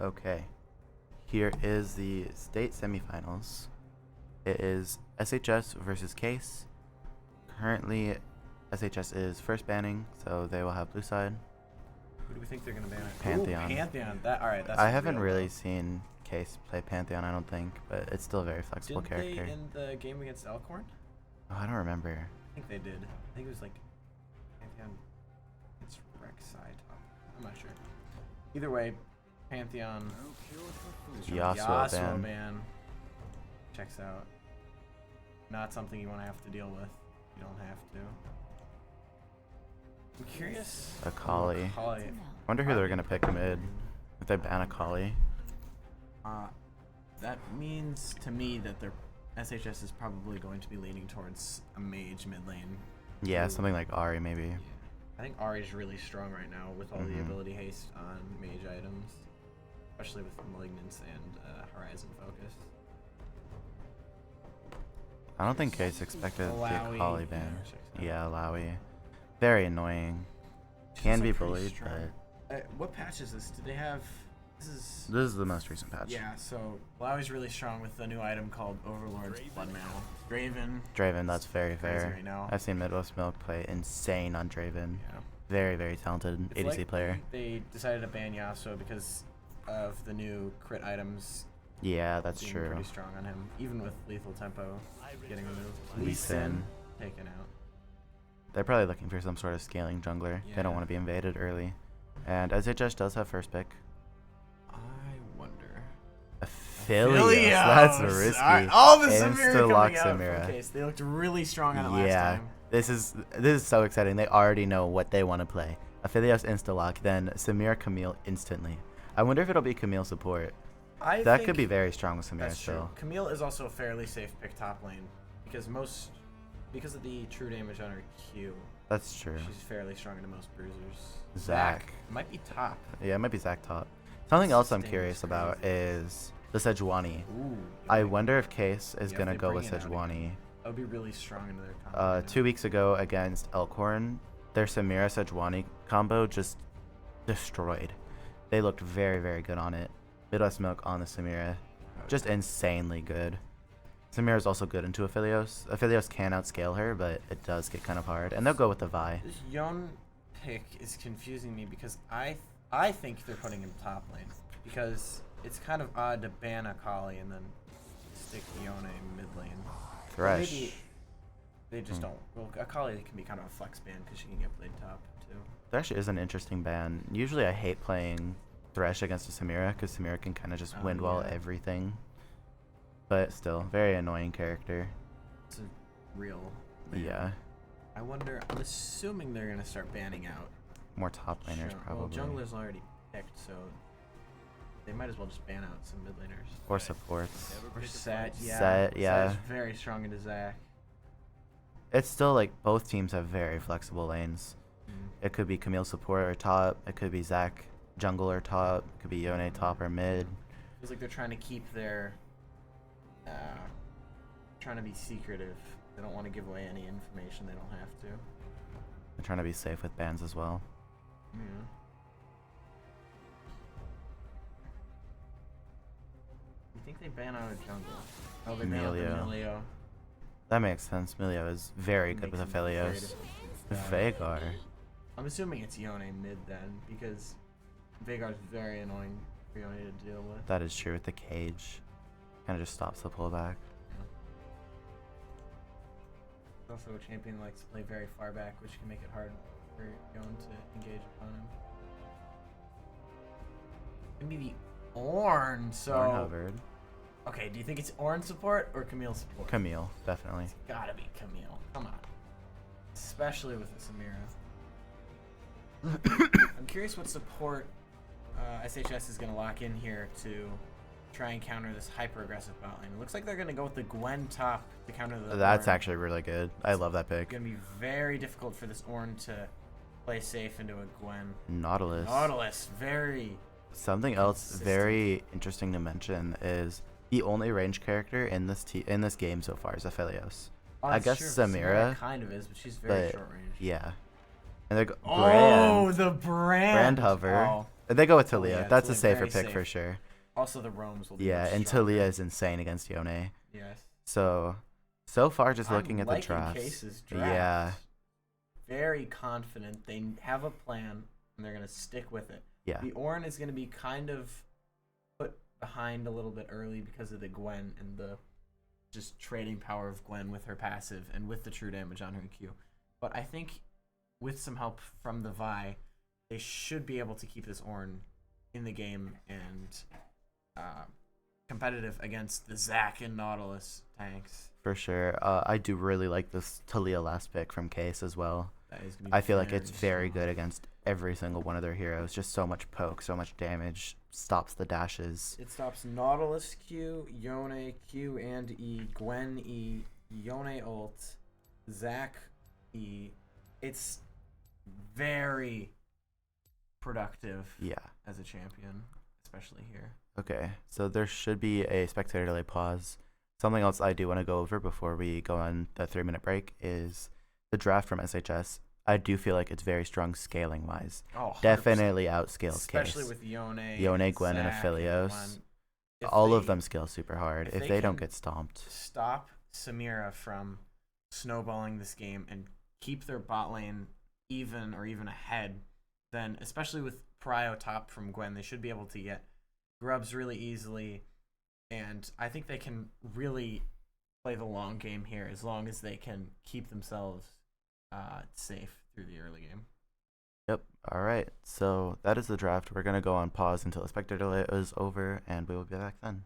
Okay, here is the state semifinals. It is SHS versus Case. Currently, SHS is first banning, so they will have blue side. Who do we think they're gonna ban? Pantheon. Ooh, Pantheon. All right. That's I haven't real, really though. seen Case play Pantheon, I don't think, but it's still a very flexible Didn't character. they in the game against Elkhorn? Oh, I don't remember. I think they did. I think it was like Pantheon. It's Rek'Sai top. I'm not sure. Either way, Pantheon. Yasuo ban. Checks out. Not something you want to have to deal with. You don't have to. I'm curious. Akali. Akali. Wonder who they're gonna pick mid if they ban Akali. That means to me that their SHS is probably going to be leaning towards a mage mid lane. Yeah, Ooh. something like Ahri maybe. Yeah. I think Ahri's really strong right now with all the ability haste on mage items, especially with Malignance and Horizon Focus. I don't think Case expected the Illaoi, Akali ban. checks out. Yeah, Illaoi. Very annoying. She's Can also be pretty bullied, strong. but What patch is this? Do they have? This this is the most recent patch. yeah. So Illaoi's really strong with a new item called Overlord's Blood Mantle. Draven. Draven, that's very Crazy fair. right now. I've seen Midwest Milk play insane on Draven. Yeah. Very, very talented It's ADC like player. They decided to ban Yasuo because of the new crit items Yeah, that's being true. pretty strong on him, even with lethal tempo getting removed. Lee Sin. Taken out. They're probably looking for some sort of scaling jungler. They Yeah. don't want to be invaded early. And SHS does have first pick. I wonder. Aphelios. That's risky. All the Samira Insta-lock coming out Samira. from Case. They looked really strong on it last Yeah. time. This is so exciting. They already know what they want to play. Aphelios insta-lock, then Samira Camille instantly. I wonder if it'll be Camille support. I That think could be very strong with Samira that's true. still. Camille is also a fairly safe pick top lane because of the true damage on her Q. That's true. She's fairly strong into most bruisers. Zac. Might be top. Yeah, it might be Zac top. Something else I'm Sustain is curious about crazy. is the Sejuani. Ooh. I wonder if Case is Yeah, if going to they go bring with it out Sejuani. again. That would be really strong into their combo. 2 weeks ago against Elkhorn, their Samira Sejuani combo just destroyed. They looked very, very good on it. Midwest Milk on the Samira. Just insanely good. Samira is also good into Aphelios. Aphelios can outscale her, but it does get kind of hard. And they'll go with the Vi. This Yon pick is confusing me because I think they're putting him top lane because it's kind of odd to ban Akali and then stick Yone mid lane. Or Thresh. maybe they just don't. Well, Akali can be kind of a flex ban because she can get played top too. Thresh is an interesting ban. Usually I hate playing Thresh against a Samira because Samira can kind of just Oh, windwall yeah. everything. But still, very annoying character. It's a real ban. Yeah. I wonder. I'm assuming they're gonna start banning out. More top laners probably. Well, jungler's already picked, so they might as well just ban out some mid laners. Or supports. Or Set, yeah. Set, yeah. Set's very strong into Zac. It's still like both teams have very flexible lanes. Mm. It could be Camille support or top. It could be Zac jungle or top. It could be Yone top or mid. Feels like they're trying to keep their, trying to be secretive. They don't want to give away any information they don't have to. They're trying to be safe with bans as well. Yeah. You think they ban out a jungle? Oh, they ban out the Emilio. Emilio. That makes sense. Milio is very good with Makes him very Aphelios. difficult to stop. Veigar. I'm assuming it's Yone mid then, because Veigar's very annoying for Yone to deal with. That is true with the cage. Kind of just stops the pullback. Also a champion that likes to play very far back, which can make it hard for Yone to engage upon him. Gonna be the Ornn, so... Ornn hovered. Okay, do you think it's Ornn support or Camille support? Camille, definitely. It's gotta be Camille. Come on. Especially with the Samira. I'm curious what support SHS is gonna lock in here to try and counter this hyper-aggressive bot lane. It looks like they're gonna go with the Gwen top to counter the That's Ornn. actually really good. I love that pick. It's gonna be very difficult for this Ornn to play safe into a Gwen. Nautilus. Nautilus, very... Something else consistent. very interesting to mention is the only range character in this game so far is Aphelios. Oh, I that's guess true. Samira, kind of is, but she's very but short range. yeah. And they're Oh, Brand. the brand. Brand hover. Oh, They go with Talia, Talia. That's a Talia, safer very pick safe. for sure. Also, the roams will be Yeah, much and stronger. Talia is insane against Yone. Yes. So far, just looking I'm at the liking drafts. Case's draft. Yeah, Very confident. They have a plan, and they're going to stick with it. yeah, The Ornn is going to be kind of put behind a little bit early because of the Gwen and the just trading power of Gwen with her passive and with the true damage on her Q. But I think with some help from the Vi, they should be able to keep this Ornn in the game and competitive against the Zac and Nautilus tanks. for sure. I do really like this Talia last pick from Case as well. That is gonna be I feel like it's very strong. good against every single one of their heroes. Just so much poke, so much damage, stops the dashes. It stops Nautilus Q, Yone Q and E, Gwen E, Yone ult, Zac E. It's very productive Yeah. as a champion, especially here. Okay, so there should be a spectator delay pause. Something else I do want to go over before we go on the 3-minute break is the draft from SHS. I do feel like it's very strong scaling wise. Oh, 100%. Definitely outscales Especially Case. with Yone, Yone, Gwen, and Zac, Aphelios. Gwen. If All of they them scale super hard if if they they don't can- get stomped. stop Samira from snowballing this game and keep their bot lane even or even ahead, then especially with Prio top from Gwen, they should be able to get grubs really easily. And I think they can really play the long game here as long as they can keep themselves safe through the early game. Yep. All right. So that is the draft. We're going to go on pause until the spectator delay is over, and we will be back then.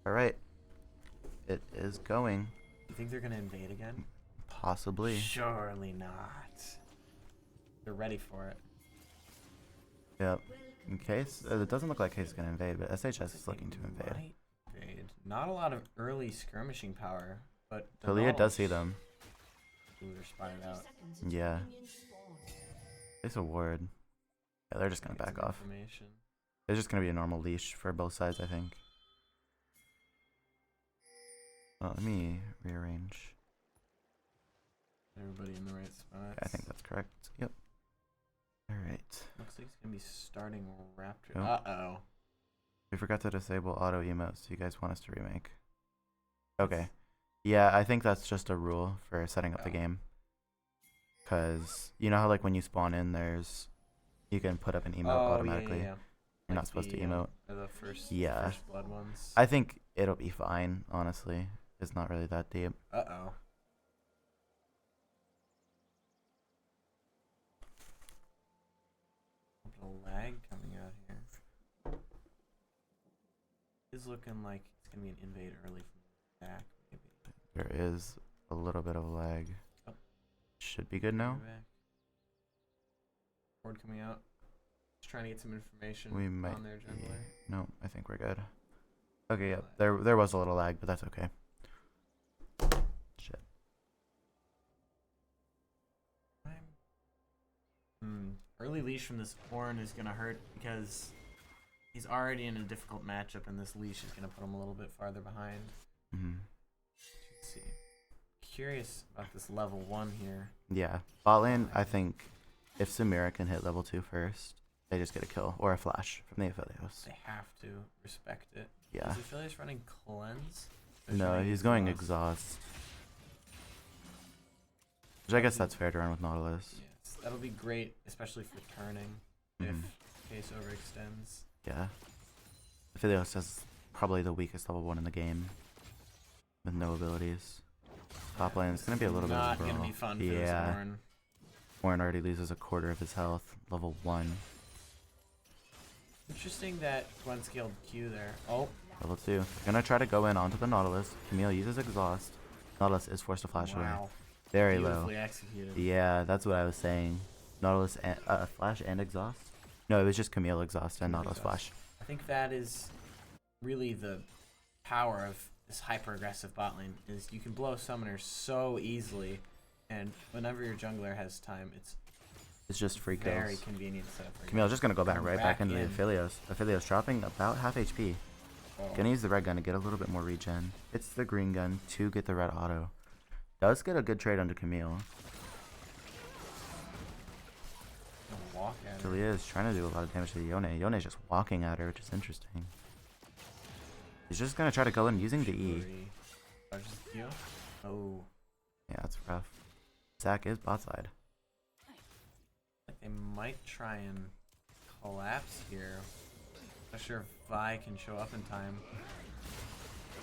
All right. It is going. You think they're gonna invade again? Possibly. Surely not. They're ready for it. Yep. In case it doesn't look like Case is gonna invade, but SHS is looking to invade. Might invade. Not a lot of early skirmishing power, but the Talia does see Nautilus- them. Ooh, they're spotted out. Yeah. Place a ward. Yeah, they're just gonna Get back some off. information. It's just gonna be a normal leash for both sides, I think. Let me rearrange. Everybody in the right spot. I think that's correct. Yep. All right. Looks like it's gonna be starting Raptor. Nope. Uh-oh. We forgot to disable auto emotes. You guys want us to remake? Okay. Yeah, I think that's just a rule for setting up the game. Cause you know how like when you spawn in, you can put up an emote automatically. Yeah. You're not supposed to emote. The first blood ones. I think it'll be fine. Honestly, it's not really that deep. Uh-oh. A lag coming out here. It's looking like it's gonna be an invade early from the back, maybe. There is a little bit of lag. Oh. Should be good now. Horde coming out. Just trying to get some information We might. on their jungler. No, I think we're good. Okay, yeah. There was a little lag, but that's okay. Shit. Early leash from this Ornn is gonna hurt because he's already in a difficult matchup, and this leash is gonna put him a little bit farther behind. Mhm. Let's see. Curious about this level 1 here. Yeah, bot lane. I think if Samira can hit level 2 first, they just get a kill or a flash from the Aphelios. They have to respect it. Yeah. Is Aphelios running cleanse? Or No, should he's going exhaust. Which I guess that's fair to run with Nautilus. Yes, that'll be great, especially for turning if case overextends. Yeah. Aphelios has probably the weakest level 1 in the game with no abilities. Top lane is going to be a little bit of a Not brawl. gonna be fun for this Yeah. Ornn. Ornn already loses a quarter of his health. Level 1. Interesting that Gwen scaled Q there. Oh, Level 2. Gonna try to go in onto the Nautilus. Camille uses exhaust. Nautilus is forced to flash away. wow. Very low. Beautifully executed. Yeah, that's what I was saying. Nautilus and flash and exhaust. No, it was just Camille exhaust and Nautilus flash. I think that is really the power of this hyper aggressive bot lane, is you can blow summoners so easily, and whenever your jungler has time, it's It's just free very kills. convenient setup for you. Camille's just gonna go back Come right back back into in. the Aphelios. Aphelios dropping about half HP. Oh. Gonna use the red gun to get a little bit more regen. It's the green gun to get the red auto. Does get a good trade onto Camille. Gonna walk at her. Talia is trying to do a lot of damage to Yone. Yone's just walking at her, which is interesting. He's just gonna try to go in using the E. Three. Charges the Q. Oh, Yeah, that's rough. Zac is bot side. like they might try and collapse here. Not sure if Vi can show up in time.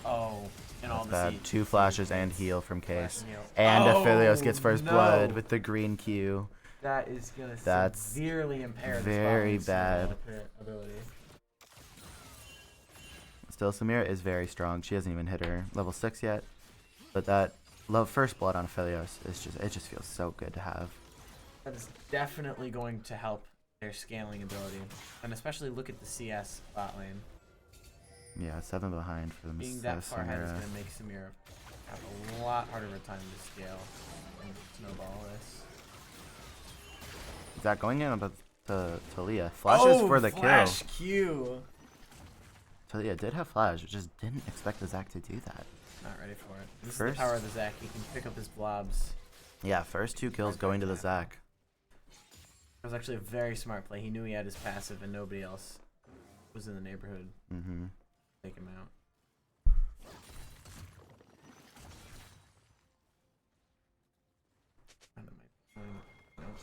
Oh, and all That's the bad. 2 flashes and heal from Case. Flash and heal. And Oh, Aphelios gets first blood no. with the green Q. That is gonna That's severely impair this very bottom's bad. ability. Still, Samira is very strong. She hasn't even hit her level 6 yet. But that first blood on Aphelios is it just feels so good to have. That is definitely going to help their scaling ability, and especially look at the CS bot lane. Yeah, 7 behind for the Being that far ahead is Samira. going to make Samira have a lot harder of a time to scale and snowball this. Is that going in about to Talia? Flashes for the Flash kill. Q! Talia did have flash, just didn't expect the Zac to do that. Not ready for it. This is First- the power of the Zac. He can pick up his blobs. Yeah, first 2 kills going to the Zac. It was actually a very smart play. He knew he had his passive and nobody else was in the neighborhood Mm-hmm. to take him out.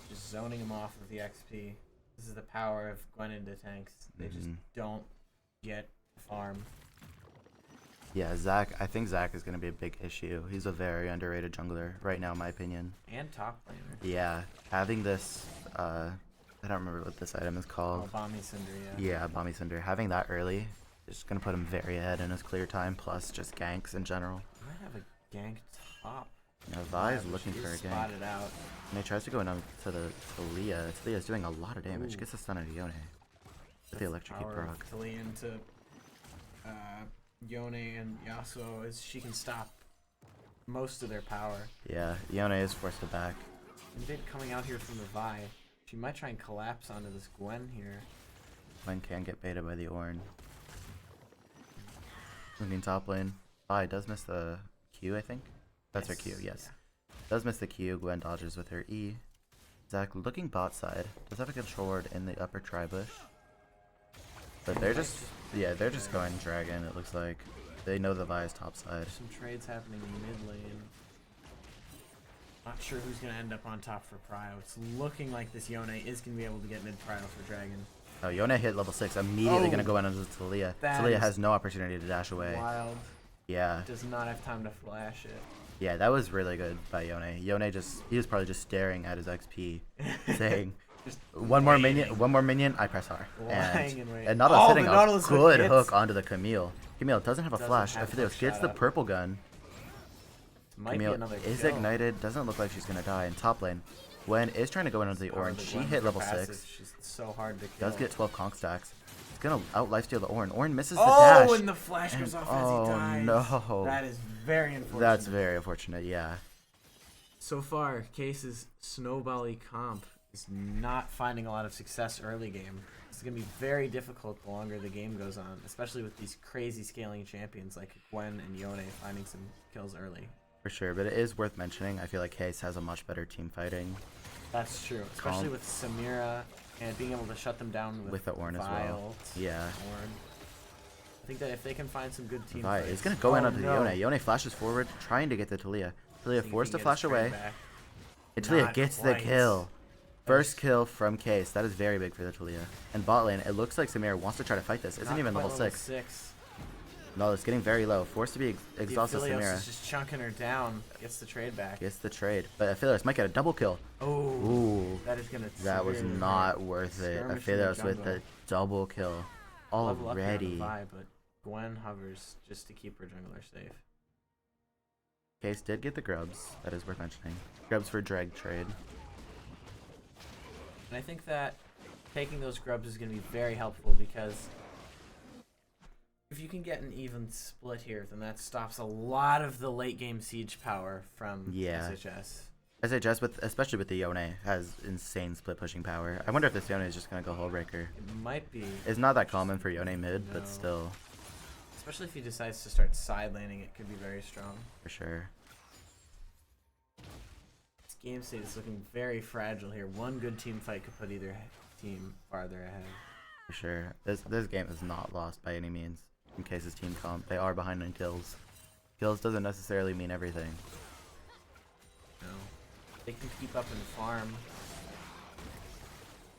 Just zoning him off of the XP. This is the power of Gwen into tanks. They just don't get the farm. Yeah, Zac. I think Zac is going to be a big issue. He's a very underrated jungler right now, in my opinion. And top laner. Yeah, having this, I don't remember what this item is Oh, called. Bomby Cinder, Yeah, Bomby Cinder. Having that early is going to put him very ahead in his clear time, plus just ganks in general. I might have a gank top. Now, Vi is Yeah, looking she for a is gank. spotted out. And he tries to go in on to Talia. Talia's doing a lot of damage. Ooh. Gets a stun out of Yone. With the electrocute Power proc. of Talia into Yone and Yasuo is she can stop most of their power. Yeah, Yone is forced to back. And then coming out here from the Vi, She might try and collapse onto this Gwen here. Gwen can get baited by the Ornn. Looking top lane. Vi does miss the Q, I think. That's her Q, yes. Does miss the Q. Gwen dodges with her E. Zac looking bot side. Does have a control ward in the upper tri-bush. But they're just, yeah, they're just going dragon, it looks like. They know the Vi is top side. Some trades happening mid lane. Not sure who's going to end up on top for Prio. It's looking like this Yone is going to be able to get mid Prio for Dragon. Oh, Yone hit level 6, immediately gonna go in onto Taliyah. Taliyah has no opportunity to dash away. Wild. Yeah. Does not have time to flash it. Yeah, that was really good by Yone. Yone just, he was probably just staring at his XP, saying, Just one more minion, I press R. Lying in wait. And Nautilus hitting the a Nautilus good hits. hook onto the Camille. Camille doesn't have a Doesn't flash. have Aphelios a gets shot the up. purple gun. Might be Camille another is kill. ignited, doesn't look like she's gonna die. In top lane, Gwen is trying to go in onto the Or Ornn. the She Gwen hit with level passive. 6. She's so hard to kill. Does get 12 conk stacks. It's gonna out lifesteal the Ornn. Ornn misses the Oh, dash. and the flash goes off Oh, as he dies. no. That is very unfortunate. That's very unfortunate, yeah. So far, Case's snowbally comp is not finding a lot of success early game. It's going to be very difficult the longer the game goes on, especially with these crazy scaling champions like Gwen and Yone finding some kills early. For sure, but it is worth mentioning. I feel like Case has a much better team fighting. That's true, especially with Samira and being able to shut them down with the Ornn as Vi well. ult, Yeah. Ornn. I think that if they can find some good team Vi fights. is gonna go in onto no. the Yone. Yone flashes forward, trying to get the Taliyah. Taliyah See if forced he to gets flash trade away. back. And Taliyah Not gets the quite. kill. First kill from Case. That is very big for the Taliyah. And bot lane, it looks like Samira wants to try to fight this. Isn't Not even quite level 6. No, it's getting very low. Forced to be exhausted. Aphelios Samira is just chunking her down. Gets the trade back. gets the trade, but Aphelios might get a double kill. Oh, Ooh, that is gonna. that was severely not hurt. worth it. Skirmish in Aphelios with jungle. the double kill Level up here on the already. Vi, but Gwen hovers just to keep her jungler safe. Case did get the grubs. That is worth mentioning. Grubs for drag trade. And I think that taking those grubs is going to be very helpful because if you can get an even split here, then that stops a lot of the late game siege power from Yeah. SHS. SHS, especially with the Yone, has insane split pushing power. I wonder if this Yone is just gonna go Hullbreaker. It might be, It's not that common for Yone mid, No. but still, especially if he decides to start side laning, it could be very strong. for sure. This game state is looking very fragile here. One good team fight could put either team farther ahead. For sure. This game is not lost by any means. In Case's team comp, they are behind in kills. Kills doesn't necessarily mean everything. No. They can keep up and farm.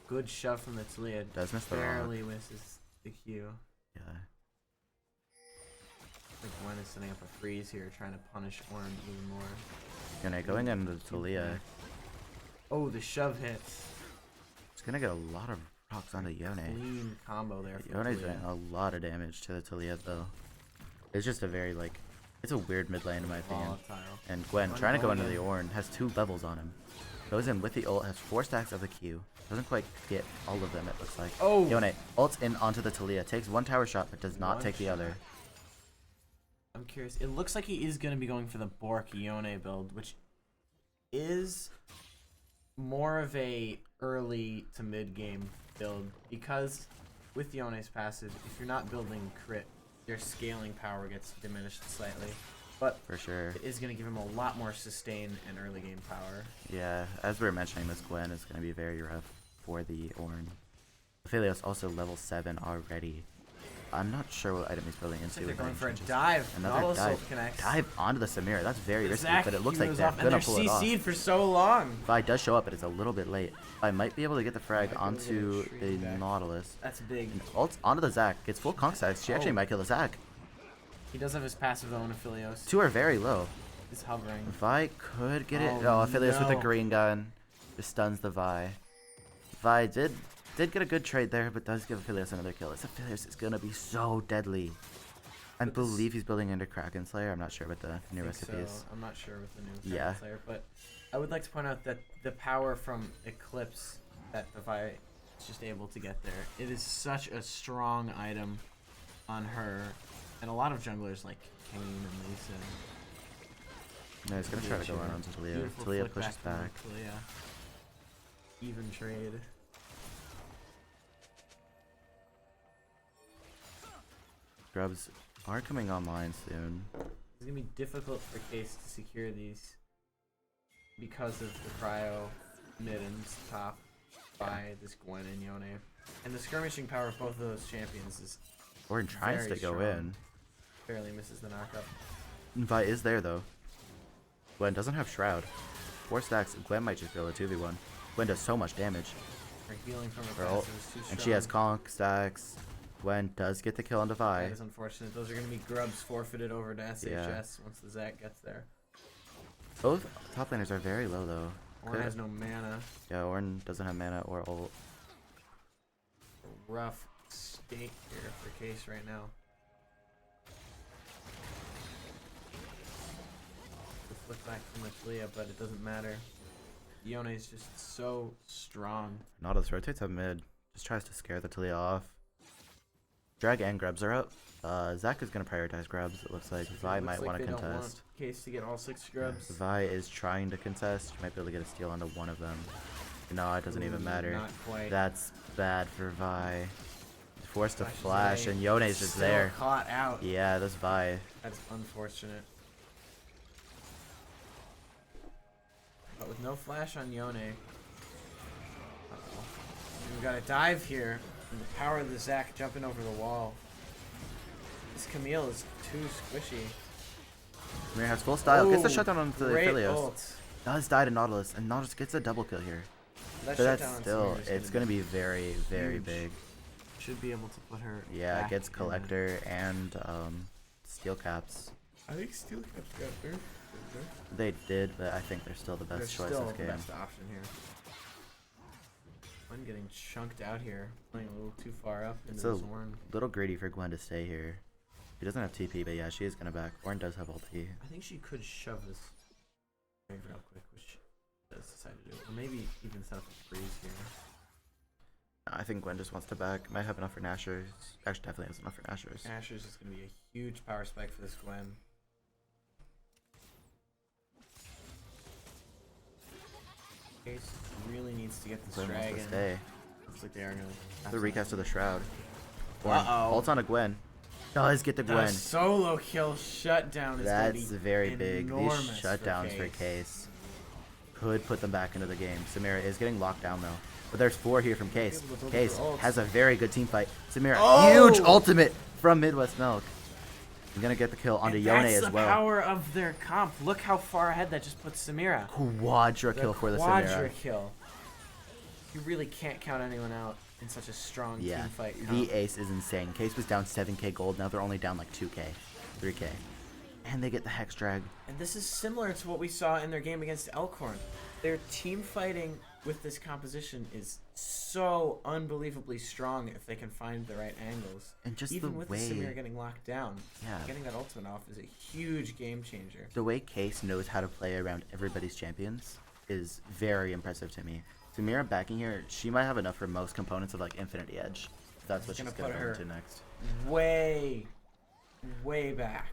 Good shove from the Taliyah. Does miss the rock. Barely misses the Q. Yeah. I think Gwen is setting up a freeze here, trying to punish Ornn even more. Yone going into Taliyah. Oh, the shove hits. It's gonna get a lot of rocks onto Yone. Clean combo there. From Yone's Taliyah. doing a lot of damage to the Taliyah though. It's just a very it's a weird mid lane in my opinion. Volatile. And Gwen, Gwen trying to go going into the in. Ornn, has 2 levels on him. Goes in with the ult, has 4 stacks of the Q. Doesn't quite get all of them, it looks like. Oh! Yone ults in onto the Taliyah, takes 1 tower shot, but does not One take the shot. other. I'm curious. It looks like he is going to be going for the Bork Yone build, which is more of a early to mid game build because with Yone's passive, if you're not building crit, your scaling power gets diminished slightly. But For sure. it is going to give him a lot more sustain and early game power. Yeah, as we were mentioning, this Gwen is going to be very rough for the Ornn. Aphelios also level 7 already. I'm not sure what item he's building Looks into. like they're going with for a range changes. dive. Another Nautilus dive. ult connects. Dive onto the Samira. That's very risky, Zac but it looks like heroes they're off, and going they're to pull it off. CC'd for so long. Vi does show up, but it's a little bit late. Vi might be able to get the frag Might be able to get a onto the tree back. Nautilus. That's big. And ults onto the Zac. Gets full conk stacks. She actually Oh. might kill the Zac. He does have his passive though in Aphelios. 2 are very low. He's hovering. Vi could get it. Oh, Oh, Aphelios with the no. green gun. Just stuns the Vi. Vi did get a good trade there, but does give Aphelios another kill. This Aphelios is going to be so deadly. I But this- believe he's building into Kraken Slayer. I'm not sure what the new I think recipes. so. I'm not sure with the new Yeah. Slayer, but I would like to point out that the power from Eclipse that the Vi is just able to get there. It is such a strong item on her, and a lot of junglers like Kane and Lisa. No, he's going to try to go around to Talia. Beautiful Talia flick pushes from back. Talia. even trade. Grubs are coming online soon. It's gonna be difficult for Case to secure these because of the cryo mid and top by this Gwen and Yone. And the skirmishing power of both of those champions is Ornn tries very to go strong. in. barely misses the knockup. Vi is there though. Gwen doesn't have Shroud. 4 stacks. Gwen might just be able to 2v1. Gwen does so much damage. Her healing from her Her ult- passive is too strong. And she has conk stacks. Gwen does get the kill onto Vi. That is unfortunate. Those are going to be grubs forfeited over to SHS Yeah. once the Zac gets there. Both top laners are very low though. Ornn has no mana. Yeah, Ornn doesn't have mana or ult. A rough state here for Case right now. The flip back from Italia, but it doesn't matter. Yone is just so strong. Nautilus rotates up mid. Just tries to scare the Talia off. Drag and grubs are up. Zac is going to prioritize grubs, it looks like. Vi Looks might like want to they don't want contest. Case to get all 6 grubs. Vi is trying to contest. She might be able to get a steal onto one of them. No, it doesn't even Ooh, matter. Not quite. That's bad for Vi. Forced to Flashes flash, away. and Yone's just Still there. caught out. Yeah, that's Vi. That's unfortunate. But with no flash on Yone. Uh-oh. We got a dive here. And the power of the Zac jumping over the wall. This Camille is too squishy. Samir has full style. Gets the Ooh, shutdown onto the great Aphelios. ult. Does die to Nautilus, and Nautilus gets a double kill here. That But that's shutdown on still, Samir is it's going to be very, very huge. big. Should be able to put her. Yeah, it back gets in Collector and Steel Caps. I think Steel Caps got there. They did, but I think they're still the best They're choice still this the game. best option here. I'm getting chunked out here, playing a little too far up into It's the a Zorn. little greedy for Gwen to stay here. She doesn't have TP, but yeah, she is gonna back. Ornn does have ulti. I think she could shove this wave real quick, which she does decide to do. Or maybe even set up a freeze here. I think Gwen just wants to back. Might have enough for Nashers. Actually, definitely has enough for Nashers. Asher's is going to be a huge power spike for this Gwen. Case really needs to get this Gwen wants to dragon. stay. Looks like they are going to. The recast of the Shroud. Ornn Uh-oh. ults on a Gwen. Does get the The Gwen. solo kill shutdown is That's going to be very big. These enormous shutdowns for Case. Case could put them back into the game. Samira is getting locked down though. But there's 4 here from Case. Able to build Case her ults. has a very good team fight. Samira, Oh! huge ultimate from Midwest Milk. I'm gonna get the kill onto And Yone that's as the well. power of their comp. Look how far ahead that just puts Samira. Quadra kill for the Quadra Samira. kill. You really can't count anyone out in such a strong Yeah, team fight. the comp. ace is insane. Case was down 7k gold. Now they're only down like 2k, 3k. And they get the Hex Drag. And this is similar to what we saw in their game against Elkhorn. Their team fighting with this composition is so unbelievably strong if they can find the right angles. And just Even the with way, the Samir getting locked down, yeah, getting that ultimate off is a huge game changer. the way Case knows how to play around everybody's champions is very impressive to me. Samira backing here, she might have enough for most components of like Infinity Edge. That's what He's she's gonna gonna put go her- into next. Way back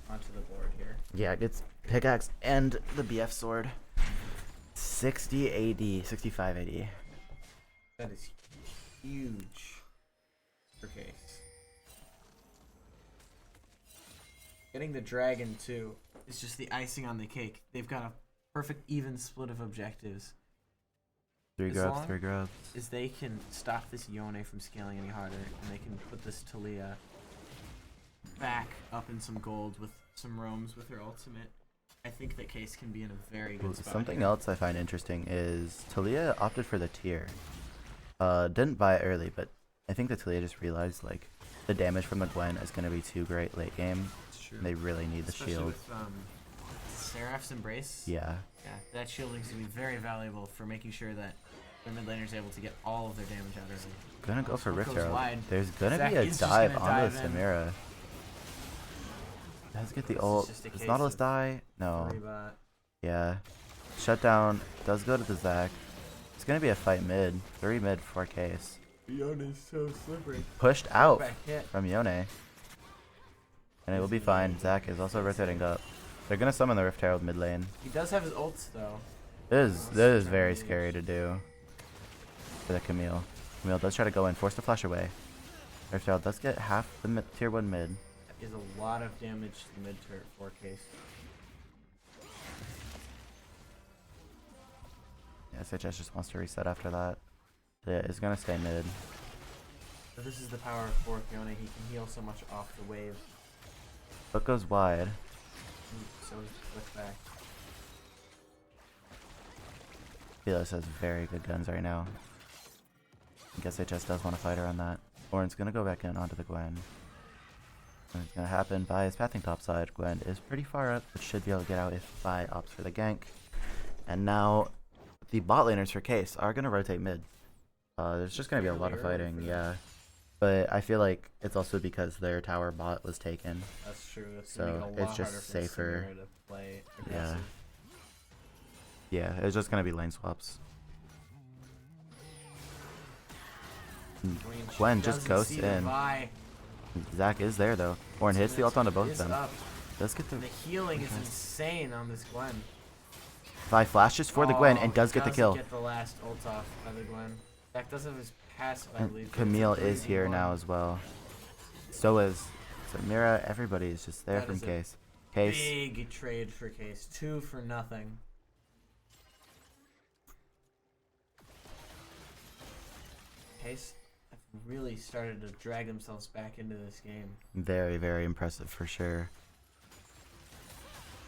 onto the board here. Yeah, it gets pickaxe and the BF sword. 60 AD, 65 AD. That is huge for Case. Getting the dragon too is just the icing on the cake. They've got a perfect even split of objectives. 3 As grubs, long 3 grubs. Is they can stop this Yone from scaling any harder, and they can put this Talia back up in some gold with some roams with her ultimate. I think that Case can be in a very good spot. Something here. else I find interesting is Talia opted for the tier. Didn't buy it early, but I think that Talia just realized like the damage from the Gwen is going to be too great late game. It's true. And they really need the Especially shield. with Seraph's Embrace. Yeah. Yeah, that shielding is going to be very valuable for making sure that their mid laner is able to get all of their damage out of it. Gonna go for Smoke Rift goes Herald. wide. There's gonna Zac be a is just dive gonna onto dive in. Samira. Does get the This is ult. just a Does case Nautilus of die? No. 3 bot. Yeah. Shutdown does go to the Zac. It's gonna be a fight mid. 3 mid, 4 Case. Yone is so slippery. Pushed out Back hit. from Yone. And it will be fine. Zac is also rotating up. They're gonna summon the Rift Herald mid lane. He does have his ults though. This is very scary to do. for the Camille. Camille does try to go in, force the flash away. Airstyle does get half the tier 1 mid. That is a lot of damage to the mid turret for Case. Yeah, SHS just wants to reset after that. Yeah, it's gonna stay mid. So this is the power of Fork Yone. He can heal so much off the wave. Foot goes wide. So does the flick back. Felos has very good guns right now. I guess SHS does want to fight her on that. Orin's gonna go back in onto the Gwen. And it's gonna happen. Vi is pathing topside. Gwen is pretty far up, but should be able to get out if Vi opts for the gank. And now the bot laners for Case are gonna rotate mid. There's just gonna be a lot of fighting, yeah. But I feel like it's also because their tower bot was taken. That's true. That's So, gonna make it a lot it's just harder for safer. Samira to play Yeah. aggressive. Yeah, it's just gonna be lane swaps. I mean, she Gwen just doesn't ghosts see the in. Vi. Zac is there though. Orin hits the ult onto both of Is them. up. Does get the And the healing is insane on this Gwen. Vi flashes for the Gwen and does get the kill. Get the last ult off by the Gwen. Zac does have his passive, I And believe. Camille is here now as well. So is Samira. Everybody is just there That from is a Case. Case. Big trade for Case. 2 for nothing. Case have really started to drag themselves back into this game. Very, very impressive for sure.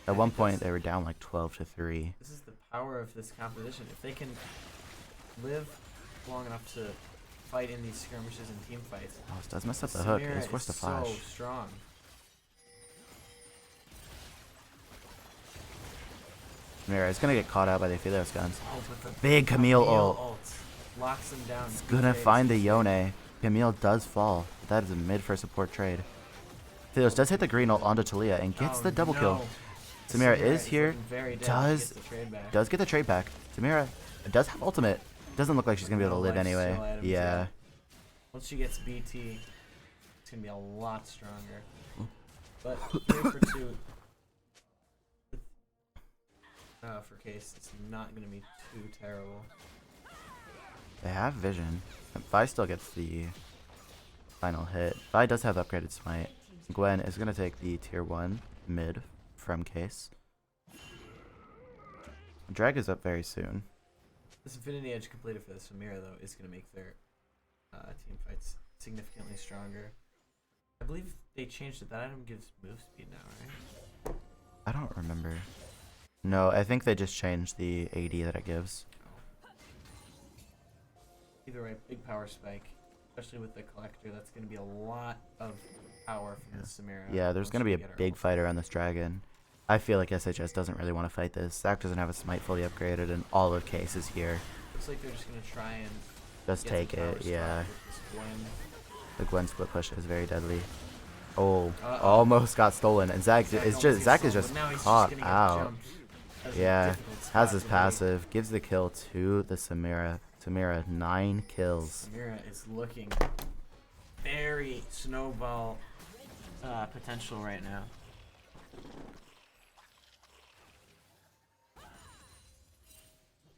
I At one think point that's- they were down like 12-3. This is the power of this competition. If they can live long enough to fight in these skirmishes and team fights, Oh, this does mess up the hook. Samira It's forced to is flash. so strong. Samira is gonna get caught out by the Aphelios guns. Oh, but the Big Camille ult. locks them down. It's gonna find the Yone. Camille does fall. That is a mid for support trade. Aphelios does hit the green ult onto Talia and gets the double kill. Samira is here, looking very dead. She does- gets the trade back. Does get the trade back. Samira does have ultimate. Doesn't look like she's gonna be able to No live life anyway. steal items, Yeah. Once she gets BT, it's gonna be a lot stronger. But 3 for 2 for Case, it's not gonna be too terrible. They have vision. Vi still gets the final hit. Vi does have upgraded smite. Gwen is gonna take the tier 1 mid from Case. Drag is up very soon. This Infinity Edge completed for the Samira, though, is going to make their team fights significantly stronger. I believe they changed it. That item gives move speed now, right? I don't remember. No, I think they just changed the AD that it gives. Either way, big power spike, especially with the Collector. That's going to be a lot of power from the Samira. Yeah, there's once gonna we be a get her big ult. fighter on this dragon. I feel like SHS doesn't really want to fight this. Zac doesn't have a smite fully upgraded, and all of Case is here. Looks like they're just going to try and Just get take the power it, spot yeah. with this Gwen. The Gwen split push is very deadly. Oh, Uh-oh. almost got stolen, and Zac is almost just gets Zac is stolen, just but now he's caught gonna get out. jumped. That's a Yeah, difficult spot has his to be. passive, gives the kill to the Samira. Samira 9 kills. Samira is looking very snowball potential right now.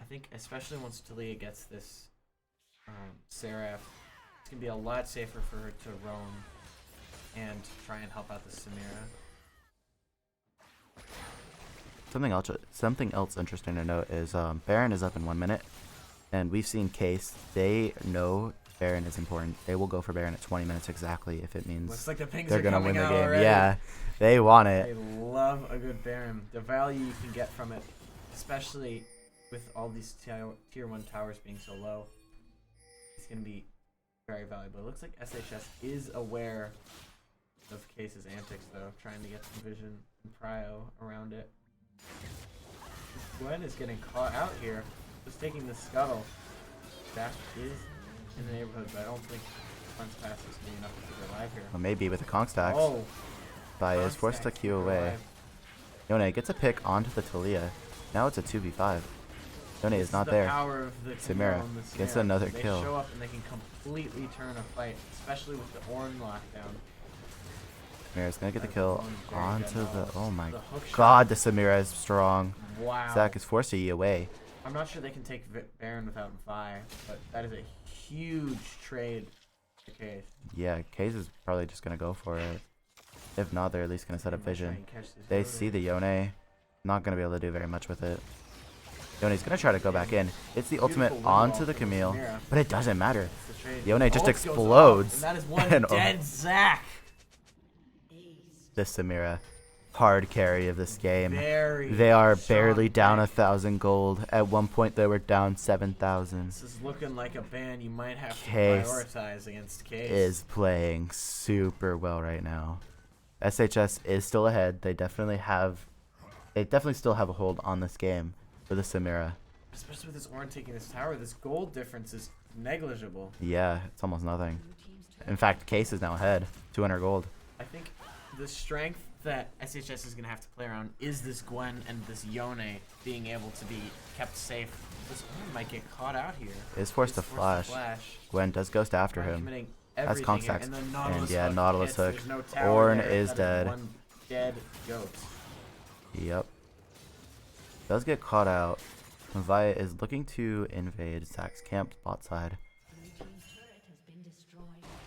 I think especially once Talia gets this Seraph, it's going to be a lot safer for her to roam and try and help out the Samira. Something else interesting to note is Baron is up in 1 minute, and we've seen Case. They know Baron is important. They will go for Baron at 20 minutes exactly if it means Looks like the pings they're are gonna coming win the out game. already. Yeah, they want They it. love a good Baron. The value you can get from it, especially with all these tier 1 towers being so low, it's going to be very valuable. It looks like SHS is aware of Case's antics, though, trying to get some vision and prio around it. Gwen is getting caught out here, just taking the scuttle. Dash is in the neighborhood, but I don't think Gwen's pass is going to be enough to keep her alive here. Well, maybe with the Conk stacks. Oh, Vi is forced to Constacks queue keep her away. alive. Yone gets a pick onto the Talia. Now it's a 2v5. Yone This is not the there. Power of the Samira Camille and the gets Samira. another They kill. show up and they can completely turn a fight, especially with the Ornn lockdown. Samira's gonna get the That's kill one very onto good the. knowledge. Oh my The hook shot. god, the Samira is strong. Wow. Zac is forced to E away. I'm not sure they can take Baron without Vi, but that is a huge trade for Case. Yeah, Case is probably just gonna go for it. If not, they're at least gonna set up They might try vision. and catch this They Yone. see the Yone. Not gonna be able to do very much with it. Yone's gonna try to go back in. It's the ultimate Beautiful wall onto the from Camille, Samira. but it doesn't matter. It's the trade. Yone just Ult goes explodes. off, and that is one And, oh. dead Zac. This Samira, hard carry of this game. Very They are strong barely down pick. 1,000 gold. At one point, they were down 7,000. This is looking like a ban you might have to Case prioritize against Case. Is playing super well right now. SHS is still ahead. They definitely still have a hold on this game for the Samira. Especially with this Ornn taking this tower, this gold difference is negligible. Yeah, it's almost nothing. In fact, Case is now ahead, 200 gold. I think the strength that SHS is going to have to play around is this Gwen and this Yone being able to be kept safe. This Ornn might get caught out here. Is forced to He's flash. Gwen does ghost after Trying him. committing That's everything conk here, stacks. and then Nautilus And yeah, hook Nautilus hits. hook. There's no tower Ornn there. is That dead. one dead goat. Yep. Does get caught out. Via is looking to invade Zach's camp bot side.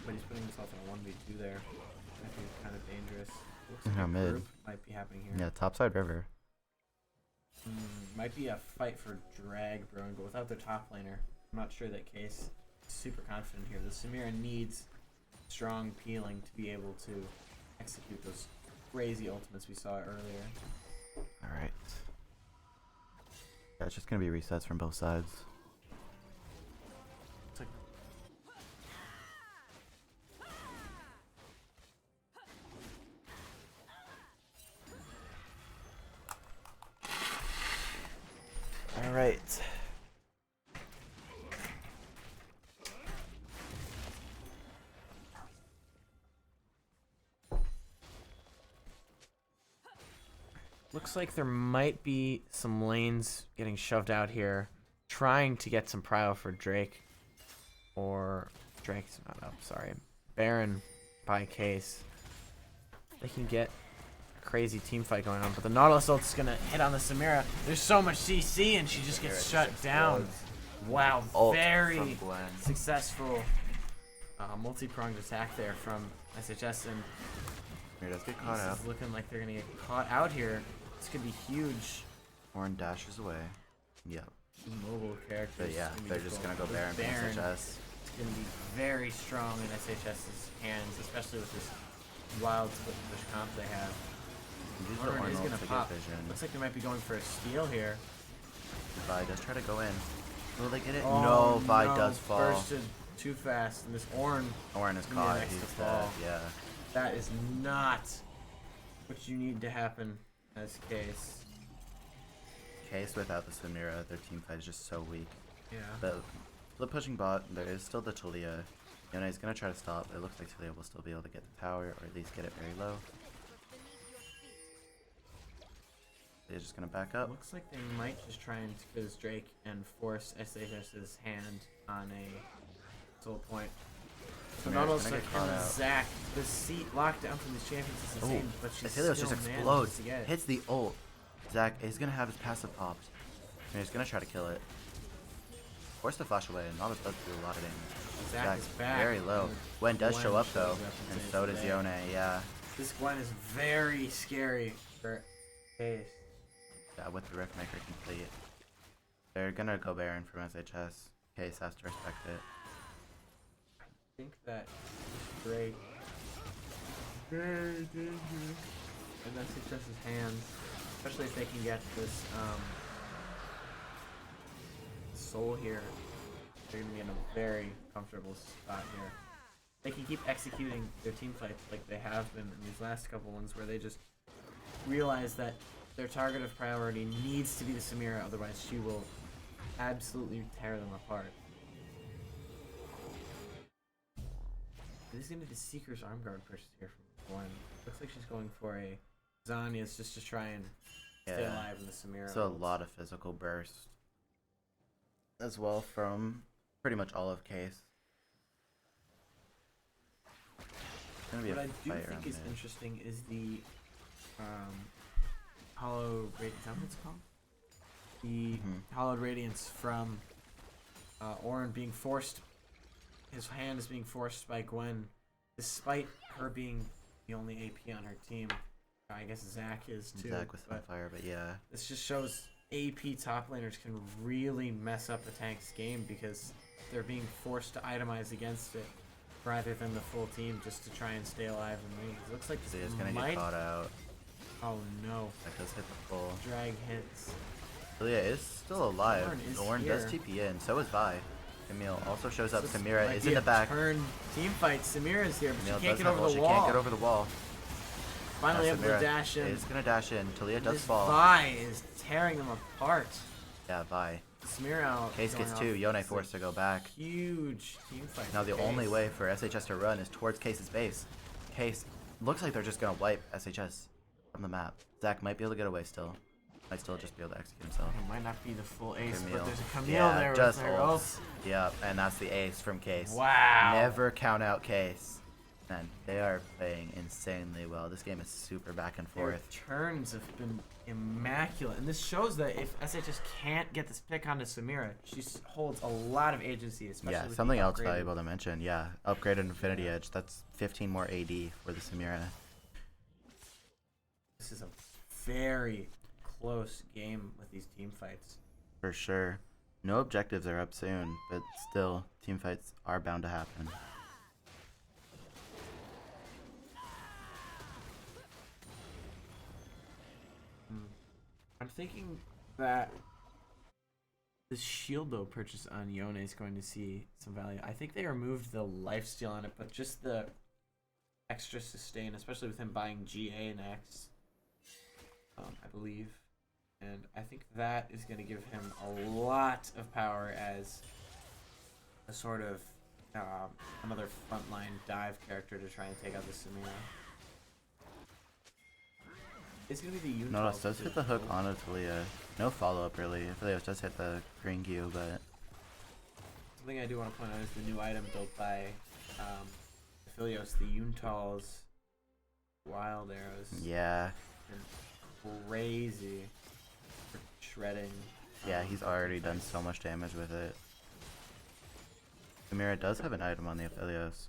But he's putting himself in a 1v2 there. I think it's kind of dangerous. Looks Yeah, like a mid. group might be happening here. Yeah, topside river. Might be a fight for drag brewing, but without their top laner, I'm not sure that Case is super confident here. The Samira needs strong peeling to be able to execute those crazy ultimates we saw earlier. Alright. Yeah, it's just gonna be resets from both sides. It's like Alright. looks like there might be some lanes getting shoved out here, trying to get some prio for Drake. Or Drake's not up, sorry. Baron by Case. They can get a crazy team fight going on, but the Nautilus ult's gonna hit on the Samira. There's so much CC and she just gets shut down. Wow, Ult very from Gwen. successful multi-pronged attack there from SHS, and Here does get caught this out. is looking like they're gonna get caught out here. This could be huge. Ornn dashes away. Yep. Mobile characters. But yeah, gonna be they're just gonna go difficult. Baron With from SHS. It's gonna be very strong in SHS's hands, especially with this wild split push comp they have. Use the Ornn Ornn is ult gonna to pop. get vision. Looks like they might be going for a steal here. Vi does try to go in. Will they get it? Oh, no, Vi no. does fall. Bursted too fast, and this Ornn, Ornn is Be the caught. next He's to dead. fall. Yeah. that is not what you need to happen as Case. Case without the Samira, their team fight is just so weak. Yeah. But the pushing bot, there is still the Talia. Yone is gonna try to stop. It looks like Talia will still be able to get the tower, or at least get it very low. They're just gonna back up. Looks like they might just try and quiz Drake and force SHS's hand on a soul point. So Samira's Nautilus gonna like get caught and out. Zac, the seat lockdown from these champions is Oh, insane, but she's Athelios still just manages explodes. to get it. Hits the ult. Zach is gonna have his passive popped. And he's gonna try to kill it. Force the flash away, and Nautilus does do a lot of damage. Zac Zach's is back. very low. and Gwen does Gwen show up shows though, up and saves so the does day. Yone. Yeah. This Gwen is very scary for Case. Yeah, with the Riftmaker complete. They're gonna go Baron from SHS. Case has to respect it. I think that Drake very dangerous in SHS's hands, especially if they can get this soul here. They're gonna be in a very comfortable spot here. They can keep executing their team fights like they have been in these last couple ones, where they just realize that their target of priority needs to be the Samira, otherwise she will absolutely tear them apart. This is gonna be the Seeker's Arm Guard purchase here from Gwen. Looks like she's going for a Zhonya's just to try and stay Yeah. alive in the Samira. So a ult. lot of physical burst as well from pretty much all of Case. It's gonna be What a I do fight think around is there. interesting is the Hollow Raid. Is that what it's called? The Hallowed Radiance from Auron being forced. His hand is being forced by Gwen, despite her being the only AP on her team. I guess Zac is too. Zac with Sunfire, but yeah. This just shows AP top laners can really mess up a tank's game because they're being forced to itemize against it rather than the full team just to try and stay alive in lanes. It looks like Talia's this gonna might... get caught out. Oh no. That does hit the full. Drag hits. Talia is still alive. Auron is does here. TP in, so is Vi. Camille also shows up. This Samira might is be in the a back. Turn team fight. Samira's here, but Camille she can't does get have over ult. the She wall. can't get over the wall. Finally Now able to Samira dash in. is gonna dash in. Talia does This fall. Vi is tearing them apart. Yeah, Vi. Samira out. Case going gets off. two. Yone It's forced to go back. Huge team fight. Now for the only Case. way for SHS to run is towards Case's base. Case looks like they're just gonna wipe SHS from the map. Zac might be able to get away still. Might still just be able to execute himself. It might not be the full ace, Camille. but there's a Camille Yeah, there just with her ults. ult. Yeah, and that's the ace from Case. Wow. Never count out Case. Man, they are playing insanely well. This game is super back and Their forth. turns have been immaculate, and this shows that if SHS can't get this pick onto Samira, she holds a lot of agency, especially Yeah, with something the else upgraded- valuable to mention. Yeah, upgraded Infinity Edge. That's 15 more AD for the Samira. This is a very close game with these team fights. For sure. No objectives are up soon, but still, team fights are bound to happen. I'm thinking that the shield though purchase on Yone is going to see some value. I think they removed the lifesteal on it, but just the extra sustain, especially with him buying GA next, I believe. And I think that is going to give him a lot of power as a sort of another frontline dive character to try and take out the Samira. It's going to be the Yuntal. Notice does hit the hook onto Talia. No follow-up really. Talia does hit the green Q, but Something I do want to point out is the new item built by Aphelios, the Yuntal's Wild Arrows. yeah. And crazy for shredding. Yeah, he's already done so much damage with it. Samira does have an item on the Aphelios.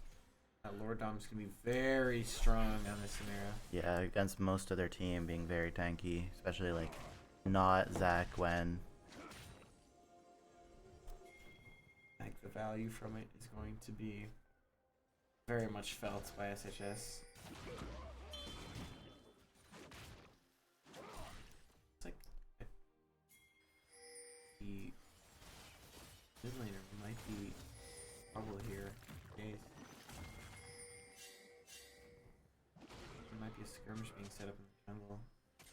Lord Dom's going to be very strong on the Samira. Yeah, against most of their team being very tanky, especially like not Zac, Gwen. I think the value from it is going to be very much felt by SHS. It's like the mid laner might be trouble here. Case. There might be a skirmish being set up in the jungle.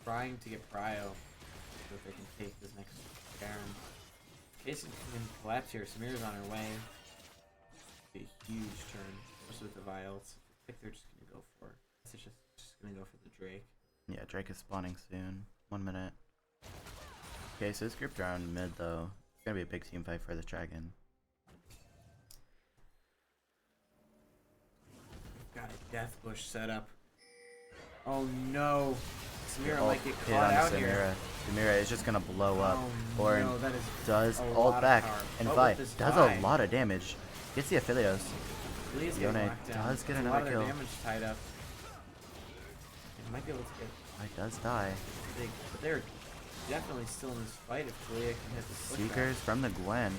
Trying to get Prio so that they can take this next Baron. Case can collapse here. Samira's on her way. A huge turn, especially with the vials. I think they're just gonna go for. It's just gonna go for the Drake. Yeah, Drake is spawning soon. 1 minute. Okay, so it's grouped around mid though. It's gonna be a big team fight for the dragon. Got a death bush set up. Oh no! Samira Ult might get hit caught onto out here. Samira is just gonna blow up. Oh Or no, that is does a lot ult of back power. and But Vi with this does Vi, a lot of damage. Gets the Aphelios. Lee's Yone getting locked down. does get A lot another of their kill. damage tied up. It might be able to get Vi does die. big, but they're definitely still in this fight if Talia can hit this pushback. Seekers from the Gwen.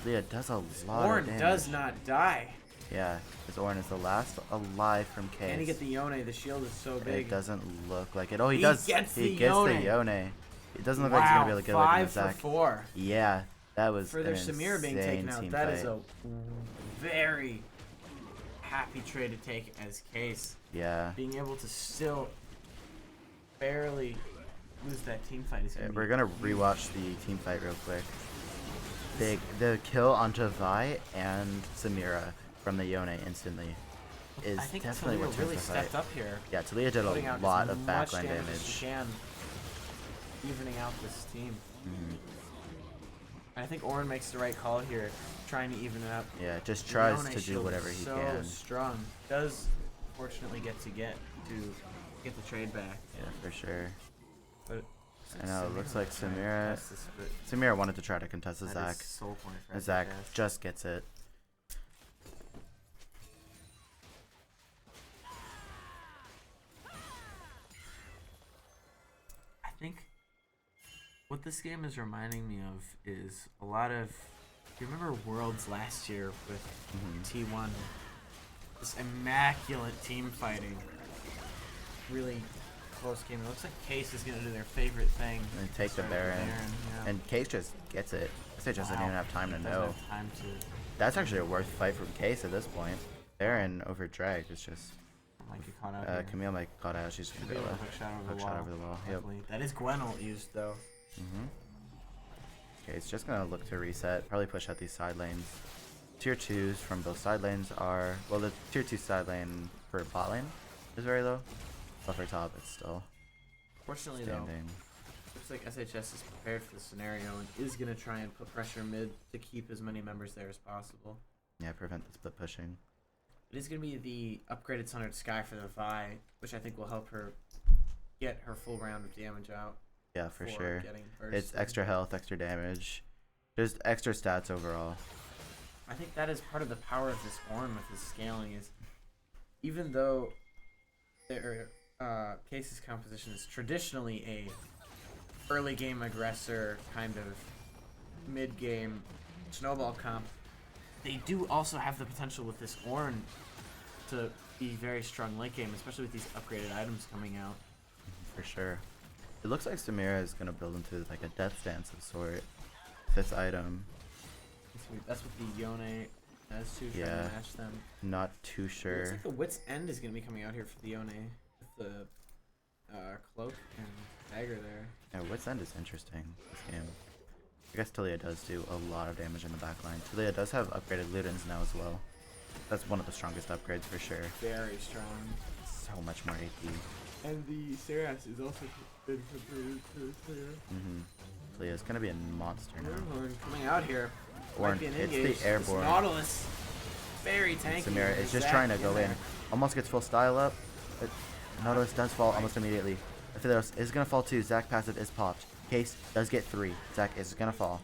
Leah does a lot Auron of damage. does not die. Yeah, because Auron is the last alive from Case. Can he get the Yone? The shield is so big. It doesn't look like it. Oh, he He does. gets He the gets the Yone. Yone. It doesn't look like he's gonna be able to get away from the 5 for Zac. 4. Yeah, that was For an their Samir being taken insane out, team that fight. is a very happy trade to take as Case. Yeah. Being able to still barely lose that team fight is Yeah, gonna we're be gonna huge. rewatch the team fight real quick. The kill onto Vi and Samira from the Yone instantly is I think definitely Talia what turns really the fight. stepped up here. Yeah, Talia did Putting a out lot as of much backline damage as she damage. can, evening out this team. Mhm. I think Auron makes the right call here, trying to even it up. Yeah, just The tries Yone to do shield whatever is he so can. strong. Does fortunately get to get the trade back. Yeah, for sure. But I know, it looks like was trying to Samira. contest this, but Samira wanted to try to contest the that Zac. is soul point for And Zac SHS. just gets it. I think what this game is reminding me of is a lot of. You remember Worlds last year with T1? This immaculate team fighting. Really close game. It looks like Case is going to do their favorite thing. And take the Start with Baron. yeah. And Case just gets it. SHS doesn't Wow. even have time to Doesn't know. have time to. That's actually a worth fight from Case at this point. Baron over Drag is just. Might get caught out here. Camille might got out. She's Could gonna be go a hook shot over hook the shot wall. over the wall. Yep. Definitely. That is Gwen ult used though. Okay, it's just gonna look to reset. Probably push out these side lanes. Tier 2s from both side lanes are, well, the tier 2 side lane for bot lane is very low. But for top, it's still Fortunately though, standing. looks like SHS is prepared for the scenario and is going to try and put pressure mid to keep as many members there as possible. Yeah, prevent the split pushing. It is going to be the upgraded Sundered Sky for the Vi, which I think will help her get her full round of damage out. Yeah, for before sure. getting It's bursted. extra health, extra damage. Just extra stats overall. I think that is part of the power of this Ornn with his scaling is even though their Case's composition is traditionally a early game aggressor kind of mid game snowball comp, they do also have the potential with this Ornn to be very strong late game, especially with these upgraded items coming out. For sure. It looks like Samira is gonna build into like a death stance of sort. This item. That's what the Yone has too, trying Yeah. to match them. Not too It looks sure. like the Wit's End is going to be coming out here for the Yone with the cloak and dagger there. Yeah, Wit's End is interesting this game. I guess Talia does do a lot of damage in the backline. Talia does have upgraded Ludens now as well. That's one of the strongest upgrades for sure. Very strong. So much more AP. And the Seras is also been compared to Slayer. Talia's gonna be a monster now. Ornn coming out here. Ornn Might be an hits the engage. This airborne. Nautilus. Very tanky. Samira with is just Zac trying to go in. there. Almost gets full style up, but Nautilus does fall almost immediately. Aphileos is gonna fall too. Zac passive is popped. Case does get 3. Zac is gonna fall.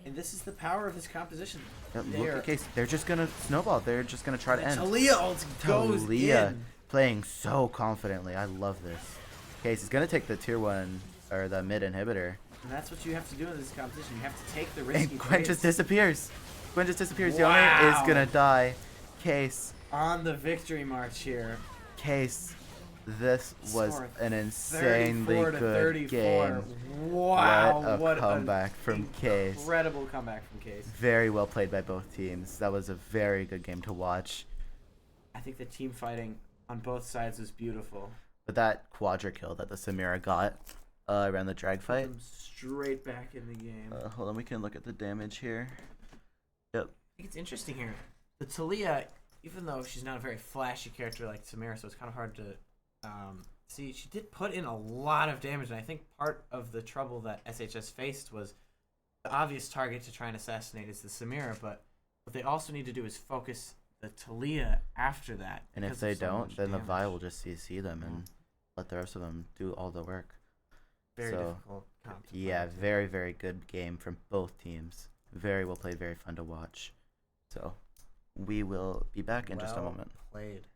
And this is the power of his composition. Yeah, look There. at Case. They're just gonna snowball. They're just gonna try to end. Talia ult goes Talia in. playing so confidently. I love this. Case is gonna take the tier 1 or the mid inhibitor. And that's what you have to do in this competition. You have to take the risky And Gwen just trades. disappears. Gwen just disappears. Wow. Yone is gonna die. Case. On the victory march here. Case. This was Score an insanely 34 to good 34. game. Wow, what a an comeback from Case. incredible comeback from Case. Very well played by both teams. That was a very good game to watch. I think the team fighting on both sides was beautiful. But that quadra kill that the Samira got around the drag Put fight. them straight back in the game. Hold on, we can look at the damage here. Yep. I think it's interesting here. The Talia, even though she's not a very flashy character like Samira, so it's kind of hard to see, she did put in a lot of damage, and I think part of the trouble that SHS faced was the obvious target to try and assassinate is the Samira, but what they also need to do is focus the Talia after that. And if because they of so don't, much then the damage. Vi will just CC them and let the rest of them do all the work. Very so, difficult comp to play Yeah, against. very, very good game from both teams. Very well played, very fun to watch. So, we will be back in just a Well moment. played.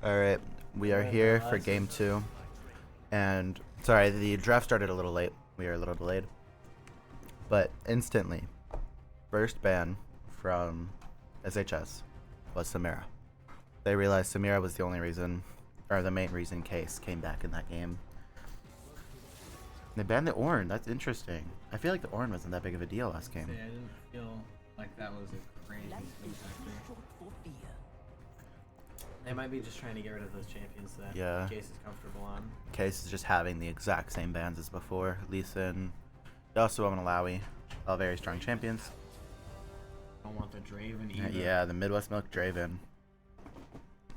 All right, we are Yeah, here no, for that's game 2, and sorry, the draft started a little late. We are a little delayed, but instantly, first ban from SHS was Samira. They realized Samira was the only reason, or the main reason Case came back in that game. They banned the Ornn. That's interesting. I feel like the Ornn wasn't that big of a deal last game. See, I didn't feel like that was a crazy swing factor. They might be just trying to get rid of those champions that Yeah. Case is comfortable on. Case is just having the exact same bans as before. Lee Sin, Yasuo, and Malawi, all very strong champions. Don't want the Draven either. Yeah, the Midwest Milk Draven.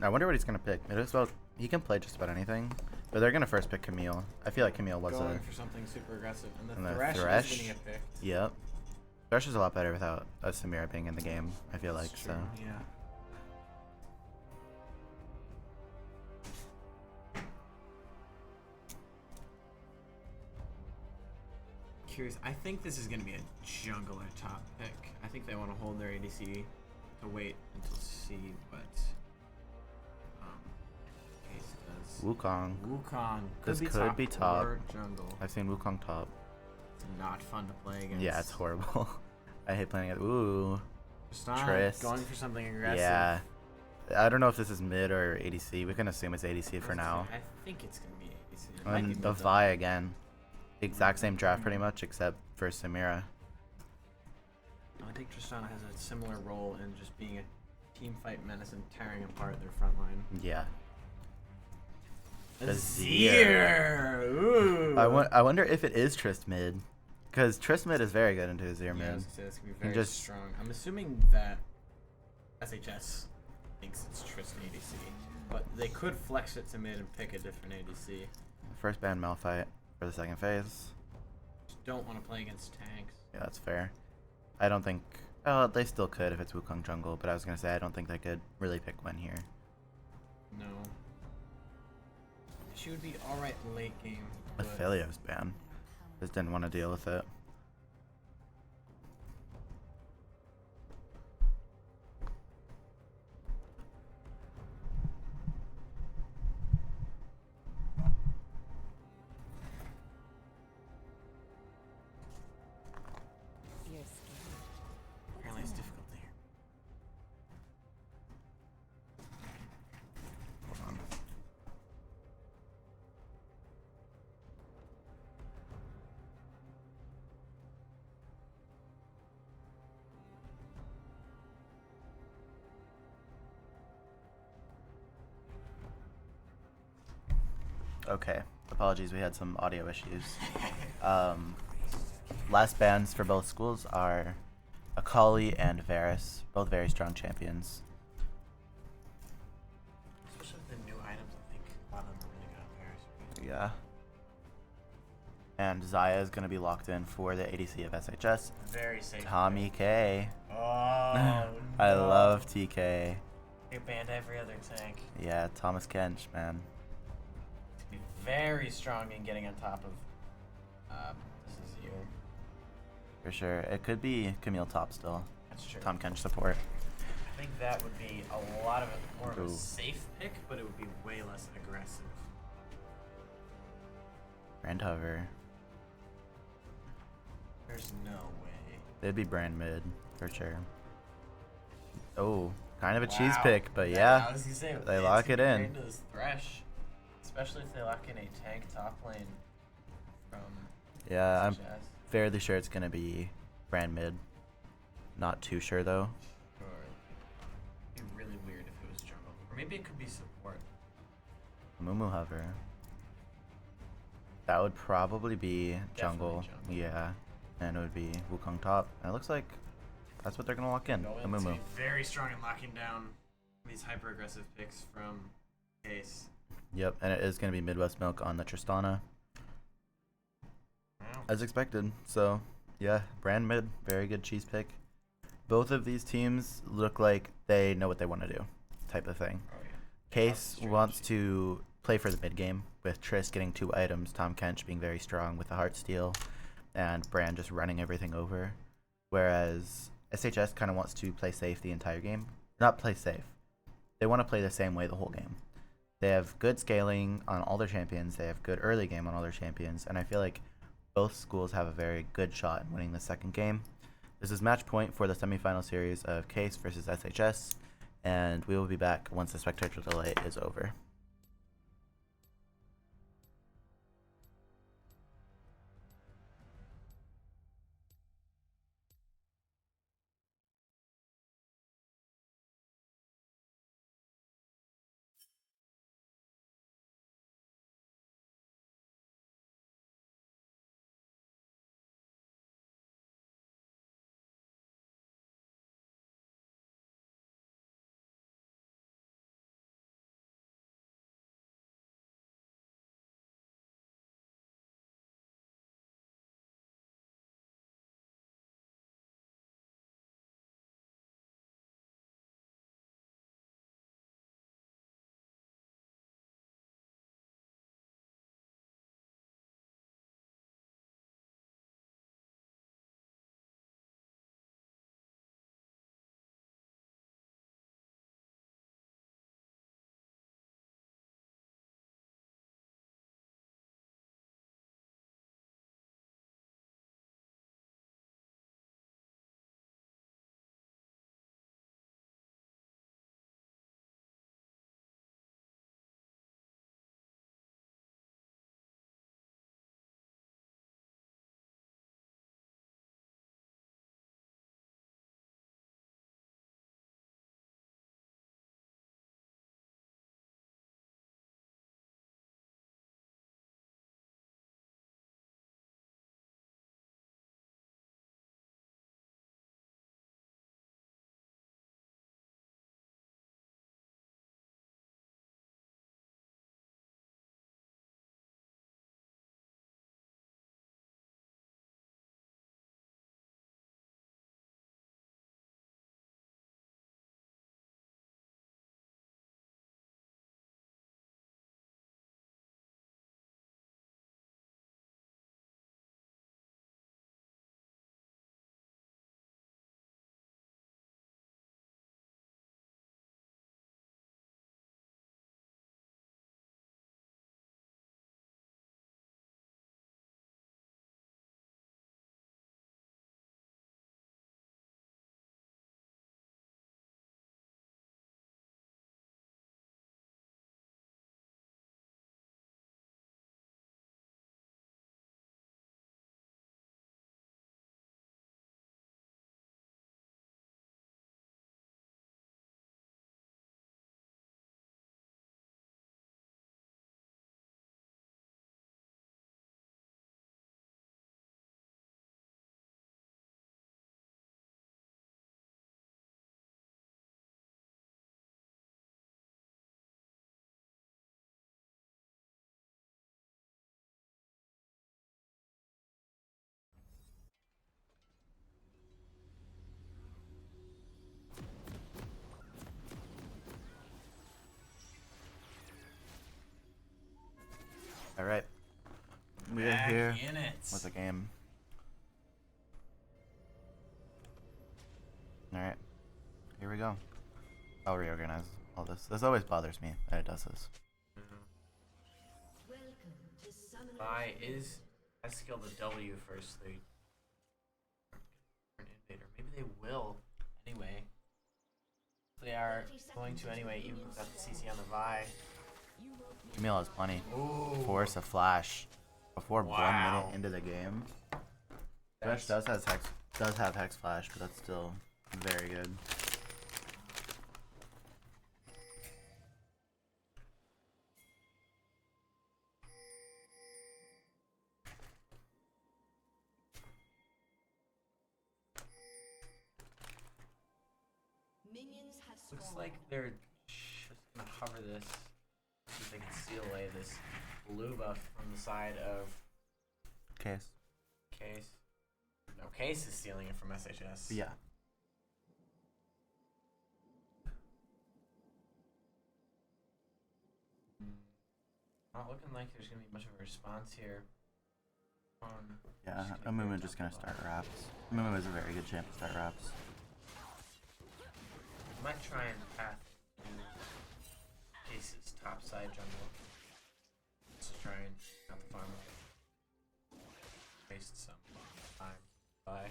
I wonder what he's gonna pick. Midwest Milk, he can play just about anything, but they're gonna first pick Camille. I feel like Camille was going a. for something super aggressive, and and the the Thresh, Thresh? is gonna get picked. Yep. Thresh is a lot better without a Samira being in the game. I feel like It's so. true, yeah. Curious. I think this is gonna be a jungler top pick. I think they want to hold their ADC to wait until see what Case does. Wukong. Wukong This could could be top. or jungle. I've seen Wukong top. It's not fun to play against. Yeah, it's horrible. I hate playing it. Ooh. Stop Triss. going for something aggressive. Yeah. I don't know if this is mid or ADC. We can assume it's ADC for now. I think it's gonna be ADC. It might And be the mid, though. Vi again. The exact same draft pretty much, except for Samira. I think Tristana has a similar role in just being a team fight menace and tearing apart their front line. Yeah. Azir! Ooh! I wonder if it is Trist mid. Because Trist mid is very good into Azir Yeah, I mid. was gonna say that's gonna be And very just- strong. I'm assuming that SHS thinks it's Tristan ADC, but they could flex it to mid and pick a different ADC. First ban Malphite for the second phase. Just don't want to play against tanks. Yeah, that's fair. I don't think... Oh, they still could if it's Wukong jungle, but I was going to say I don't think they could really pick Gwen here. No. She would be alright late game. But Aphelios ban. Just didn't want to deal with it. apparently it's difficult here. Hold on. Okay. Apologies, we had some audio issues. Last bans for both schools are Akali and Varus, both very strong champions. Especially with the new items, I think a lot of them are really good on Paris. Yeah. And Zaya is going to be locked in for the ADC of SHS. Very safe. Tommy K. Oh, I no. love TK. They banned every other tank. Yeah, Thomas Kench, man. Be very strong in getting on top of this is here. For sure. It could be Camille top still. That's true. Tom Kench support. I think that would be a lot of it more of Ooh. a safe pick, but it would be way less aggressive. Brand hover. There's no way. They'd be brand mid, for sure. Oh, kind of a cheese Wow. pick, but I yeah. was gonna say, they it's lock it gonna be in. right into this Thresh, especially if they lock in a tank top lane from Yeah, I'm SHS. fairly sure it's going to be brand mid. Not too sure, though. Or it'd be really weird if it was jungle, or maybe it could be support. Mumu hover. That would probably be jungle. Definitely jungle. Yeah. And it would be Wukong top. And it looks like that's what they're going to lock in. Go The in to Mumu. be very strong in locking down these hyper aggressive picks from Case. Yep, and it is going to be Midwest Milk on the Tristana. Wow. As expected. So, yeah, brand mid. Very good cheese pick. Both of these teams look like they know what they want to do, type of thing. Oh, yeah. Case Strategy. wants to play for the mid game, with Triss getting 2 items, Tom Kench being very strong with the Heartsteel, and Brand just running everything over. Whereas SHS kind of wants to play safe the entire game. Not play safe. They want to play the same way the whole game. They have good scaling on all their champions. They have good early game on all their champions, and I feel like both schools have a very good shot in winning the second game. This is match point for the semifinal series of Case versus SHS, and we will be back once the spectator delay is over. All right, we are Back here in it. with the game. All right, here we go. I'll reorganize all this. This always bothers me that it does this. Vi is has skilled the W first. They an invader. Maybe they will anyway. They are going to anyway, even without the CC on the Vi. Camille has plenty. Ooh. Force a flash before Wow. 1 minute into the game. Thresh does have hex flash, but that's still very good. Looks like they're just gonna hover this so they can seal away this blue buff from the side of Case. Case. No, Case is stealing it from SHS. Yeah. Not looking like there's gonna be much of a response here. Yeah, Amumu just gonna start Raps. Amumu is a very good champ to start Raps. Might try and path faces topside jungle. Let's try and out the farm. Waste some time. Bye.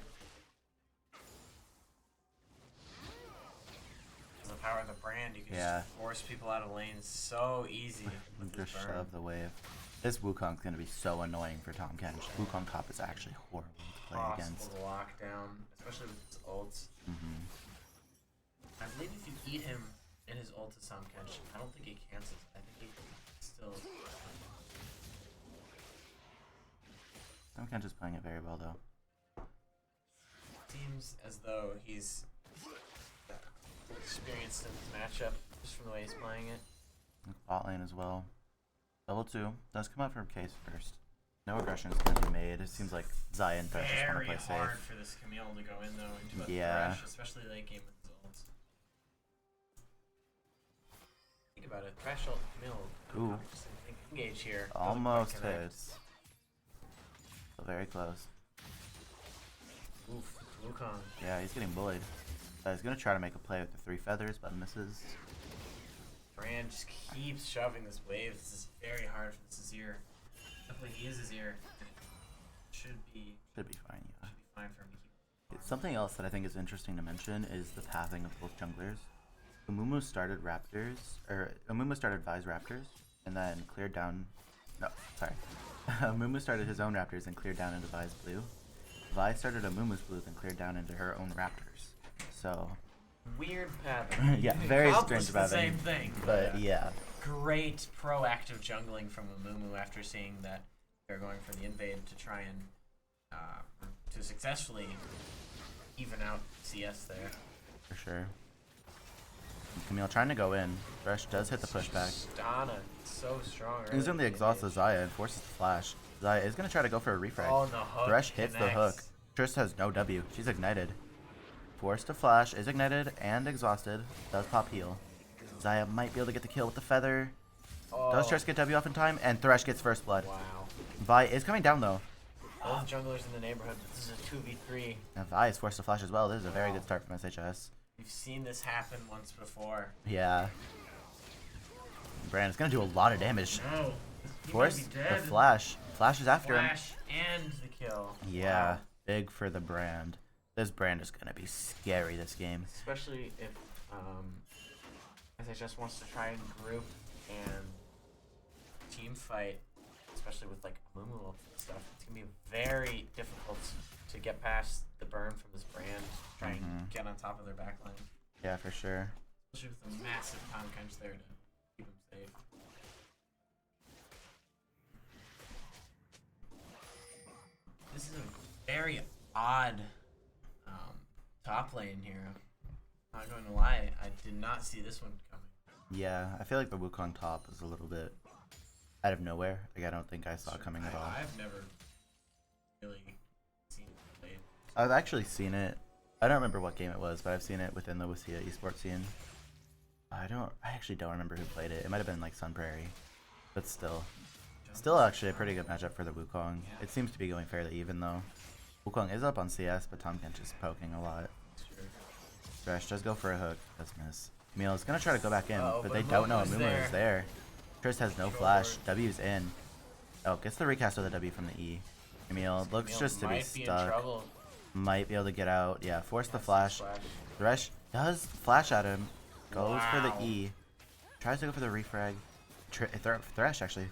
The power of the brand, you can just force people out of lanes so easy. Just shove the wave. This Wukong's gonna be so annoying for Tahm Kench. Wukong top is actually horrible to play against. Possible lockdown, especially with his ults. I believe if you eat him in his ult to Tahm Kench, I don't think he cancels. I think he still. Tahm Kench is playing it very well though. Seems as though he's experienced in this matchup just from the way he's playing it. Bot lane as well. Double 2 does come out from Case first. No aggression is going to be made. It seems like Xayah and Thresh just want to play safe. Very hard for this Camille to go in though into a Thresh, especially late game with his ults. Think about it, Thresh ult Camille. Ooh. Engage here. Almost hits. So very close. Oof, Wukong. Yeah, he's getting bullied. He's going to try to make a play with the 3 feathers, but misses. Brand just keeps shoving this wave. This is very hard for this Azir. Definitely he is Azir. Should be fine, yeah. Should be fine for him to keep. Something else that I think is interesting to mention is the pathing of both junglers. Amumu started Vi's Raptors, and then cleared down. No, sorry. Amumu started his own Raptors and cleared down into Vi's blue. Vi started Amumu's blue and cleared down into her own Raptors. So. Weird pathing. Yeah, very strange pathing. Same thing. But yeah. Great proactive jungling from Amumu after seeing that they're going for the invade to try and to successfully even out CS there. For sure. Camille trying to go in. Thresh does hit the pushback. Donna, so strong. He's in the exhaust of Xayah and forces the flash. Xayah is going to try to go for a refrag. Oh, the hook Thresh hits the hook. Triss has no W. She's ignited. Forced to flash, is ignited and exhausted. Does pop heal. Xayah might be able to get the kill with the feather. Does Triss get W off in time? And Thresh gets first blood. Wow. Vi is coming down though. Both junglers in the neighborhood, but this is a 2v3. And Vi is forced to flash as well. This is a very good start from SHS. We've seen this happen once before. Yeah. Brand is going to do a lot of damage. No. Force the flash. Flash is after him. Flash and the kill. Yeah. Wow. Big for the Brand. This Brand is going to be scary this game. Especially if SHS wants to try and group and team fight, especially with like Amumu and stuff. It's going to be very difficult to get past the burn from this Brand, try and get on top of their backline. Yeah, for sure. Especially with a massive Tahm Kench there to keep him safe. This is a very odd top lane here. I'm not going to lie, I did not see this one coming. Yeah, I feel like the Wukong top is a little bit out of nowhere. Like I don't think I saw it coming at all. I've never really seen it played. I've actually seen it. I don't remember what game it was, but I've seen it within the Wistia esports scene. I actually don't remember who played it. It might have been like Sun Prairie, but still actually a pretty good matchup for the Wukong. Yeah. It seems to be going fairly even though. Wukong is up on CS, but Tahm Kench is poking a lot. Thresh does go for a hook, does miss. Camille is gonna try to go back in, but they don't know Amumu is there. Triss has no flash. W's in. Oh, gets the recast of the W from the E. Camille looks just to be stuck. Might be able to get out. Yeah, force the flash. Thresh does flash at him. Goes for the E. Tries to go for the refrag. Thresh actually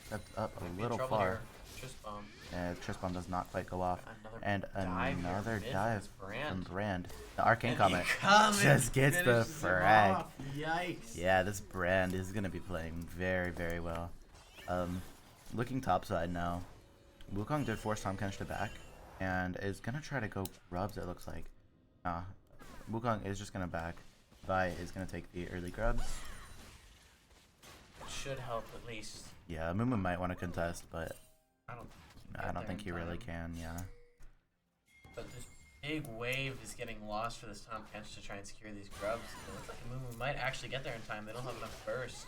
stepped up a little far. Triss bomb does not quite go off. Another dive from Brand. The Arcane Comet just gets the frag. Yikes. Yeah, this Brand is going to be playing very, very well. Looking topside now. Wukong did force Tahm Kench to back and is going to try to go grubs, it looks like. Wukong is just going to back. Vi is going to take the early grubs. Should help at least. Yeah, Amumu might want to contest, but I don't think he really can, yeah. But this big wave is getting lost for this Tahm Kench to try and secure these grubs. It looks like Amumu might actually get there in time. They don't have enough burst.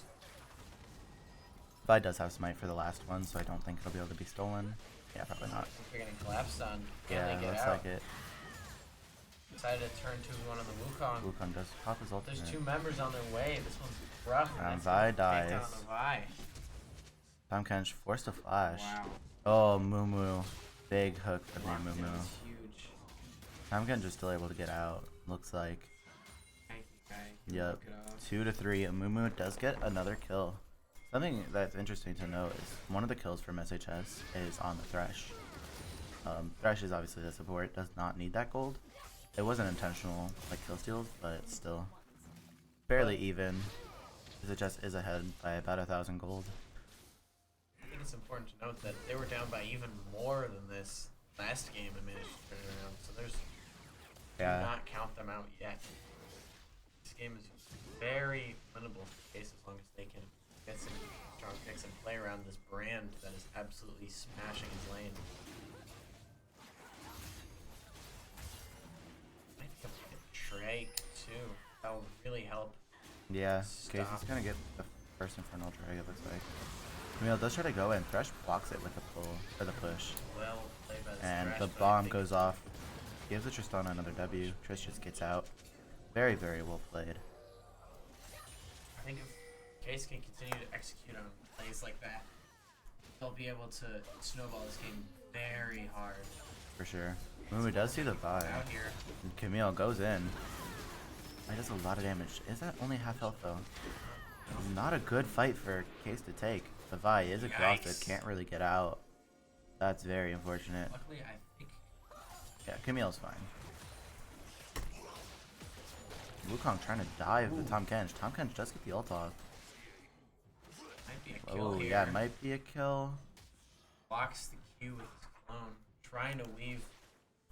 Vi does have smite for the last one, so I don't think he'll be able to be stolen. Yeah, probably not. They're getting collapsed on. Yeah, looks like it. decided to turn to one of the Wukong. Wukong does pop his ultimate. There's two members on their way. This one's rough. And that's Vi gonna take down dies. the Vi. Tahm Kench forced to flash. Wow. Oh, Mumu. Big hook for the Mumu. That's huge. Tahm Kench is still able to get out, looks like. Thank you, guy. Yep. Look it up. 2 to 3. Mumu does get another kill. Something that's interesting to note is one of the kills from SHS is on the Thresh. Thresh is obviously the support, does not need that gold. It wasn't intentional, like kill steals, but still fairly even. SHS is ahead by about 1,000 gold. I think it's important to note that they were down by even more than this last game and managed to turn it around. So there's do not count them out yet. This game is very winnable for Case as long as they can get some strong picks and play around this brand that is absolutely smashing his lane. Might be able to get Drake too. That will really help. Yeah, Case Stop. is gonna get the first Infernal Drag, it looks like. Camille does try to go in, Thresh blocks it with the pull, or the push. Well played by the And Thresh, the but I bomb think goes off. Gives the Tristana another W. Trish just gets out. Very, very well played. I think if Case can continue to execute on plays like that, they'll be able to snowball this game very hard. For sure. Mumu does see the vibe. Out here, And Camille goes in. He does a lot of damage. Is that only half health though? Not a good fight for Case to take. The Vi is exhausted, Yikes. can't really get out. That's very unfortunate. luckily I think Yeah, Camille's fine. Wukong trying to dive with Tahm Kench. Tahm Kench does get the ult off. might be a kill Oh here. yeah, it might be a kill. Blocks the Q with his clone, trying to weave.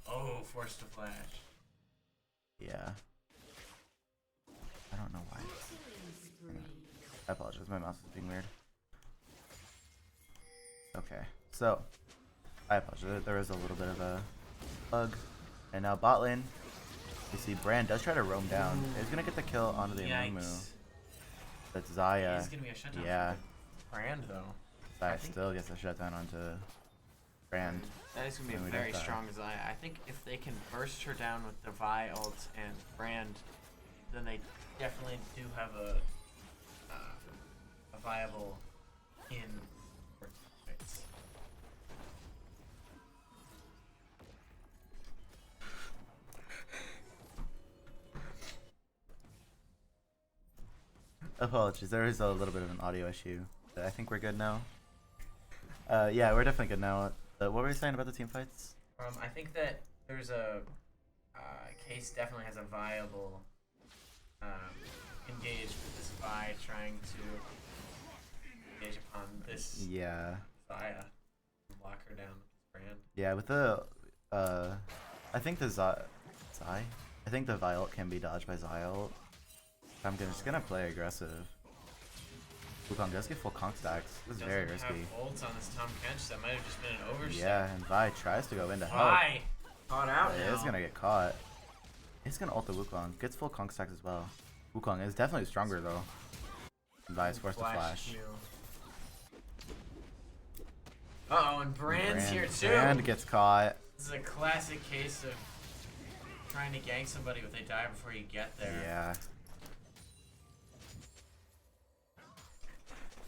Oh, forced to flash. Yeah. I don't know why. I apologize, my mouse is being weird. Okay, so I apologize. There was a little bit of a bug. And now bot lane. You see Brand does try to roam down. He's gonna get the kill onto the Mumu. Yikes. That's Zaya. He's gonna be a shutdown. Yeah. For the brand though. Zaya think- still gets a shutdown onto Brand. That is gonna be Then a we very don't die. strong Zaya. I think if they can burst her down with the Vi ult and Brand, then they definitely do have a viable in fights. Apologies, there is a little bit of an audio issue. But I think we're good now. Yeah, we're definitely good now. What were we saying about the team fights? I think that there's a Case definitely has a viable engage with this Vi trying to engage upon this Yeah. Zaya and lock her down with this Brand. Yeah, with the I think the Zai, I think the Violet can be dodged by Zyle. I'm just gonna play aggressive. Wukong does get full conk stacks. This is very Doesn't risky. have ults on this Tahm Kench. That might have just been an overstep. Yeah, and Vi tries to go into help. Vi caught out It now. is gonna get caught. He's gonna ult the Wukong. Gets full conk stacks as well. Wukong is definitely stronger though. And Vi is forced to flash. Q. Uh-oh, and Brand's here too. Brand gets caught. This is a classic case of trying to gank somebody but they die before you get there. Yeah.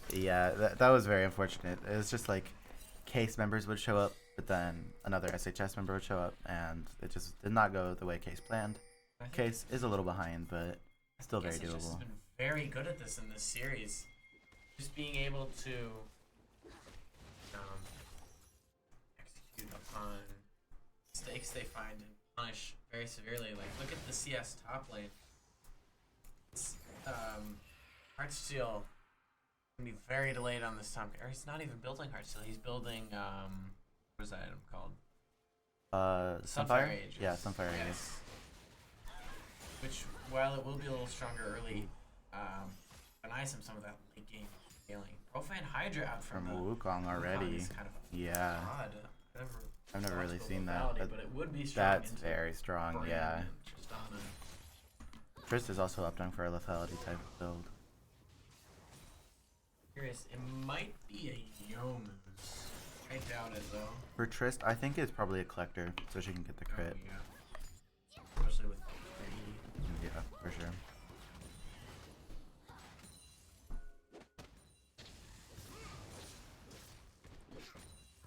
Yeah, that was very unfortunate. It was just like Case members would show up, but then another SHS member would show up, and it just did not go the way Case planned. I think Case is a little behind, but still very SHS has doable. been very good at this in this series. Just being able to execute upon mistakes they find and punish very severely. Like, look at the CS top lane. It's, Heartsteel gonna be very delayed on this time. Or he's not even building Heartsteel. He's building what is that item called? Sunfire? Aegis. Yeah, Sunfire Aegis. Yes. Which, while it will be a little stronger early, denies him some of that late game scaling. Profane Hydra out From the Wukong Wukong already. is kind of Yeah, odd. I've never really watched seen the that, lethality, but but it would be strong. that's into very strong, Brand yeah. and Tristana. Trist is also up down for a lethality type of build. Curious, it might be a Youmuu's. I doubt it though. For Trist, I think it's probably a collector, so she can get the crit. Oh, yeah. Especially with for sure.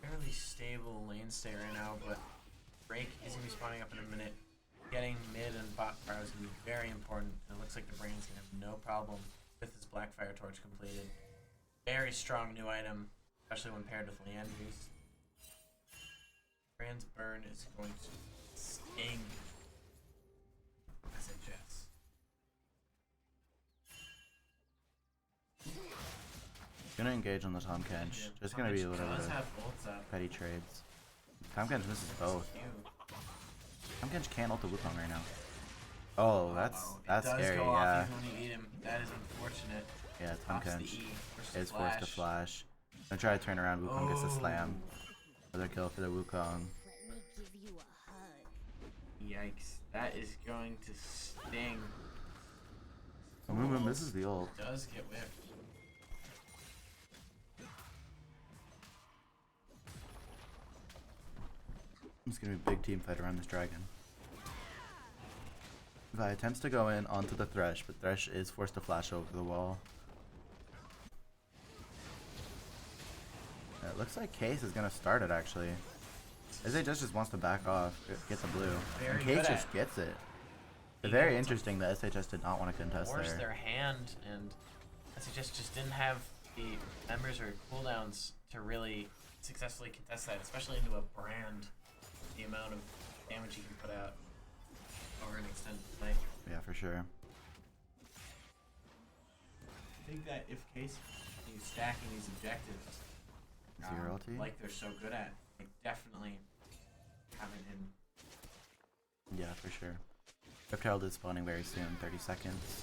Fairly stable lane stay right now, but Drake is going to be spawning up in a minute. Getting mid and bot fire is going to be very important. And it looks like the Brain's going to have no problem with his Blackfire Torch completed. Very strong new item, especially when paired with Leandry's. Brand's burn is going to sting SHS. Gonna engage on the Tahm Kench. Just gonna be a little bit Does of have bolts up. petty trades. Tahm Kench misses both. Cute. Tahm Kench can't ult the Wukong right now. Oh, that's It that's does scary. go Yeah, off even when you eat him. That is unfortunate. yeah. Tahm Pops the Kench E versus is forced to flash. Gonna try to turn around. Wukong gets a slam. Another kill for the Wukong. Yikes. That is going to sting. Amumu misses the ult. Does get whiffed. It's gonna be a big team fight around this dragon. Vi attempts to go in onto the Thresh, but Thresh is forced to flash over the wall. It looks like Case is gonna start it actually. SHS just wants to back off, get the blue. Very And Case good just at gets it. being Very able to interesting that SHS did not want to contest Force there. their hand, and SHS just didn't have the members or cooldowns to really successfully contest that, especially into a brand. The amount of damage you can put out over an extended play. Yeah, for sure. I think that if Case is stacking these objectives, Zero ulti? like they're so good at, like definitely have it in. Yeah, for sure. Rift Herald is spawning very soon, 30 seconds.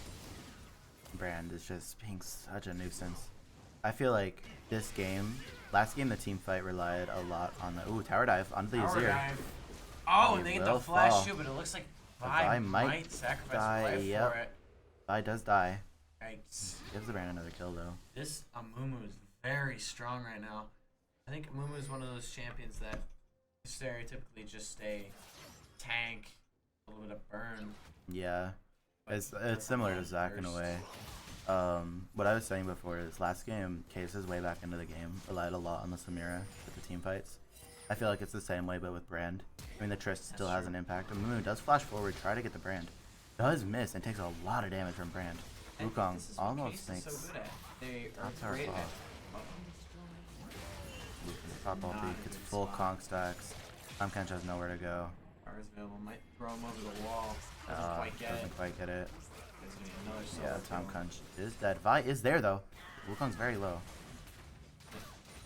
Brand is just being such a nuisance. I feel like this game, last game the team fight relied a lot on the tower dive onto the Power Azir. dive. Oh, He and they get will the flash fall. too, but it looks like Vi Vi might might sacrifice die, life yep. for it. Vi does die. Yikes. Gives the Brand another kill though. This Amumu is very strong right now. I think Amumu is one of those champions that stereotypically just stay tank, a little bit of burn. Yeah, but it's they're similar to both Zach in a burst. way. What I was saying before is last game, Case's way back into the game relied a lot on the Samira with the team fights. I feel like it's the same way, but with Brand. I mean, the Trist still has true. an impact. Amumu does flash forward, try to get the Brand. Does miss and takes a lot of damage from Brand. I think Wukong this is what almost Case is makes so good at. They are That's our great fault. at Pop Not ulti, a gets good full spot. conk stacks. Tahm Kench has nowhere to go. Powers available. Might throw him over the wall. Doesn't quite get it. Doesn't quite get it. There's gonna be another Yeah, solo Tahm kill. Kench is dead. Vi is there though. Wukong's very low.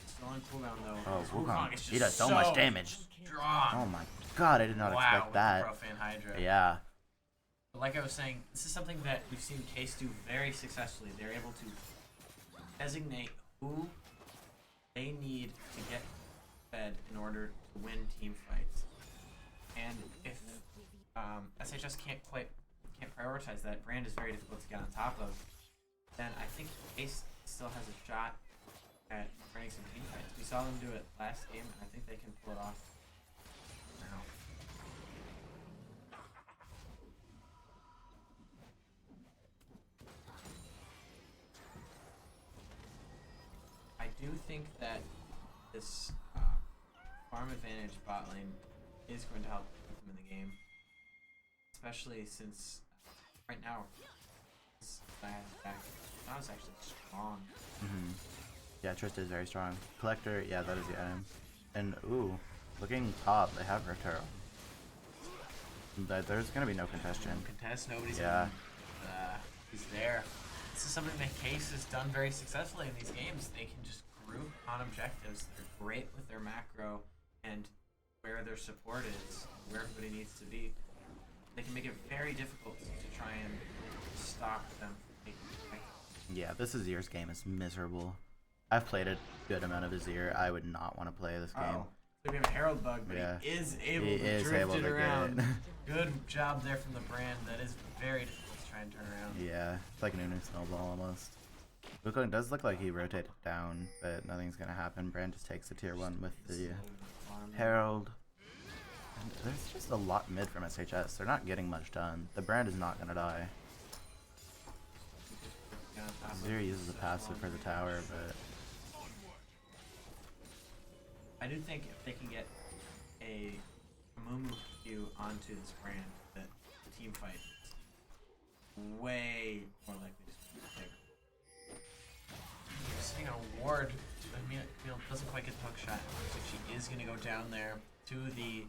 Still on cooldown though. Oh, This Wukong. is He just does so much damage. Strong. Oh my god, I did not wow, expect with that. The Profane Hydra. Yeah. But like I was saying, this is something that we've seen Case do very successfully. They're able to designate who they need to get fed in order to win team fights. And if SHS can't prioritize that, Brand is very difficult to get on top of, then I think Case still has a shot at winning some team fights. We saw them do it last game, and I think they can pull it off now. I do think that this farm advantage bot lane is going to help put them in the game, especially since right now back now is actually strong. hmm Yeah, Trista is very strong. Collector, yeah, that is the item. And ooh, looking top, they have Rift Herald. There's gonna be no contention. No contest, nobody's Yeah. he's there. This is something that Case has done very successfully in these games. They can just group on objectives. They're great with their macro and where their support is, where everybody needs to be. They can make it very difficult to try and stop them from taking the fight. Yeah, this Azir's game is miserable. I've played a good amount of Azir. I would not want to play this game. Oh, so we have a Herald bug, but Yeah. he is able He to is drift able it to around. get it. Good job there from the Brand. That is very difficult to try and turn around. Yeah, it's like Nunu Snowball almost. Wukong does look like he rotated down, but nothing's gonna happen. Brand just takes the tier 1 with the Herald. And there's just a lot mid from SHS. They're not getting much done. The Brand is not gonna die. on top of Zeri uses the passive for the tower, but I do think if they can get a Amumu Q onto this brand, that the team fight is way more likely to be bigger. You're sitting on a ward. I mean, doesn't quite get the hook shot. So she is going to go down there to the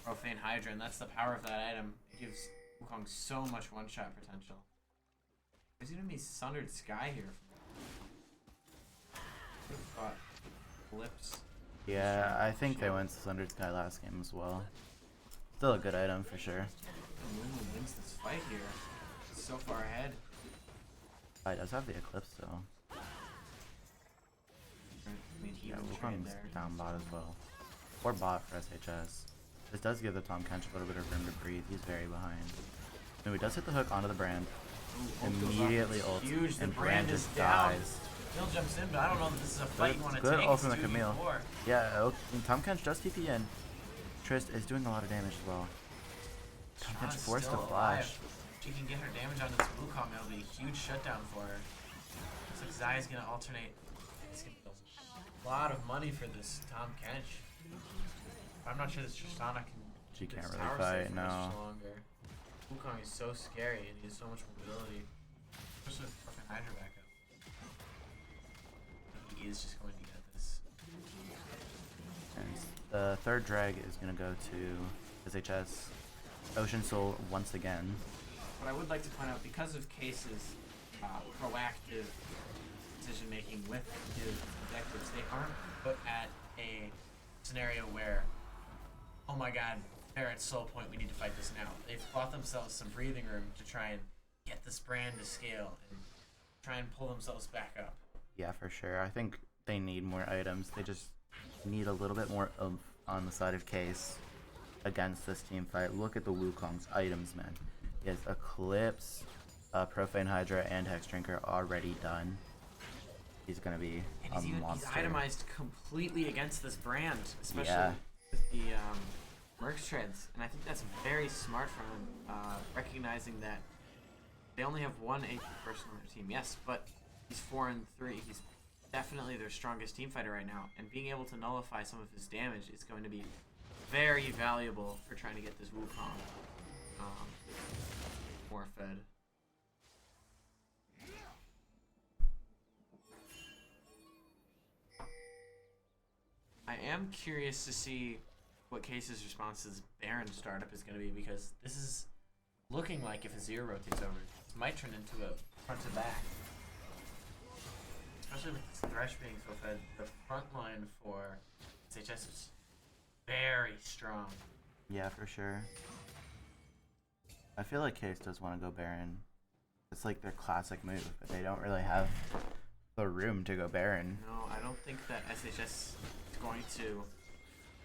Profane Hydra, and that's the power of that item. It gives Wukong so much one-shot potential. There's going to be Sundered Sky here. Would've thought Lips. yeah, I think they went to Sundered Sky last game as well. Still a good item for sure. Amumu wins this fight here. He's so far ahead. I does have the Eclipse though. I mean, Yeah, even Wukong's there. down bot as well. Or bot for SHS. This does give the Tahm Kench a little bit of room to breathe. He's very behind. No, he does hit the hook onto the brand. Ooh, ult goes off. Immediately It's ults, huge. The and brand is just down. dies. Camille jumps in, but I don't know if this is a fight you want to Good take. ult It's from the 2v4. Camille. Yeah, Tahm Kench does TP in. Trist is doing a lot of damage as well. Tahm Kench Shana's forced to still flash. alive. She can get her damage on this Wukong. It'll be a huge shutdown for her. Looks like Zaya's gonna alternate. It's gonna be a lot of money for this Tahm Kench. I'm not sure this Tristana can. She this can't really tower fight, safe for no. much longer. Wukong is so scary and he has so much mobility. Especially with fucking Hydra backup. He is just going to get this. And the third drag is going to go to SHS. Ocean Soul once again. But I would like to point out, because of Case's proactive decision making with his objectives, they aren't put at a scenario where, oh my god, they're at soul point, we need to fight this now. They've bought themselves some breathing room to try and get this brand to scale and try and pull themselves back up. Yeah, for sure. I think they need more items. They just need a little bit more oomph on the side of Case against this team fight. Look at the Wukong's items, man. He has Eclipse, Profane Hydra, and Hex Drinker already done. He's going to be And a he's monster. itemized completely against this brand, especially Yeah. with the Mercs treads. And I think that's very smart from him, recognizing that they only have one AP person on their team. Yes, but he's 4-3. He's definitely their strongest team fighter right now. And being able to nullify some of his damage is going to be very valuable for trying to get this Wukong more fed. I am curious to see what Case's response to this Baron startup is going to be, because this is looking like if Azir rotates over, this might turn into a front to back. Especially with this Thresh being so fed, the front line for SHS is very strong. Yeah, for sure. I feel like Case does want to go Baron. It's like their classic move, but they don't really have the room to go Baron. No, I don't think that SHS is going to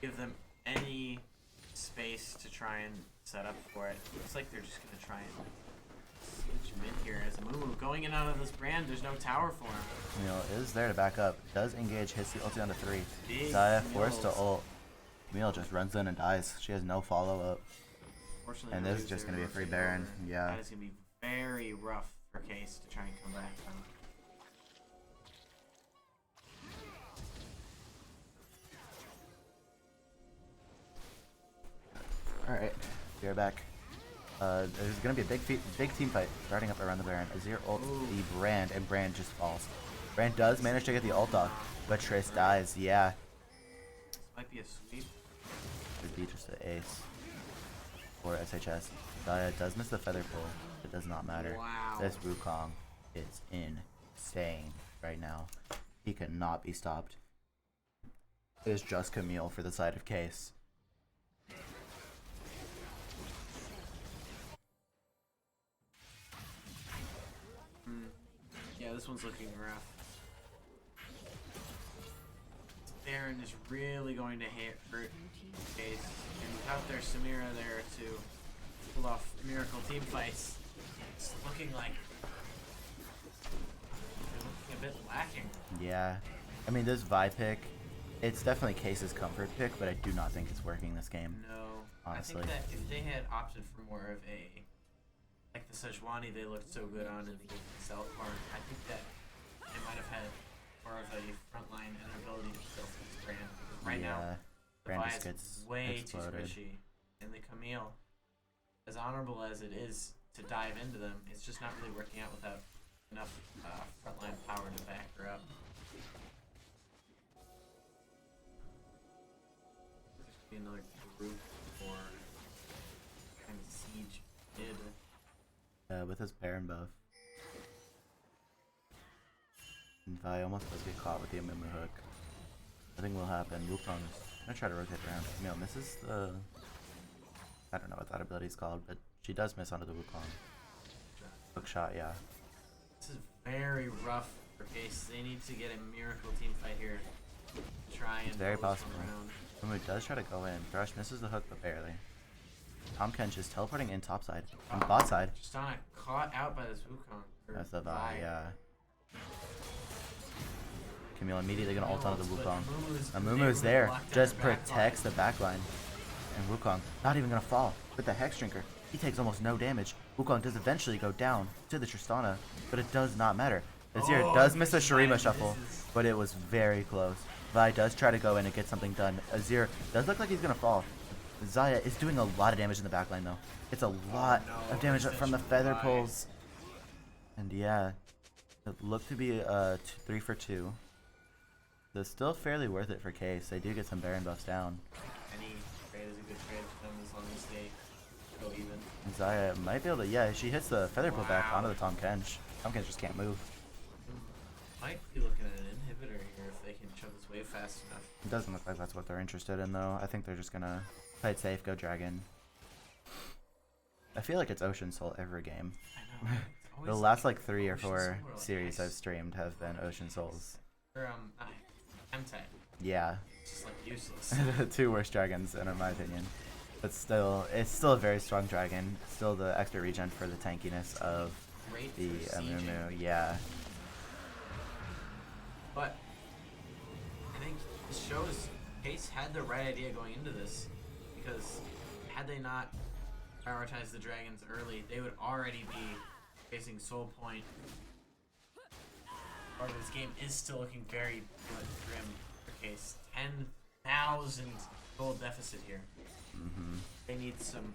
give them any space to try and set up for it. Looks like they're just going to try and siege mid here as a move. Going in out of this brand, there's no tower for him. Camille is there to back up. Does engage, hits the ulti on to 3. Big Zaya forced to Camille's- ult. Camille just runs in and dies. She has no follow-up. Unfortunately, And they this is lose just their gonna be a free rotate Baron, over. yeah. That is going to be very rough for Case to try and come back from. Alright, we are back. There's gonna be a big team fight starting up around the Baron. Azir ults the Brand, and Brand just falls. Brand does manage to get the ult off, but Triss dies. Yeah, This might be a sweep. it'd be just an ace for SHS. Zaya does miss the feather pull. It does not matter. Wow. This Wukong is insane right now. He cannot be stopped. It is just Camille for the side of Case. Yeah, this one's looking rough. Baron is really going to hurt Case, and without their Samira there to pull off miracle team fights, it's looking like they're looking a bit lacking. Yeah, I mean this Vi pick, it's definitely Case's comfort pick, but I do not think it's working this game. No, Honestly. I think that if they had opted for more of a like the Sejuani they looked so good on in the game against Elkhorn. I think that they might have had more of a frontline and an ability to kill this brand. Because right now, the Brand Vi just is gets way exploded. too squishy. And the Camille, as honorable as it is to dive into them, it's just not really working out without enough frontline power to back her up. There's gonna be another group for kind of siege mid. With his Baron buff. And Vi almost does get caught with the Amumu hook. Nothing will happen. Wukong's gonna try to rotate around. Camille misses the... I don't know what that ability is called, but she does miss onto the Wukong. Hook shot, yeah. This is very rough for Case. They need to get a miracle team fight here. Try and It's very pull this possible. one around. Amumu does try to go in. Thrush misses the hook, but barely. Tahm Kench is teleporting in top side. On bot side. Tristana caught out by this Wukong. That's the Vi, yeah. Camille immediately gonna ult onto the Wukong. Amumu's there, just protects the backline. And Wukong not even gonna fall with the Hex Drinker. He takes almost no damage. Wukong does eventually go down to the Tristana, but it does not matter. Azir does miss a Shurima shuffle, but it was very close. Vi does try to go in and get something done. Azir does look like he's gonna fall. Xayah is doing a lot of damage in the backline though. It's a lot of damage from the feather pulls. And yeah, it looked to be 3 for 2. So still fairly worth it for Case. They do get some Baron buffs down. Any trade is a good trade for them as long as they go even. And Xayah might be able to, yeah, she hits the feather pull back onto the Tahm Kench. Tahm Kench just can't move. Might be looking at an inhibitor here if they can shove this wave fast enough. It doesn't look like that's what they're interested in though. I think they're just gonna play it safe, go dragon. I feel like it's Ocean Soul every game. I know. The last like 3 or 4 series I've streamed have been Ocean Souls. Or MTech. Yeah. It's just like useless. The 2 worst dragons in my opinion. But still, it's still a very strong dragon. Still the extra regen for the tankiness of Great the for sieging. Amumu. Yeah. But I think this shows Case had the right idea going into this, because had they not prioritized the dragons early, they would already be facing Soul Point. However, this game is still looking very grim for Case. 10,000 gold deficit here. They need some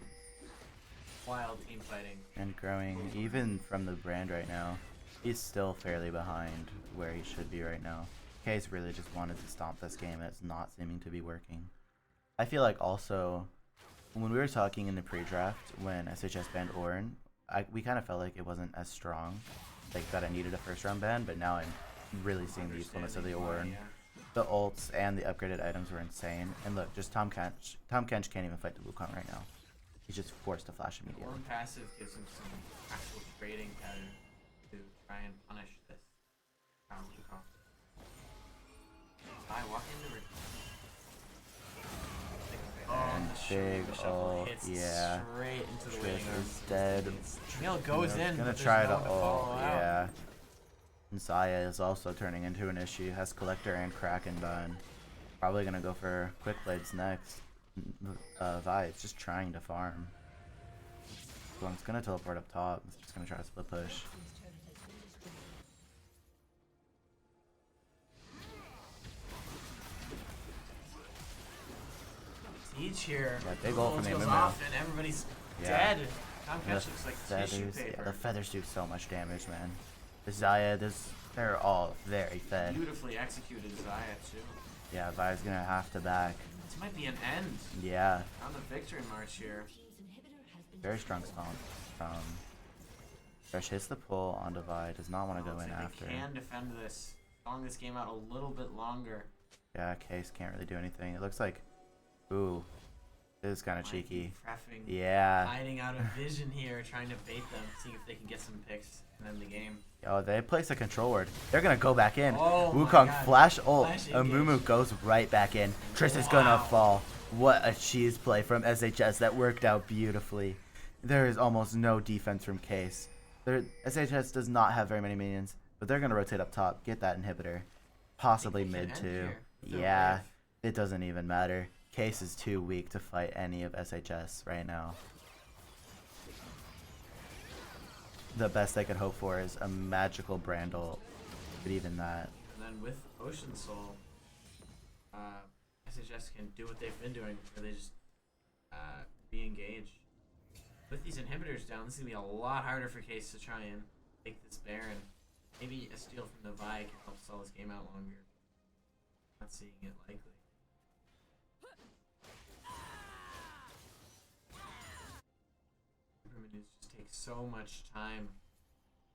wild team fighting. And growing, even from the brand right now, he's still fairly behind where he should be right now. Case really just wanted to stomp this game, and it's not seeming to be working. I feel like also, when we were talking in the pre-draft, when SHS banned Ornn, we kind of felt like it wasn't as strong, like that I needed a first round ban, but now I'm really seeing the usefulness of the Ornn. Yeah. The ults and the upgraded items were insane. And look, just Tahm Kench can't even fight the Wukong right now. He's just forced to flash immediately. Ornn passive gives him some actual trading pattern to try and punish this Wukong. I walk into it. And big ult, hits yeah. straight into the Triss waiting arm. is dead. Camille goes in. Gonna but try there's to no one follow ult, out. yeah. And Xayah is also turning into an issue. Has Collector and Kraken done. Probably gonna go for Quick Blades next. Vi is just trying to farm. One's gonna teleport up top. It's just gonna try to split push. Siege here. Yeah, big ult from the goes Amumu. off and everybody's Yeah. dead. Tahm The Kench looks like tissue feathers, paper. yeah, the feathers do so much damage, man. The Xayah, they're all very fed. Beautifully executed Xayah too. Yeah, Vi's gonna have to back. This might be an end Yeah, on the victory march here. very strong stomp. Thresh hits the pull onto Vi, does not want to go in after. They can defend this. Stalling this game out a little bit longer. Yeah, Case can't really do anything. It looks like, ooh, this is kind of Might cheeky. be Preffing, Yeah. hiding out of vision here, trying to bait them, seeing if they can get some picks and end the game. Oh, they place a control word. They're gonna go back in. Oh my Wukong God. flash ult. Flash Amumu engage. goes right back in. Triss is gonna Wow. fall. What a cheese play from SHS. That worked out beautifully. There is almost no defense from Case. SHS does not have very many minions, but they're gonna rotate up top, get that inhibitor, possibly they can mid end too. here with their Yeah, wave. it doesn't even matter. Case is too weak to fight any of SHS right now. the best they could hope for is a magical Brandle, but even that. And then with Ocean Soul, SHS can do what they've been doing, where they just re-engage. With these inhibitors down, this is going to be a lot harder for Case to try and take this Baron. Maybe a steal from the Vi can help stall this game out longer. Not seeing it likely. Super menus just take so much time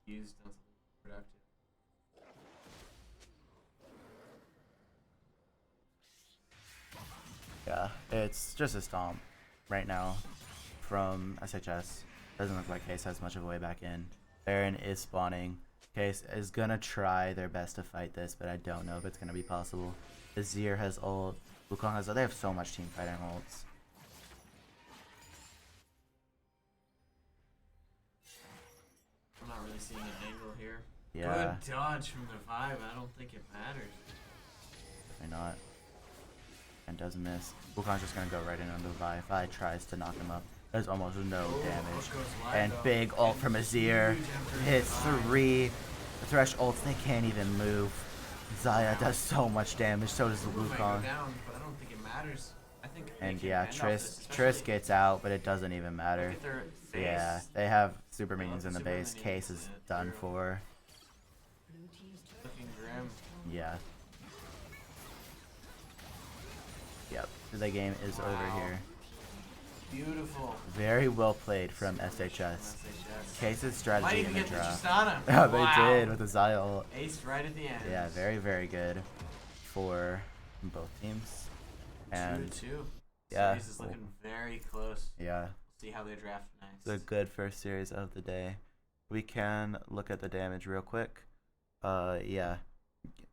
used on something productive. Yeah, it's just a stomp right now from SHS. Doesn't look like Case has much of a way back in. Baron is spawning. Case is gonna try their best to fight this, but I don't know if it's gonna be possible. Azir has ult. Wukong has ult. They have so much team fighting ults. I'm not really seeing an angle here. Yeah, Good dodge from the Vi, but I don't think it matters. definitely not. And does miss. Wukong's just gonna go right in on the Vi. Vi tries to knock him up. There's almost no damage. And big ult from Azir. Hits 3 Thresh ults. They can't even move. Xayah does so much damage. So does the Wukong might go Wukong. down, but I don't think it matters. I think they And can yeah, fend off this, Triss especially- gets out, but it doesn't even Look matter. at their base. Yeah, they have super They minions love in the the super base. minions Case is in it, done true. for. Looking grim. Yeah. Yep, the game is over Wow. here. Beautiful. Very well played from From SHS. SHS. Case's Might strategy even in the get the draw. Tristana. Yeah, they Wow. did with the Xayah ult. Ace right at the end. Yeah, very, very good for both teams. And 2-2. yeah, Series is looking very close. yeah, We'll see how they draft next. it's a good first series of the day. We can look at the damage real quick. Yeah,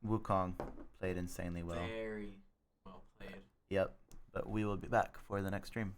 Wukong played insanely well. Very well played. Yep, but we will be back for the next stream.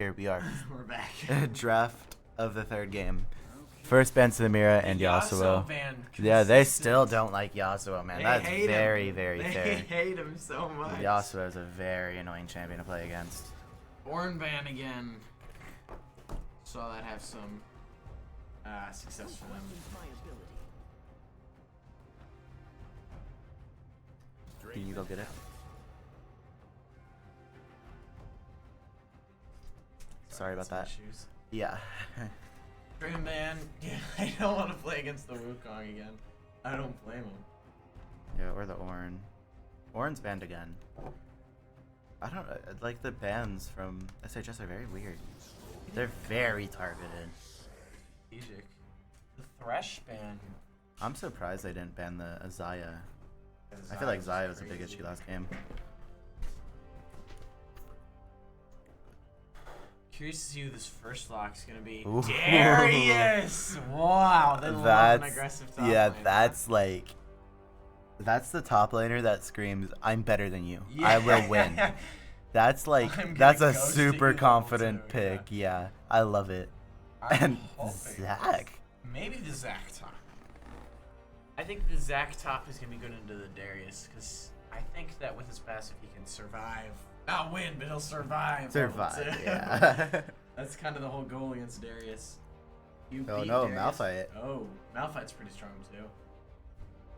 here we are. We're back. Draft of the third game. First ban Samira and Yasuo. Ban Yeah, they consistent. still don't like Yasuo, man. They That's hate very, him. very They fair. hate him so much. Yasuo is a very annoying champion to play against. Ornn ban again. Saw that have some success for them. Can you go get it? Sorry about Some that. issues. Yeah. Dragon ban. Yeah, I don't want to play against the Wukong again. I don't blame him. Yeah, or the Ornn. Ornn's banned again. I don't like the bans from SHS are very weird. They're very targeted. Strategic. The Thresh ban. I'm surprised they didn't ban the Azaya. I feel like Zaya was a big issue last game. Curious to see who this first lock's gonna be. Ooh. Darius! Wow, they love an aggressive top yeah, laner. that's like that's the top laner that screams, "I'm better than you. I will win." That's like I'm that's gonna a ghost super you level confident 2, pick. Yeah, I love it. I'm And hoping. Zach. Maybe the Zac top. I think the Zac top is gonna be good into the Darius because I think that with his passive he can survive. Not win, but he'll survive. level Survive. 2. Yeah. That's kind of the whole goal against Darius. You Oh beat no, Darius. Malphite. Oh, Malphite's pretty strong too.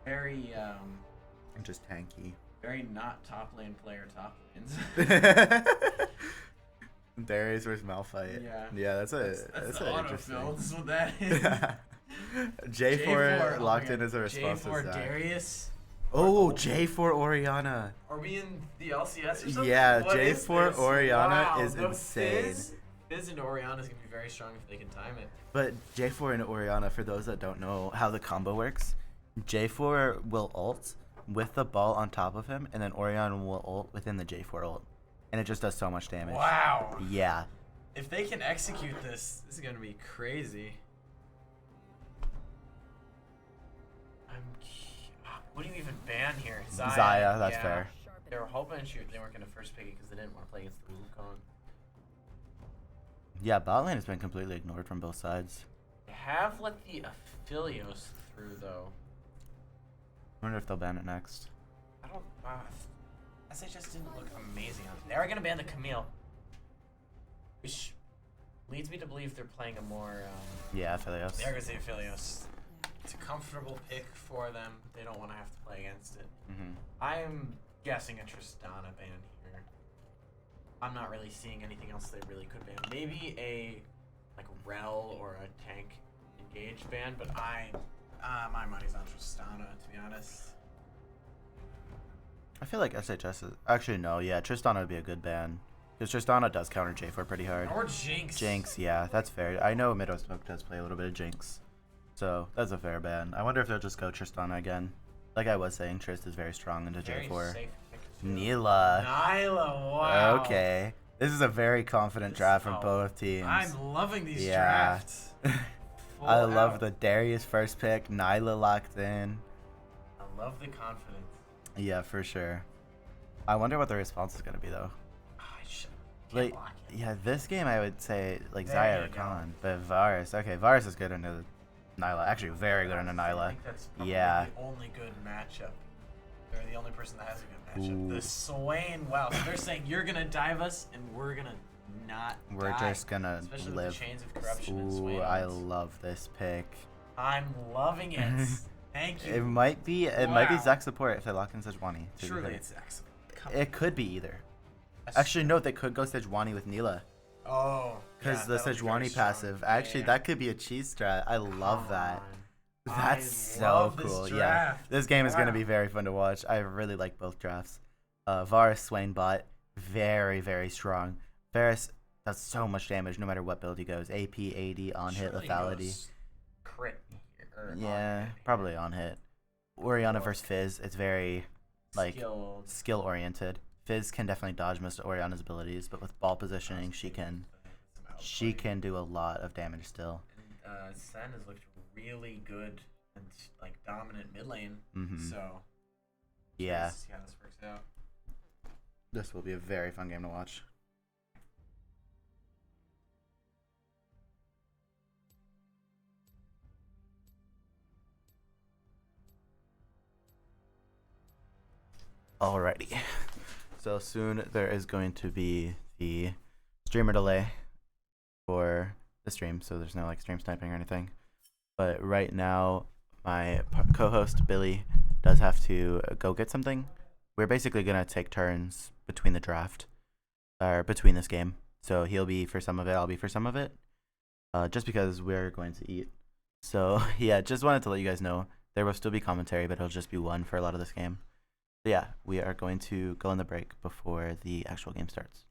Very I'm just tanky. very not top lane player top lanes. Darius versus Malphite. Yeah. Yeah, that's That's an the interesting. autofill. This is what that is. J4 oh locked my in God. as a response to J4 Zach. Darius. Oh, J4 Oriana. Are we in the LCS or something? Yeah, What is J4 this? Oriana Wow, is the insane. Fizz into Oriana is gonna be very strong if they can time it. But J4 and Oriana, for those that don't know how the combo works, J4 will ult with the ball on top of him, and then Oriana will ult within the J4 ult. And it just does so much damage. Wow. Yeah. If they can execute this, this is gonna be crazy. What do you even ban here? Zaya, that's yeah. fair. They were hoping they weren't gonna first pick it because they didn't want to play against the Wukong. Yeah, bot lane has been completely ignored from both sides. They have let the Aphelios through though. I wonder if they'll ban it next. I don't. SHS didn't look amazing on it. They are gonna ban the Camille, which leads me to believe they're playing a more. Yeah, Aphelios. They're gonna say Aphelios. It's a comfortable pick for them. They don't want to have to play against it. Mm-hmm. I'm guessing a Tristana ban here. I'm not really seeing anything else they really could ban. Maybe a like Rel or a tank engage ban, but my money's on Tristana to be honest. I feel like SHS is... Actually, no. Yeah, Tristana would be a good ban. Because Tristana does counter J4 pretty hard. Or Jinx. Jinx, yeah, that's fair. I know Middlesmoke does play a little bit of Jinx. So, that's a fair ban. I wonder if they'll just go Tristana again. Like I was saying, Trist is very strong into Very J4. safe pick too. Nyla. Nyla, wow. Okay. This is a very confident draft from Oh, both teams. I'm loving these Yeah. drafts. I Full love out. the Darius first pick, Nyla locked in. I love the confidence. Yeah, for sure. I wonder what the response is going to be, though. Oh, I should. Like, Block it. yeah, this game I would say like There Zaya or you go. Khan, but Varus. Okay, Varus is good into Nyla. Actually, very good into I Nyla. think that's probably Yeah. the only good matchup. They're the only person that has a good matchup. Ooh. The Swain, wow. So they're saying you're gonna dive us and we're gonna not We're die. just gonna Especially live. with the chains of corruption and Ooh, Swain. I owns. love this pick. I'm loving it. Thank you. It might be Wow. Zach support if they lock in Sejuani. to be Surely fair. it's excellent. Come It could be either. on. Actually, no, they could go Sejuani with Neela. Oh. Because yeah, the that'll be very Sejuani strong. passive. Yeah, Actually, yeah. that could be a cheese strat. I love Come that. on. That's I so love this cool. Yeah. draft. This game is going to Wow. be very fun to watch. I really like both drafts. Varus Swain bot, very, very strong. Varus does so much damage no matter what build he goes. AP, AD, on hit, Surely lethality. goes Crit here, or on Yeah, hit. probably on hit. Oriana versus Fizz, it's very like Skilled. skill oriented. Fizz can definitely dodge most of Oriana's abilities, but with ball positioning, she can do a lot of damage still. And Sen has looked really good and like dominant mid lane. Mhm. So Yeah, let's see how this works out. this will be a very fun game to watch. Alrighty. So soon there is going to be the streamer delay for the stream, so there's no like stream sniping or anything. But right now, my co-host Billy does have to go get something. We're basically gonna take turns between the draft, or between this game. So he'll be for some of it, I'll be for some of it, just because we're going to eat. So yeah, just wanted to let you guys know there will still be commentary, but it'll just be one for a lot of this game. So yeah, we are going to go on the break before the actual game starts.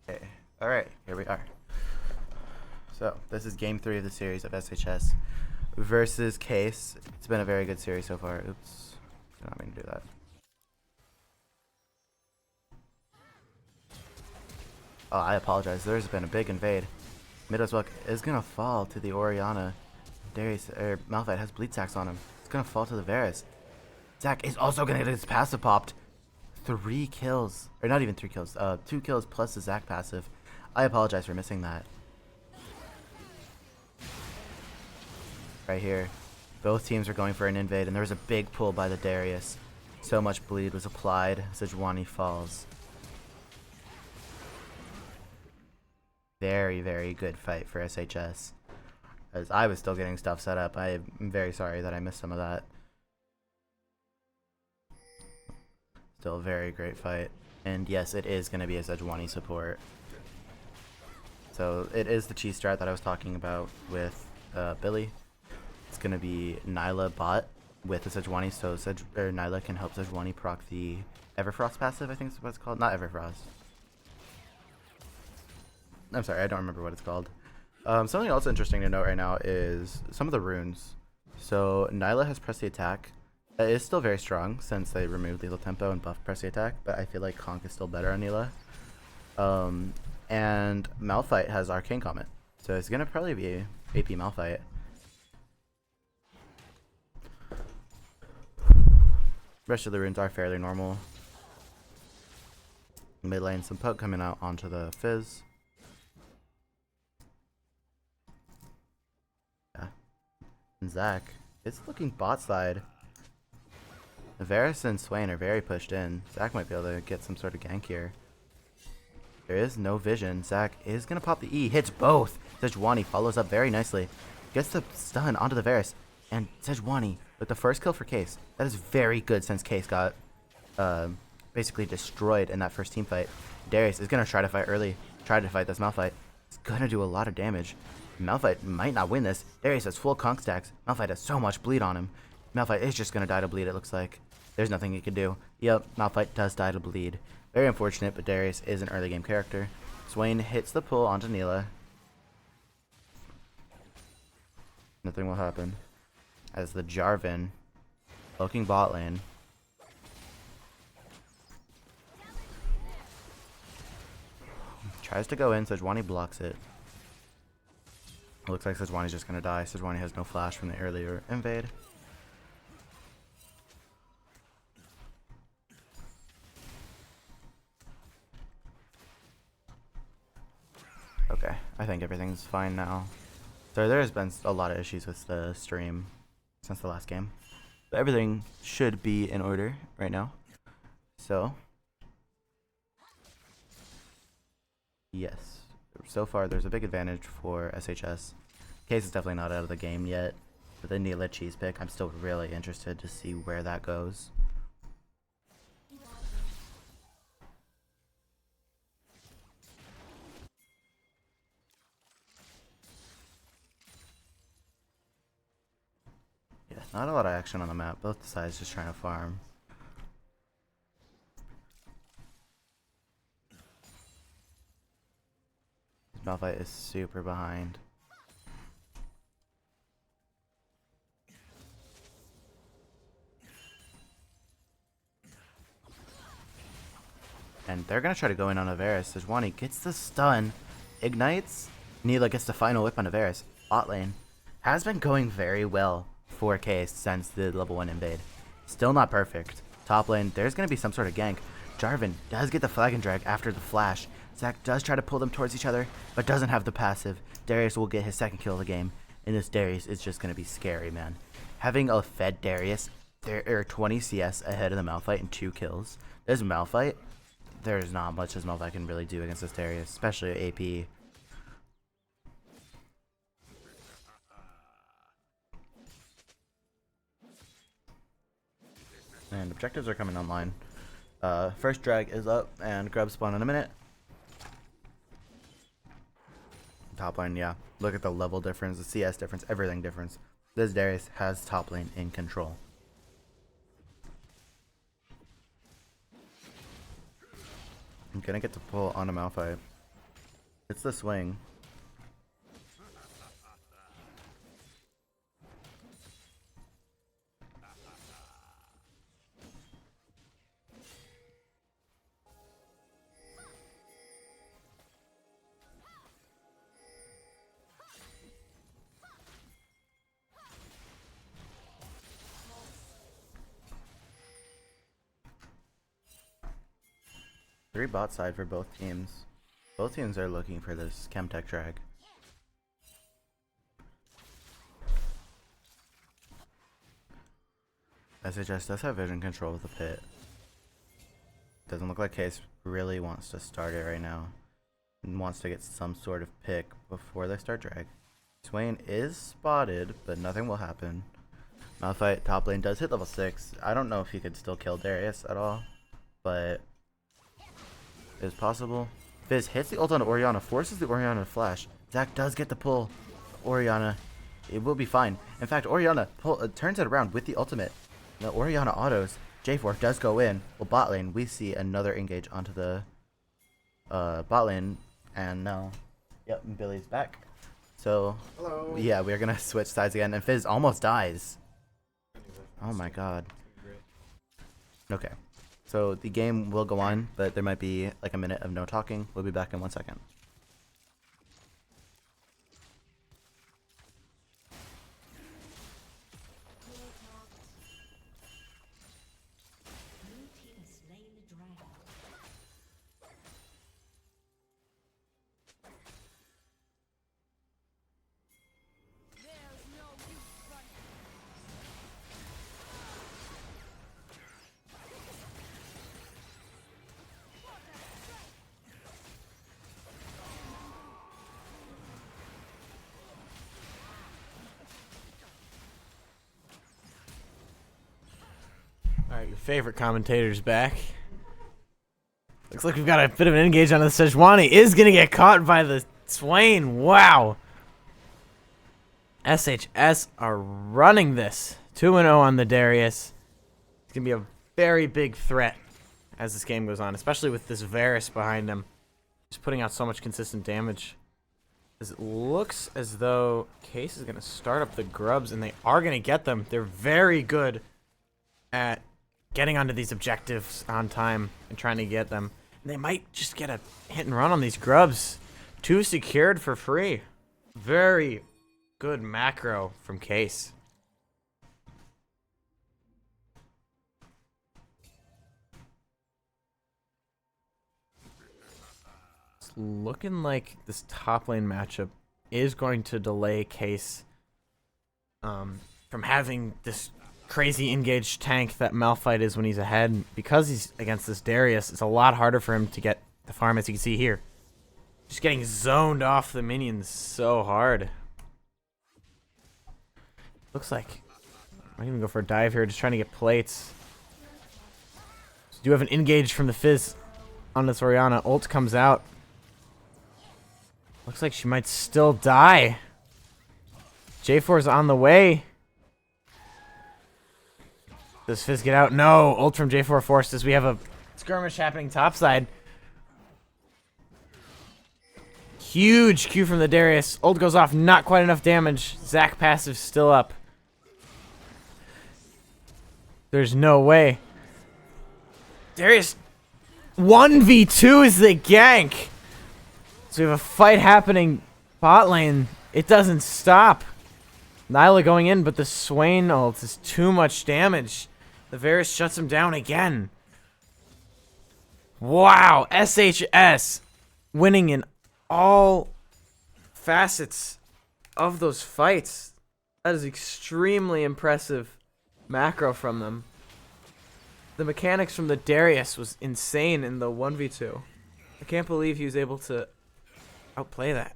Okay. All right, here we are. So this is game 3 of the series of SHS versus Case. It's been a very good series so far. Oops, did not mean to do that. Oh, I apologize. There's been a big invade. Midwestbuck is gonna fall to the Orianna. Darius or Malphite has bleed sacks on him. It's gonna fall to the Varus. Zac is also gonna get his passive popped. 3 kills, or not even 3 kills. 2 kills plus the Zac passive. I apologize for missing that. Right here, both teams are going for an invade, and there was a big pull by the Darius. So much bleed was applied. Sejuani falls. Very, very good fight for SHS. As I was still getting stuff set up. I am very sorry that I missed some of that. Still a very great fight. And yes, it is going to be a Sejuani support. So it is the cheese strat that I was talking about with Billy. It's going to be Nyla bot with the Sejuani, so Nyla can help Sejuani proc the Everfrost passive, I think is what it's called. Not Everfrost. I'm sorry, I don't remember what it's called. Something else interesting to note right now is some of the runes. So Nyla has pressed the attack. It is still very strong since they removed lethal tempo and buffed press the attack, but I feel like Conk is still better on Nyla. And Malphite has Arcane Comet, so it's gonna probably be AP Malphite. Rest of the runes are fairly normal. Mid lane, some poke coming out onto the Fizz. Yeah. And Zac, it's looking bot side. Varus and Swain are very pushed in. Zac might be able to get some sort of gank here. There is no vision. Zac is going to pop the E. Hits both. Sejuani follows up very nicely. Gets the stun onto the Varus. And Sejuani with the first kill for Case. That is very good since Case got basically destroyed in that first team fight. Darius is going to try to fight early. Try to fight this Malphite. It's going to do a lot of damage. Malphite might not win this. Darius has full conk stacks. Malphite has so much bleed on him. Malphite is just going to die to bleed, it looks like. There's nothing he can do. Yep, Malphite does die to bleed. Very unfortunate, but Darius is an early game character. Swain hits the pull onto Neela. Nothing will happen. As the Jarvan poking bot lane. Tries to go in, Sejuani blocks it. Looks like Sejuani's just gonna die. Sejuani has no flash from the earlier invade. Okay, I think everything's fine now. So there's been a lot of issues with the stream since the last game. But everything should be in order right now. So, yes. So far, there's a big advantage for SHS. Case is definitely not out of the game yet. But the Neela cheese pick, I'm still really interested to see where that goes. Yeah, not a lot of action on the map. Both sides just trying to farm. Malphite is super behind. And they're going to try to go in on Varus. Sejuani gets the stun. Ignites. Neela gets the final whip on Varus. Bot lane has been going very well for Case since the level 1 invade. Still not perfect. Top lane, there's going to be some sort of gank. Jarvan does get the flag and drag after the flash. Zac does try to pull them towards each other, but doesn't have the passive. Darius will get his second kill of the game. And this Darius is just going to be scary, man. Having a fed Darius, there are 20 CS ahead of the Malphite and 2 kills. This Malphite, there's not much this Malphite can really do against this Darius, especially AP. And objectives are coming online. First drag is up, and grub spawn in a minute. Top lane, yeah. Look at the level difference, the CS difference, everything difference. This Darius has top lane in control. I'm gonna get to pull on a Malphite. It's the swing. Three bot side for both teams. Both teams are looking for this Chemtech drag. SHS does have vision control with the pit. Doesn't look like Case really wants to start it right now. And wants to get some sort of pick before they start drag. Swain is spotted, but nothing will happen. Malphite top lane does hit level 6. I don't know if he could still kill Darius at all, but it's possible. Fizz hits the ult on Orianna, forces the Orianna to flash. Zac does get the pull. Orianna, it will be fine. In fact, Orianna turns it around with the ultimate. The Orianna autos. J4 does go in. Well, bot lane, we see another engage onto the bot lane. And now, yep, Billy's back. So, Hello. Yeah, we're going to switch sides again. And Fizz almost dies. Oh my god. Okay. So the game will go on, but there might be like a minute of no talking. We'll be back in 1 second. favorite commentators back. Looks like we've got a bit of an engage on the Sejuani. Is going to get caught by the Swain. Wow. SHS are running this. 2-0 on the Darius. It's going to be a very big threat as this game goes on, especially with this Varus behind him. Just putting out so much consistent damage. It looks as though Case is going to start up the grubs, and they are going to get them. They're very good at getting onto these objectives on time and trying to get them. And they might just get a hit and run on these grubs. 2 secured for free. Very good macro from Case. It's looking like this top lane matchup is going to delay Case from having this crazy engaged tank that Malphite is when he's ahead. Because he's against this Darius, it's a lot harder for him to get the farm, as you can see here. Just getting zoned off the minions so hard. Looks like I might even go for a dive here, just trying to get plates. So do have an engage from the Fizz on this Orianna. Ult comes out. Looks like she might still die. J4's on the way. Does Fizz get out? No. Ult from J4 forced as we have a skirmish happening topside. Huge Q from the Darius. Ult goes off. Not quite enough damage. Zac passive still up. There's no way. Darius 1v2 is the gank. So we have a fight happening bot lane. It doesn't stop. Nilah going in, but the Swain ult is too much damage. The Varus shuts him down again. Wow. SHS winning in all facets of those fights. That is extremely impressive macro from them. The mechanics from the Darius was insane in the 1v2. I can't believe he was able to outplay that.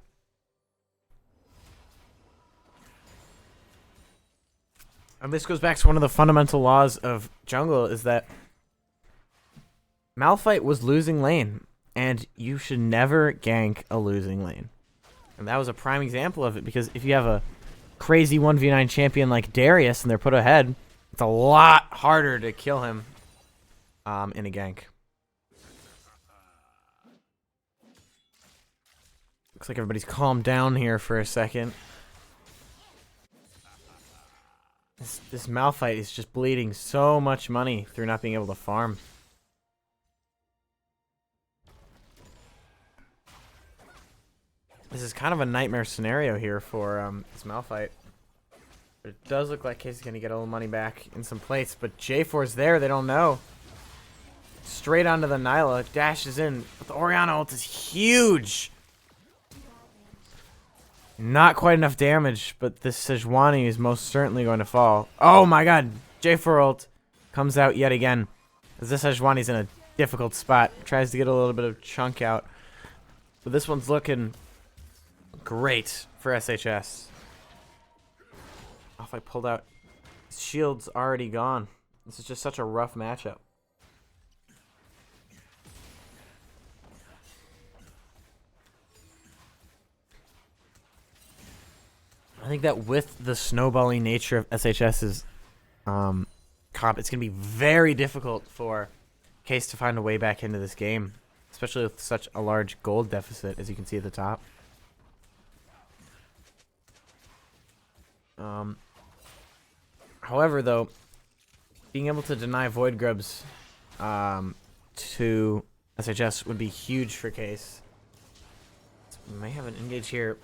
And this goes back to one of the fundamental laws of jungle, is that Malphite was losing lane, and you should never gank a losing lane. And that was a prime example of it, because if you have a crazy 1v9 champion like Darius and they're put ahead, it's a lot harder to kill him in a gank. Looks like everybody's calmed down here for a second. This Malphite is just bleeding so much money through not being able to farm. This is kind of a nightmare scenario here for this Malphite. But it does look like Case is going to get a little money back in some plates. But J4's there. They don't know. Straight onto the Nilah. Dashes in. But the Orianna ult is huge. Not quite enough damage, but this Sejuani is most certainly going to fall. Oh my god. J4 ult comes out yet again. As this Sejuani's in a difficult spot. Tries to get a little bit of chunk out. But this one's looking great for SHS. If I pulled out, his shield's already gone. This is just such a rough matchup. I think that with the snowballing nature of SHS's comp, it's going to be very difficult for Case to find a way back into this game, especially with such a large gold deficit, as you can see at the top. However, though, being able to deny Void Grubs to SHS would be huge for Case. So we may have an engage here.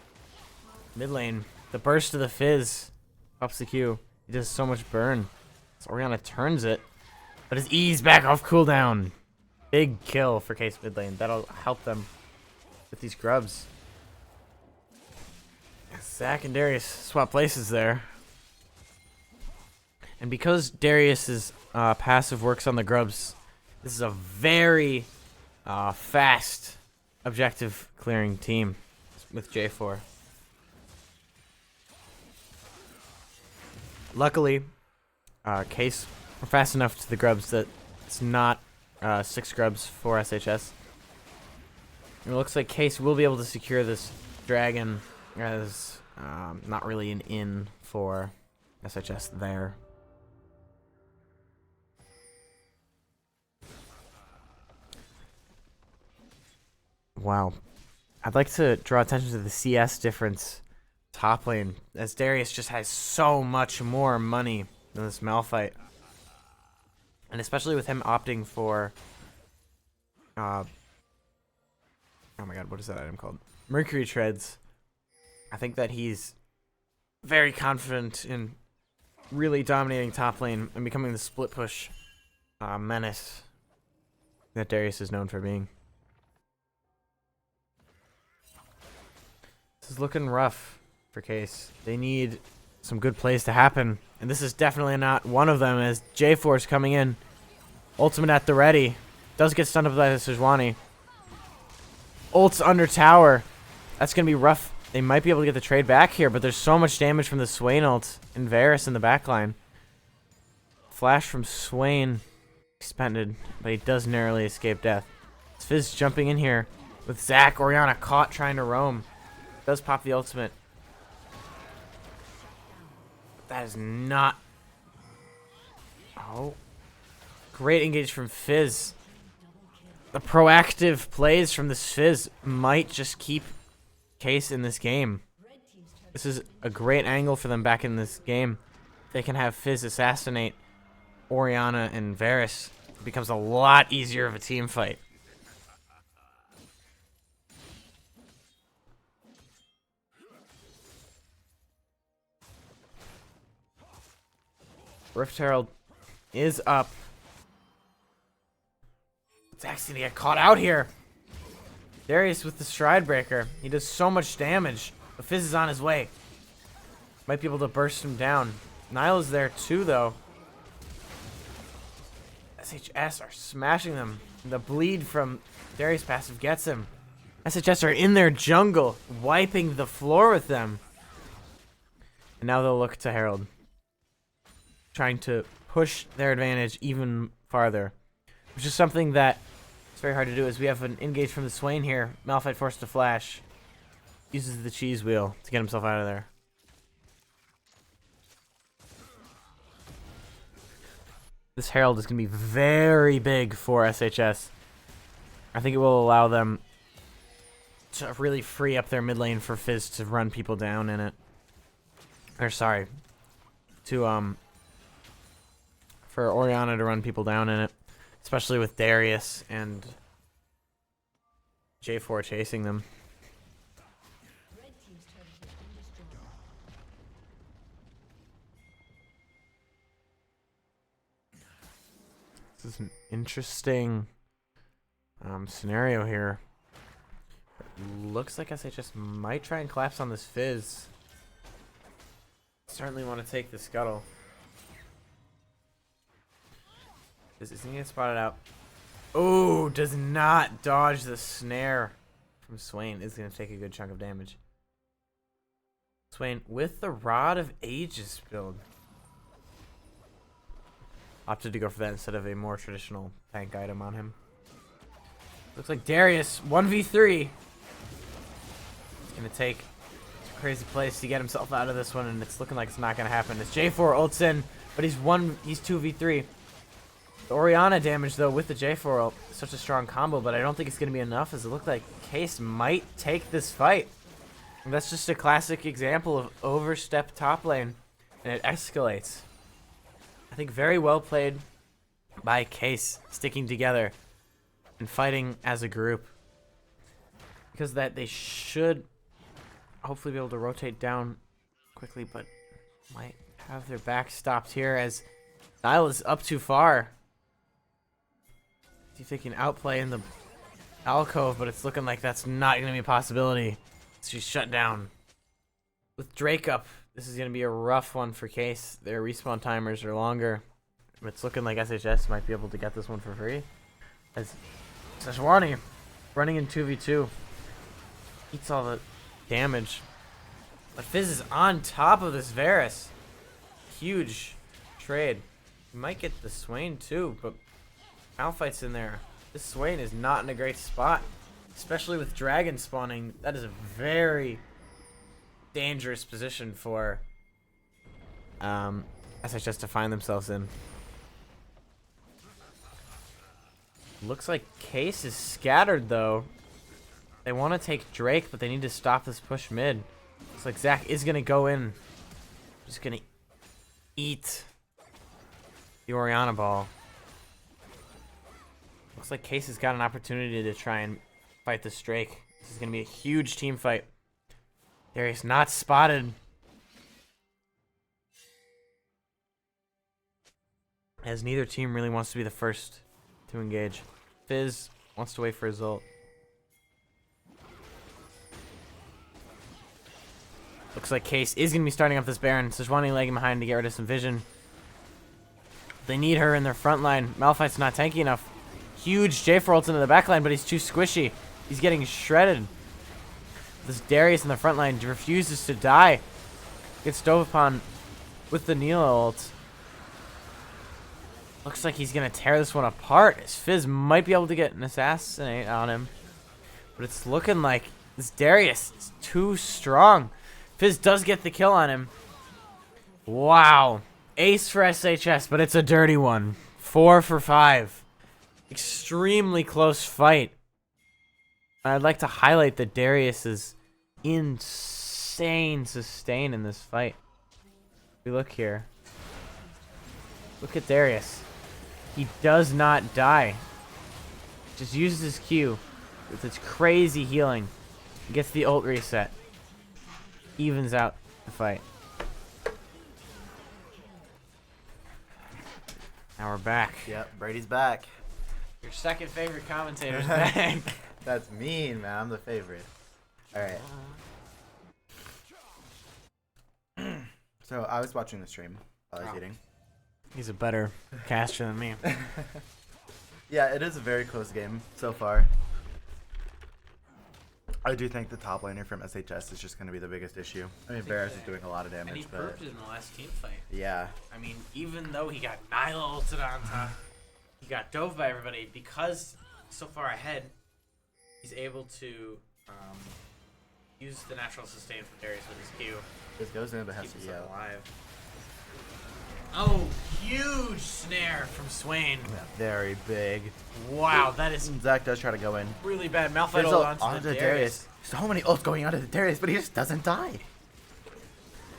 Mid lane. The burst of the Fizz pops the Q. He does so much burn. So Orianna turns it. But his E's back off cooldown. Big kill for Case mid lane. That'll help them with these grubs. Zac and Darius swap places there. And because Darius's passive works on the grubs, this is a very fast objective clearing team with J4. Luckily, Case We're fast enough to the grubs that it's not 6 grubs for SHS. And it looks like Case will be able to secure this dragon as not really an in for SHS there. Wow. I'd like to draw attention to the CS difference top lane, as Darius just has so much more money than this Malphite. And especially with him opting for oh my god, what is that item called? Mercury Treads. I think that he's very confident in really dominating top lane and becoming the split push menace that Darius is known for being. This is looking rough for Case. They need some good plays to happen, and this is definitely not one of them, as J-Force coming in. Ultimate at the ready. Does get stunned up by the Sejuani. Ult's under tower. That's going to be rough. They might be able to get the trade back here, but there's so much damage from the Swain ult and Varus in the backline. Flash from Swain expended, but he does narrowly escape death. It's Fizz jumping in here with Zac. Orianna caught trying to roam. Does pop the ultimate. That is not... Oh. Great engage from Fizz. The proactive plays from this Fizz might just keep Case in this game. This is a great angle for them back in this game. They can have Fizz assassinate Orianna and Varus. It becomes a lot easier of a team fight. Rift Herald is up. Zac's gonna get caught out here. Darius with the Stride Breaker. He does so much damage. But Fizz is on his way. Might be able to burst him down. Nile is there too, though. SHS are smashing them. The bleed from Darius' passive gets him. SHS are in their jungle, wiping the floor with them. And now they'll look to Herald, trying to push their advantage even farther, which is something that it's very hard to do, as we have an engage from the Swain here. Malphite forced to flash. Uses the cheese wheel to get himself out of there. This Herald is going to be very big for SHS. I think it will allow them to really free up their mid lane for Fizz to run people down in it. Or sorry, to for Orianna to run people down in it, especially with Darius and J4 chasing them. This is an interesting scenario here. Looks like SHS might try and collapse on this Fizz. Certainly want to take the scuttle. Isn't he gonna spot it out? Oh, does not dodge the snare from Swain. Is gonna take a good chunk of damage. Swain with the Rod of Ages build. Opted to go for that instead of a more traditional tank item on him. Looks like Darius 1v3. He's gonna take a crazy place to get himself out of this one, and it's looking like it's not gonna happen. It's J4 ults in, but he's 2v3. The Orianna damage, though, with the J4 ult, such a strong combo, but I don't think it's going to be enough, as it looked like Case might take this fight. And that's just a classic example of overstep top lane, and it escalates. I think very well played by Case, sticking together and fighting as a group. Because that they should hopefully be able to rotate down quickly, but might have their back stopped here, as Nile is up too far. See if they can outplay in the alcove, but it's looking like that's not going to be a possibility. She's shut down. With Drake up, this is going to be a rough one for Case. Their respawn timers are longer. It's looking like SHS might be able to get this one for free, as Sejuani running in 2v2 eats all the damage. But Fizz is on top of this Varus. Huge trade. You might get the Swain too, but Malphite's in there. This Swain is not in a great spot, especially with Dragon spawning. That is a very dangerous position for SHS to find themselves in. Looks like Case is scattered though. They want to take Drake, but they need to stop this push mid. Looks like Zach is gonna go in. Just gonna eat the Orianna ball. Looks like Case has got an opportunity to try and fight this Drake. This is gonna be a huge team fight. Darius not spotted. As neither team really wants to be the first to engage. Fizz wants to wait for his ult. Looks like Case is going to be starting up this Baron. Sejuani lagging behind to get rid of some vision. They need her in their front line. Malphite's not tanky enough. Huge J4 ult into the back line, but he's too squishy. He's getting shredded. This Darius in the front line refuses to die. Gets dove upon with the Neela ult. Looks like he's going to tear this one apart. His Fizz might be able to get an assassinate on him. But it's looking like this Darius is too strong. Fizz does get the kill on him. Wow. Ace for SHS, but it's a dirty one. 4 for 5. Extremely close fight. I'd like to highlight that Darius is insane sustain in this fight. We look here. Look at Darius. He does not die. Just uses his Q with its crazy healing. Gets the ult reset. Evens out the fight. Now we're back. Yep, Brady's back. Your second favorite commentator's back. That's mean, man. I'm the favorite. All right. So I was watching the stream while I was eating. He's a better caster than me. Yeah, it is a very close game so far. I do think the top laner from SHS is just going to be the biggest issue. I mean, Varus is doing a lot of damage, And he but proved it in the last team fight. yeah. I mean, even though he got Nyla ulted on top, he got dove by everybody, because so far ahead, he's able to use the natural sustain from Darius with his Q. This goes in, but has Keep to be himself out. alive. Oh, huge snare from Swain. Yeah, very big. Wow, that is Zach does try to go in. really bad. Malphite Fizzle ult onto onto the Darius. Darius. So many ults going onto the Darius, but he just doesn't die.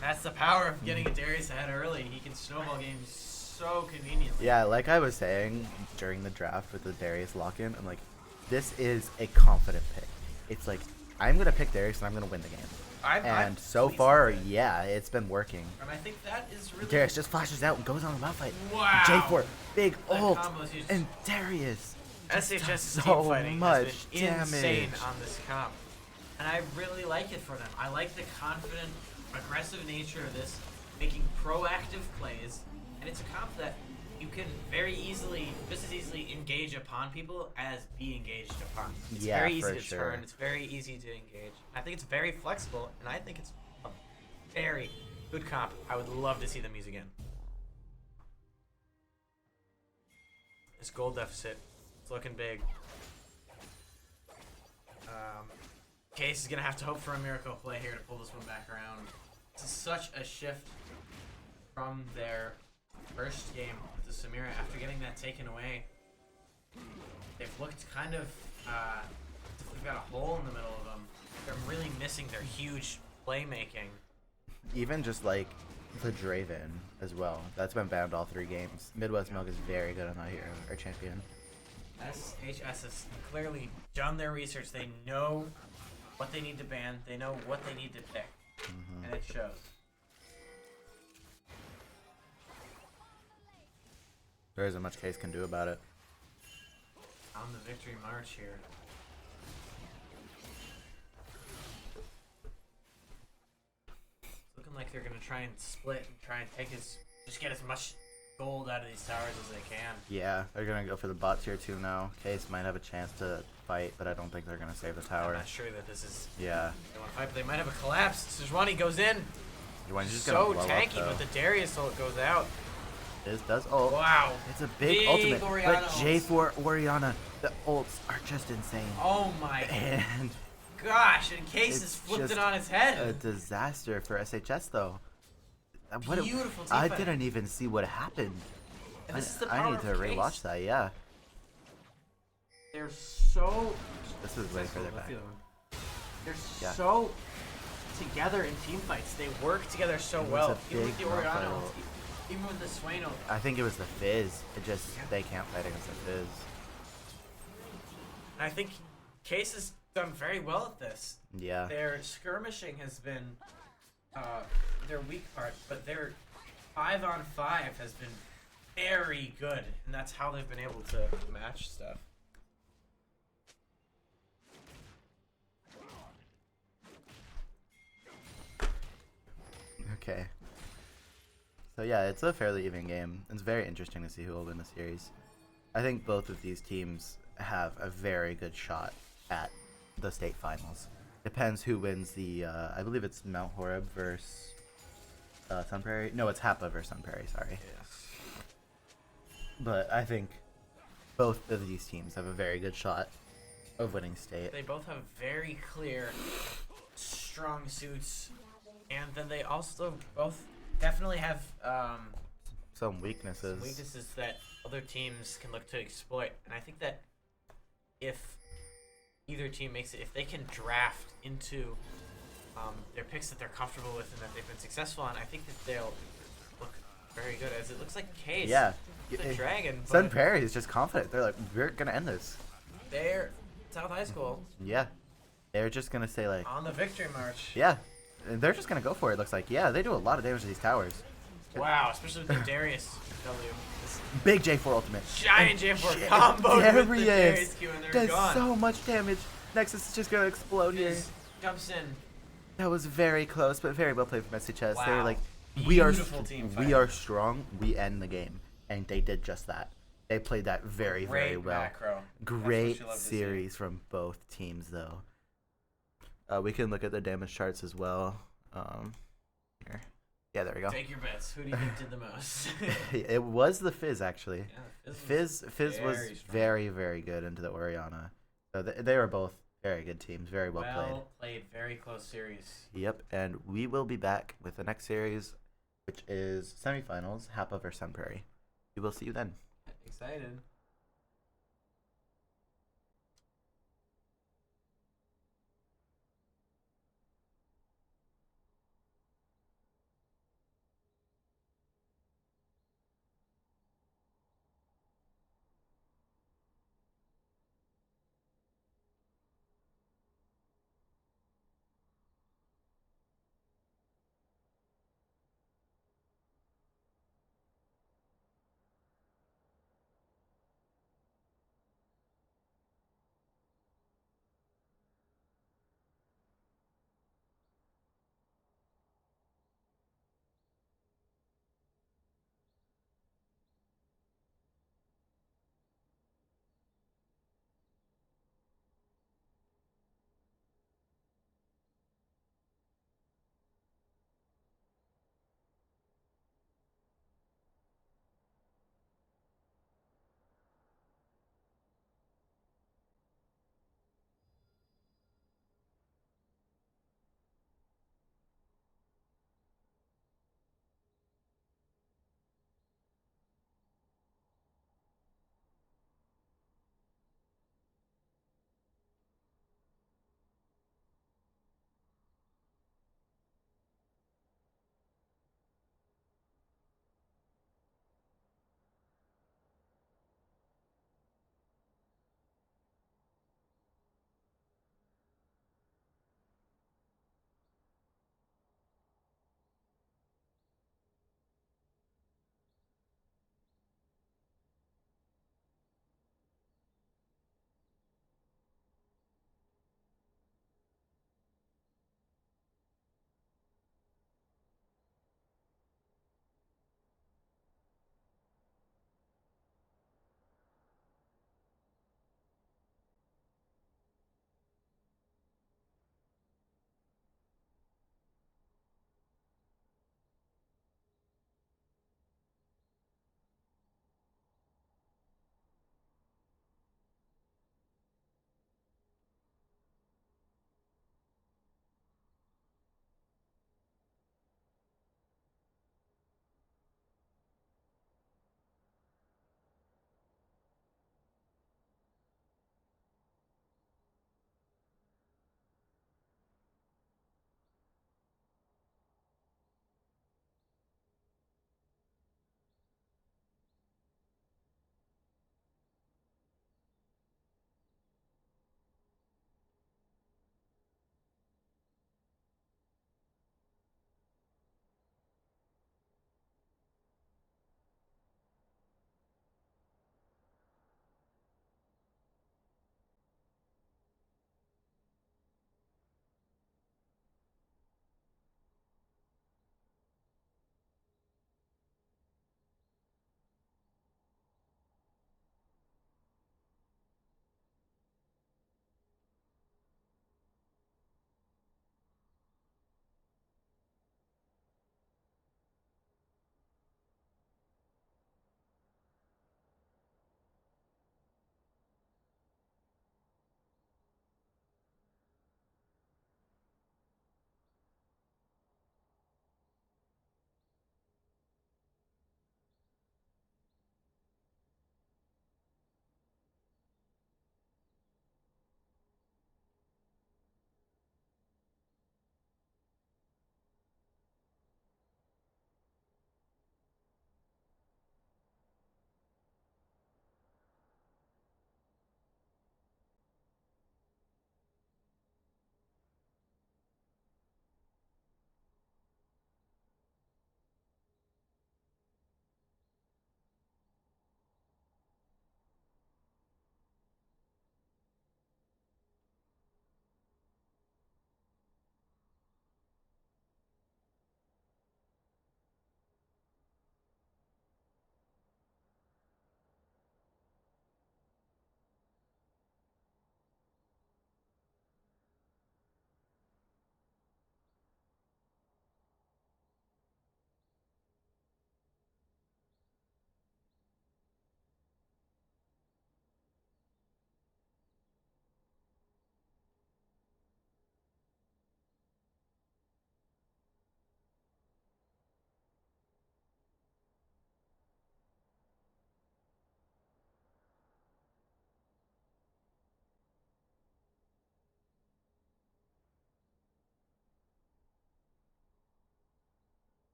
That's the power of getting a Darius ahead early. He can snowball games so conveniently. Yeah, like I was saying during the draft with the Darius lock-in, I'm like, this is a confident pick. It's like, I'm going to pick Darius and I'm going to win the game. And so far, yeah, it's been working. And I think that is really... Darius just flashes out and goes on the Malphite. Wow. J4, big That ult, combo's huge. and Darius. SHS so team fighting much has been insane damage. on this comp. And I really like it for them. I like the confident, aggressive nature of this, making proactive plays. And it's a comp that you can very easily, just as easily engage upon people as be engaged upon. It's Yeah, very easy for to sure. turn. It's very easy to engage. I think it's very flexible, and I think it's a very good comp. I would love to see them use again. This gold deficit, it's looking big. Case is gonna have to hope for a miracle play here to pull this one back around. This is such a shift from their first game with the Samira after getting that taken away. They've looked kind of, they've got a hole in the middle of them. They're really missing their huge playmaking. Even just like the Draven as well. That's been banned all 3 games. Midwest Milk is very good on that hero, our champion. SHS has clearly done their research. They know what they need to ban. They know what they need to pick. And it shows. There isn't much Case can do about it. On the victory march here. It's looking like they're gonna try and split and try and take just get as much gold out of these towers as they can. Yeah, they're gonna go for the bot tier 2 now. Case might have a chance to fight, but I don't think they're gonna save the tower. I'm not sure that this is. Yeah. They want to fight, but they might have a collapse. Sejuani goes in. Just So gonna blow tanky, up, though. but the Darius ult goes out. This does ult. Wow. It's a big, Big ultimate. Orianna But ults. J4 Orianna, the ults are just insane. Oh my And gosh, and Case has it's flipped just it on his a head. disaster for SHS though. Beautiful team I fight. didn't even see what happened. And this is the I power need to of rewatch Case. that. Yeah, They're so this was way further back. They're Yeah. so together in team fights. They work together so It was well. a Even with the big rough Orianna, fight. ult, even with the Swain ult. I think it was the Fizz. It just they can't fight against the Fizz. I think Case has done very well at this. Yeah. Their skirmishing has been their weak part, but their 5-on-5 has been very good, and that's how they've been able to match stuff. Okay. So yeah, it's a fairly even game. It's very interesting to see who will win the series. I think both of these teams have a very good shot at the state finals. Depends who wins the, I believe it's Mount Horeb versus Sun Prairie. No, it's Hapa versus Sun Prairie, sorry. Yes. But I think both of these teams have a very good shot of winning state. They both have very clear, strong suits, and then they also both definitely have Some weaknesses. weaknesses that other teams can look to exploit. And I think that if either team makes it, if they can draft into their picks that they're comfortable with and that they've been successful on, I think that they'll look very good. As it looks like Case, Yeah. the Dragon, Sun but Prairie is just confident. They're like, we're gonna end this. they're South High School Yeah. They're just gonna say like, on the victory march. yeah. And they're just gonna go for it. Looks like, yeah, they do a lot of damage to these towers. Wow, especially with the Darius W. This Big J4 ultimate. giant J4 combo with the Darius Darius Q, and they're does gone. so much damage. Nexus is just gonna explode here. Fizz jumps in. That was very close, but very well played from SHS. They were Wow. like, we are, Beautiful team we fight. are strong. We end the game, and they did just that. They played that very, very Great well. macro. That's what Great you love to see. series from both teams, though. We can look at the damage charts as well. Here. Yeah, there we go. Take your bets. Who do you think did the most? It was the Fizz, actually. Yeah, Fizz was very strong. very, very good into the Orianna. So they were both very good teams, very well played. very close series. Yep, and we will be back with the next series, which is semifinals, Hapa versus Sun Prairie. We will see you then. Excited.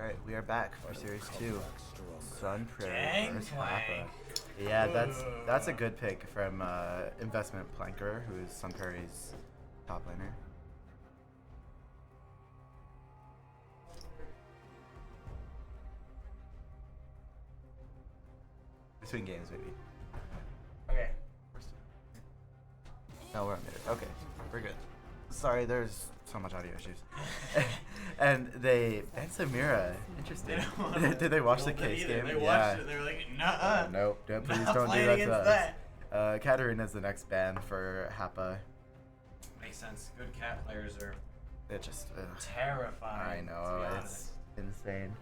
Alright, we are back for Series 2. Sun Prairie versus Kappa. Gangplank. Yeah, that's a good pick from Investment Planker, who is Sun Prairie's top laner. Between games, maybe. Okay. No, we're on mid. Okay, we're good. Sorry, there's so much audio issues. And they banned Samira. Interesting. Did they watch the case game? They watched it. They were like, nuh-uh. Nope. Please Not don't do playing that to against us. that. Katarina's the next ban for Happa. Makes sense. Good cat players are It just. I terrifying. know. to be It's honest. insane.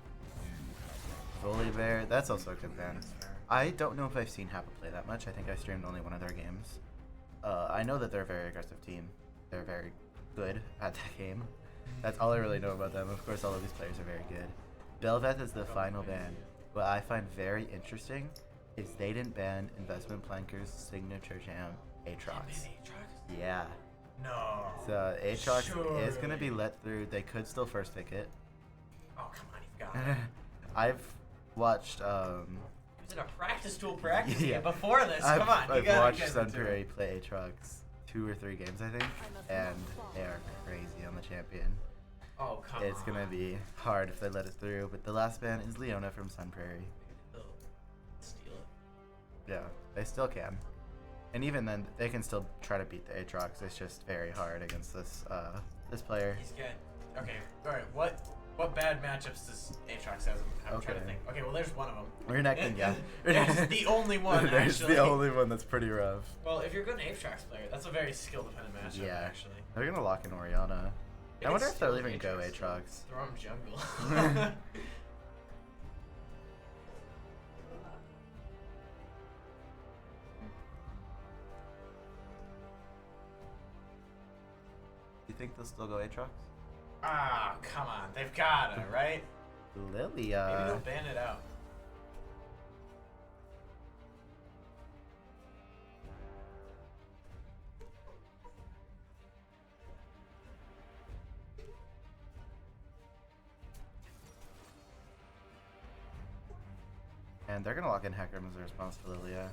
Volibear. That's also a good ban. That's fair. I don't know if I've seen Happa play that much. I think I streamed only one of their games. I know that they're a very aggressive team. They're very good at that game. That's all I really know about them. Of course, all of these players are very good. Belveth is the final ban. What I find very interesting is they didn't ban Investment Planker's signature jam, Aatrox. Yeah. No. So Aatrox is going to Surely. be let through. They could still first pick it. Oh, come on. You've got it. I've watched It was in a practice tool practice Yeah. game before this. I've, Come on. You I've gotta watched get Sun into it. Prairie play Aatrox 2 or 3 games, I think, and they are crazy on the champion. Oh, come It's on. gonna be hard if they let it through, but the last ban is Leona from Sun Prairie. They'll steal it. Yeah, they still can. And even then, they can still try to beat the Aatrox. It's just very hard against this this player. He's good. Okay. All right. What bad matchups does Aatrox have? I'm trying to Okay. think. Okay. Well, there's one of them. Renekton, yeah. There's the only one, There's actually. the only one that's pretty rough. Well, if you're a good Aatrox player, that's a very skill-dependent matchup, Yeah. actually. They're gonna lock in Oriana. They I can wonder if they'll steal even go Aatrox. Aatrox. Throw him jungle. You think they'll still go Aatrox? Ah, come on. They've gotta, right? Maybe Lilia. they'll ban it out. And they're gonna lock in Hecarim as a response to Lilia.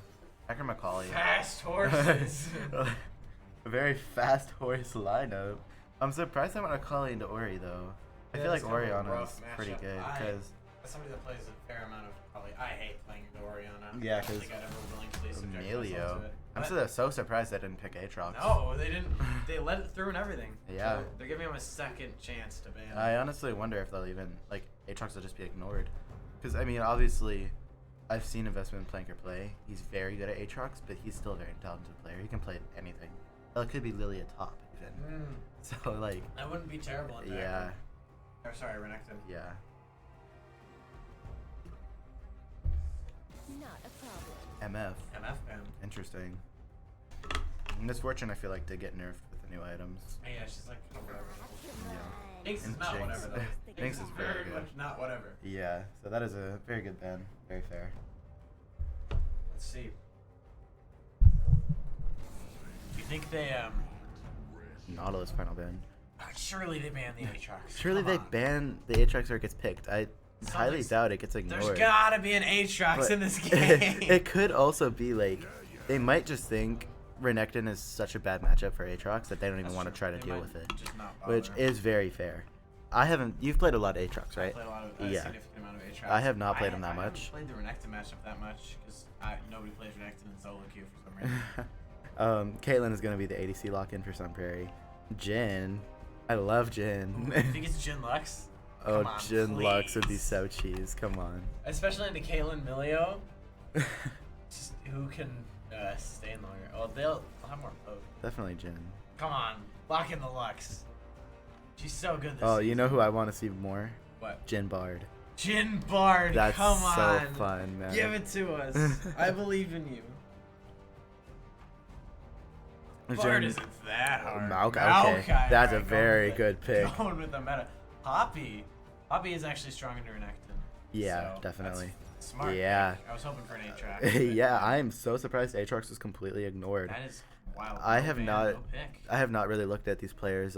Hecarim Macaulay. Fast horses. A very fast horse lineup. I'm surprised they went Macaulay into Ori though. I Yeah, feel like it's kind of a Oriana rough is pretty matchup. good I- because As somebody that plays a fair amount of probably, I hate playing the Oriana. Yeah, I don't 'cause think I'd ever willingly subject myself Emilio. to it. I'm But- so surprised they didn't pick Aatrox. No, they didn't. They let it through and everything. Yeah. So they're giving him a second chance to ban. I honestly wonder if they'll even like Aatrox will just be ignored. Because I mean, obviously, I've seen Investment Planker play. He's very good at Aatrox, but he's still a very talented player. He can play anything. Well, it could be Lilia top even. So like, That wouldn't be terrible in yeah, Or sorry, Renekton. yeah. Not a problem. MF. MF ban. Interesting. Misfortune, I feel like, did get nerfed with the new items. Yeah, she's like, oh, whatever. Yeah. Jinx is And not Jinx. whatever though. Jinx is very good. much not whatever. Yeah, so that is a very good ban. Very fair. Let's see. Do you think they Nautilus final ban. surely they ban the Aatrox. Surely Come they on. ban the Aatrox or it gets picked. I highly Something's- doubt it gets ignored. There's gotta be an Aatrox But in this game. it could also be like they might just think Renekton is such a bad matchup for Aatrox that they don't even That's want to true. try to They deal might with it, just not which bother. is very fair. I haven't. You've played a lot of Aatrox, I right? play a lot of, Yeah. significant amount of Aatrox. I have not played him that I much. haven't played the Renekton matchup that much because nobody plays Renekton in solo queue for some reason. Caitlyn is gonna be the ADC lock-in for Sun Prairie. Jin, I love Jin. I think it's Jin Lux. Oh, Come on, Jin Lux would be please. so cheese. Come on. Especially into Kaylin Milio, just who can sustain longer. Oh, they'll have more poke. Definitely Jin. Come on, lock in the Lux. She's so good this Oh, season. you know who I want to see more? What? Jin Bard. Jin Bard, That's come so on. fun, man. Give it to us. I believe in you. Bard Jin- isn't that hard. Maokai, okay. That's a alright, very going with good pick. the- Going with the meta. Poppy. Poppy is actually strong into Renekton. Yeah, so definitely. that's Smart. Yeah. pick. I was hoping for an 8-track. Yeah, I am so surprised Aatrox was completely ignored. That is wild. I No have ban, not- no pick. I have not really looked at these players'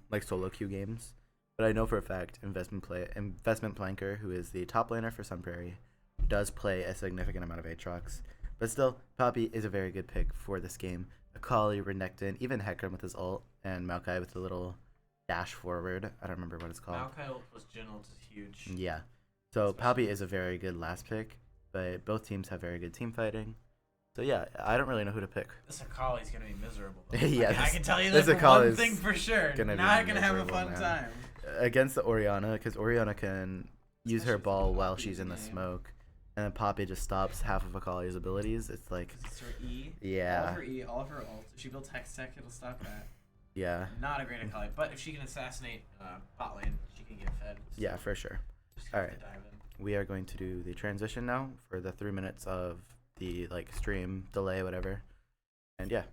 like solo queue games. But I know for a fact Investment Planker, who is the top laner for Sun Prairie, does play a significant amount of Aatrox. But still, Poppy is a very good pick for this game. Akali, Renekton, even Hecarim with his ult, and Maokai with the little dash forward. I don't remember what it's called. Maokai ult plus Jhin ult is huge. Yeah. So Poppy is a very good last pick, but both teams have very good team fighting. So yeah, I don't really know who to pick. This Akali's gonna be miserable. Yeah, I can tell you this that for Akali one is thing for sure. gonna be Not gonna have a miserable, fun man. time. Against the Orianna, because Orianna can use her Especially for ball while Poppy she's in the game. smoke, and then Poppy just stops half of Akali's abilities. It's like, 'Cause it's her E. All yeah, of her E, all of her ult. If she builds Hex Tech, it'll stop that. yeah, Not a great Akali, but if she can assassinate bot lane, she can get fed. So yeah, for sure. just All have right. to dive in. We are going to do the transition now for the 3 minutes of the like stream delay, whatever, and yeah.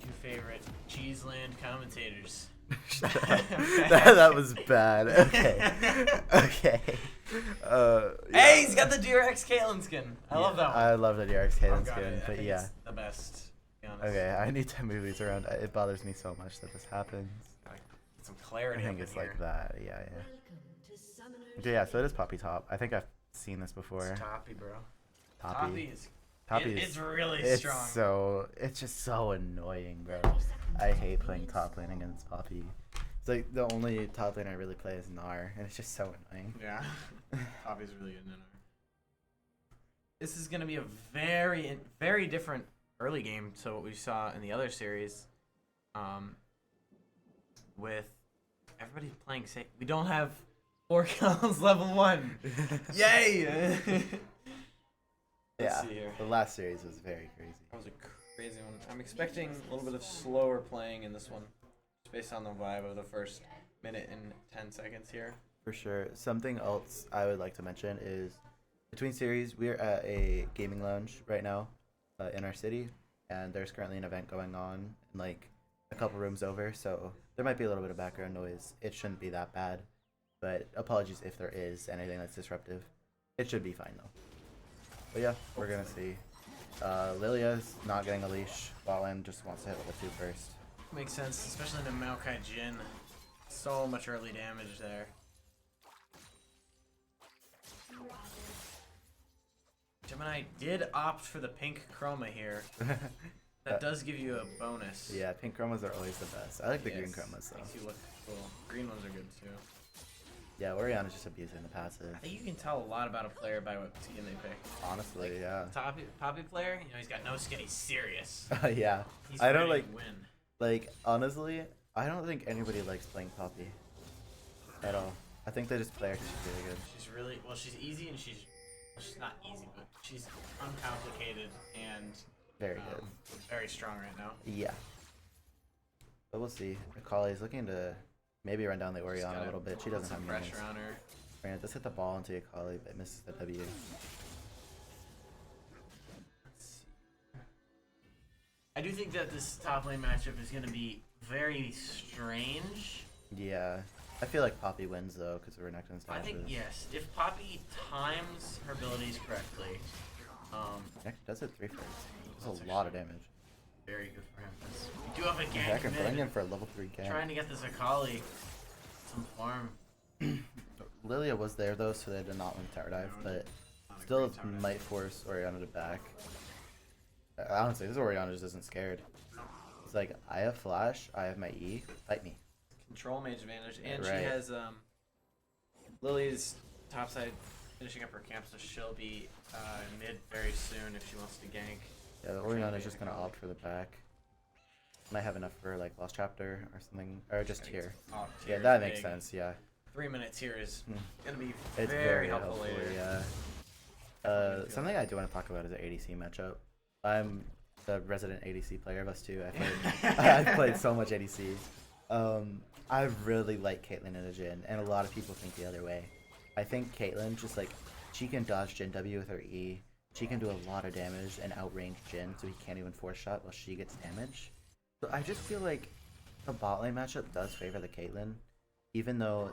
Two favorite Cheeseland commentators. that was bad. Okay. Okay. Hey, he's got the Deer X Kalen skin. I love that one. I love the DRX I've Kaden got skin, it. I but think yeah. it's the best. To be honest. Okay, I need to move these around. It bothers me so much that this happens. Get some I clarity. think up it's in like here. that. Yeah, yeah. Okay, yeah, so it is Poppy top. I think I've seen this before. It's Toppy, bro. Toppy. is. Toppy It's really it's strong. it's just so annoying, bro. I hate playing top lane against Poppy. It's like the only top lane I really play is Gnar, and it's just so annoying. Yeah. Toppy's really good in it. This is gonna be a very, very different early game to what we saw in the other series. With everybody playing safe. We don't have 4 kills level 1. Yay! Let's Yeah, see here. the last series was very crazy. That was a crazy one. I'm expecting a little bit of slower playing in this one. Just based on the vibe of the first minute and 10 seconds here. For sure. Something else I would like to mention is between series, we're at a gaming lounge right now in our city, and there's currently an event going on in like a couple rooms over, so there might be a little bit of background noise. It shouldn't be that bad, but apologies if there is anything that's disruptive. It should be fine though. But yeah, we're gonna see. Lilia's not getting a leash. Botland just wants to hit level 2 first. Makes sense, especially in the Maokai Jin. So much early damage there. Gemini did opt for the pink chroma here. That does give you a bonus. Yeah, pink chromas are always the best. I like the green Yes, chromas though. makes you look cool. Green ones are good too. Yeah, Oriana's just abusing the passive. I think you can tell a lot about a player by what skin they pick. Honestly, Like, yeah. Poppy player, you know, he's got no skin, he's serious. Yeah. He's I don't ready like to win. Like, honestly, I don't think anybody likes playing Poppy at all. I think they just play her because she's really good. She's really, well, she's easy and she's not easy, but she's uncomplicated and Very good. very strong right now. Yeah. But we'll see. Akali's looking to maybe run down the She's Oriana a gotta little bit. She put doesn't some have pressure minions. on her. Oriana does hit the ball into Akali, but misses the W. Let's see. I do think that this top lane matchup is going to be very strange. Yeah. I feel like Poppy wins though because of Renekton's I dashes. think, yes, if Poppy times her abilities correctly, Renekton does hit 3 first. That's That's a lot of damage. very good for him. We do have a Heck, I'm gank playing mid. him for a level 3 gank. Trying to get this Akali some farm. Lilia was there though, so they did not win tower dive, but Not a still great tower dive. might force Oriana to back. Honestly, this Oriana just isn't scared. It's like, I have flash, I have my E, fight me. Control mage advantage, and Right. she has Lily's topside finishing up her camp, so she'll be mid very soon if she wants to gank. Yeah, the Oriana's just gonna opt for the back. Might have enough for like Lost Chapter or something, or just I think here. it's off Yeah, tier that is makes big. sense, yeah. 3 minutes here is Hmm. gonna be It's very helpful later. yeah. Definitely feel Something that. I do want to talk about is the ADC matchup. I'm the resident ADC player of us two. I've played so much ADC. I really like Caitlyn in a Jhin, and a lot of people think the other way. I think Caitlyn just like she can dodge Jhin W with her E. She can do a lot of damage and outrange Jhin, so he can't even force shot while she gets damage. So I just feel like the bot lane matchup does favor the Caitlyn, even though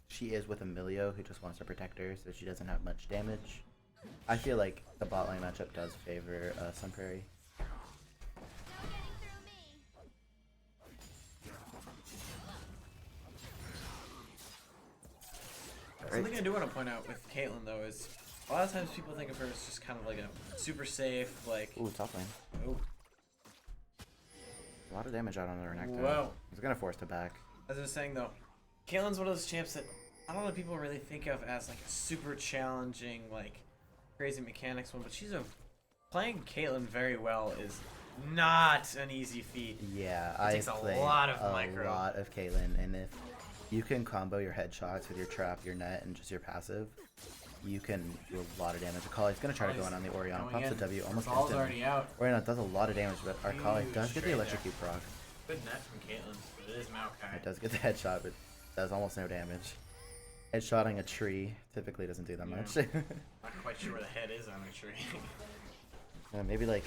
she is with Emilio who just wants to protect her, so she doesn't have much damage. I feel like the bot lane matchup does favor Sun Prairie. Something I do want to point out with Caitlyn though is a lot of times people think of her as just kind of like a super safe, like Ooh, top lane. oh, A lot of damage out on the Renekton. whoa. He's gonna force to back. As I was saying though, Caitlyn's one of those champs that I don't know if people really think of as like a super challenging, like crazy mechanics one, but playing Caitlyn very well is not an easy feat. Yeah, It I takes a played lot of a micro. lot of Caitlyn, and if you can combo your headshots with your trap, your net, and just your passive, you can do a lot of damage. Akali's gonna try to go in on the Oriana, Going pops the in. W, almost Ball's instantly. already out. Oriana does a lot of damage, but Akali Huge does get the trade electrocute proc. Good net from Caitlyn, but it is Maokai. It does get the headshot, but does almost no damage. Headshotting a tree typically doesn't do that Yeah. much. Not quite sure where the head is on the tree. Maybe like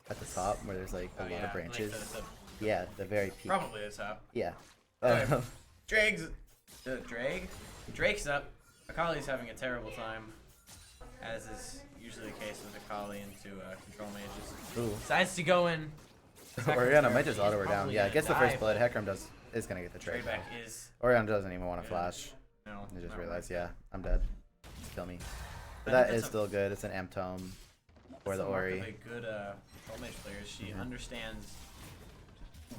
at the top where there's like a Oh, lot yeah, of branches. Like Yeah, the very peak. probably the top. Yeah. Okay. Drake's up. Akali's having a terrible time, as is usually the case with Akali into control mages. Ooh. Decides to go in. Oriana might just auto her down. Probably Yeah, gonna gets the first die, blood. but Hecarim is gonna get the trade. Trade back is Oriana doesn't even want to Yeah. flash. no. I just not realized, worth it. yeah, I'm dead. Just kill me. But I think that that's is a- still good. It's an Amp Tome for the That's mark of Ori. a good control mage player. She Mhm. understands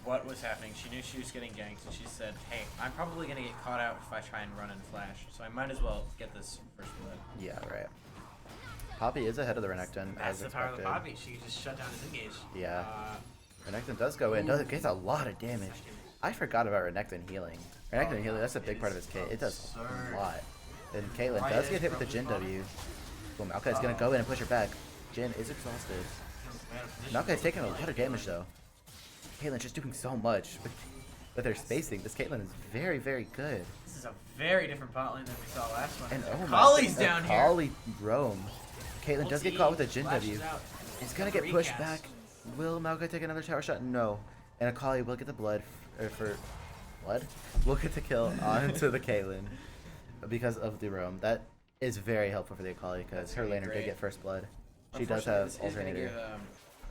what was happening. She knew she was getting ganked, and she said, "Hey, I'm probably gonna get caught out if I try and run and flash, so I might as well get this first blood." Yeah, right. Poppy is ahead of the Renekton, That's as the power of expected. the Poppy. She can just shut down his engage. Yeah. Uh, Renekton does go in. Gets a lot of damage. second. I forgot about Renekton healing. Renekton healing, that's a big It part of is his kit. It does absurd. a lot. And Caitlyn Right does in get hit with the from Jin the W. Boom, Maokai's gonna go in and push her back. Jin is exhausted. Maokai's taking a lot of damage though. Caitlyn's just doing so much with her spacing. This Caitlyn is very, very good. This is a very different bot lane than we saw last one. And oh Kali's my, down here. Kali roam. Caitlyn does get caught with a Jin W. Flashes out. It's gonna get pushed back. Will Maokai take another tower shot? No. And Akali will get the blood for blood. Will get the kill onto the Caitlyn because of the roam. That is very helpful for the Akali because her laner did get first blood. She does have alternator.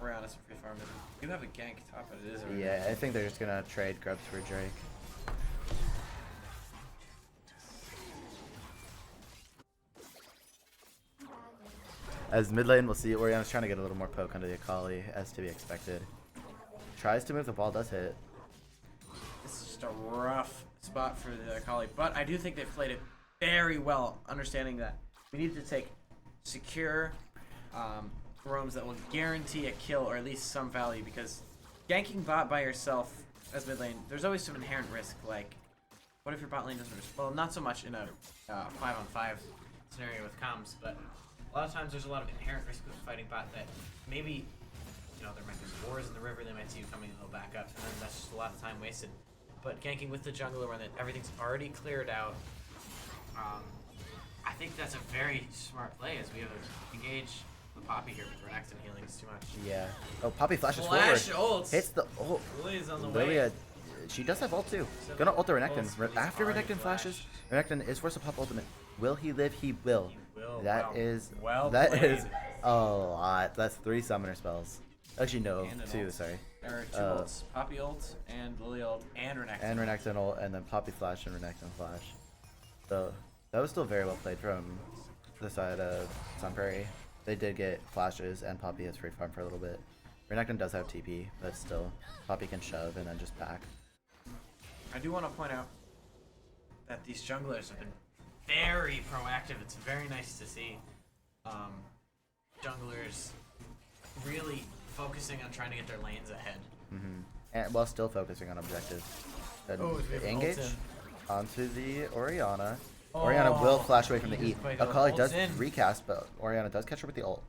Orianna some free farm. You have a gank top, but it is. Already. Yeah, I think they're just gonna trade grubs for Drake. As mid lane, we'll see Orianna's trying to get a little more poke under the Akali, as to be expected. Tries to move, the ball does hit. This is just a rough spot for the Akali, but I do think they've played it very well, understanding that we need to take secure roams that will guarantee a kill or at least some value, because ganking bot by yourself as mid lane, there's always some inherent risk. Like, what if your bot lane doesn't respond? Well, not so much in a 5-on-5 scenario with comms, but a lot of times there's a lot of inherent risk with fighting bot that maybe, you know, there might be wars in the river, they might see you coming and they'll back up, and then that's just a lot of time wasted. But ganking with the jungler when everything's already cleared out, I think that's a very smart play as we have to engage the Poppy here with Renekton healing is too much. Yeah. Oh, Poppy flashes Flash forward. ults. Hits the ult. Lily's on the Lilia, way. she does have ult too. So Gonna ult the Renekton. ults, but he's After already Renekton flashes, flashed. Renekton is forced to pop ultimate. Will he live? He will. He will. That Wow. is Well that played. is a lot. That's 3 summoner spells. Actually, no, And an 2. ult. Sorry. There are 2 Uh, ults. Poppy ult and Lily ult and Renekton. And Renekton ult, and then Poppy flash and Renekton flash. So that was still very well played from the side of Sun Prairie. They did get flashes, and Poppy has free farm for a little bit. Renekton does have TP, but still, Poppy can shove and then just back. I do want to point out that these junglers have been very proactive. It's very nice to see junglers really focusing on trying to get their lanes ahead. And while still focusing on objectives. And Oh, we have an engage ult onto the Orianna. Oh, Orianna will flash away from he the just E. played the Akali ults does in. recast, but Orianna does catch her with the ult.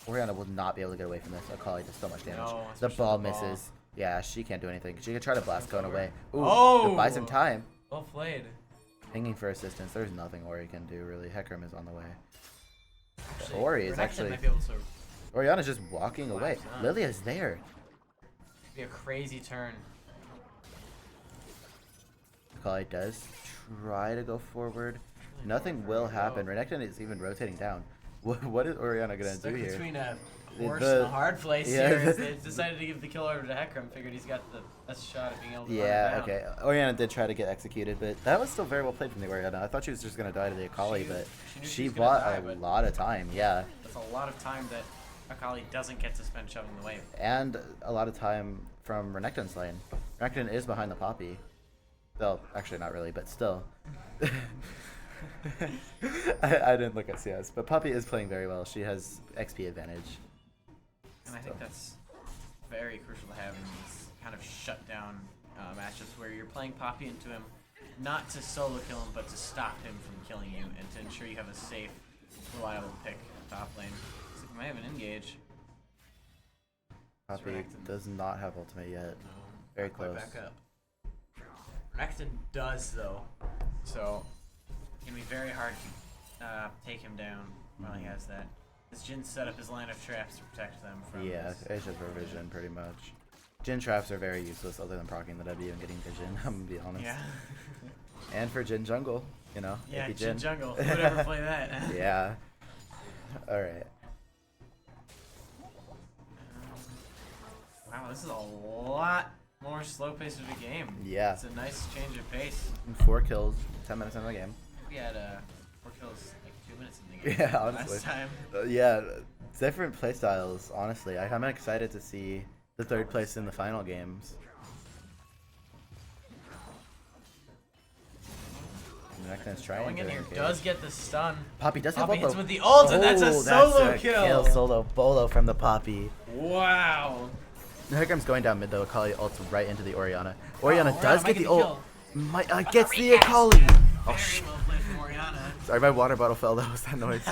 Orianna will not be able to get away from this. Akali does so much damage. No, The especially ball the ball. misses. Yeah, she can't do anything. She can try to blast Cone away. Ooh, Oh! to buy some time. Well played. Pinging for assistance. There's nothing Ori can do, really. Hecarim is on the way. Actually, Ori is Renekton actually... might be able to Orianna's just walking away. Flash on. Lilia's there. be a crazy turn. Akali does try to go forward. Nothing will happen. Renekton is even rotating down. What is Orianna gonna Stuck do here? between a The- horse the- and a hard place yeah, here. the- They decided to give the kill over to Hecarim. Figured he's got the best shot at being able to run Yeah, it down. okay. Orianna did try to get executed, but that was still very well played from the Orianna. I thought she was just gonna die to the Akali, She- but she knew she she was gonna bought die, a but- lot of time. Yeah, That's a lot of time that Akali doesn't get to spend shoving the wave. and a lot of time from Renekton's lane. Renekton is behind the Poppy. Well, actually not really, but still. I didn't look at CS, but Poppy is playing very well. She has XP advantage. And I think that's very crucial to have in these kind of shutdown matchups where you're playing Poppy into him, not to solo kill him, but to stop him from killing you and to ensure you have a safe, reliable pick top lane. Looks like we might have an engage. Poppy Renekton. does not have ultimate yet. No, Very not quite close. Back up. Renekton does though, so it's gonna be very hard to take him down while he has that. This Jin set up his line of traps to protect them from. Yeah, this. it's just revision pretty much. Jin traps are very useless other than proccing the W and getting vision, I'm gonna be honest. Yeah. And for Jin jungle, you know. Yeah, AP Jin jungle. Who would ever play that? Yeah. Alright. Wow, this is a lot more slow pace of a game. Yeah. It's a nice change of pace. 4 kills, 10 minutes into the game. We had 4 kills like 2 minutes in the game. Yeah, honestly. Last time. Yeah, different playstyles, honestly. I'm excited to see the 3rd place in the final games. Renekton's trying Going to in here engage. does get the stun. Poppy does have Poppy hits ult, with the ult, and that's a Oh, solo that's a kill. Solo bolo from the Poppy. Wow. Hecarim's going down mid though. Akali ults right into the Orianna. Orianna Orianna does might get get the the ult. kill. Gets the Akali. Oh Very shit. well played from Orianna. Sorry, my water bottle fell. That was that noise.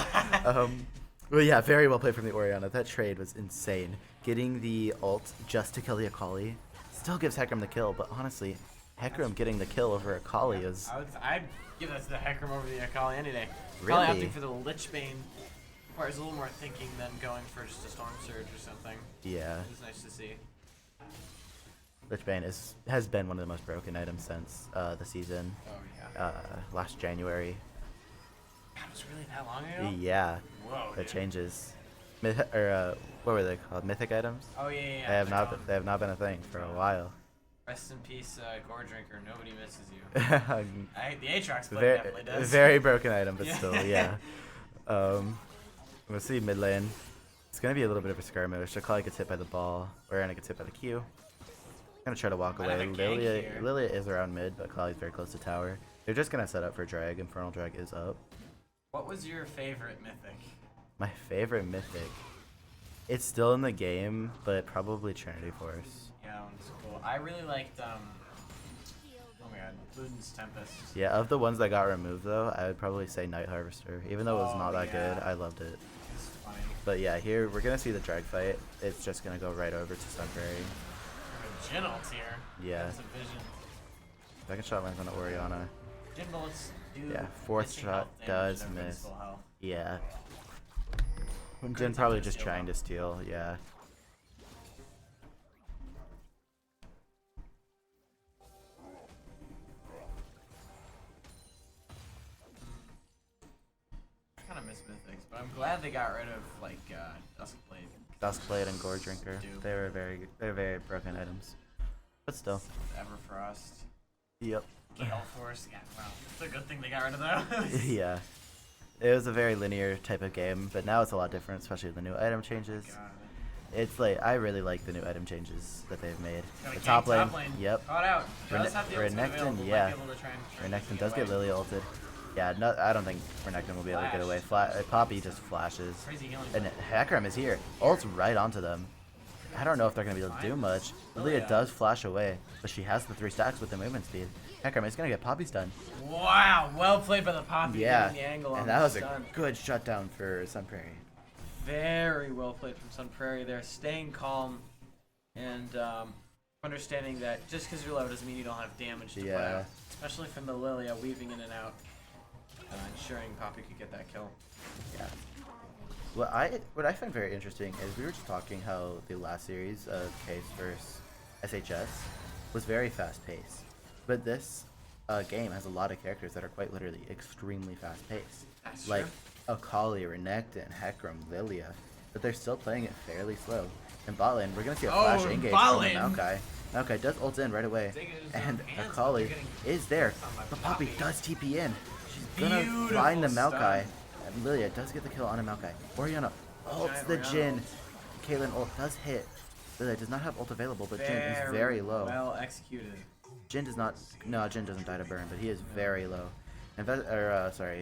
Well, yeah, very well played from the Orianna. That trade was insane. Getting the ult just to kill the Akali. Still gives Hecarim the kill, but honestly, Hecarim getting the kill over Akali is I'd give that to the Hecarim over the Akali any day. Really? Probably opting for the Lich Bane requires a little more thinking than going for just a Storm Surge or something. yeah. It's nice to see. Lich Bane has been one of the most broken items since the season, Oh yeah. last January. God, it was really that long ago? Yeah, Whoa. it Dude. changes. What were they called? Mythic items? Oh yeah, yeah. They have they're not. gone. They have not been a thing for a while. Rest in peace, Gore Drinker. Nobody misses you. The Aatrox play very, definitely does. very broken item, but Yeah. still, yeah. We'll see mid lane. It's gonna be a little bit of a skirmish. Akali gets hit by the ball. Orianna gets hit by the Q. Gonna try to walk Might have away. a gank here. Lilia is around mid, but Akali's very close to tower. They're just gonna set up for drag. Infernal drag is up. What was your favorite mythic? My favorite mythic. It's still in the game, but probably Trinity Force. Yeah, that one's cool. I really liked oh my god, Luden's Tempest. Yeah, of the ones that got removed though, I would probably say Night Harvester. Even though it was Oh, not that yeah. good, I loved it. It's funny. But yeah, here we're gonna see the drag fight. It's just gonna go right over to Sunbury. Jin ult here. Yeah. That's a vision. Second shot lands on Orianna. Jin bullets do Yeah, fourth missing shot health damage does and everybody's miss. full health. Yeah. Couldn't Jin take probably the just steal trying though. to steal, yeah. I kind of miss mythics, but I'm glad they got rid of like Duskblade. Duskblade and Gore Drinker. Dude. They're very broken items. But still. Everfrost, Yep. Gale Force. Yeah, wow. It's a good thing they got rid of those. Yeah. It was a very linear type of game, but now it's a lot different, especially with the new item changes. God. It's like I really like the new item changes that they've made. Gotta The gank top lane, yep. Caught out. Does have the ultimate Renekton, available. Might yeah. be able to try and Renekton does get Lily ulted. Yeah, no, I don't think Renekton will be able to get away. Poppy just flashes. Crazy healing. And Hecarim is here. Ults right onto them. I don't know if they're going to be able to do much. Lilia does flash away, but she has the 3 stacks with the movement speed. Hecarim is going to get Poppy stun. Wow, well played by the Poppy. Yeah, Getting the angle on and that the was a stun. good shutdown for Sun Prairie. Very well played from Sun Prairie there, staying calm and understanding that just because you're low doesn't mean you don't have damage to put Yeah. out. Especially from the Lilia weaving in and out, ensuring Poppy could get that kill. Yeah. What I find very interesting is we were just talking how the last series of Case versus SHS was very fast paced, but this game has a lot of characters that are quite literally extremely fast paced. That's Like true. Akali, Renekton, Hecarim, Lilia, but they're still playing it fairly slow. In bot lane, we're gonna see a flash Oh, engage bot from lane. Maokai. Maokai does ult in right away, Taking his and own hands, Akali but they're getting is there, stunned by but Poppy Poppy. does TP in. She's gonna Beautiful find the Maokai. stun. And Lilia does get the kill on a Maokai. Orianna ults Giant the Orianna Jhin. ult. Caitlyn ult does hit. Lilia does not have ult available, but Jhin is very low. Well executed. Jhin does not. No, Jhin doesn't die to burn, but he is very low.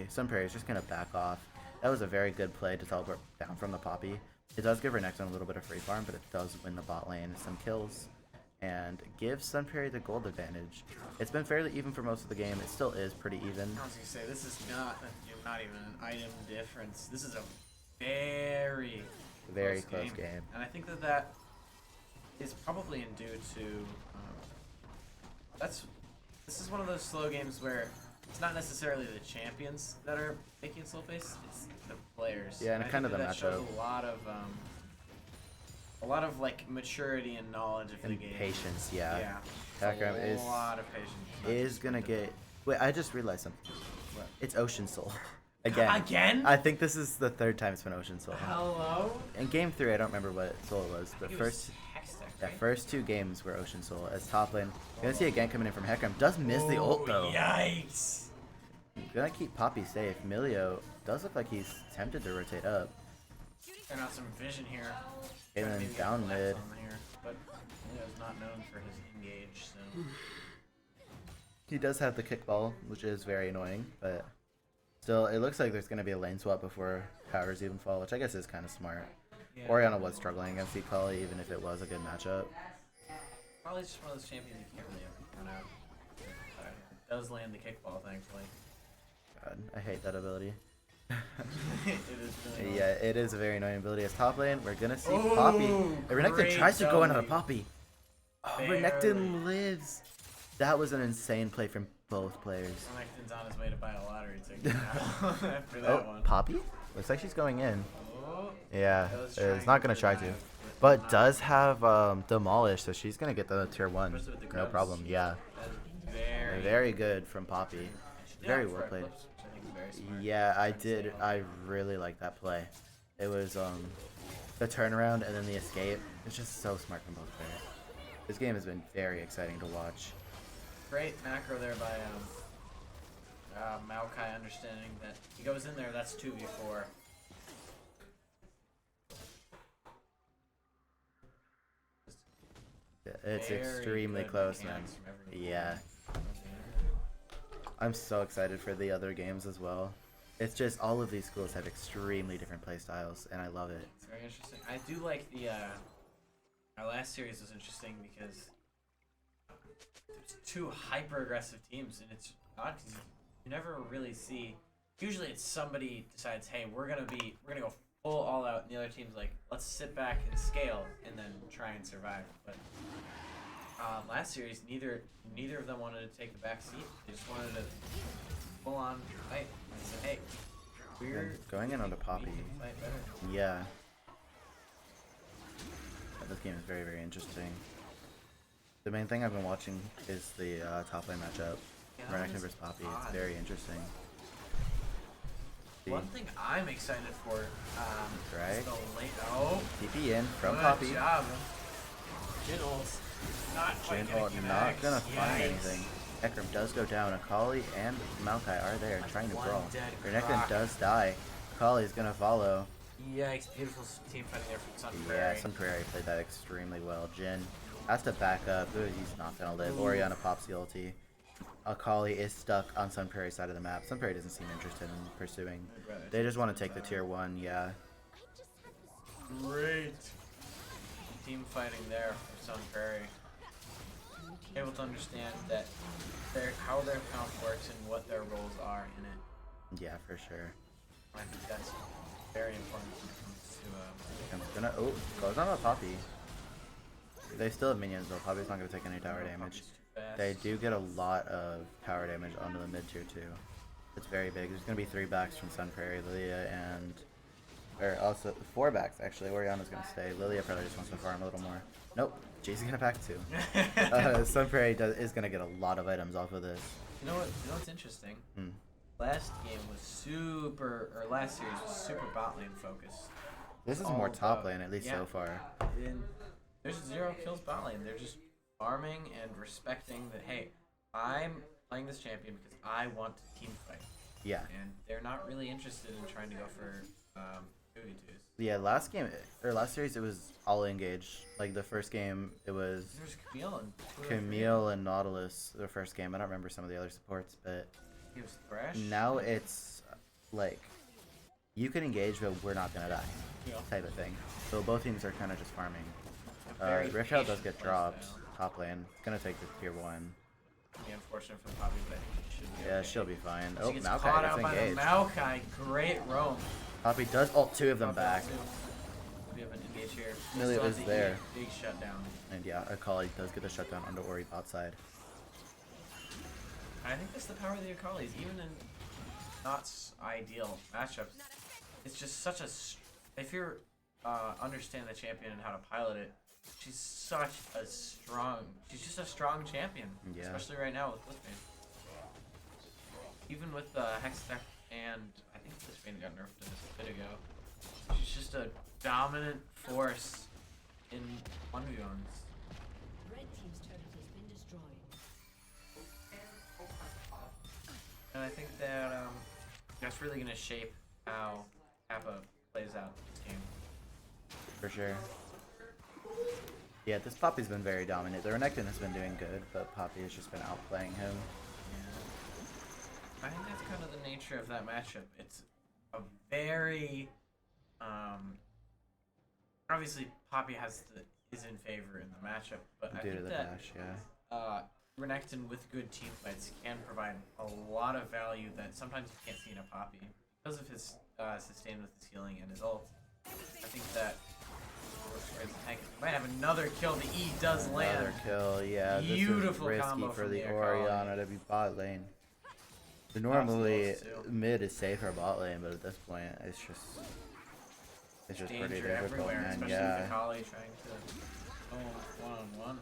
Sun Prairie is just gonna back off. That was a very good play to teleport down from the Poppy. It does give Renekton a little bit of free farm, but it does win the bot lane some kills and gives Sun Prairie the gold advantage. It's been fairly even for most of the game. It still is pretty even. I was gonna say this is not even an item difference. This is a very Close game. and I think that is probably due to this is one of those slow games where it's not necessarily the champions that are making it slow paced, it's the players. Yeah, and I kind think of the that shows matchup. a lot of like maturity and knowledge of the And game. patience, yeah. Yeah. Hecarim a is lot of patience. not is just gonna good. get. Wait, I just realized something. What? It's Ocean Soul. Again. Again? I think this is the 3rd time it's been Ocean Soul. Hello? In game 3, I don't remember what soul it was, but I think it was first. Hextech, Yeah, right? first 2 games were Ocean Soul as top lane. You're gonna see a gank coming in from Hecarim. Does miss the ult though. Yikes! Gonna keep Poppy safe. Milio does look like he's tempted to rotate up. Turn out some vision here. Caitlyn Maybe down left mid. on here, but Leo's not known for his engage, so. He does have the kickball, which is very annoying, but still, it looks like there's gonna be a lane swap before towers even fall, which I guess is kind of smart. Yeah. Orianna was struggling against Akali, even if it was a good matchup. Probably just one of those champions you can't really ever count out. But it does land the kickball, thankfully. God, I hate that ability. It is really Yeah, it is a very annoying ability. As top lane, we're gonna see Oh, Poppy. Renekton great tries to go in on a W. Poppy. Oh, Renekton lives. That was an insane play from both players. Renekton's on his way to buy a lottery ticket now after that Oh, one. Poppy? Looks like she's going in. Oh, Yeah, Does it's try not and gonna try to, survive, but not- does have Demolish, so she's gonna get the tier 1. Especially with the No grubs. problem. Yeah, That is very good from Poppy. She did Very have well front played. flips, which I think is very smart. Yeah, I Trying to stay did. healthy. I really like that play. It was the turnaround and then the escape. It's just so smart from both players. This game has been very exciting to watch. Great macro there by Maokai, understanding that he goes in there, that's 2v4. It's Very extremely good close, man. mechanics from everyone. Yeah, I'm so excited for the other games as well. It's just all of these schools have extremely different play styles, and I love it. It's very interesting. I do like the our last series was interesting because there's two hyper aggressive teams, and it's odd because you never really see. Usually, it's somebody decides, "Hey, we're gonna go full all out," and the other team's like, "Let's sit back and scale, and then try and survive." But last series, neither of them wanted to take the back seat. They just wanted to full on fight. And they said, "Hey, we're And going in onto we Poppy. can fight better." Yeah. This game is very, very interesting. The main thing I've been watching is the top lane matchup. Yeah, that Renekton was vs Poppy. odd. It's very interesting. The One thing I'm excited for, Right. is the late. Oh, TP in from good Poppy. job. Jhin ult. Not quite Jhin gonna ult not connect. gonna find Yikes. anything. Ekram does go down. Akali and Maokai are there trying to One brawl. dead Renekton croc. does die. Akali's gonna follow. Yikes, beautiful team fighting there from Sun Yeah, Prairie. Sun Prairie played that extremely well. Jhin has to back up. Ooh, he's not gonna live. Orianna pops the ulti. Akali is stuck on Sun Prairie's side of the map. Sun Prairie doesn't seem interested in pursuing. I'd rather They take just want to Sun take the Prairie. tier 1, yeah. Great team fighting there from Sun Prairie. Able to understand that how their comp works and what their roles are in it. Yeah, for sure. I think that's very important when it comes to I'm gonna, oh, goes on a Poppy. They still have minions though. Poppy's not gonna take any tower damage. They do get a lot of tower damage onto the mid tier too. It's very big. There's gonna be 3 backs from Sun Prairie, Lilia, and or also 4 backs actually. Orianna's gonna stay. Lilia probably just wants to farm a little more. Nope, Jay's gonna back too. Sun Prairie is gonna get a lot of items off of this. You know what's interesting? Hmm. Last game was last series was super bot lane focused. This is All more top about- lane at least yeah. so far. And there's 0 kills bot lane. They're just farming and respecting that. Hey, I'm playing this champion because I want to team fight, Yeah. and they're not really interested in trying to go for 2v2s. Yeah, last series it was all engaged. Like the first game it was There's Camille and Camille and Nautilus the first game. I don't remember some of the other supports, but He was Thresh. now it's like you can engage but we're not gonna die Yeah. type of thing. So both teams are kind of just farming. A very Rift Out does patient get dropped. playstyle. Top lane. It's gonna take the tier 1. Be unfortunate for Poppy, but she should be Yeah, okay. she'll be fine. She Oh, gets caught Maokai out gets by the engaged. Maokai. Great roam. Poppy does ult 2 of them back. We have an engage here. Millie Still was have the there. Big shutdown. And yeah, Akali does get the shutdown onto Ori bot side. I think that's the power of the Akalis, even in not ideal matchups. It's just such a. If you understand the champion and how to pilot it, she's such a strong. She's just a strong champion, Yeah. especially right now with Blitzbane. Even with Hextech and I think Blitzbane got nerfed a bit ago. She's just a dominant force in 1v1s. Red team's turret has been destroyed. And I think that that's really going to shape how Kappa plays out this game. For sure. Yeah, this Poppy's been very dominant. The Renekton has been doing good, but Poppy has just been outplaying him. I think that's kind of the nature of that matchup. It's a very obviously Poppy is in favor in the matchup, but I Due to think the that dash, yeah. Renekton with good team fights can provide a lot of value that sometimes you can't see in a Poppy because of his sustain with his healing and his ult. I think that tank. Might have another kill. The E does land. Another kill, yeah. Beautiful this is combo risky for from the the Orianna to be bot lane. Normally, Close, too. mid is safer bot lane, but at this point, it's just pretty Danger difficult, everywhere, man. especially Yeah. with Akali trying to go one-on-one.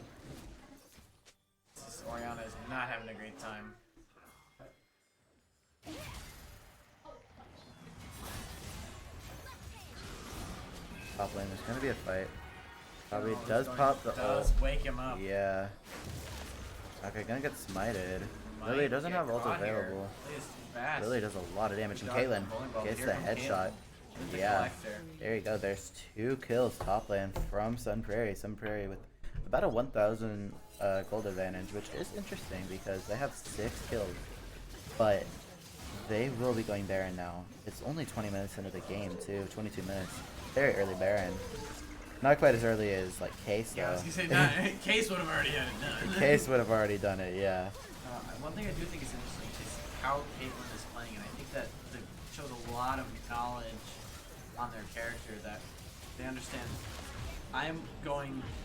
This Orianna is not having a great time. Top lane, there's gonna be a fight. Probably Oh, does he's pop the does ult. wake him up. Yeah. Okay, gonna get smited. Might Lily doesn't get have ult caught here. available. Lily's too fast. Lily does a lot of damage, and Dodged the Caitlyn bowling ball. gets Here the comes headshot. Caitlyn with the Yeah. collector. There you go. There's 2 kills top lane from Sun Prairie. Sun Prairie with about a 1,000 gold advantage, which is interesting because they have 6 kills. But they will be going Baron now. It's only 20 minutes into the game too. 22 minutes. Very early Baron. Not quite as early as like Case though. Yeah, I was gonna say, not, Case would have already had it done. Case would have already done it. Yeah. One thing I do think is interesting is how Caitlyn is playing, and I think that shows a lot of knowledge on their character that they understand.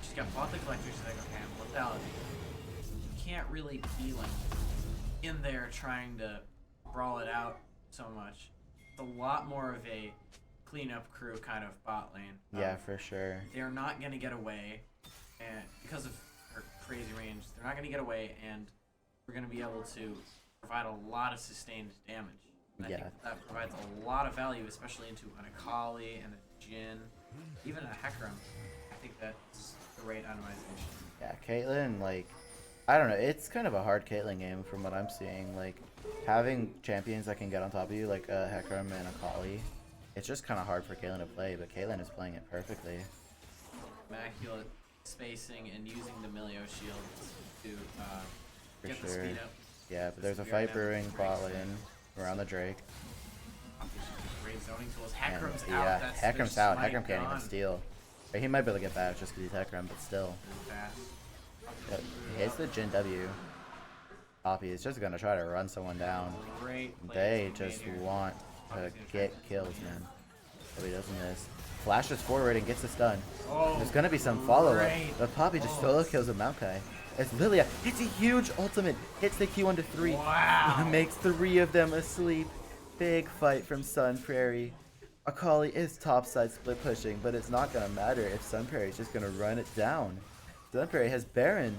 She's got bought the collector, she's like, okay, I'm flipped out. You can't really be like in there trying to brawl it out so much. It's a lot more of a cleanup crew kind of bot lane. Yeah, for sure. They're not gonna get away, and because of her crazy range, they're not gonna get away, and we're gonna be able to provide a lot of sustained damage. And I Yeah. think that provides a lot of value, especially into an Akali and a Jhin, even a Hecarim. I think that's great itemization. Yeah, Caitlyn, like, I don't know. It's kind of a hard Caitlyn game from what I'm seeing. Like, having champions that can get on top of you, like Hecarim and Akali, it's just kind of hard for Caitlyn to play, but Caitlyn is playing it perfectly. Immaculate spacing and using the Milio shield to For get the sure. speed up. Yeah, but there's a We fight already have brewing Drake's bot there. lane around the Drake. Great zoning tools. And, Hecarim's out. yeah, That's Hecarim's their out. smite Hecarim can't even gone. steal. Or he might be able to get back just because he's Hecarim, but still. Really fast. Yep. He hits the Jhin W. Poppy is just gonna try to run someone down. Great plays They being just made here. want to Poppy's gonna get try to- kills, man. So he doesn't miss. Flashes forward and gets the stun. Oh, There's gonna be some follow-up, great. but Poppy just Oh, solo kills with Maokai. As Lilia hits a huge ultimate, hits the Q1 to 3. Wow. Makes 3 of them asleep. Big fight from Sun Prairie. Akali is topside split pushing, but it's not gonna matter if Sun Prairie is just gonna run it down. Sun Prairie has Baron.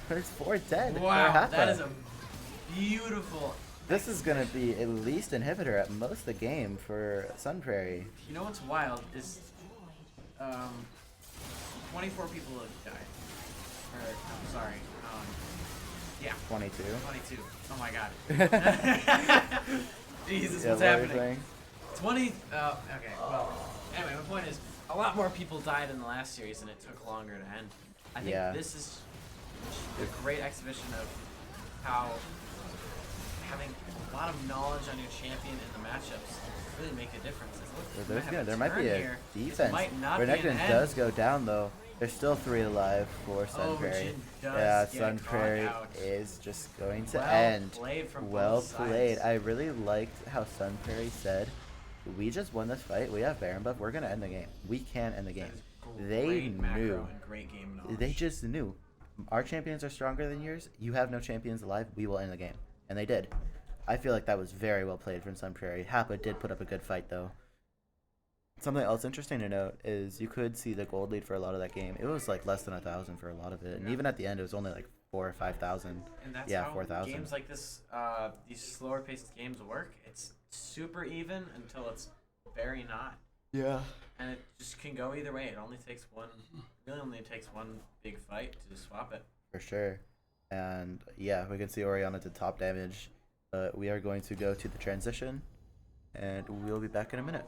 There's 4 dead. for Wow, Hapa. that is a beautiful. This is gonna be at least inhibitor at most the game for Sun Prairie. You know what's wild is, 24 people have died. Or, I'm sorry. Yeah, 22. 22. Oh my god. Jesus, Yeah, what's what were you happening? saying? 20. Okay. Well, anyway, my point is, a lot more people died in the last series, and it took longer to end. I think Yeah. this is a great exhibition of how having a lot of knowledge on your champion in the matchups really make a difference. There might be a defense. Might not be an Renekton end. does go down though. There's still 3 alive for Sun Oh, Prairie. Jhin does Yeah, get Sun caught Prairie out. is just going to Well end. played from Well both played. sides. I really liked how Sun Prairie said, "We just won this fight. We have Baron buff. We're gonna end the game. We can end the game." That is They great macro knew. and great game knowledge. They just knew. Our champions are stronger than yours. You have no champions alive. We will end the game, and they did. I feel like that was very well played from Sun Prairie. Hapa did put up a good fight though. Something else interesting to note is you could see the gold lead for a lot of that game. It was like less than 1,000 for a lot of it, and Yeah. even at the end, it was only like 4,000 or 5,000. And that's Yeah, how 4,000. games like this, these slower paced games work. It's super even until it's very not. Yeah. And it just can go either way. It only takes really only takes one big fight to swap it. For sure. And yeah, we can see Orianna did top damage. We are going to go to the transition, and we'll be back in a minute.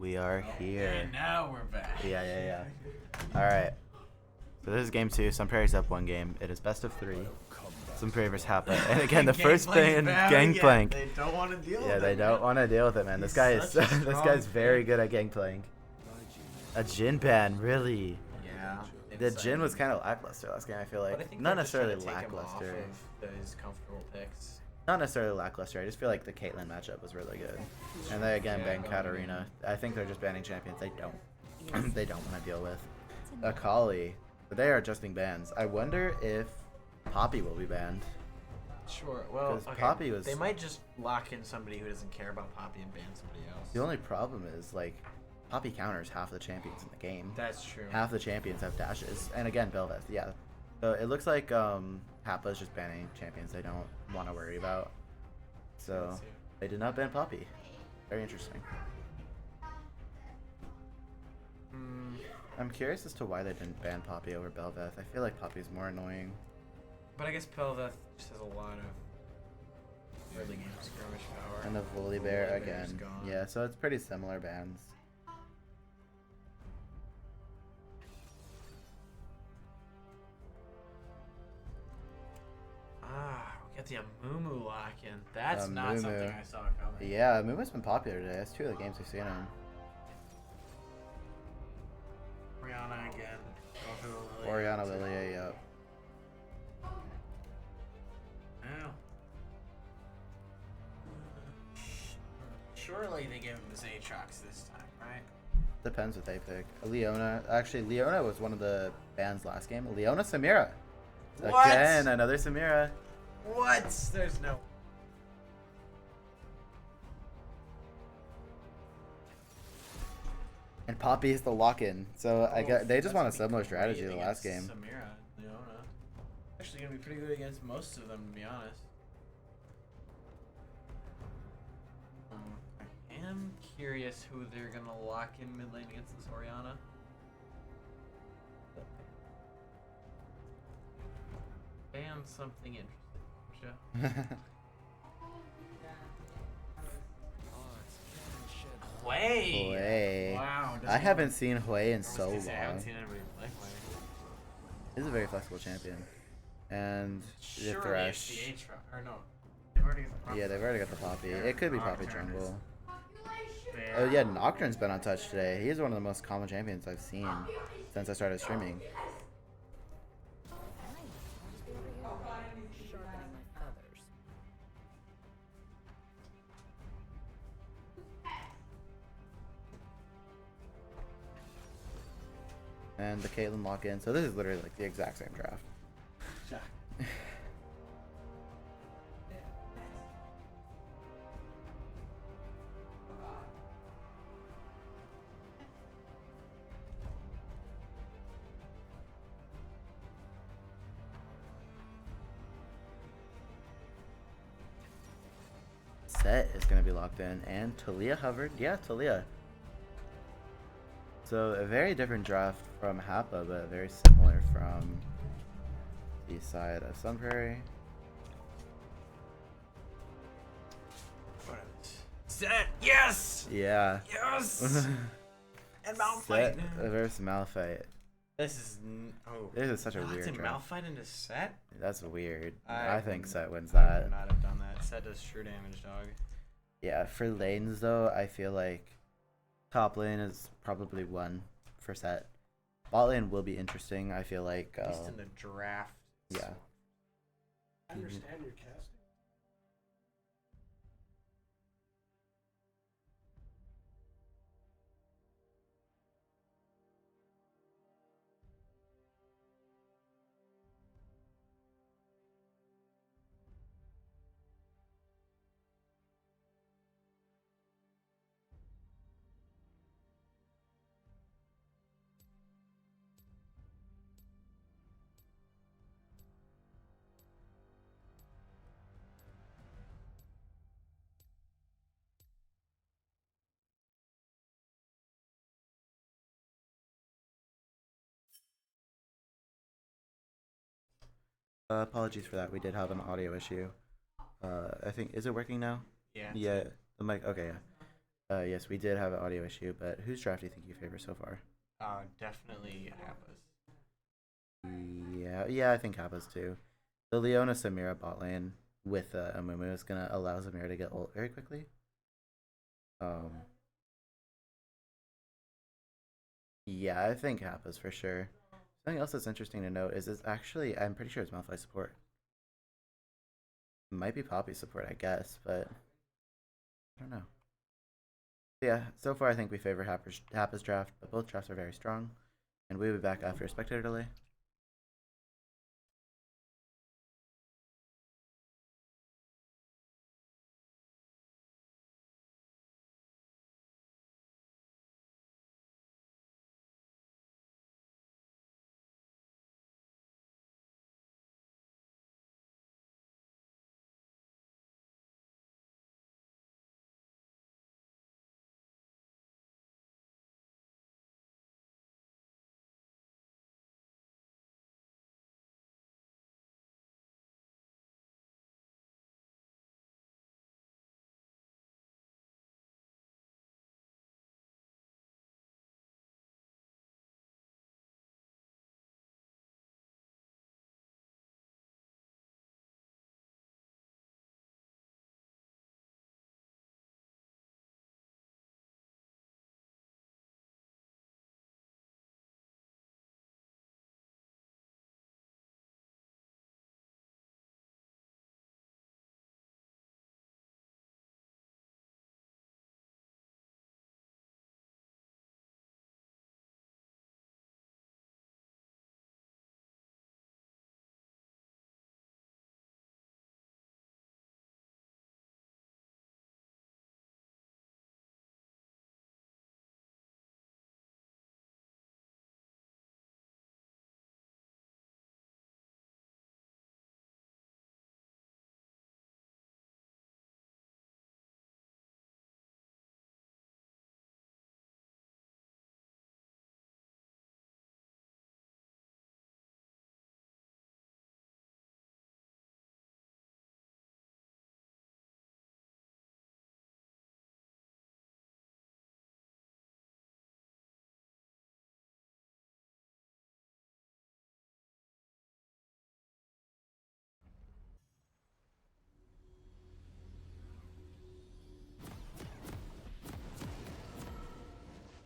We are here. And now we're back. Yeah. All right. So this is game 2. Sun Prairie's up 1 game. It is best of 3. Sun Prairie versus Hapa. And again, the first ban, Gangplank. They don't want to deal with it. Yeah, they don't want to deal with it, man. This He's guy is such a this strong guy's very pick. good at Gangplank. A Jhin ban, really? Yeah. The Jhin was kind of lackluster last game. I feel But I like think not they're just trying necessarily to take him off lackluster. of those comfortable picks. Not necessarily lackluster. I just feel like the Caitlyn matchup was really good. And they again Yeah, banned going Katarina. I think they're just banning champions they don't they don't want to deal with. Akali, but they are adjusting bans. I wonder if Poppy will be banned. Sure. Well, 'Cause okay. Poppy was- They might just lock in somebody who doesn't care about Poppy and ban somebody else. The only problem is like Poppy counters half the champions in the game. That's true. Half the champions have dashes, and again Bel'Veth. Yeah. So it looks like Happa's just banning champions they don't want to worry about. So Let's see. they did not ban Poppy. Very interesting. Mm, I'm curious as to why they didn't ban Poppy over Bel'Veth. I feel like Poppy's more annoying. but I guess Pelveth just has a lot of early game skirmish power. And the Volibear Volibear's again. gone. Yeah, so it's pretty similar bans. We got the Amumu lock in. That's not Amumu. something I saw coming. Yeah, Muma's been popular today. That's 2 of the games we've seen him. Rihanna again. Oriana Lilia, yep. Wow. Surely they give him his Aatrox this time, right? Depends what they pick. Leona. Actually, Leona was one of the bans last game. Leona Samira. What? Again, another Samira. What? There's no. And Poppy is the lock-in. So I get they just want a That's gonna similar be strategy great to the last against game. Samira, Leona. Actually, gonna be pretty good against most of them, to be honest. I am curious who they're gonna lock in mid lane against this Oriana. Ban something interesting. Hui! Hui. Wow. I haven't seen Hui in I so was gonna say, I haven't long. seen anybody play Hui. He's a very flexible champion. And the Surely Thresh. it's the Aatrox, or no. They've already got the Poppy. Yeah, they've already got the Poppy. Yeah, It could be Poppy Nocturne is jungle. there. Oh yeah, Nocturne's been untouched today. He's one of the most common champions I've seen since I started streaming. Sharpening my feathers. And the Caitlyn lock-in. So this is literally like the exact same draft. Set is going to be locked in, and Talia hovered. Yeah, Talia. So a very different draft from Hapa, but very similar from the side of Sun Prairie. Set! Yes! Yeah. Yes! And Malphite. Set versus Malphite. This is oh. This is such a Lots weird of draft. Malphite into Set. That's weird. I I think wouldn't- Set wins I that. would not have done that. Set does true damage, dog. Yeah, for lanes though, I feel like top lane is probably 1 for Set. Bot lane will be interesting. I feel like. At least in the draft. Yeah. I understand your casting. Apologies for that. We did have an audio issue. I think is it working now? Yeah. Yeah. The mic. Okay. Yeah. Yes, we did have an audio issue, but whose draft do you think you favor so far? Definitely Appas. Yeah, I think Kappa's too. The Leona Samira bot lane with Amumu is gonna allow Samira to get ult very quickly. Yeah, I think Kappa's for sure. Something else that's interesting to note is it's actually, I'm pretty sure it's Malphite support. Might be Poppy support, I guess, but I don't know. Yeah, so far I think we favor Happa's draft, but both drafts are very strong, and we'll be back after a spectator delay.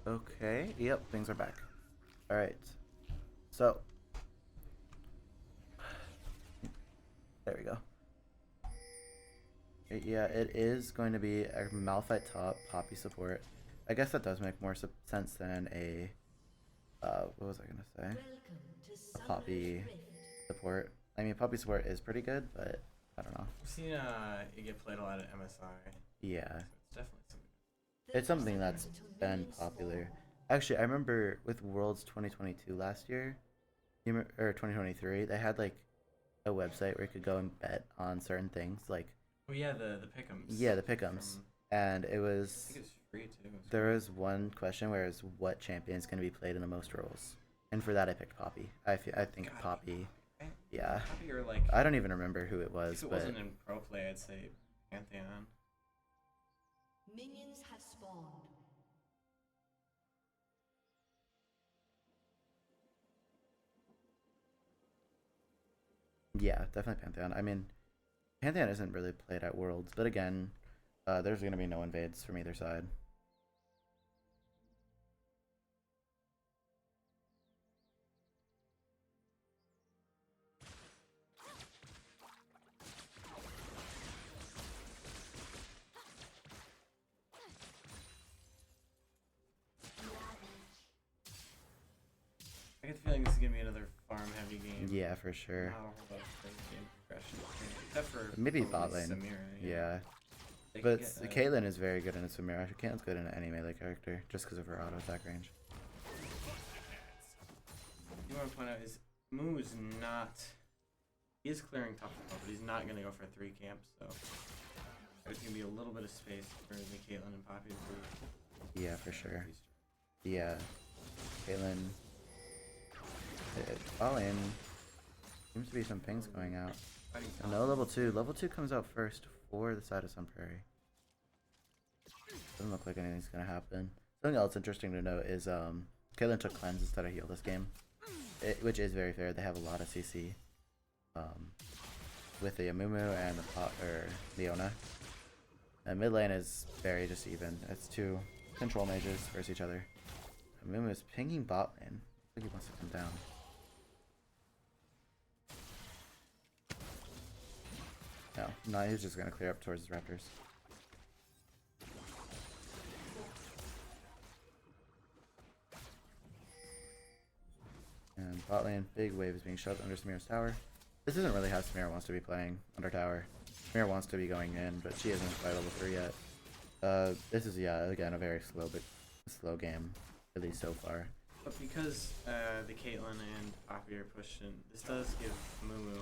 Okay, yep, things are back. Alright, so there we go. Yeah, it is going to be a Malphite top, Poppy support. I guess that does make more sense than a, what was I gonna say? Welcome to A Poppy Summoner's Rift. support. I mean, Poppy support is pretty good, but I don't know. I've seen it get played a lot at MSI. Yeah, So it's definitely something. it's something that's been popular. Actually, I remember with Worlds 2022 last year, or 2023, they had like a website where you could go and bet on certain things, like Oh yeah, the pick'ems. yeah, the pick'ems, From, and it I was think it's free too. It's there free. was one question where it's what champion is going to be played in the most roles, and for that I picked Poppy. I think Gotta be Poppy. right? Yeah, Poppy or like I don't even remember who it was, if it but wasn't in pro play, I'd say Pantheon. Minions have spawned. yeah, definitely Pantheon. I mean, Pantheon isn't really played at Worlds, but again, there's going to be no invades from either side. I get the feeling this is gonna be another farm heavy game. Yeah, for sure. Not a whole lot of crazy game progression, except for Maybe probably bot lane. Samira, Yeah. They But could get, Caitlyn is very good in a Samira. Caitlyn's good in any melee character just because of her auto attack range. you want to point out is Moo's not. He is clearing top of the but he's not gonna go for a 3 camp, so there's gonna be a little bit of space for the Caitlyn and Poppy to Yeah, for sure. Yeah, Caitlyn. All in. Seems to be some pings going out. fighting No level 2. Level 2 comes out first for the side of Sun Prairie. Doesn't look like anything's gonna happen. Something else interesting to note is Caitlyn took cleanse instead of heal this game, which is very fair. They have a lot of CC with the Amumu and the Leona. And mid lane is very just even. It's two control mages versus each other. Amumu is pinging bot lane. I think he wants to come down. No, he's just gonna clear up towards the Raptors. And bot lane, big wave is being shoved under Samira's tower. This isn't really how Samira wants to be playing under tower. Samira wants to be going in, but she isn't by level 3 yet. This is, yeah, again, a very slow game, at least so far. But because the Caitlyn and Poppy are pushing, this does give Mumu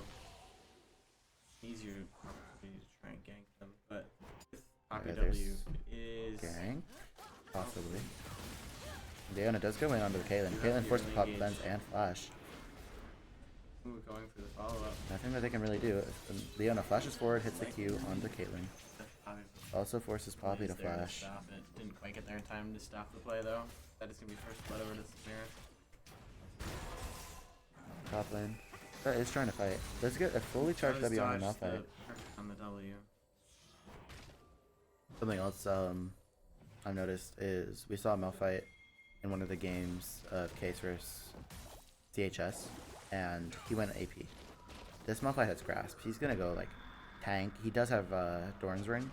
easier opportunity to try and gank them. But with Poppy W is Gang? Possibly. Leona does go in onto the Caitlyn. Caitlyn forced to pop cleanse and flash. Ooh, going for the follow-up. Nothing that they can really do. Leona flashes forward, hits the Q onto Caitlyn. Also forces Poppy to flash. Stop it. Didn't quite get there in time to stop the play though. That is gonna be first blood over to Samira. Top lane. That is trying to fight. Let's get a fully charged W on the Malphite. On the W. Something else I've noticed is we saw Malphite in one of the games of Case vs CHS, and he went AP. This Malphite has Grasp. He's gonna go like tank. He does have Dorn's Ring,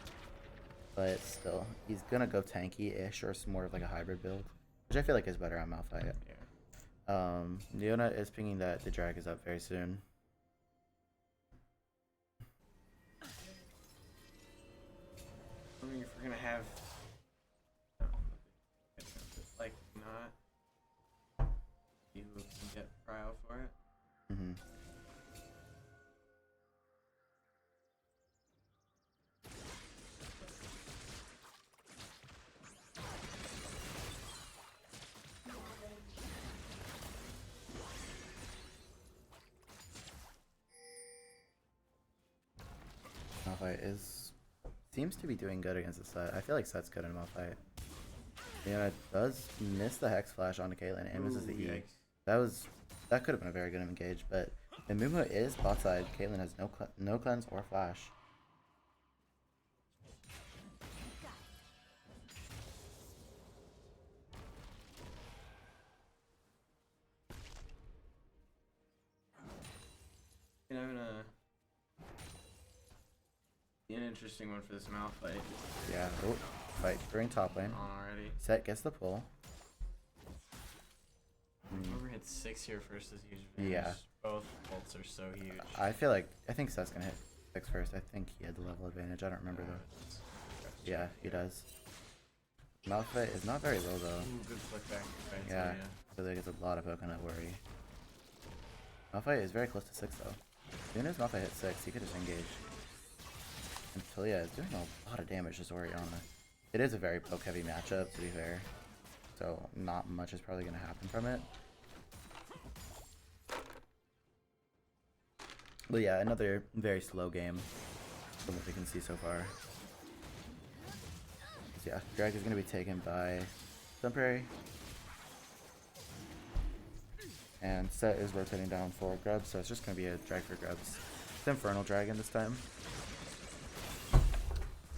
but still, he's gonna go tanky-ish or more of like a hybrid build, which I feel like is better on Malphite. Yeah. Leona is pinging that the drag is up very soon. I mean, if we're gonna have like not, you can get Cryo for it. Mm-hmm. Malphite seems to be doing good against the set. I feel like set's good in Malphite. Yeah, it does miss the Hex Flash onto Caitlyn and misses the E. Yikes. That could have been a very good engage, but Amumu is bot side. Caitlyn has no cleanse or flash. You know, an interesting one for this Malphite. Yeah, oh, fight during top lane. On already. Set gets the pull. Whoever hits 6 here first is huge advantage. Yeah. Both bolts are so huge. I think Set's gonna hit 6 first. I think he had the level advantage. I don't remember though. Yeah, he does. Malphite is not very low though. Ooh, good flick back. Right, Yeah, so I feel like it's a lot of coconut worry. Malphite is very close to 6 though. As soon as Malphite hits 6, he could just engage. And Talia is doing a lot of damage to Orianna. It is a very poke heavy matchup, to be fair. So not much is probably going to happen from it. But yeah, another very slow game from what we can see so far. So yeah, drag is going to be taken by Sunprairie. And Set is rotating down for Grubs, so it's just going to be a drag for Grubs. It's Infernal Dragon this time.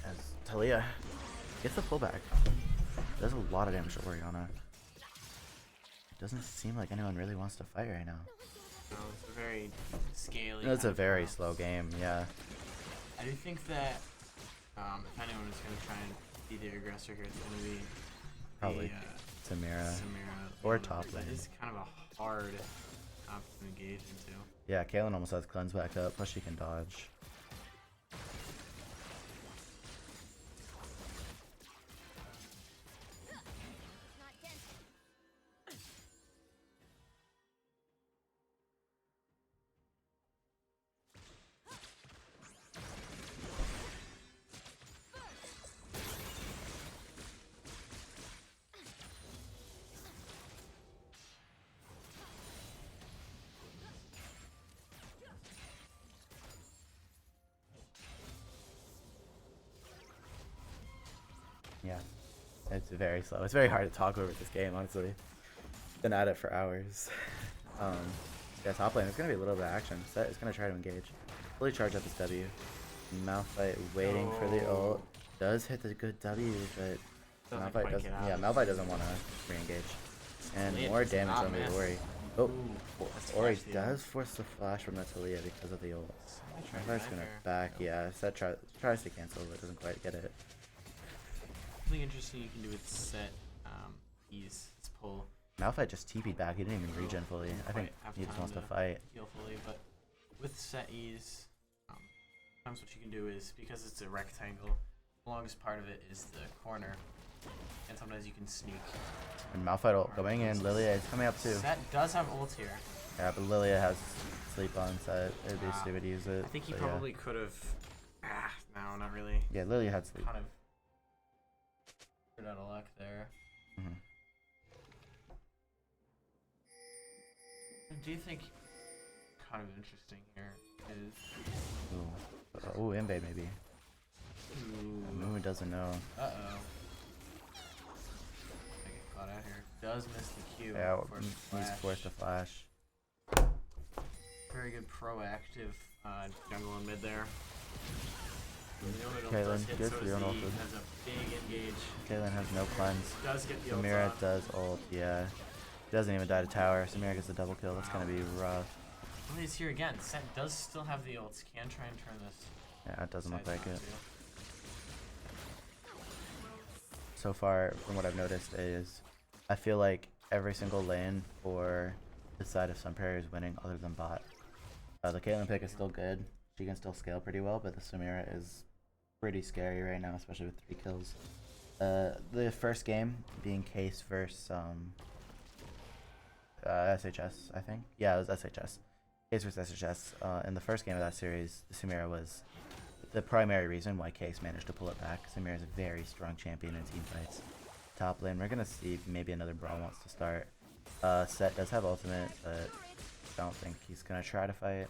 As Talia gets the pullback. Does a lot of damage to Orianna. It doesn't seem like anyone really wants to fight right now. no, it's a very scaly. It's a kind of very comp. slow game, yeah. I do think that if anyone is going to try and be the aggressor here, it's going to be Probably the, Samira. Samira. Or top lane. It's kind of a hard comp to engage into. Yeah, Kaylin almost has cleanse back up, plus she can dodge. Yeah, it's very slow. It's very hard to talk over this game, honestly. Been at it for hours. um, yeah, top lane. There's gonna be a little bit of action. Set is gonna try to engage. Fully charge up his W. Malphite waiting for the ult. Does hit the good W, but Doesn't Malphite quite doesn't. get out Yeah, of Malphite doesn't want to re-engage. And Talia more does damage not on the miss. Ori. Oh, Ooh, that's Ori flashy. does force the flash from the Talia because of the ult. Try Malphite's gonna Nightmare. back. Nope. Yeah, Set tries to cancel, but doesn't quite get it. Something interesting you can do with Set is pull Malphite just TP'd back. He didn't even regen fully. I think have he just time wants to to fight. heal fully, but with Set ease, sometimes what you can do is, because it's a rectangle, the longest part of it is the corner, and sometimes you can sneak. And Malphite ult going in. Lilia is coming up too. Set does have ult here. Yeah, but Lilia has sleep on Set. It'd be Ah, stupid to use it. I think he but yeah. probably could have. No, not really. Yeah, Lilia had sleep. Kind of screwed out of luck there. Mhm. Do you think kind of interesting here is Ooh, invade maybe. Mumu doesn't know. I get caught out here. Does miss the Q. Yeah, for he's flash. forced to flash. Very good proactive jungle in mid there. Caitlyn gets the Has ulted. a big engage. Caitlyn has no cleanse. Does get the ult Samira off. does ult, yeah. Doesn't even die to tower. Samira gets the double kill. That's gonna be rough. Well, he's here again. Set does still have the ults. Can try and turn this. Yeah, it doesn't look Decides like not it. to. So far, from what I've noticed, is I feel like every single lane for the side of Sunpear is winning other than bot. The Caitlyn pick is still good. She can still scale pretty well, but the Samira is pretty scary right now, especially with 3 kills. The first game being Case versus SHS, I think. Yeah, it was SHS. Case versus SHS. In the first game of that series, the Samira was the primary reason why Case managed to pull it back. Samira is a very strong champion in team fights. Top lane, we're gonna see maybe another Brawl wants to start. Set does have ultimate, but I don't think he's gonna try to fight.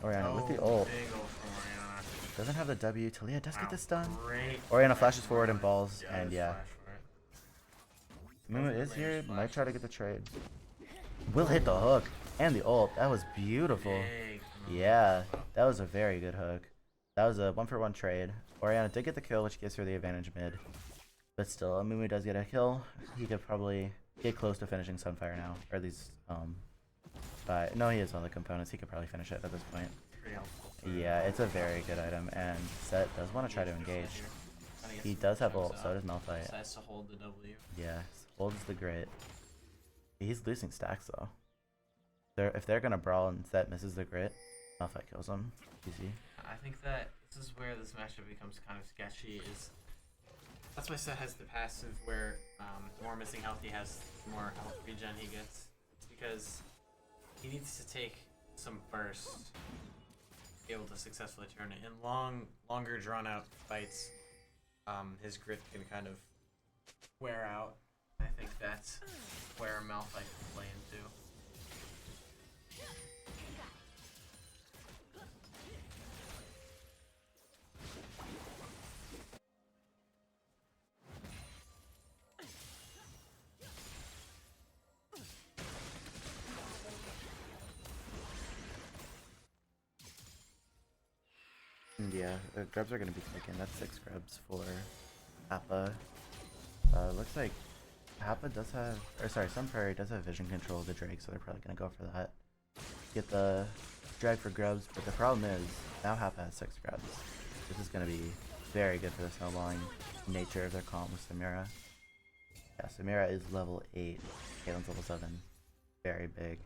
Orianna with the ult. Big ult from Orianna. Doesn't have the W. Talia does get the stun. Great. Orianna flashes forward and balls, Does and yeah. flash for it. Mumu Doesn't is range here, flash. might try to get the trade. Will hit the hook and the ult. That was beautiful. Big move. Yeah, that was a very good hook. That was a 1-for-1 trade. Orianna did get the kill, which gives her the advantage mid. But still, Mumu does get a kill. He could probably get close to finishing Sunfire now, or at least no, he is on the components. He could probably finish it at this point. Pretty helpful for Yeah, it's a very good item, and Set does want to try to engage. here. Trying to get He some does have times ult, so out. does Malphite. Decides to hold the W. Yeah, holds the grit. He's losing stacks though. If they're gonna brawl and Set misses the grit, Malphite kills him. Easy. I think that this is where this matchup becomes kind of sketchy. That's why Set has the passive where the more missing health he has, the more health regen he gets. It's because he needs to take some burst to be able to successfully turn it. In longer drawn out fights, his grit can kind of wear out. I think that's where Malphite can play into. Yeah, the grubs are gonna be taken. That's 6 grubs for Appa. Looks like Appa does have, or sorry, Sunprairie does have vision control of the Drake, so they're probably gonna go for that. Get the drag for grubs, but the problem is now Appa has 6 grubs. This is gonna be very good for the snowballing nature of their comp with Samira. Yeah, Samira is level 8. Caitlin's level 7. Very big.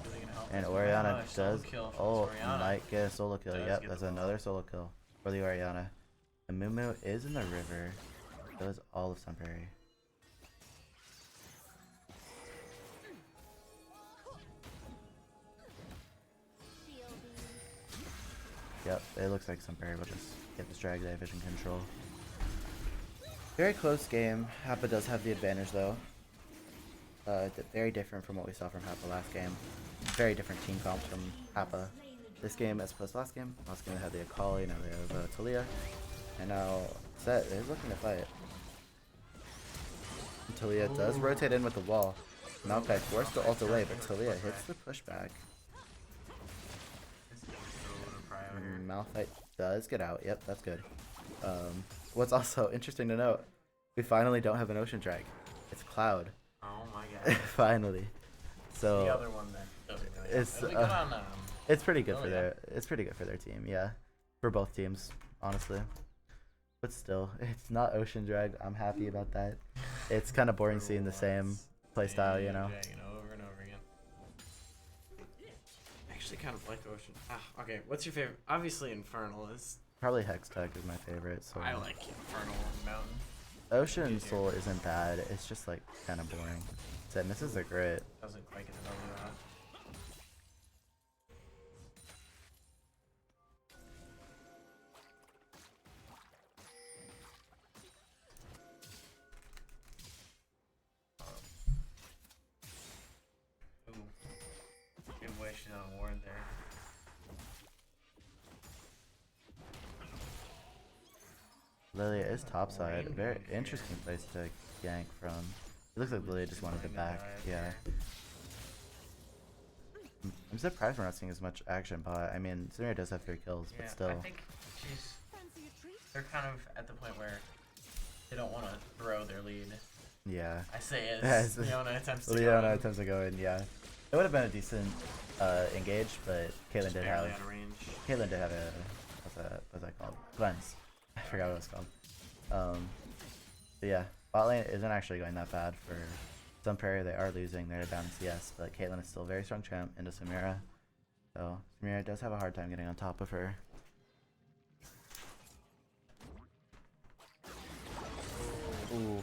Really gonna help. And Oh, Orianna solo does. kill from Oh, Orianna. might get a solo kill. Does Yep, get that's the ball. another solo kill for the Orianna. And Mumu is in the river. So is all of Sunprairie. Yep, it looks like Sunprairie will just get this drag. They have vision control. Very close game. Happa does have the advantage though. Very different from what we saw from Happa last game. Very different team comps from Happa. this game as opposed to last game. Last game they had the Akali, now they have Talia. And now Set is looking to fight. Talia does rotate in with the wall. Maokai forced the ult away, but Talia hits the pushback. Malphite does get out. Yep, that's good. What's also interesting to note, we finally don't have an Ocean Drag. It's Cloud. Oh my god. Finally. So The other one that doesn't really it's, have. We got on, it's pretty good oh, for yeah. their team, yeah. For both teams, honestly. But still, it's not Ocean Drag. I'm happy about that. It's kind of boring seeing the same playstyle, you know. Dragon over and over again. I actually kind of like Ocean. Okay, what's your favorite? Obviously, Infernal is. Probably Hextech is my favorite. So I like Infernal and Mountain. Ocean Soul isn't bad. It's just like kind of boring. Set misses are great. Doesn't quite get the W out. Ooh. Good way she's on ward there. Lilia is topside. Very interesting place to gank from. It looks like Lilia just wanted to back. Yeah. I'm surprised we're not seeing as much action, but I mean, Samira does have 3 kills, but still. I think she's. They're kind of at the point where they don't want to throw their lead. Yeah. I say As as Leona attempts to Leona go attempts to go in, yeah. It would have been a decent engage, but Caitlyn did have barely out of range. a what's that called? Cleanse. I forgot what it was called. But yeah, bot lane isn't actually going that bad for Sunprairie. They are losing. They're down in CS, but Caitlyn is still a very strong champ into Samira. So Samira does have a hard time getting on top of her. Ooh,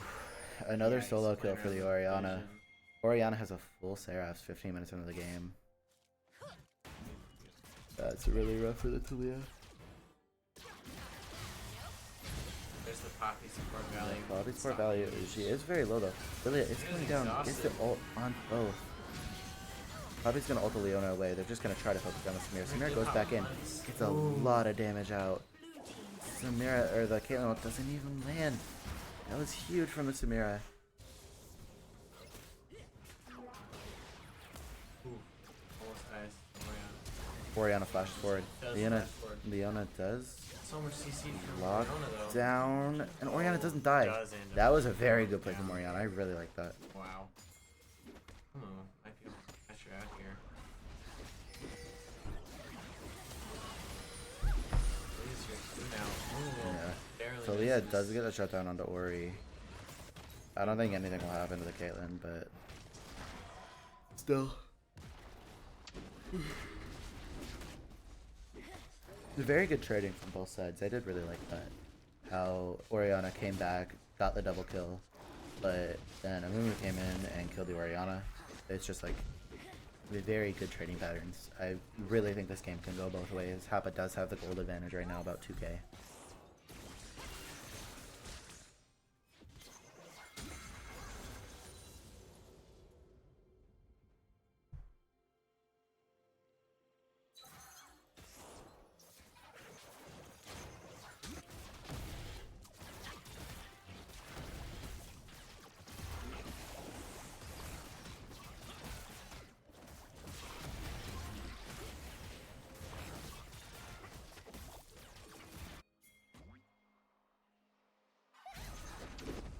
another solo kill for the Orianna. Orianna has a full Seraph 15 minutes into the game. That's really rough for the Talia. There's the Poppy support value. Poppy support value, she is very low though. Lilia is coming down, gets the ult on both. Poppy's gonna ult the Leona away, they're just gonna try to focus down the Samira. Samira goes back in, gets a lot of damage out. Samira, or the Caitlyn ult doesn't even land. That was huge from the Samira. Almost dies. Orianna flashes forward. Does Leona, flash forward. Leona does So much CC from lock Leona though. down, and Orianna doesn't die. Does end up That was a very good play down. from Orianna. I really like that. Wow. I feel pressure out here. Please, you're two now. Ooh, Yeah. barely So Leah misses. does get a shutdown onto Ori. I don't think anything will happen to the Caitlyn, but still. Very good trading from both sides. I did really like that. How Orianna came back, got the double kill, but then Amumu came in and killed the Orianna. It's just like very good trading patterns. I really think this game can go both ways. Hapa does have the gold advantage right now, about 2k.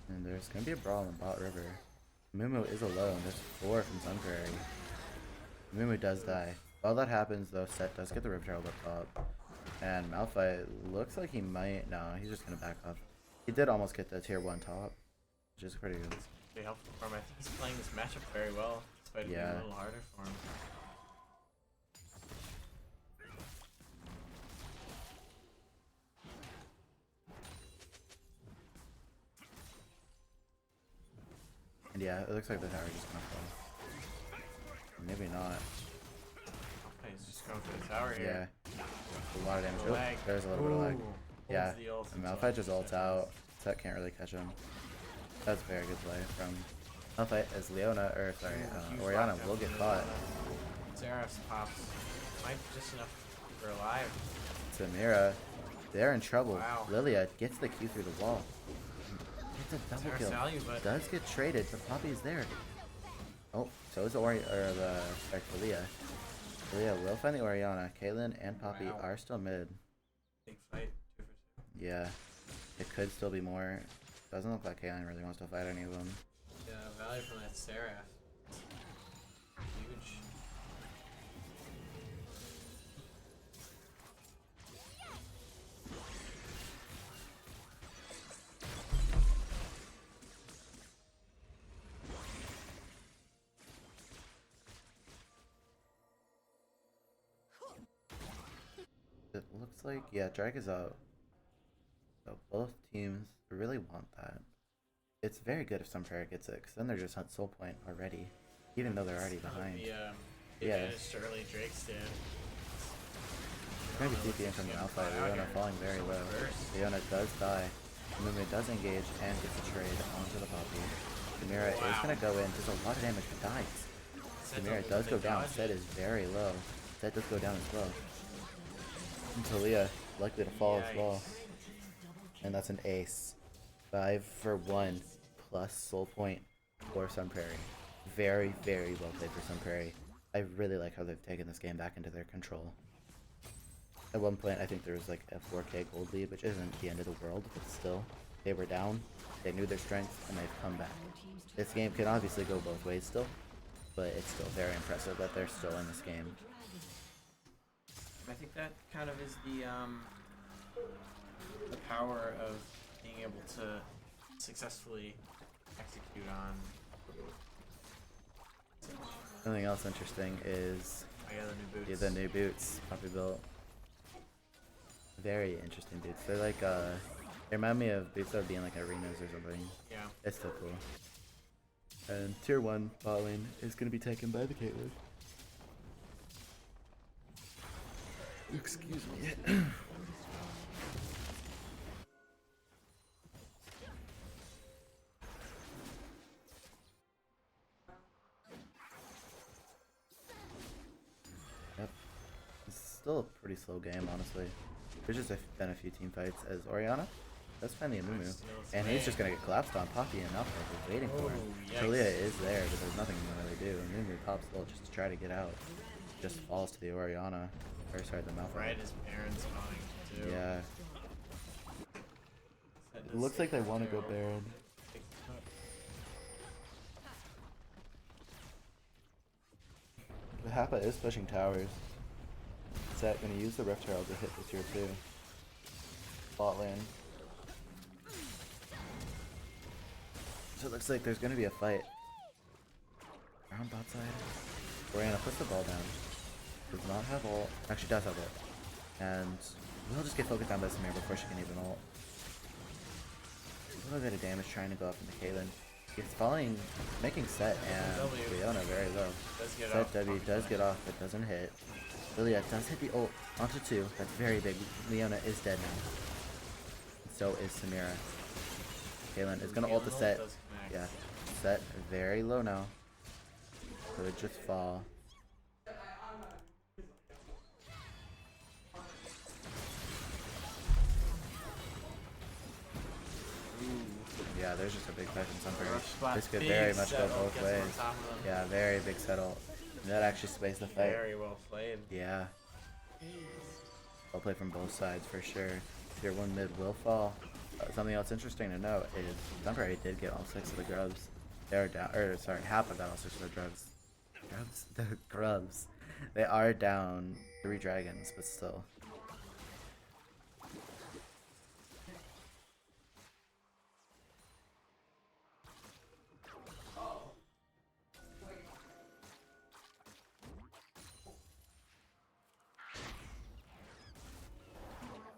And there's gonna be a brawl in bot river. Mumu is alone. There's 4 from Sunprairie. Mumu does die. While that happens, though, Set does get the Rift Herald up top. And Malphite looks like he might. No, he's just gonna back off. He did almost get the tier 1 top, which is pretty good. Pretty helpful for him. I think he's playing this matchup very well, despite it being Yeah. a little harder for him. And yeah, it looks like the tower just gonna fall. Maybe not. Okay, he's just going for the tower Yeah. here. A lot of damage. The Oh, lag. there's a little bit of lag. Ooh, Yeah. holds the ult And until Malphite just ults seconds. out. Set can't really catch him. That's very good play from Malphite as Leona, or sorry, Huge Orianna lockdown will from get the caught. Leona. Xerath's pops might be just enough We're alive. Samira, they're in trouble. Wow. Lilia gets the Q through the wall. It's a double Sarah's kill. value, but Does get traded, but Poppy's there. Oh, so is Lilia. Lilia will find the Orianna. Caitlyn and Poppy Wow. are still mid. big fight. 2 for 2. Yeah, it could still be more. Doesn't look like Caitlyn really wants to fight any of them. Yeah, value from that Seraph. Huge. It looks like, yeah, Drag is out. So both teams really want that. It's very good if Sunfire gets it, because then they're just on soul point already, even though they're already behind. The Yeah. advantage to early Drake stand. Maybe TPing from the Malphite. Leona falling very low. Leona does die. Mumu does engage and gets a trade onto the Poppy. Samira is going to go in. Does a lot of damage but dies. Samira does go down. Set is very low. Set does go down as well. And Talia likely to fall as well. And that's an ace. 5 for 1 plus soul point for Sunprairie. Very, very well played for Sunprairie. I really like how they've taken this game back into their control. At one point, I think there was like a 4K gold lead, which isn't the end of the world, but still, they were down, they knew their strengths, and they've come back. This game can obviously go both ways still, but it's still very impressive that they're still in this game. I think that kind of is the power of being able to successfully execute on. Something else interesting is I got the new boots. the new boots Poppy built. Very interesting boots. They're like they remind me of boots that would be in like arenas or something. Yeah. It's still cool. And tier 1 bot lane is gonna be taken by the Caitlyn. Excuse me. Yep. It's still a pretty slow game, honestly. There's just been a few team fights as Orianna does find the Amumu. And he's just gonna get collapsed on Poppy and Malphite is waiting for him. yikes. Talia is there, but there's nothing he can really do. Amumu pops ult just to try to get out. Just falls to the Orianna. Or sorry, the Malphite. Right as Baron spawning too. Yeah. That It does looks like they want to go zero. Baron. But Happa is pushing towers. Set gonna use the Rift Herald to hit the tier 2. Bot lane. So it looks like there's gonna be a fight. Around bot side. Orianna puts the ball down. Does not have ult. Actually does have ult. And we'll just get focused on Vesemir before she can even ult. A little bit of damage trying to go up into Caitlyn. It's falling, making Set and W. Leona very low. Does get Set off. W does get off, but doesn't hit. Lilia does hit the ult onto 2. That's very big. Leona is dead now. So is Samira. Caitlyn is gonna ult the Set. Does connect. Yeah. Set very low now. Could just fall. Yeah, there's just a big fight from Rough spot. Sunfire. This could Big very much go settle, both gets him on ways. top of them. Yeah, very big settle. That actually sways the fight. Very well played. Yeah. Well played from both sides for sure. Tier 1 mid will fall. Something else interesting to note is Sunfire did get all 6 of the grubs. They're down, or sorry, half of that all 6 of the grubs. Grubs? The grubs. They are down 3 dragons, but still.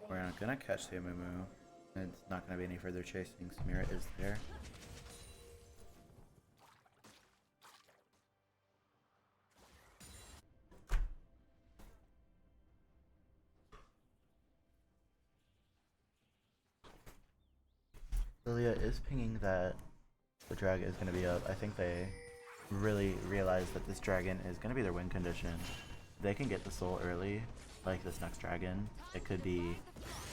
We're not gonna catch the Amumu. It's not gonna be any further chasing. Samira is there. Lilia is pinging that the dragon is gonna be up. I think they really realize that this dragon is gonna be their win condition. They can get the soul early. like this next dragon, it could be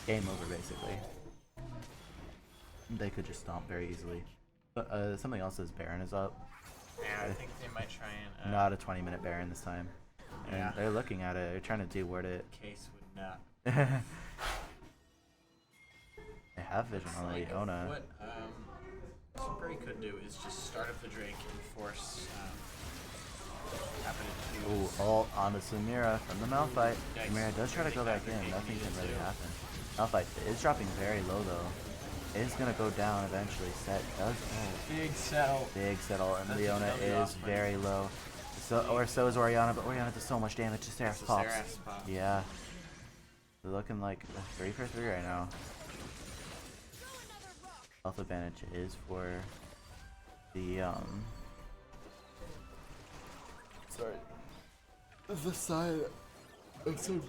game over basically. They could just stomp very easily. But something else is Baron is up. Yeah, I think they might try and Not a 20-minute Baron this time. And Yeah. they're looking at it. They're trying to de-ward it. Case would not. They have vision on Like, Leona. what Super could do is just start up the Drake and force Rapid to Ooh, use. ult on the Samira from the Malphite. Yikes. Samira does try to go back in. Nothing can really happen. Malphite is dropping very low though. Is gonna go down eventually. Set does ult. Big settle. Big settle, and That's Leona just double is off, very low. So is Orianna, but Orianna does so much damage to Seraph's It's a pops. Seraph's pop. Yeah. They're looking like a 3 for 3 right now. Health advantage is for the sorry. The side of so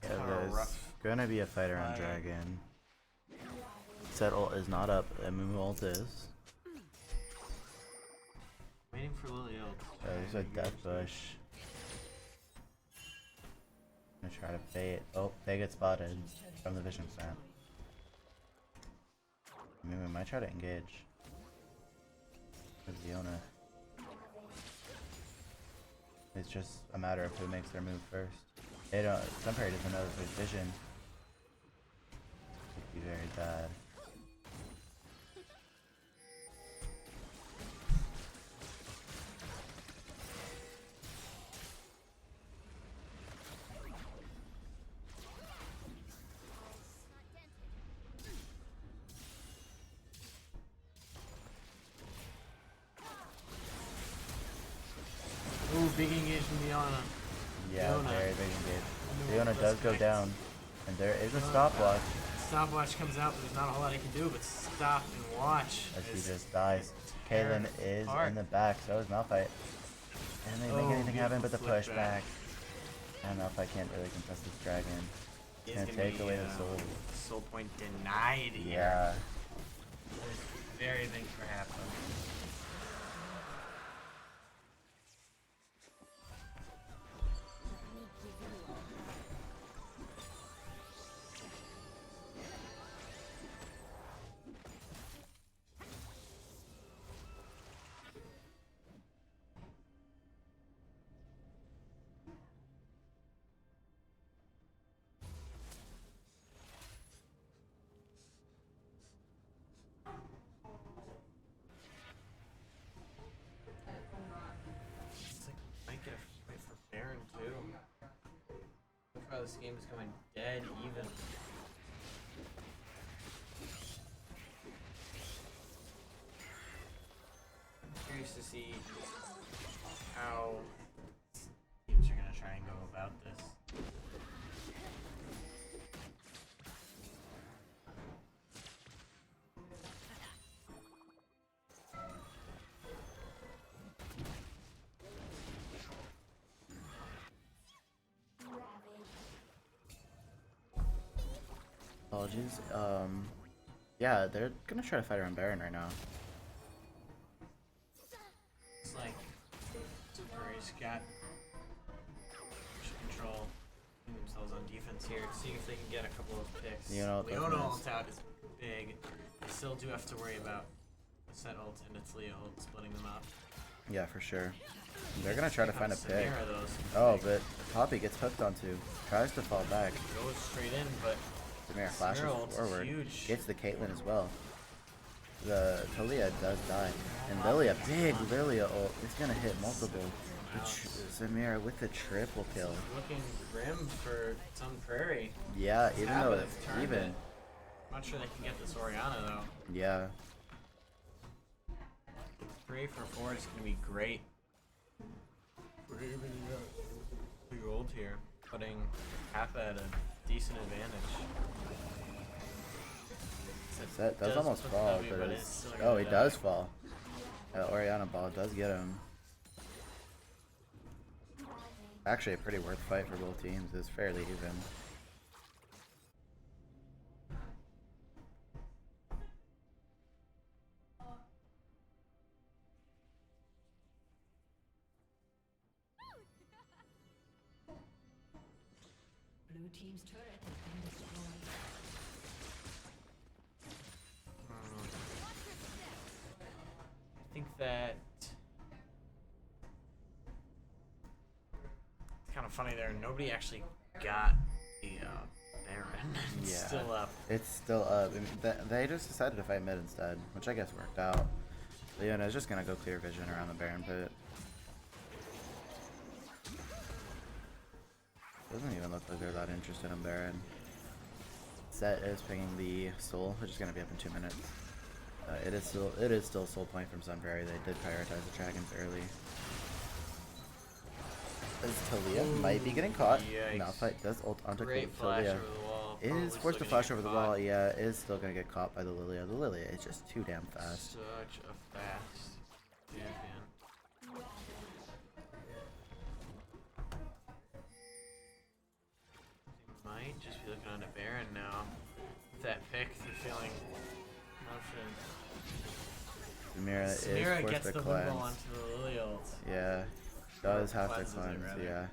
Yeah, there's rough gonna be a fight around fight. Dragon. Set ult is not up, and Moo ult is. Waiting for Lily ult. There's a death bush. I'm gonna try to bait. Oh, they get spotted from the vision snap. I mean, we might try to engage with Leona. It's just a matter of who makes their move first. They don't. Sunprairie doesn't know that there's vision. Could be very bad. Ooh, big engage from Leona. Yeah, Leona. very big engage. No, Leona let's does go connect. down, and there is a stopwatch Stopwatch comes out, but there's not a whole lot he can do but stop and watch. as he It's- just dies. tear Caitlyn is apart. in the back, so is Malphite. And they Oh, make anything happen but the beautiful flip pushback. back. And Malphite can't really contest this dragon. He's Gonna take be, away the soul. Soul point denied here. Yeah. Very big for Happa. It's like, might get a fight for Baron too. So far this game is going dead even. I'm curious to see how teams are gonna try and go about this. Apologies. Yeah, they're gonna try to fight around Baron right now. It's like Super's got control themselves on defense here, seeing if they can get a couple of picks. Leona ult does Leona miss. ult out is big. They still do have to worry about the set ult and its Leo ult splitting them up. Yeah, for sure. They're gonna try to find a pick. Samira, though, is Oh, big. but Poppy gets hooked onto. Tries to fall back. Goes straight in, but Samira flashes Samira ult's forward. huge. Gets the Caitlyn as well. the Talia does die. And Lilia, big Lilia ult is gonna hit multiple. Samira with the triple kill. Looking grim for Sun Prairie. Yeah, even though They've it's turned even. it. I'm not sure they can get this Oriana though. Yeah. 3 for 4 is gonna be great. We're even big old here, putting Kappa at a decent advantage. That does almost put the fall, W, but it's it's. still Oh, gonna he die. does fall. Oriana ball does get him. Actually, a pretty worth fight for both teams. It's fairly even. Blue team's turret has been destroyed. I think that it's kind of funny there. Nobody actually got the Baron. It's Yeah. still up. It's still up. I mean, they just decided to fight mid instead, which I guess worked out. Leona's just gonna go clear vision around the Baron pit. Doesn't even look like they're that interested in Baron. Set is picking the Soul, which is gonna be up in 2 minutes. It is still Soul point from Sun Prairie. They did prioritize the dragons early. As Talia might be getting caught. Yikes. Malphite does ult onto Great flash Talia. over the wall. Is Probably forced still to gonna flash get over the caught. wall. Yeah, is still gonna get caught by the Lilia. The Lilia is just too damn fast. Such a fast champion. He might just be looking on a Baron now. With that pick, they're feeling motion. Samira is Samira forced gets to the cleanse. Wimble onto the Lily ult. Yeah, does have to Cleanses it, cleanse. rather. Yeah,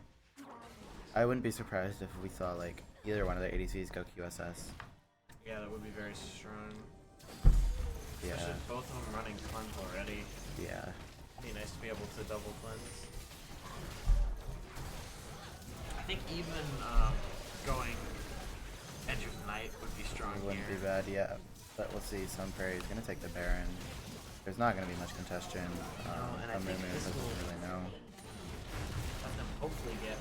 I wouldn't be surprised if we saw like either one of their ADCs go QSS. Yeah, that would be very strong. Yeah, Especially with both of them running cleanse already. yeah. It'd be nice to be able to double cleanse. I think even going Edge of Night would be strong It wouldn't here. be bad. Yeah, but we'll see. Sun Prairie is gonna take the Baron. There's not gonna be much congestion. and I think Unlimited this doesn't will- really know. Let them hopefully get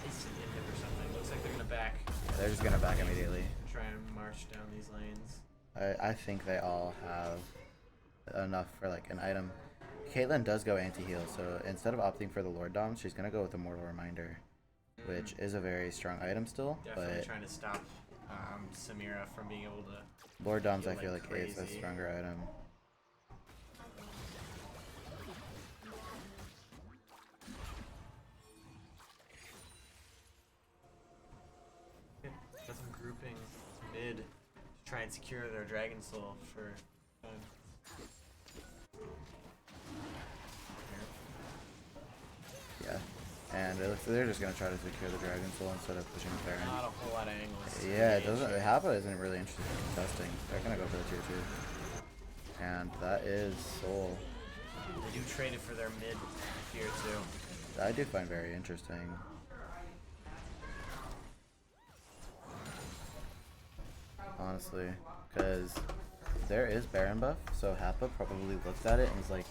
instant inhib or something. Looks like they're gonna back. They're just gonna back immediately. Try and march down these lanes. I think they all have enough for like an item. Caitlyn does go anti-heal, so instead of opting for the Lord Dom, she's gonna go with the Mortal Reminder, which is a very strong item still. Definitely But trying to stop Samira from being able to. Lord Doms, I Feel feel like like is a crazy. stronger item. Got some grouping mid to try and secure their Dragon Soul for. Yeah, and it looks, they're just gonna try to secure the Dragon Soul instead of pushing the Baron. Not a whole lot of angles. to Yeah, it engage doesn't. here. Hapa isn't really interested in contesting. They're gonna go for the tier 2, and that is Soul. They do trade it for their mid here too. I do find very interesting. Honestly, because there is Baron buff, so Hapa probably looked at it and was like,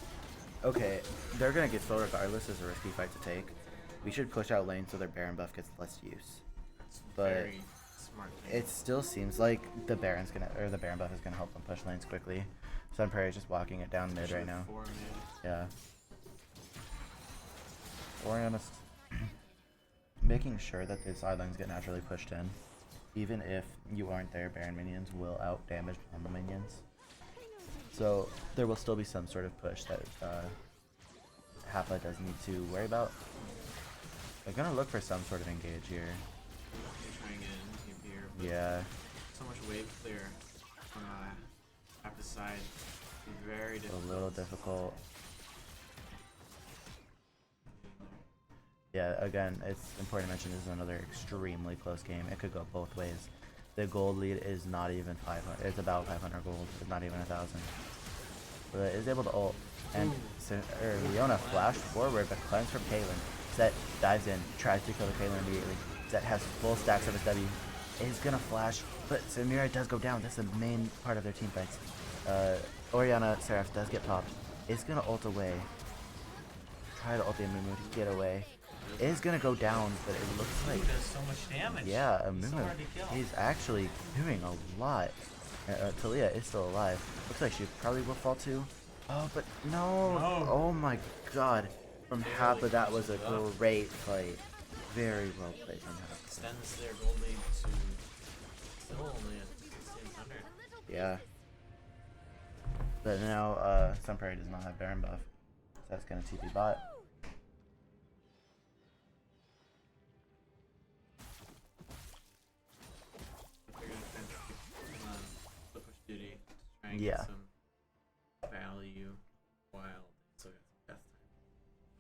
okay, they're gonna get slow regardless. It's a risky fight to take. We should push out lane so their Baron buff gets less use. It's But very smart. thing. it still seems like the Baron buff is gonna help them push lanes quickly. Sun Prairie is just walking it down mid right Especially now. for mid. Yeah. Oriana's making sure that the sidelines get naturally pushed in. Even if you aren't there, Baron minions will out damage normal minions. So there will still be some sort of push that Hapa does need to worry about. They're gonna look for some sort of engage here. They're trying to get in here, but Yeah. so much wave clear on Kappa's side. Be very A difficult. little difficult. Yeah, again, it's important to mention this is another extremely close game. It could go both ways. The gold lead is not even 500. It's about 500 gold. It's not even 1,000. But is able to ult. And Leona flashed forward, but cleanse from Caitlyn. Zet dives in, tries to kill the Caitlyn immediately. Zet has full stacks of his W. Is gonna flash, but Samira does go down. That's the main part of their team fights. Orianna Seraph does get popped. Is gonna ult away. Try to ult the Amumu to get away. Is gonna go down, but it looks like Does so much damage. yeah, He's so Amumu. hard to kill. He's actually doing a lot. Talia is still alive. Looks like she probably will fall too. Oh, but no. No. Oh my god. From Happa, that was a keeps up. great fight. Very well played from Happa. Extends their gold lead to still only at 1600. Yeah. But now, Sunprairie does not have Baron buff. So that's gonna TP bot. They're gonna try and keep on the push duty to try and Yeah. get some value while they still got some death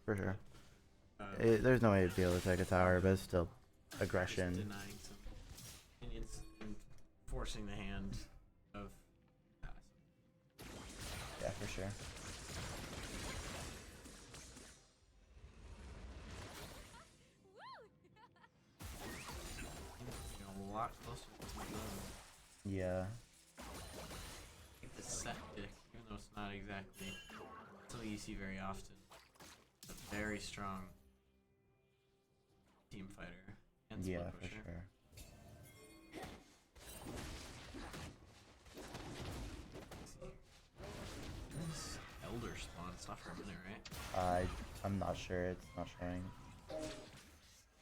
For sure. time. There's no way to be able to take a tower, but it's still Just aggression. denying some minions and forcing the hand of Yeah, for sure. a lot closer to the Yeah. I think the septic, even though it's not exactly something you see very often, a very strong team fighter and split Yeah, for pusher. sure. This elder spawn, it's not for a minute, right? I'm not sure. It's not showing.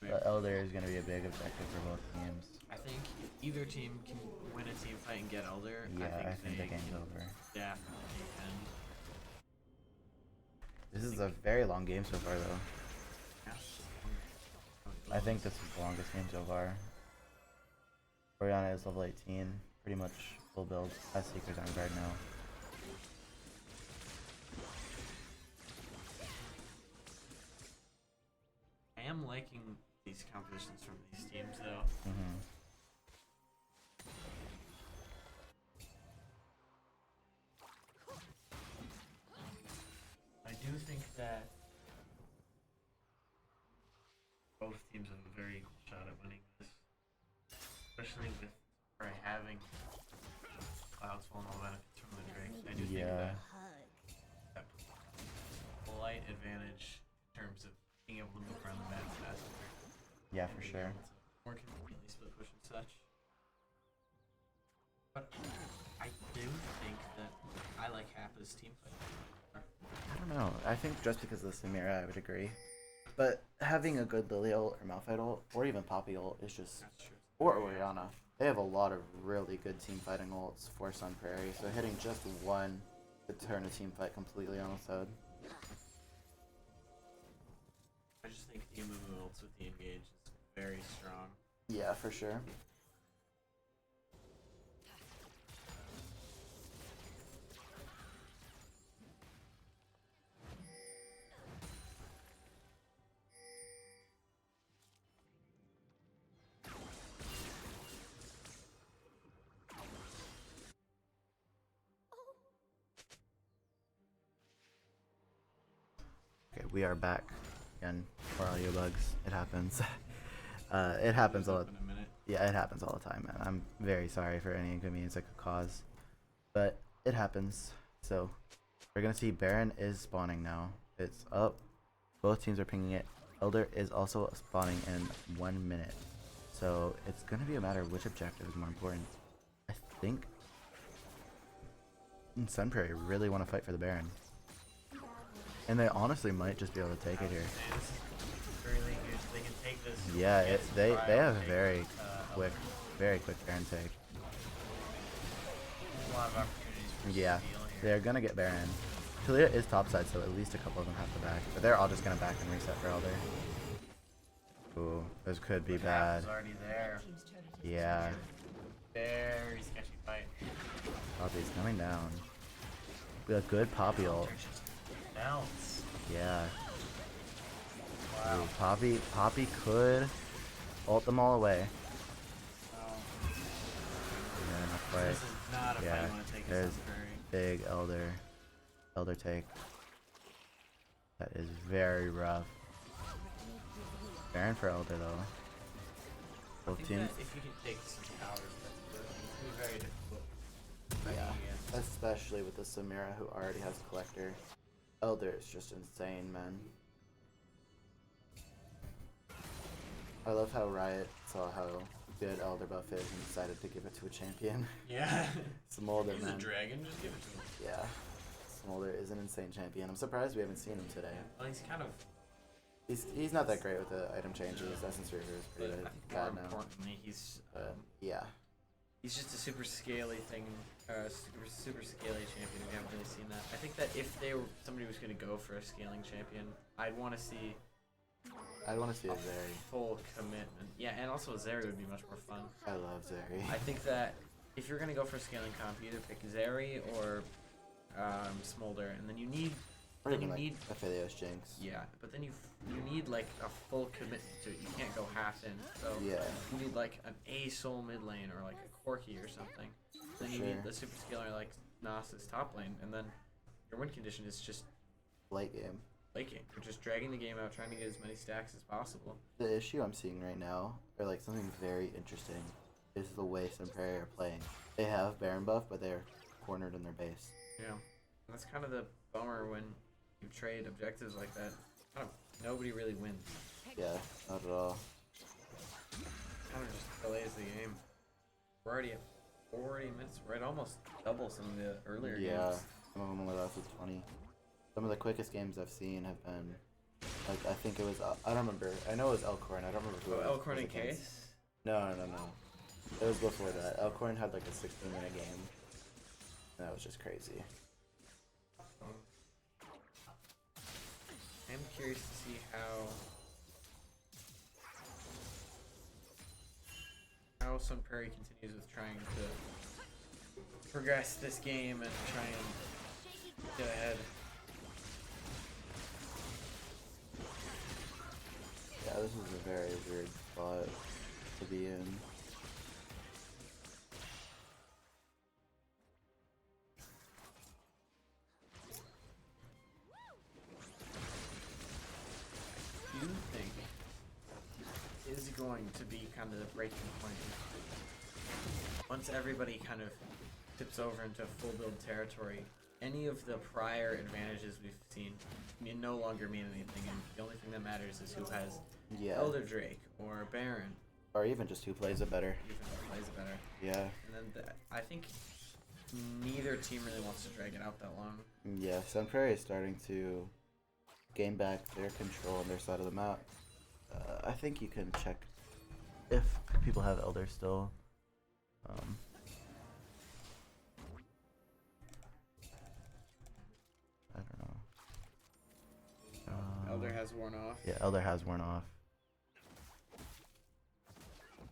Wait, But Elder is gonna be a big objective for both teams. I think if either team can win a team fight and get elder, Yeah, I think the they game's can over. definitely can. This is a very long game so far, though. Yeah. I think this is the longest game so far. Orianna is level 18, pretty much full build. Has Seekers on guard now. I am liking these compositions from these teams, though. Mm-hmm. I do think that both teams have a very equal shot at winning this, especially with Prey having Cloud's vulnerable benefits from the Drake. I do think Yeah. that slight advantage in terms of being able to move around the map faster. Yeah, and for being sure. able to more conveniently split push and such. But I do think that I like Happa's team fight. I don't know. I think just because of the Samira, I would agree. But having a good Lily ult or Malphite ult, or even Poppy ult, is just... That's true. Or Orianna. They have a lot of really good team fighting ults for Sun Prairie, so hitting just one could turn a team fight completely on its head. I just think the Amumu ults with the engage is very strong. Yeah, for sure. Okay, we are back again for audio bugs. It happens. It happens all. In a minute. Yeah, it happens all the time, man. I'm very sorry for any inconvenience it could cause, but it happens. So we're gonna see Baron is spawning now. It's up. Both teams are pinging it. Elder is also spawning in 1 minute. So it's gonna be a matter of which objective is more important. I think Sun Prairie really want to fight for the Baron. And they honestly might just be able to take it here. Hey, this is really good. They can take this. Yeah, get some they cryo, have a take, very Elder. very quick Baron take. A lot of opportunities for Yeah, steal here. they're gonna get Baron. Talia is topside, so at least a couple of them have to back. But they're all just gonna back and reset for Elder. Ooh, this could be Look, bad. Happa's already there. Team's turret has been Yeah, Very sketchy fight. Poppy's coming down. A good Poppy ult. They're just bounce. Yeah. Wow. Ooh, Poppy could ult them all away. Oh, Yeah, not quite. this is not a Yeah, fight you want to take there's- as Sun Prairie. Big Elder take. That is very rough. Baron for Elder though. I Both think teams. that if you can take some towers, that's good. It's gonna be very difficult Yeah, especially with the Samira who already has Collector. Elder is just insane, man. I love how Riot saw how good Elder buff is and decided to give it to a champion. Yeah. Smolder, He's a man. dragon, just give it to him. Yeah. Smolder is an insane champion. I'm surprised we haven't seen him today. Well, he's kind of. He's not that great with the item changes. Essence Reaver is But pretty I think bad more now. importantly, he's Yeah. He's just a super scaly thing, super scaly champion. We haven't really seen that. I think that if somebody was going to go for a scaling champion, I'd want to see I'd want to see a Zeri. full commitment. Yeah, and also Zeri would be much more fun. I love Zeri. I think that if you're going to go for a scaling comp, you either pick Zeri or Smolder, and then you need Or then even you like need Aphelios Jinx. yeah, but then you need like a full commitment to it. You can't go half in. So Yeah. you need like an A soul mid lane or like a Corki or something. Then you Sure. need the super scaler like Nasus top lane, and then your win condition is just Late game. late game. You're just dragging the game out, trying to get as many stacks as possible. The issue I'm seeing right now, or like something very interesting, is the way Sunperia are playing. They have Baron buff, but they're cornered in their base. Yeah, and that's kind of the bummer when you trade objectives like that. Kind of nobody really wins. Yeah, not at all. Kind of just delays the game. We're already at 40 minutes. We're at almost double some of the earlier Yeah, games. some of them only lasted 20. Some of the quickest games I've seen have been, like, I think it was, I don't remember. I know it was Elkhorn. I don't remember who it was. Elkhorn was and against. Case. No. It was before that. Elkhorn had like a 16-minute game. And that was just crazy. I'm curious to see how Sun Prairie continues with trying to progress this game and try and get ahead. Yeah, this is a very weird spot to be in. Do you think is going to be kind of the breaking point once everybody kind of tips over into full build territory? Any of the prior advantages we've seen no longer mean anything, and the only thing that matters is who has Yeah. Elder Drake or Baron, Or even just who plays it better. even who plays it better. Yeah. And then I think neither team really wants to drag it out that long. Yeah, Sun Prairie is starting to gain back their control on their side of the map. I think you can check if people have Elder still. I don't know. Elder has worn off. Yeah, Elder has worn off.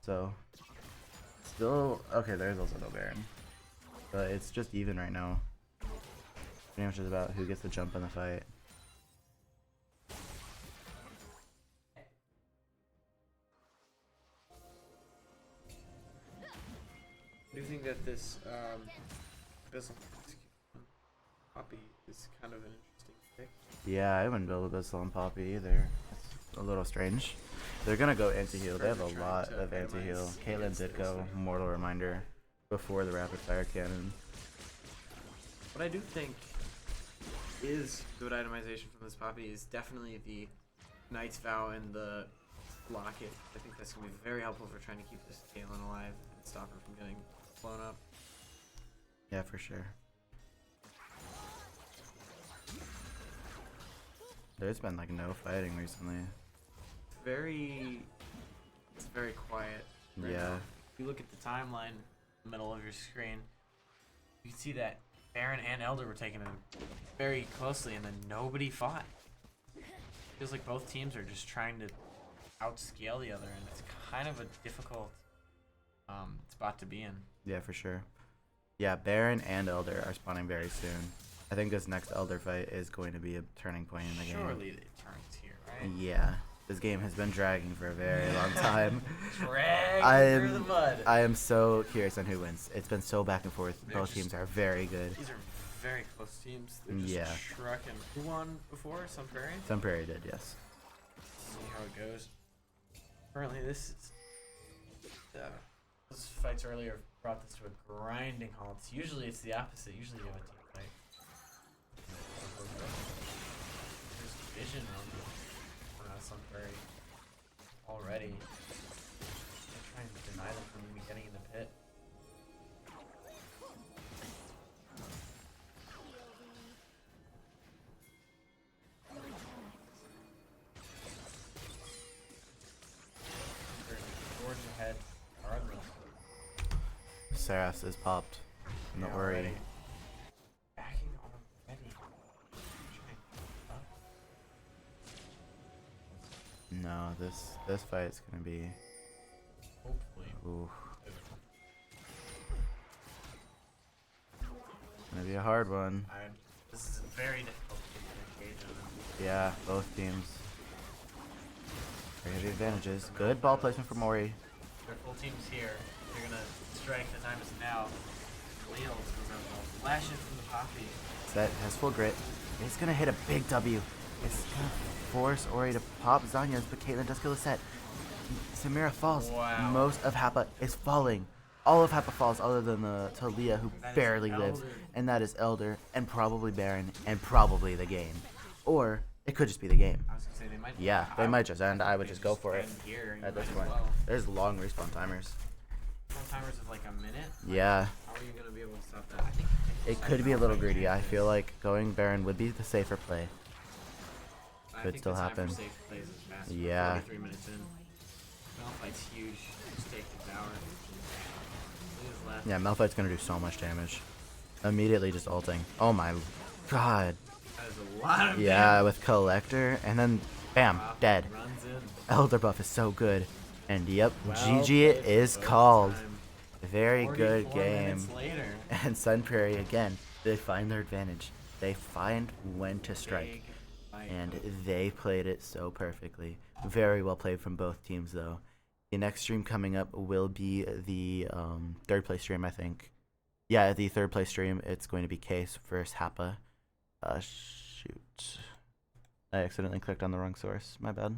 So, still, okay, there's also no Baron. But it's just even right now. Pretty much just about who gets the jump in the fight. Do you think that this Abyssal Poppy is kind of an interesting pick? Yeah, I haven't built Abyssal and Poppy either. It's a little strange. They're gonna go anti-heal. They have a Further lot trying to of anti-heal. minimize Caitlyn against did this go thing. Mortal Reminder before the Rapid Fire Cannon. What I do think is good itemization from this Poppy is definitely the Knight's Vow and the Locket. I think that's going to be very helpful for trying to keep this Caitlyn alive and stop her from getting blown up. Yeah, for sure. There's been like no fighting recently. It's very quiet. Right Yeah. now. If you look at the timeline in the middle of your screen, you can see that Baron and Elder were taking them very closely, and then nobody fought. Feels like both teams are just trying to outscale the other, and it's kind of a difficult spot to be in. Yeah, for sure. Yeah, Baron and Elder are spawning very soon. I think this next Elder fight is going to be a turning point in the game. Surely it turns here, right? Yeah. This game has been dragging for a very long time. Drag through the mud. I am so curious on who wins. It's been so back and forth. They're Both just- teams are very good. These are very close teams. They're just Yeah. trucking. Who won before? Sun Prairie? Sun Prairie did, yes. See how it goes. Currently, this is those fights earlier brought this to a grinding halt. Usually it's the opposite. Usually you have a team fight. There's vision on Sunbury already. They're trying to deny them from even getting in the pit. George ahead. Cardinals. Saras is popped. Don't worry. Already. Backing already. No, this fight's gonna be. Hopefully. Ooh. Gonna be a hard one. This is a very difficult to engage in. Yeah, both teams. Very heavy advantages. Good ball placement for Mori. Their full team's here. They're gonna strike. The time is now. Leo's gonna flash in from the Poppy. Set has full grit. It's gonna hit a big W. It's gonna force Ori to pop Zanya's, but Caitlyn does kill the set. Samira falls. Wow. Most of Happa is falling. All of Happa falls other than the Talia, who That is barely lives. Elder. And that is Elder, and probably Baron, and probably the game. Or it could just be the game. I was gonna say they might. Yeah, they might just end. I would they just go for it end here. You at this might as point. well. There's long respawn timers. Some timers of like a minute. Yeah, How are you gonna be able to stop that? I think it could be a little greedy. I feel like going Baron would be the safer play. I could think still the time happen. for safe plays is fast. Yeah. 43 minutes in. Malphite's huge. Just take the tower. Leo's left. Yeah, Malphite's gonna do so much damage. Immediately just ulting. Oh my god. That is a lot of Yeah, with Collector, and then bam, damage. dead. Runs in. Elder buff is so good. And yep, Well GG played is both called. time. Very good 44 minutes game. later. And Sun Prairie again, they find their advantage. They find when to strike. Big fight. And they played it so perfectly. Very well played from both teams, though. The next stream coming up will be the third place stream, I think. Yeah, the third place stream. It's going to be Case versus Happa. Shoot. I accidentally clicked on the wrong source. My bad.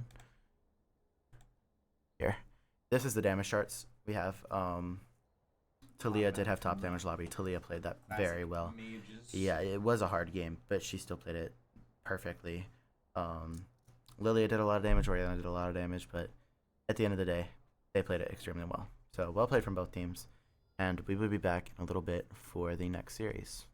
Here. This is the damage charts we have. Talia did have top damage lobby. Talia played that very well. Mages. Yeah, it was a hard game, but she still played it perfectly. Lilia did a lot of damage, Oriana did a lot of damage, but at the end of the day, they played it extremely well. So, well played from both teams, and we will be back in a little bit for the next series.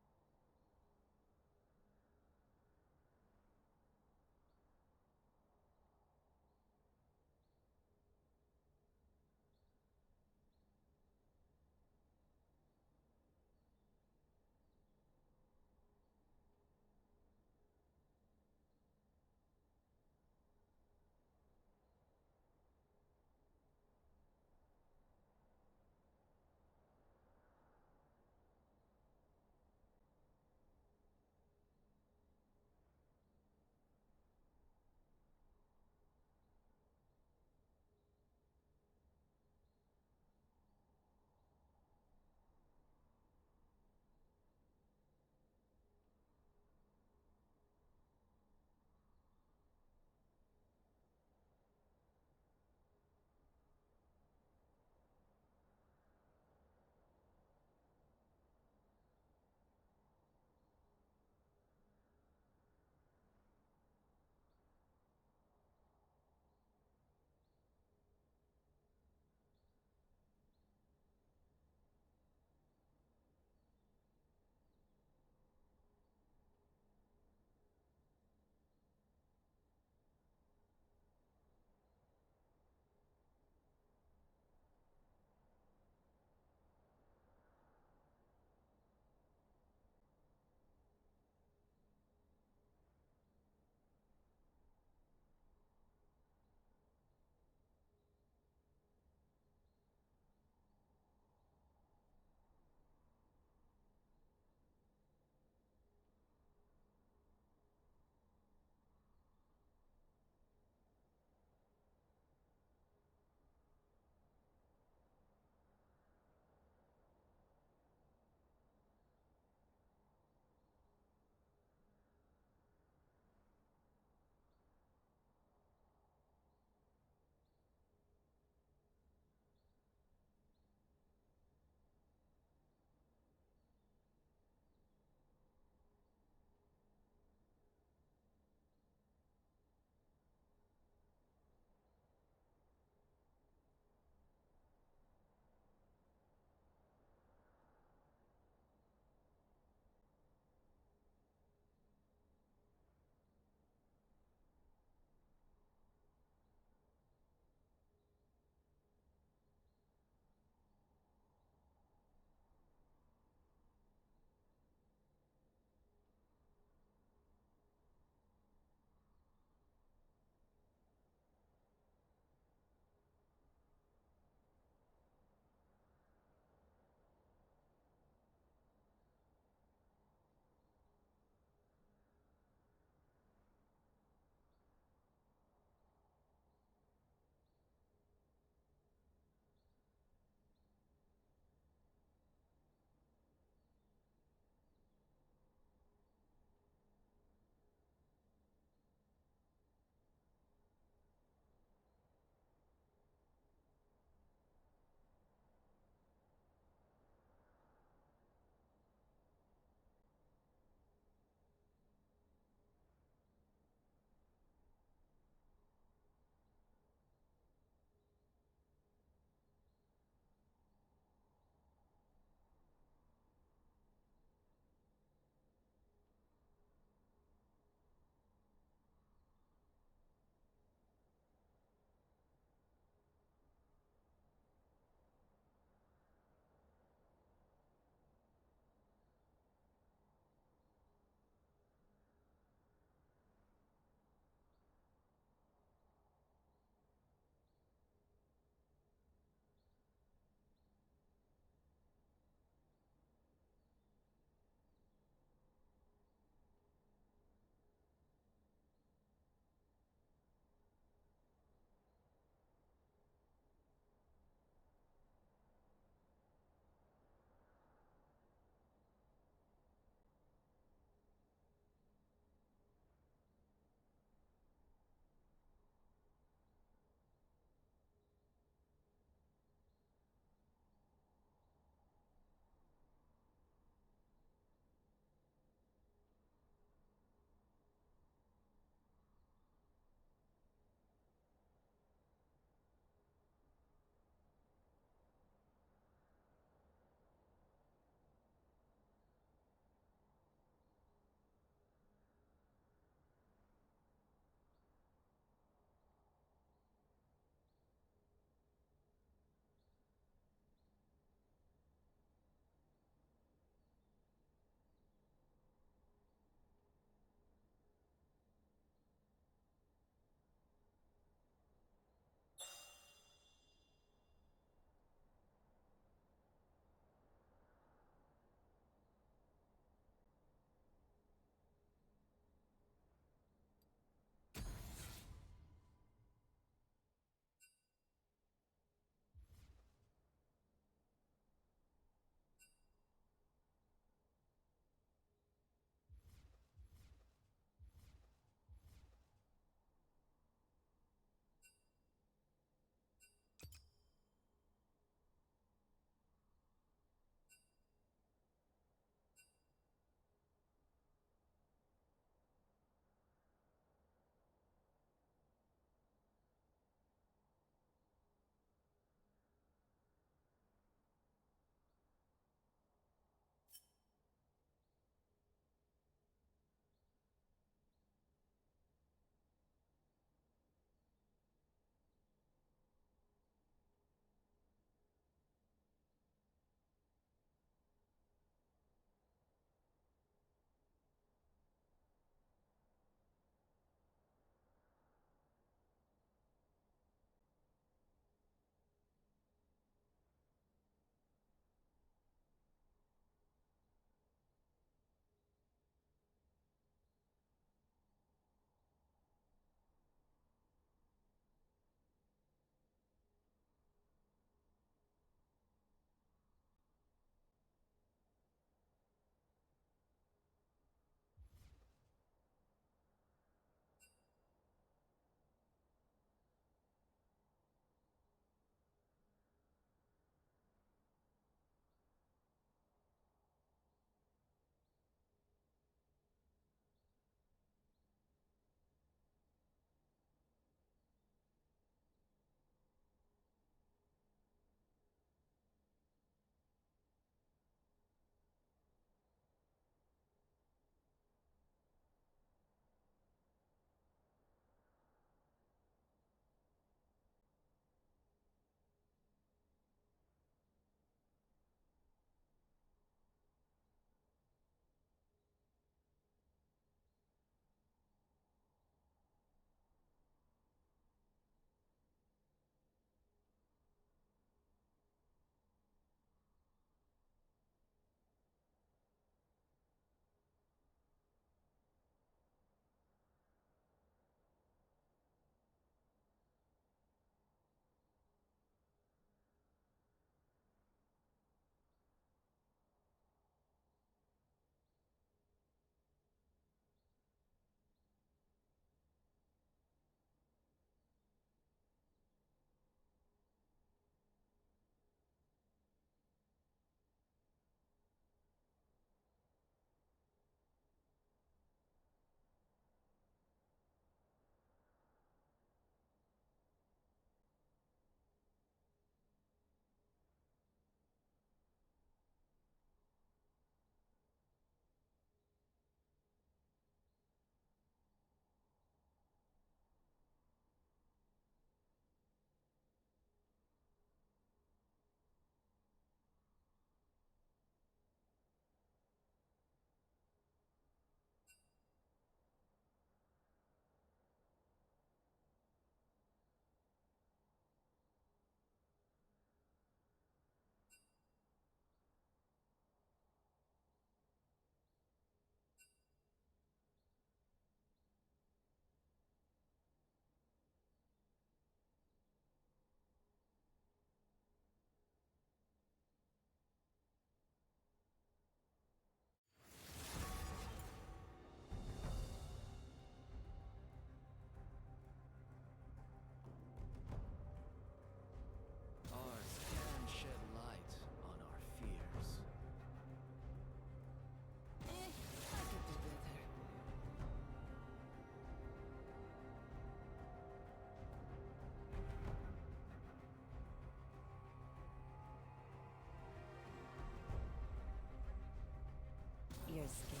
They're scared.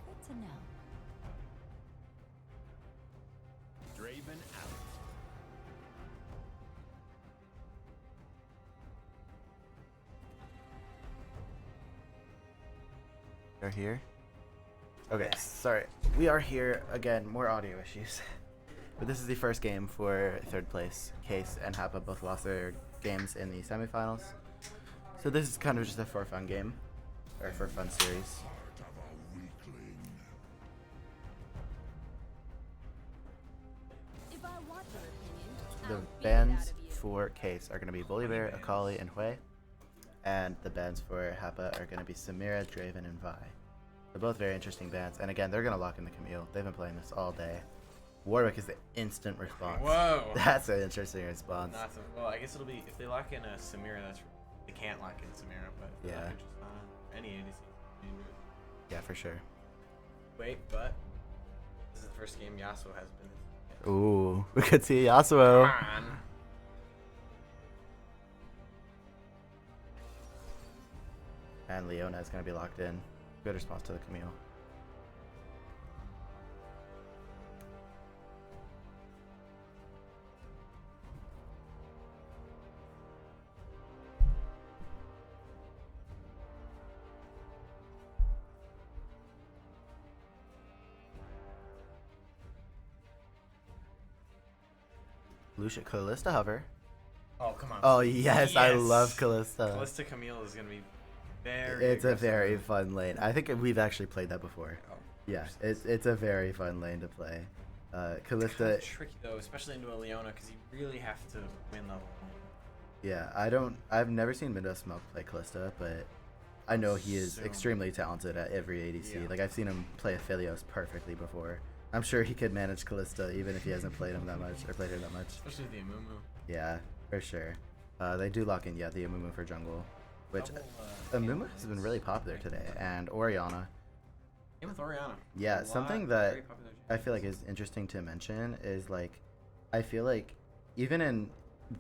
Good to know. Draven out. We're here. Okay, sorry. We are here again. More audio issues. But this is the first game for third place. Case and Hapa both lost their games in the semifinals. So this is kind of just a for fun game. Or for fun series. If I want your opinion, The I'll beat it out bans of you. for Case are going to be Volibear, Akali, and Hui. And the bans for Hapa are going to be Samira, Draven, and Vi. They're both very interesting bans. And again, they're going to lock in the Camille. They've been playing this all day. Warwick is the instant response. Whoa. That's an interesting response. Not so, well, I guess it'll be if they lock in a Samira. They can't lock in Samira, but if they Yeah. lock in Tristana, any ADC. Yeah, for sure. Wait, but this is the first game Yasuo has been. Ooh, we could see Yasuo. Come on. And Leona is going to be locked in. Good response to the Camille. Lucia Callista hover. Oh, come on. Oh yes, I Yes. love Callista. Callista Camille is gonna be very. It's a aggressive. very fun lane. I think we've actually played that before. Oh, Yeah, it's a very fun lane to play. Callista. Kinda tricky though, especially into a Leona, because you really have to win the whole game. Yeah, I've never seen Mindo Smoke play Callista, but I know he is So- extremely talented at every ADC. Yeah. Like I've seen him play Aphelios perfectly before. I'm sure he could manage Callista even if he hasn't played him that much or played her that much. Especially with the Amumu. Yeah, for sure. They do lock in, yeah, the Amumu for jungle, which Double, Amumu has been really popular today, and Orianna. Game with Orianna. Yeah, A something lot, that very popular I feel like is interesting to mention is like, I feel like even in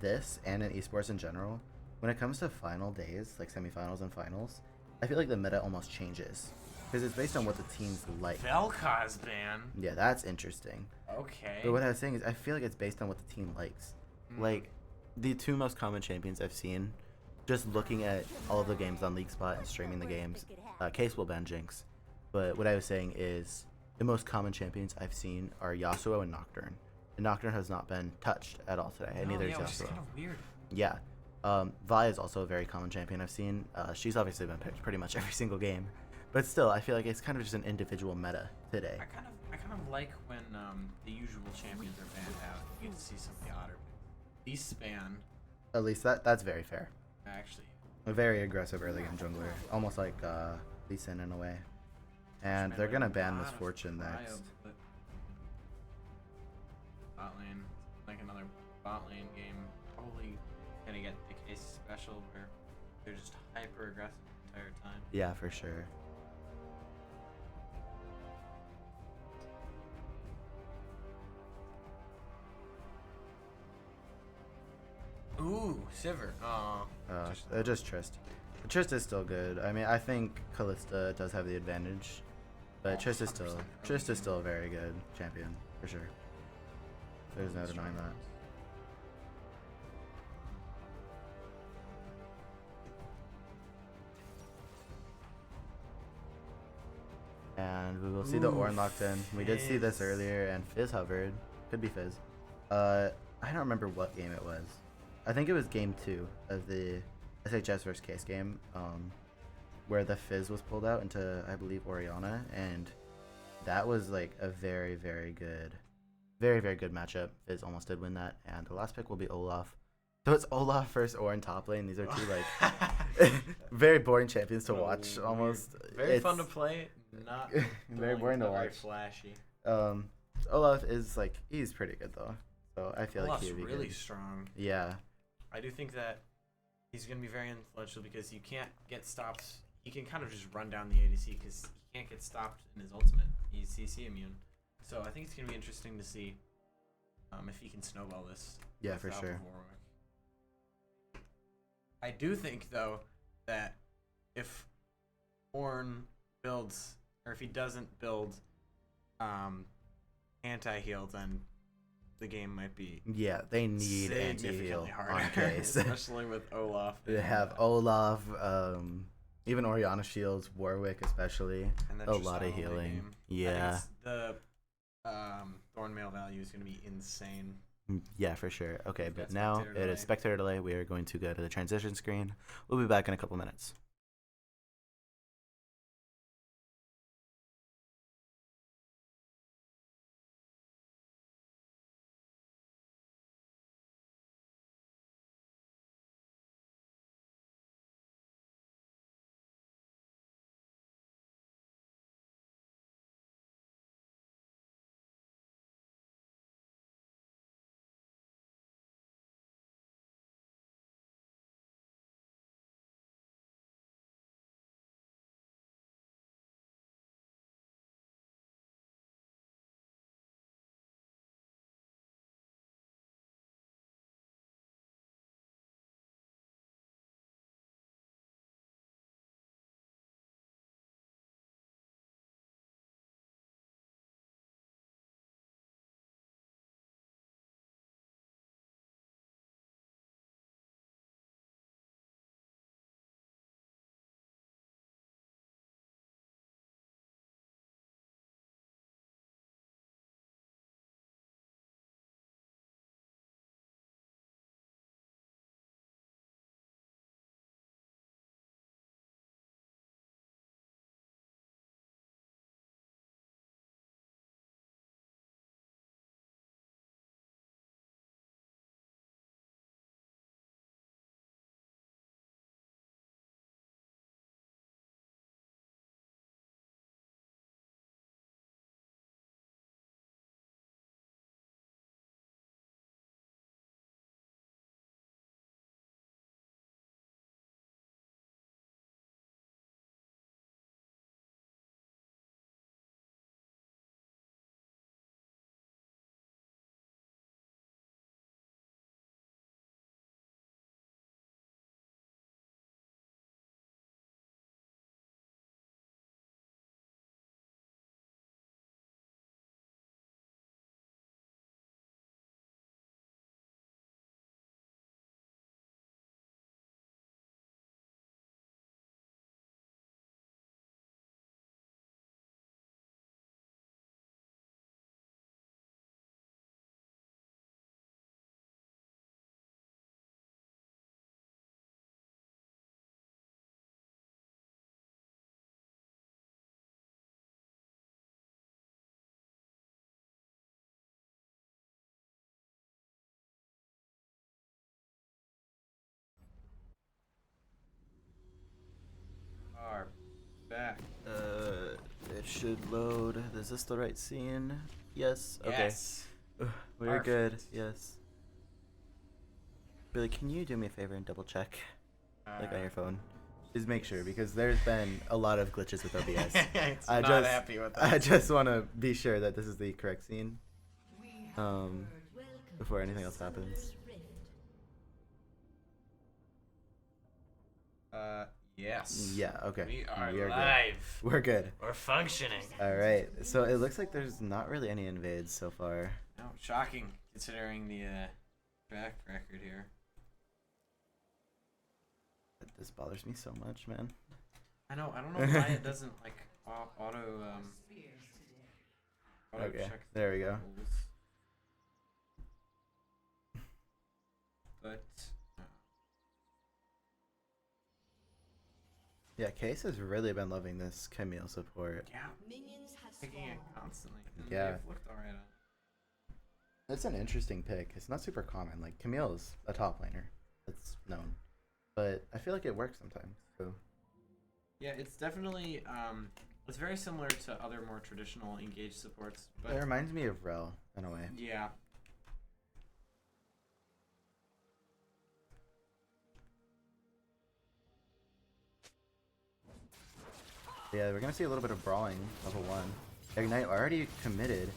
this and in esports in general, when it comes to final days, like semifinals and finals, I feel like the meta almost changes because it's based on what the teams like. Vel'Koz ban. Yeah, that's interesting. Okay. But what I was saying is, I feel like it's based on what the team likes. Like, the two most common champions I've seen, just looking at all of the games on League Spot and streaming the games, Case will ban Jinx. But what I was saying is, the most common champions I've seen are Yasuo and Nocturne. And Nocturne has not been touched at all today, and neither yeah, is which is Yasuo. kind of weird. Yeah. Vi is also a very common champion I've seen. She's obviously been picked pretty much every single game. But still, I feel like it's kind of just an individual meta today. I kind of like when the usual champions are banned out. You get to see some of the odder. These span At least that's very fair. actually. A very aggressive early game jungler, almost like Lee Sin in a way. And Spent, they're like, gonna a ban lot of Misfortune cryo, next. but bot lane, like another bot lane game. Probably gonna get the case special where they're just hyper aggressive the entire time. Yeah, for sure. Ooh, Sivir. Oh, Just Trist. Trist is still good. I mean, I think Callista does have the advantage, but Trist is 100% still a very good champion for sure. There's no denying that. And we will see the Ooh, Ornn locked in. We did see this Fizz. earlier, and Fizz hovered. Could be Fizz. I don't remember what game it was. I think it was game 2 of the SHS versus Case game, where the Fizz was pulled out into, I believe, Orianna, and that was like a very, very good matchup. Fizz almost did win that, and the last pick will be Olaf. So it's Olaf versus Ornn top lane. These are two like very boring champions to watch. Weird. Almost very fun to It's- play. Not Very boring to not very watch. flashy. Olaf is like, he's pretty good though, so I feel Olaf's like he'd be really good. strong. Yeah, I do think that he's going to be very influential because you can't get stopped. He can kind of just run down the ADC because he can't get stopped in his ultimate. He's CC immune. So I think it's going to be interesting to see if he can snowball this. Yeah, with for the help of sure. Warwick. I do think, though, that if Ornn builds, or if he doesn't build anti-heal, then the game might be Yeah, they need anti-heal significantly harder, on Case. especially with Olaf. They have Olaf, even Oriana shields, Warwick especially. and then A Tristana lot of late healing. game. I Yeah. think the Thornmail value is going to be insane. Yeah, for sure. Okay, We've but got now spectator it is delay. spectator delay. We are going to go to the transition screen. We'll be back in a couple minutes. Are back. It should load. Is this the right scene? Yes. Okay. Yes. We're good. Perfect. Yes. Billy, can you do me a favor and double check, like on your phone? Just make sure, because there's been a lot of glitches with OBS. It's I not just, happy with that. I just want to be sure that this is the correct scene. Welcome Before to anything else happens. Summoner's Rift. Yes. Yeah. Okay. We are Good. live. We're good. We're functioning. All right. So it looks like there's not really any invades so far. No, shocking considering the track record here. This bothers me so much, man. I know. I don't know why it doesn't like auto Okay, check there we go. rules. But Yeah, Case has really been loving this Camille support. yeah, Minions have picking it spawned. constantly. And Yeah. they've looked alright on. It's an interesting pick. It's not super common. Like Camille's a top laner. That's known. But I feel like it works sometimes. So Yeah, it's definitely it's very similar to other more traditional engaged supports, but it reminds me of Rel in a way. yeah. Yeah, we're gonna see a little bit of brawling, level 1. Ignite already committed.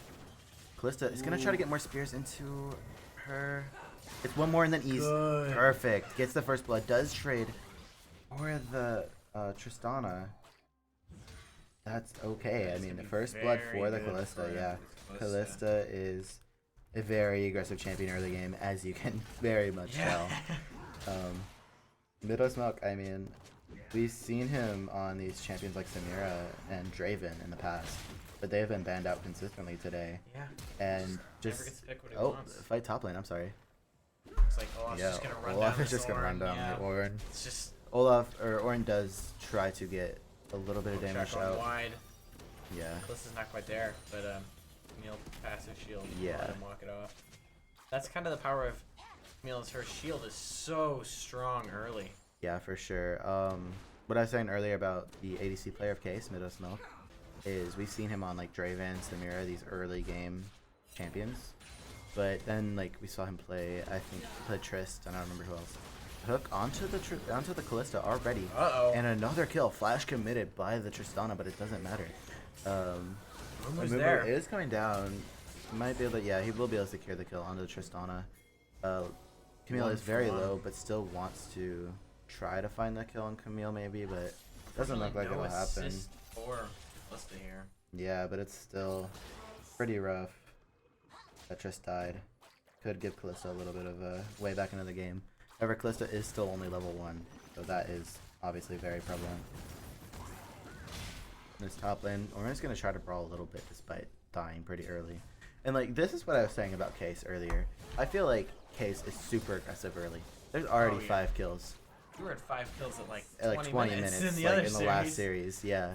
Callista is gonna try to get more spears into her. It's one more and then ease. Good. Perfect. Gets the first blood. Does trade for the Tristana. That's okay. I It's mean, gonna the be first blood very for the good Callista, for yeah. Callista. Callista is a very aggressive champion early game, as you can very much Yeah. tell. Midos Milk, I mean, we've seen him on these champions like Samira and Draven in the past, but they've been banned out consistently today. Yeah. And Never just gets to pick what he oh, wants. fight top lane. I'm sorry. It's like Olaf's Yeah, just gonna run Olaf down is this just gonna run Ornn, down yeah. the Ornn. It's just Ornn does try to get a little bit of damage track on out. wide. Yeah. Callista's not quite there, but Camille passive shield. Yeah. Let him walk it off. That's kind of the power of Camille's. Her shield is so strong early. Yeah, for sure. What I was saying earlier about the ADC player of Case, Midos Milk, is we've seen him on like Draven, Samira, these early game champions. But then like we saw him play, I think he played Trist, and I don't remember who else. Hook onto the Callista already. Uh-oh. And another kill, flash committed by the Tristana, but it doesn't matter. Who's Amumu there? is coming down. Might be able to, yeah, he will be able to secure the kill onto the Tristana. Camille One is for very one. low, but still wants to try to find the kill on Camille maybe, but doesn't look like no it'll happen. assist for Calista here. Yeah, but it's still pretty rough. That just died. Could give Callista a little bit of a way back into the game. However, Callista is still only level 1, so that is obviously very prevalent. This top lane, we're just going to try to brawl a little bit despite dying pretty early. And like, this is what I was saying about Case earlier. I feel like Case is super aggressive early. There's already Oh, yeah. 5 kills. You were at 5 kills at like At like 20 minutes minutes, in the like other in the last series, yeah.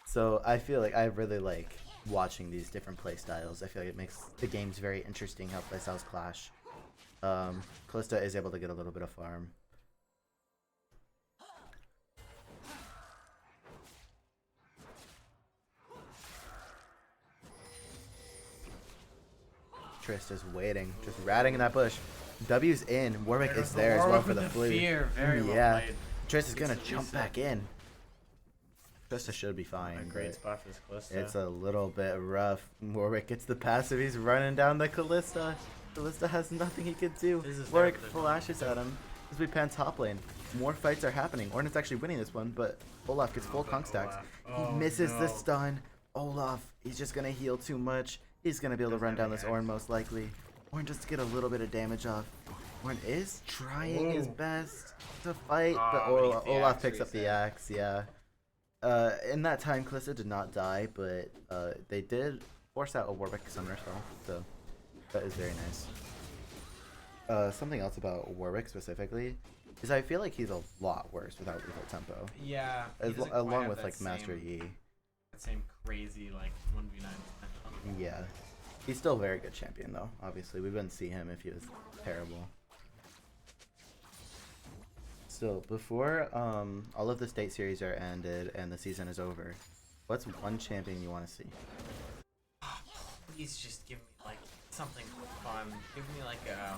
So I feel like I really like watching these different play styles. I feel like it makes the games very interesting how play styles clash. Callista is able to get a little bit of farm. Trist is waiting, just ratting in that bush. W's in, Warwick There is goes there as well Warwick for the with flea. fear. Very well Yeah. played. Trist is gonna Gets the jump reset. back in. Trista should be fine. A great but spot for this Calista. it's a little bit rough. Warwick gets the passive. He's running down the Callista. Callista has nothing he could do. This is Warwick very good. flashes at him as we pan top lane. More fights are happening. Ornn's actually winning this one, but Olaf gets full but conk stacks. Olaf- He oh, misses the no. stun. Olaf, he's just gonna heal too much. He's gonna be able to Doesn't run have down any this Ornn most likely. Ornn just to get a little bit of damage off. Ornn is trying his Whoa. best to fight, Ah, but but he gets the Olaf axe picks up the reset. axe, yeah. In that time, Callista did not die, but they did force out a Warwick Summoner Spell, so that is very nice. Something else about Warwick specifically is I feel like he's a lot worse without lethal tempo, Yeah. he doesn't quite along have with that like Master same- Yi. That same crazy like 1v9 potential. Yeah, he's still a very good champion though. Obviously, we wouldn't see him if he was terrible. Still, before all of the state series are ended and the season is over, what's one champion you want to see? Please just give me like something fun. Give me like I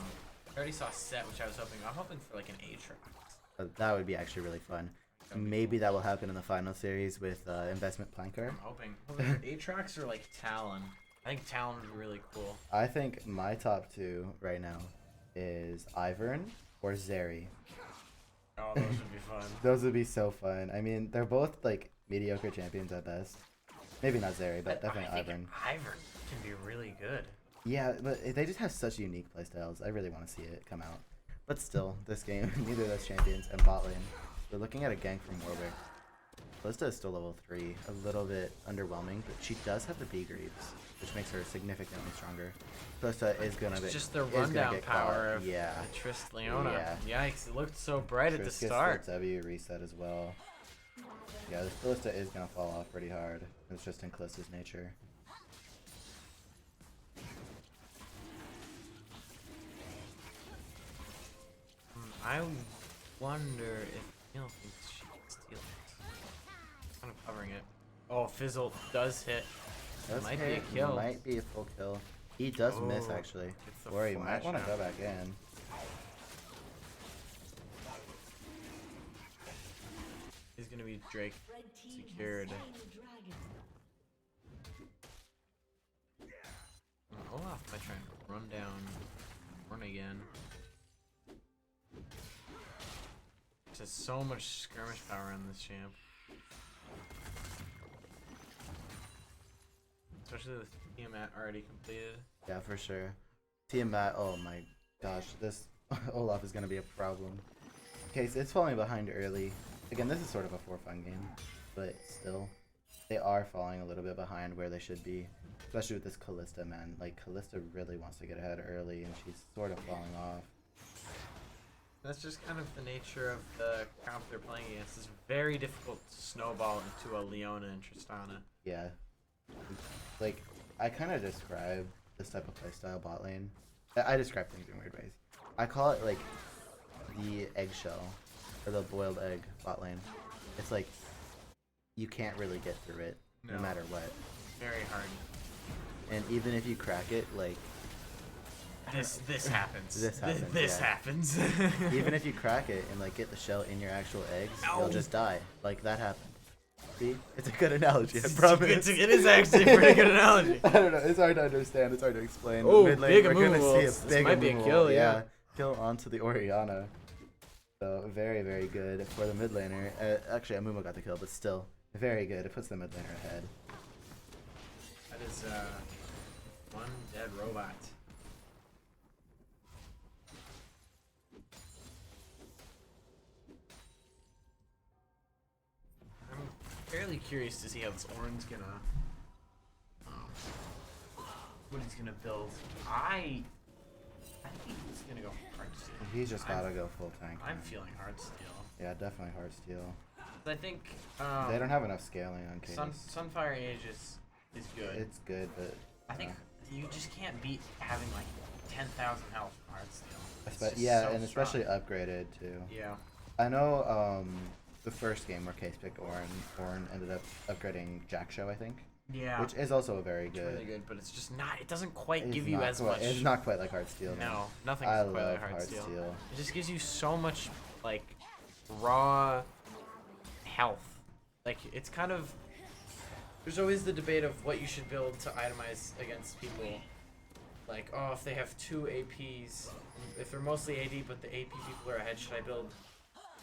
already saw Set, which I was hoping. I'm hoping for like an Aatrox. That would be actually really fun. That'd be Maybe that will happen in the final series with Investment Planker. I'm hoping for Aatrox or like Talon. I think Talon would be really cool. I think my top 2 right now is Ivern or Zeri. Oh, those would be fun. Those would be so fun. I mean, they're both like mediocre champions at best. Maybe not Zeri, but definitely I think Ivern. Ivern can be really good. Yeah, but they just have such unique playstyles. I really want to see it come out. But still, this game, neither of those champions and bot lane. We're looking at a gank from Warwick. Callista is still level 3, a little bit underwhelming, but she does have the B Greaves, which makes her significantly stronger. Callista is gonna be Just the is gonna rundown get power caught. of Yeah. Trist Leona. Yeah. Yikes, it looked so bright at the Triss gets start. the W reset as well. Yeah, this Callista is gonna fall off pretty hard. It's just in Callista's nature. I wonder if Neil thinks she can steal it. Kind of covering it. Oh, Fizzle does hit. Does Might hit, be a kill. Might be a full kill. He does miss Oh, actually. gets the Or he might flash want to out. go back in. He's gonna be Drake. Red team has Secured. slain the dragon. Olaf by trying to run down Ornn again. There's so much skirmish power on this champ. especially with Tiamat already completed. Yeah, for sure. Tiamat, oh my gosh, this Olaf is gonna be a problem. Okay, so it's falling behind early. Again, this is sort of a for fun game, but still, they are falling a little bit behind where they should be. Especially with this Callista, man. Like, Callista really wants to get ahead early, and she's sort of falling off. That's just kind of the nature of the comp they're playing against. It's very difficult to snowball into a Leona and Tristana. Yeah. Like, I kind of describe this type of playstyle bot lane. I describe things in weird ways. I call it, like, the eggshell, or the boiled egg bot lane. It's like, you can't really get through it, no matter what. Very hard. And even if you crack it, like... This happens. This happens, This yeah. happens. even if you crack it and, like, get the shell in your actual eggs, you'll just die. Like, that happened. See? It's a good analogy, I promise. It is actually a pretty good analogy. I don't know. It's hard to understand. It's hard to explain. Oh, Mid lane, big we're Amumu gonna see ults. a This big might be a Amumu kill, ult, yeah. Kill onto the Orianna. So very, very good for the mid laner. Actually, Amumu got the kill, but still very good. It puts the mid laner ahead. That is one dead robot. I'm fairly curious to see how this Orin's gonna, what he's gonna build. I think he's gonna go Heartsteel. He's just gotta go full tank. I'm man. feeling Heartsteel. Yeah, definitely Heartsteel. I think They don't have enough scaling on Case. Sunfire Age is good. It's good, but I think you just can't beat having like 10,000 health in Heartsteel. It's just yeah, so and especially strong. upgraded too. Yeah. I know the first game where Case picked Ornn ended up upgrading Jack Show, I think. Yeah. Which is also very It's good. really good, but it's just not. It doesn't quite It's give you not as quite- much. It's not quite like Heartsteel. man. No, nothing's I quite love like Heartsteel. Heartsteel. It just gives you so much like raw health. Like it's kind of. There's always the debate of what you should build to itemize against people. Like, oh, if they have 2 APs, if they're mostly AD, but the AP people are ahead, should I build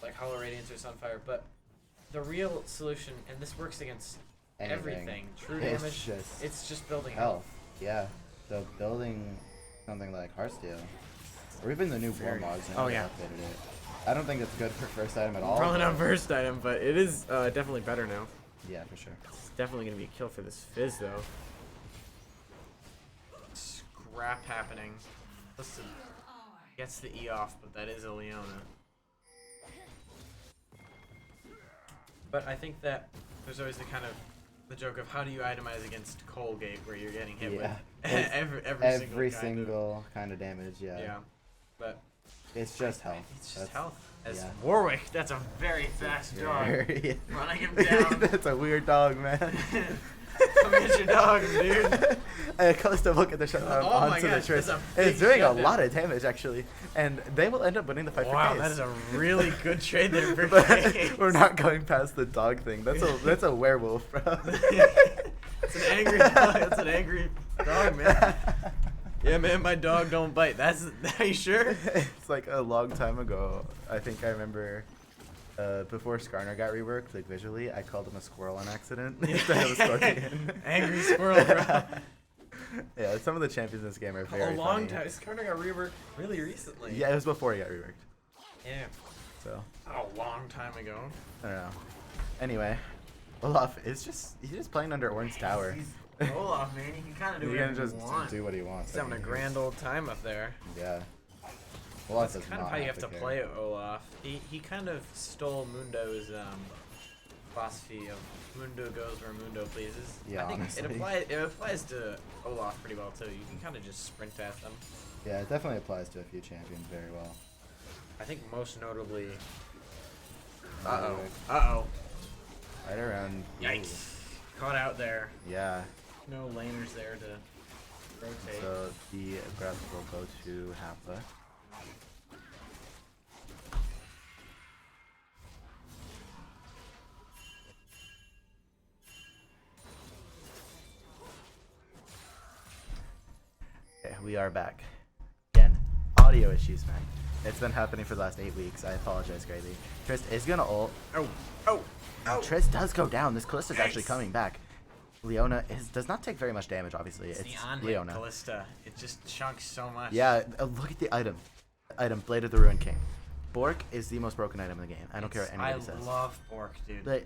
like Hollow Radiance or Sunfire? But the real solution, and this works against everything, true It's damage, just it's just building health. Yeah. So building something like Heartsteel, or even the new War Mods, Oh, yeah. updated it. I don't think it's good for first item at all. Probably not but- first item, but it is definitely better now. Yeah, for sure. It's definitely gonna be a kill for this Fizz though. Scrap happening. Listen, gets the E off, but that is a Leona. But I think that there's always the kind of the joke of how do you itemize against Colgate where you're getting hit Yeah. with every Every single, single kind of damage. Yeah. yeah. But It's just health. it's just That's- health. As yeah. Warwick, that's a very fast dog. Yeah. Running him down. That's a weird dog, man. Come get your dog, dude. Callista will get the shutdown Oh my onto gosh, the Trist. that's a big It's doing shutdown. a lot of damage actually, and they will end up winning the fight Wow, for Case. that is a really good trade there for But Case. we're not going past the dog thing. That's a werewolf, bro. It's an angry dog. That's an angry dog, man. Yeah, man, my dog don't bite. Are you sure? It's like a long time ago. I think I remember before Skarner got reworked, like visually, I called him a squirrel on accident instead of a scorpion. Angry squirrel, bro. Yeah, some of the champions in this game are very A long funny. time. Skarner got reworked really recently. Yeah, it was before he got reworked. Yeah. So A long time ago. I don't know. Anyway, Olaf is he's just playing under Orange Tower. He's Olaf, man. He can kind of do He can whatever just he wants. do what he wants. He's having a grand old time up there. Yeah. Olaf That's does kind of not how you have to care. play Olaf. He kind of stole Mundo's philosophy of Mundo goes where Mundo pleases. Yeah, I think honestly. it applies to Olaf pretty well too. You can kind of just sprint at them. Yeah, it definitely applies to a few champions very well. I think most notably. Uh-oh. Uh-oh. Right around. Yikes. Caught out there. Yeah. No laners there to rotate. So the grab will go to Happa. Okay, we are back. Again, audio issues, man. It's been happening for the last 8 weeks. I apologize greatly. Trist is gonna ult. Oh. Oh. And Trist does go down. This Callista's actually coming back. Leona does not take very much damage, obviously. It's It's the on-hit Leona. Callista. It just chunks so much. Yeah, look at the item. Blade of the Ruined King. Bork is the most broken item in the game. I don't care what anybody says. I love Bork, dude. But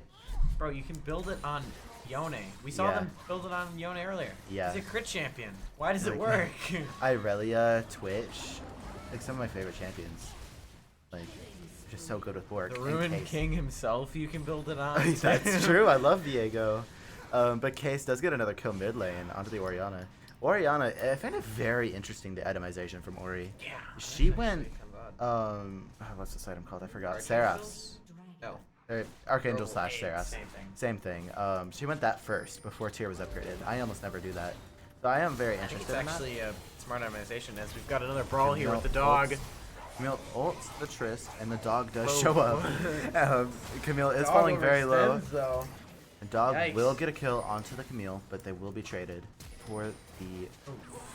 Bro, you can build it on Yone. We saw Yeah. them build it on Yone earlier. Yeah. He's a crit champion. Why does it Like- work? Irelia, Twitch, like some of my favorite champions. Like, just so good with Bork. The and Ruined Case. King himself, you can build it on. That's true. I love Viego. But Case does get another kill mid lane onto the Orianna. Orianna, I find it very interesting, the itemization from Ori. Yeah. She that's went, actually kind of what's this item called? I forgot. odd. Seraph's. No. Archangel Oh, slash hey, Seraph's. Same thing. Same thing. She went that first before tier was upgraded. I almost never do that. So I am very I think interested it's in that. actually a smart itemization as we've got another brawl here with the Camille dog. ults- Camille ults the Trist, and the dog does Boom. show up. Camille is falling very low. Though. The dog Yikes. will get a kill onto the Camille, but they will be traded for the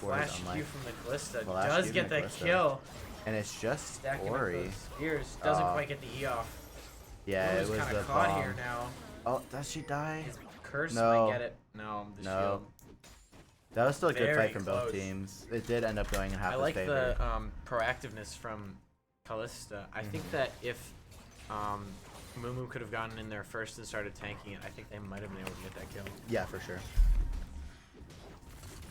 for his Flash unlife. Q from the Callista Flash does Q get from the the Callista. kill. And it's just Stacking up Ori. those spears. Doesn't Aw. quite get the E off. Yeah, it Luna's was kind the of caught bomb. here now. Oh, does she die? His curse No. might get it. No, the No. shield. That was still a good Very fight from both close. teams. It did end up going in half I his like favor. the proactiveness from Callista. I think that if Mumu could have gotten in there first and started tanking it, I think they might have been able to get that kill. Yeah, for sure.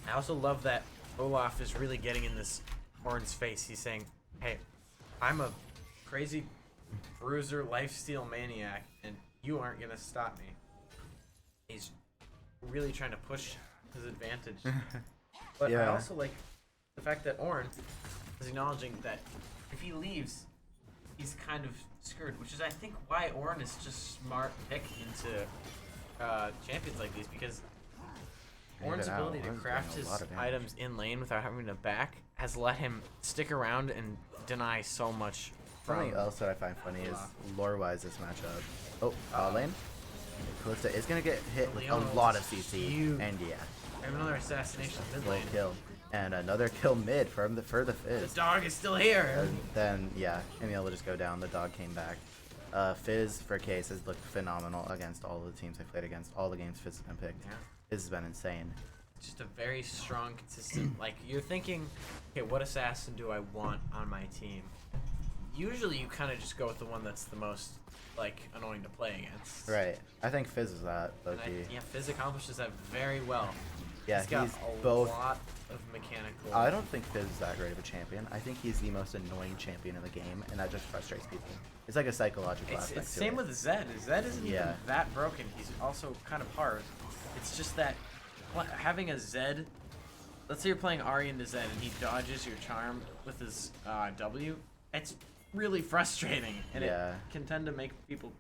I also love that Olaf is really getting in this Ornn's face. He's saying, hey, I'm a crazy bruiser lifesteal maniac, and you aren't going to stop me. He's really trying to push his advantage. But I Yeah. also like the fact that Ornn is acknowledging that if he leaves, he's kind of screwed, which is, I think, why Ornn is just smart pick into champions like these, because Ornn's Even out, ability to Ornn's craft doing a his lot of damage. items in lane without having to back has let him stick around and deny so much Something from else that I find funny is lore-wise this matchup. Oh, lane. Callista is gonna get hit with a Leona lot of was CC, huge. and yeah, I have another assassination mid full lane. kill, and another kill mid for the The Fizz. dog is still here. And then yeah, Camille will just go down. The dog came back. Fizz for Case has looked phenomenal against all the teams they played against. All the games Fizz has been picked. Yeah. Fizz has been insane. Just a very strong, consistent. Like, you're thinking, okay, what assassin do I want on my team? Usually, you kind of just go with the one that's the most like annoying to play against. Right. I think Fizz is that, And Loki. yeah, Fizz accomplishes that very well. Yeah, he's got he's a both. lot of mechanical. I don't think Fizz is that great of a champion. I think he's the most annoying champion in the game, and that just frustrates people. It's like a psychological It's aspect to same it. with Zed. Zed isn't Yeah. even that broken. He's also kind of hard. It's just that having a Zed. Let's say you're playing Ari into Zed and he dodges your charm with his W. It's really frustrating, and Yeah. it can tend to make people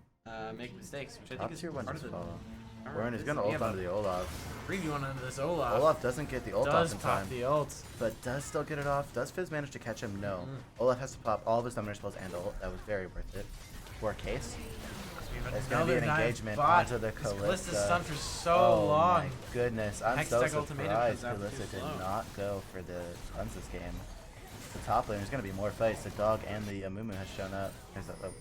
make mistakes, which I Top think is tier one part of just the. follow. Alright, Warren is this- gonna we ult have a onto the Olaf. preview on into this Olaf. Olaf doesn't get the ult off does in pop time, the ult. but does still get it off. Does Fizz manage to catch him? No. Mm. Olaf has to pop all of his summoner spells and ult. That was very worth it. For Case. We have It's gonna be another an dive engagement bot. onto the This Callista's Callista. stunned for so Oh long. my goodness, I'm so Hextech ultimatum surprised comes out Callista too did slow. not go for the runs this game. The top lane, there's gonna be more fights. The dog and the Amumu has shown up.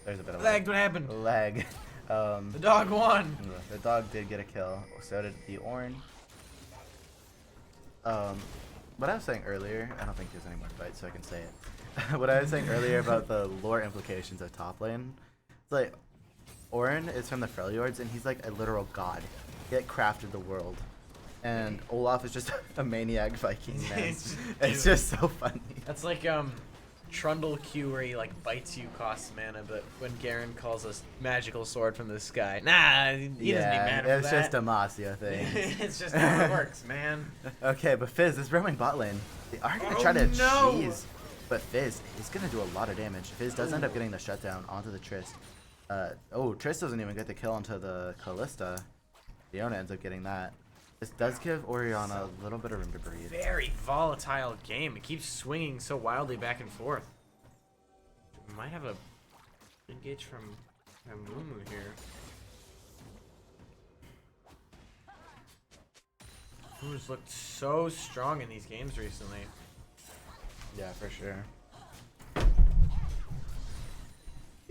There's a bit of Lagged. What happened? lag. The dog won. The dog did get a kill. So did the Ornn. What I was saying earlier, I don't think there's any more fights, so I can say it. What I was saying earlier about the lore implications of top lane, it's like Ornn is from the Freljords, and he's like a literal god. He like crafted the world, and Olaf is just a maniac Viking man. It's just so funny. That's like Trundle Q where he like bites you, costs mana, but when Garen calls us magical sword from the sky, nah, he doesn't need mana for it's that. just a Masya thing. It's just how it works, man. Okay, but Fizz is roaming bot lane. They are gonna Oh, try to no! cheese, but Fizz is gonna do a lot of damage. Fizz does end up getting the shutdown onto the Trist. Trist doesn't even get the kill onto the Callista. Leona ends up getting that. This does give Orianna a little bit of room to breathe. Very volatile game. It keeps swinging so wildly back and forth. We might have a engage from Mumu here. Mumu's looked so strong in these games recently. Yeah, for sure.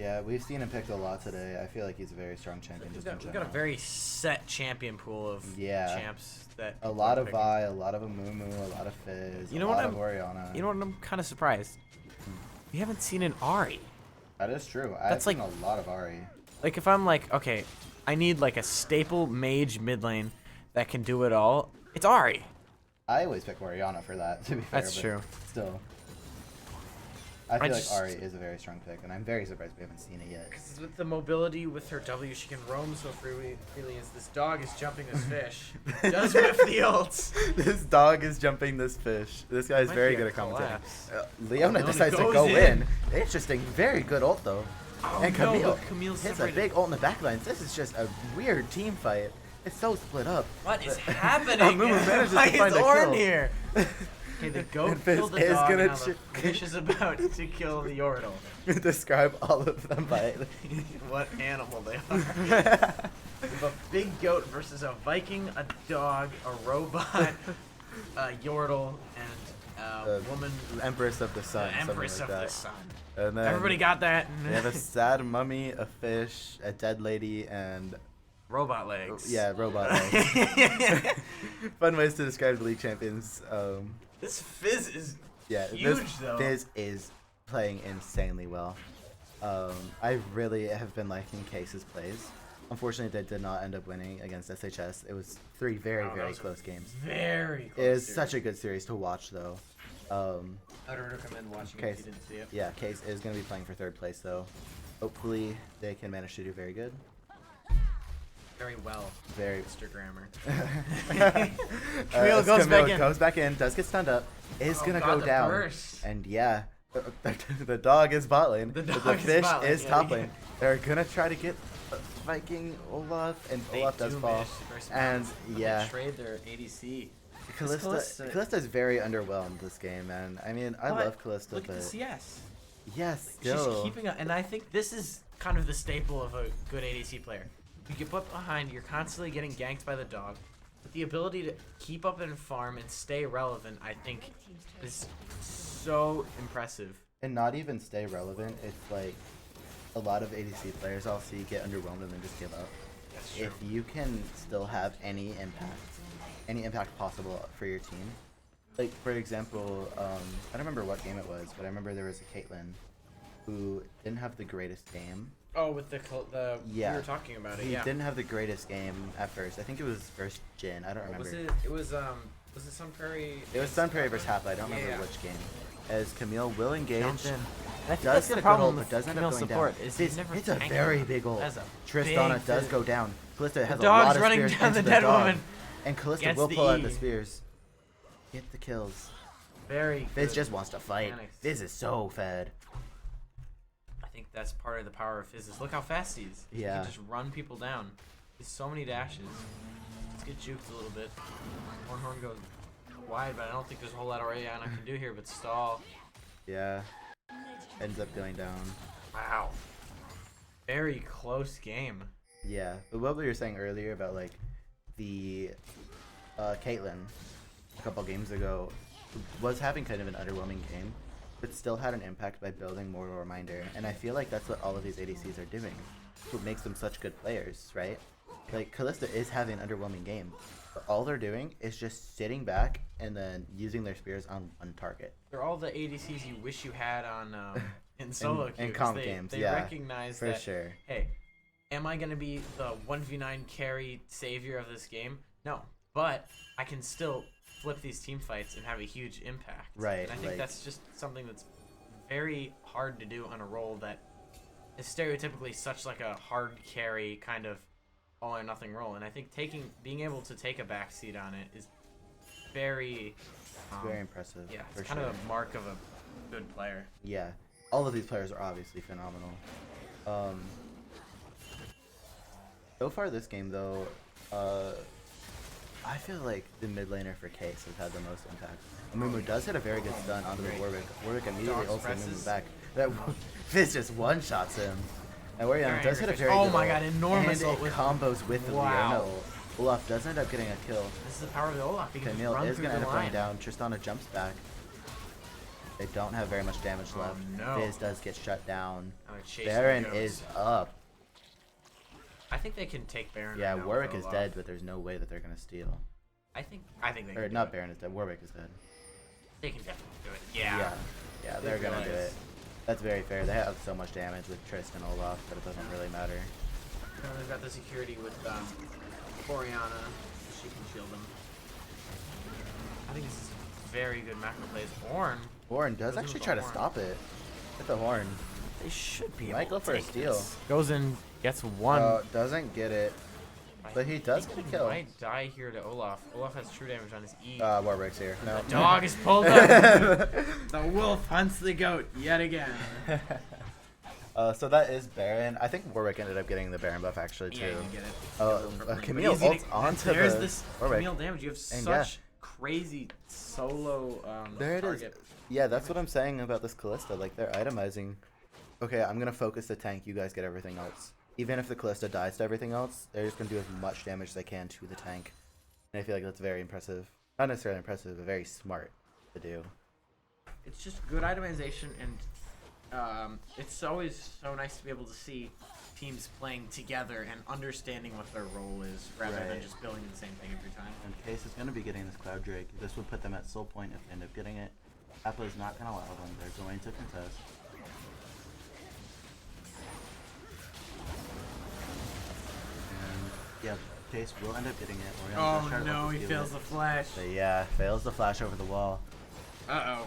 Yeah, we've seen him picked a lot today. I feel like he's a very strong champion. We've Just in got a general. very set champion pool of Yeah. champs that A people lot are of picking. Vi, a lot of Amumu, a lot of Fizz, You know a what lot I'm- of Orianna. You know what? I'm kind of surprised. We haven't seen an Ari. That is true. I've That's seen like- a lot of Ari. Like if I'm like, okay, I need like a staple mage mid lane that can do it all. It's Ari. I always pick Orianna for that, to be fair. That's but true. Still. I feel just- like Ari is a very strong pick, and I'm very surprised we haven't seen it yet. Because with the mobility with her W, she can roam so freely as this dog is jumping this fish. Does whiff the ults. This dog is jumping this fish. This guy's Might very be a good at commentating. collapse. Leona Leona decides to goes go in. in. Interesting. Very good ult, though. And no, Camille look, Camille's hits a separated. big ult in the backline. This is just a weird team fight. It's so split up. What is But- happening? Amumu manages Why to find is a Ornn kill. here? Okay, the goat And Fizz killed the is dog, gonna and now the ch- fish is about to kill the Yordle. Describe all of them by What animal they are. We have a big goat versus a Viking, a dog, a robot, a Yordle, and a woman, Empress of the the Sun. Empress something of like the that. Sun. And then Everybody got that? we have a sad mummy, a fish, a dead lady, and Robot legs. yeah, robot legs. Fun ways to describe the league champions. This Fizz is Yeah, huge, this though. Fizz is playing insanely well. I really have been liking Case's plays. Unfortunately, they did not end up winning against SHS. It was three very, Wow, that very was a close games. very It close. is series. such a good series to watch, though. I would recommend watching it Okay. if you didn't see it. Yeah, Case is going to be playing for third place, though. Hopefully, they can manage to do very good. Very well, Very. Mr. Grammar. Camille goes back in. Goes back in, does get stunned up, is Oh gonna God, go the down, burst. and yeah, the dog is bot lane, The but dog the is fish bot lane, is yeah, top yeah. lane. They're gonna try to get Viking Olaf, and They Olaf does do fall, manage to burst and bounds, but yeah, they trade their ADC. Callista is very underwhelmed this game, man. I mean, I But love Callista, Look at but the CS. yes, She's still, keeping up, and I think this is kind of the staple of a good ADC player. You get put behind, you're constantly getting ganked by the dog, but the ability to keep up and farm and stay relevant, I think, Red team's turret is so impressive. and not even stay relevant. It's like a lot of ADC players I'll see get underwhelmed and then just give up. That's If you can still have any impact possible for your team, like for example, I don't remember what game it was, but I remember there was a Caitlyn who didn't have the greatest game. Oh, with the Yeah. we were talking about it. He Yeah. didn't have the greatest game at first. I think it was first Jin. I don't remember. Was it? It was Was it Sun Prairie? It was Sun Prairie versus Half. I don't remember Yeah. which game. As Camille will engage. Jumped in. I think Does that's get the a good problem ult, with but does end up female going support down. is he's It's never a tanking. very big ult. That's a Tristana big does bit. go down. Callista has a dog's lot of running spears down into the dead dog. woman. And Callista Gets will the pull out the E. spears. Get the kills. Very. Fizz good just wants to fight. mechanics. Fizz is so fed. I think that's part of the power of Fizz. Is look how fast he is. He Yeah. can just run people down. He's so many dashes. Let's get juked a little bit. Horn goes wide, but I don't think there's a whole lot of Orianna can do here but stall. Yeah. Ends up going down. Wow. Very close game. Yeah. But what we were saying earlier about like the Caitlyn a couple games ago was having kind of an underwhelming game, but still had an impact by building Mortal Reminder. And I feel like that's what all of these ADCs are doing. That's what makes them such good players, right? Like Callista is having an underwhelming game, but all they're doing is just sitting back and then using their spears on one target. They're all the ADCs you wish you had on in solo queue. in 'cause comp they, games, they yeah, recognize For that sure. hey, am I gonna be the 1v9 carry savior of this game? No, but I can still flip these team fights and have a huge impact. Right, And I think like- that's just something that's very hard to do on a role that is stereotypically such like a hard carry kind of all or nothing role. And I think being able to take a backseat on it is very Very impressive. yeah, for it's kind sure. of a mark of a good player. Yeah, all of these players are obviously phenomenal. So far this game though, I feel like the mid laner for Case has had the most impact. Amumu does hit a very good stun onto the Warwick. Warwick immediately Dog also presses. Amumu back. That Fizz just one-shots him. And Warrior Very does hit a angry very Fizz. Oh good my ult, God, enormous and ult it with- combos with the Wow. Leona ult. Olaf does end up getting a kill. This is the power of the Olaf. He can just Camille run is through going to the end up going line. down. Tristana jumps back. They don't have very much damage Oh, left. no. Fizz does get shut down. I'm gonna chase Baron the goats. is up. I think they can take Baron. Yeah, right now Warwick with is Olaf. dead, but there's no way that they're gonna steal. I think they Or can do not it. Baron is dead. Warwick is dead. They can definitely do it. Yeah. Yeah, they're They gonna do realize. it. That's very fair. They have so much damage with Trist and Olaf that it doesn't really matter. And they've got the security with Oriana. She can shield them. I think this is very good macro plays. Ornn. Horn does Goes in actually with try the to horn. stop it. Hit the horn. They should be Might able go to for a take steal. this. Goes in, gets one. Doesn't get it. But he does think get a he kill. might die here to Olaf. Olaf has true damage on his E. Warwick's here. No. The dog is pulled up. The wolf hunts the goat yet again. So that is Baron. I think Warwick ended up getting the Baron buff actually too. Yeah, you get it. Oh, But Camille easy to- ults onto There's the this Warwick. Camille damage. You have And such crazy solo There it is. target. Yeah, that's what I'm saying about this Callista. Like, they're itemizing. Okay, I'm going to focus the tank. You guys get everything else. Even if the Callista dies to everything else, they're just going to do as much damage as they can to the tank. And I feel like that's very impressive. Not necessarily impressive, but very smart to do. It's just good itemization, and it's always so nice to be able to see teams playing together and understanding what their role is, rather than Right. just building the same thing every time. And Case is going to be getting this Cloud Drake. This would put them at soul point if they end up getting it. Appa is not going to allow them. They're going to contest. And yeah, Case will end up getting it. Oriana does try to also steal it. flash. But yeah, fails the flash over the wall. Uh-oh.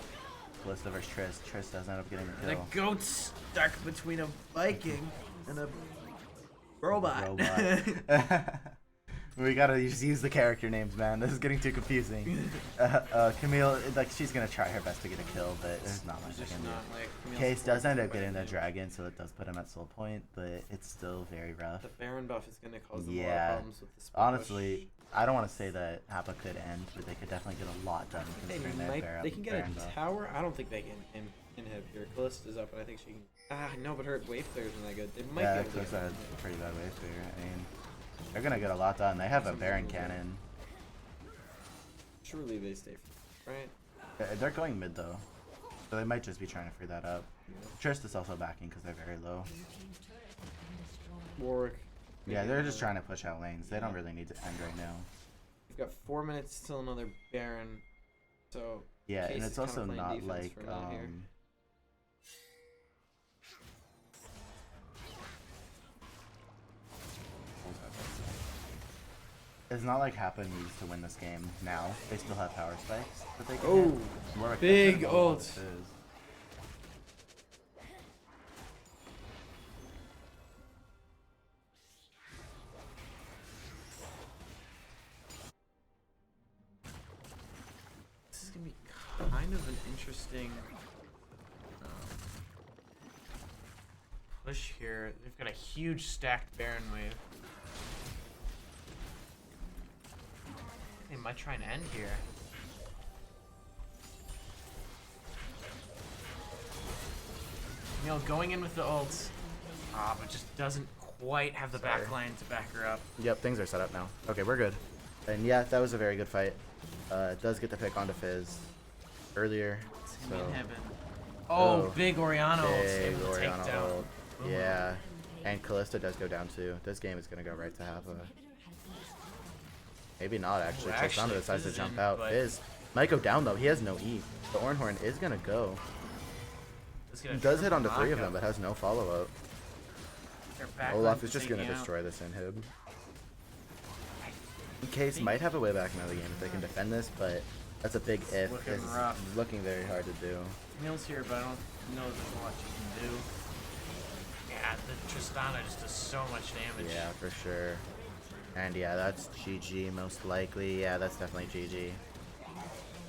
Callista versus Triss. Triss does end up getting the The kill. goat's stuck between a Viking and a robot. Robot. We gotta just use the character names, man. This is getting too confusing. Camille, like, she's gonna try her best to get a kill, but there's not much she Just can do. not like Camille's Case does end up forward getting the fighting. dragon, so it does put him at soul point, but it's still very rough. The Baron buff is gonna cause them a lot Yeah. of problems with the split Honestly, I don't want to say that Appa could end, but they could definitely get a lot done They considering that might. Baron, They can get Baron a buff. tower. I don't think they can inhib here. Callista's up, and I think she can. No, but her wave clear isn't that good. They might Yeah, be able to. Callista has a pretty bad wave clear. I mean, they're gonna get a lot done. They have a Baron cannon. Surely they stay, right? They're going mid though, so they might just be trying to free that up. Trist is also backing because they're very low. Blue team's turret has been destroyed. Warwick. Yeah, they're just trying to push out lanes. They don't really need to end right now. We've got 4 minutes till another Baron, so Yeah, Case and is it's kinda also playing not defense like for a minute here. It's not like Happa needs to win this game now. They still have power spikes that they can Oh, hit. Warwick big doesn't know what ult. this is. this is gonna be kind of an interesting Push here. They've got a huge stacked Baron wave. They might try and end here. Camille going in with the ults. But just doesn't quite have the back line to back her up. Yep, things are set up now. Okay, we're good. And yeah, that was a very good fight. It does get the pick onto Fizz earlier. It's So gonna be in heaven. Oh, Big Oriana ult big able to take Oriana down. ult. Yeah, and Callista does go down too. This game is gonna go right to Happa. Inhibitor has been destroyed. Maybe not actually. Well, Tristana actually, decides to Fizz is jump in, out. but- Fizz might go down though. He has no E. The Ornhorn is gonna go. Let's get a He does hit triple onto 3 of knockout. them, but has no follow up. Their back Olaf line's is just taking gonna out. destroy this inhib. Case might have a way back into the game if they can defend this, but that's a big if. looking It's rough. looking very hard to do. Camille's here, but I don't know there's a lot you can do. Yeah, the Tristana just does so much damage. Yeah, for sure. And yeah, that's GG most likely. Yeah, that's definitely GG.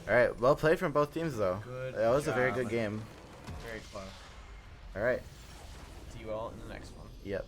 Alright, well played from both teams though. Good That was a very job. good game. Very close. Alright, See you all in the next one. yep.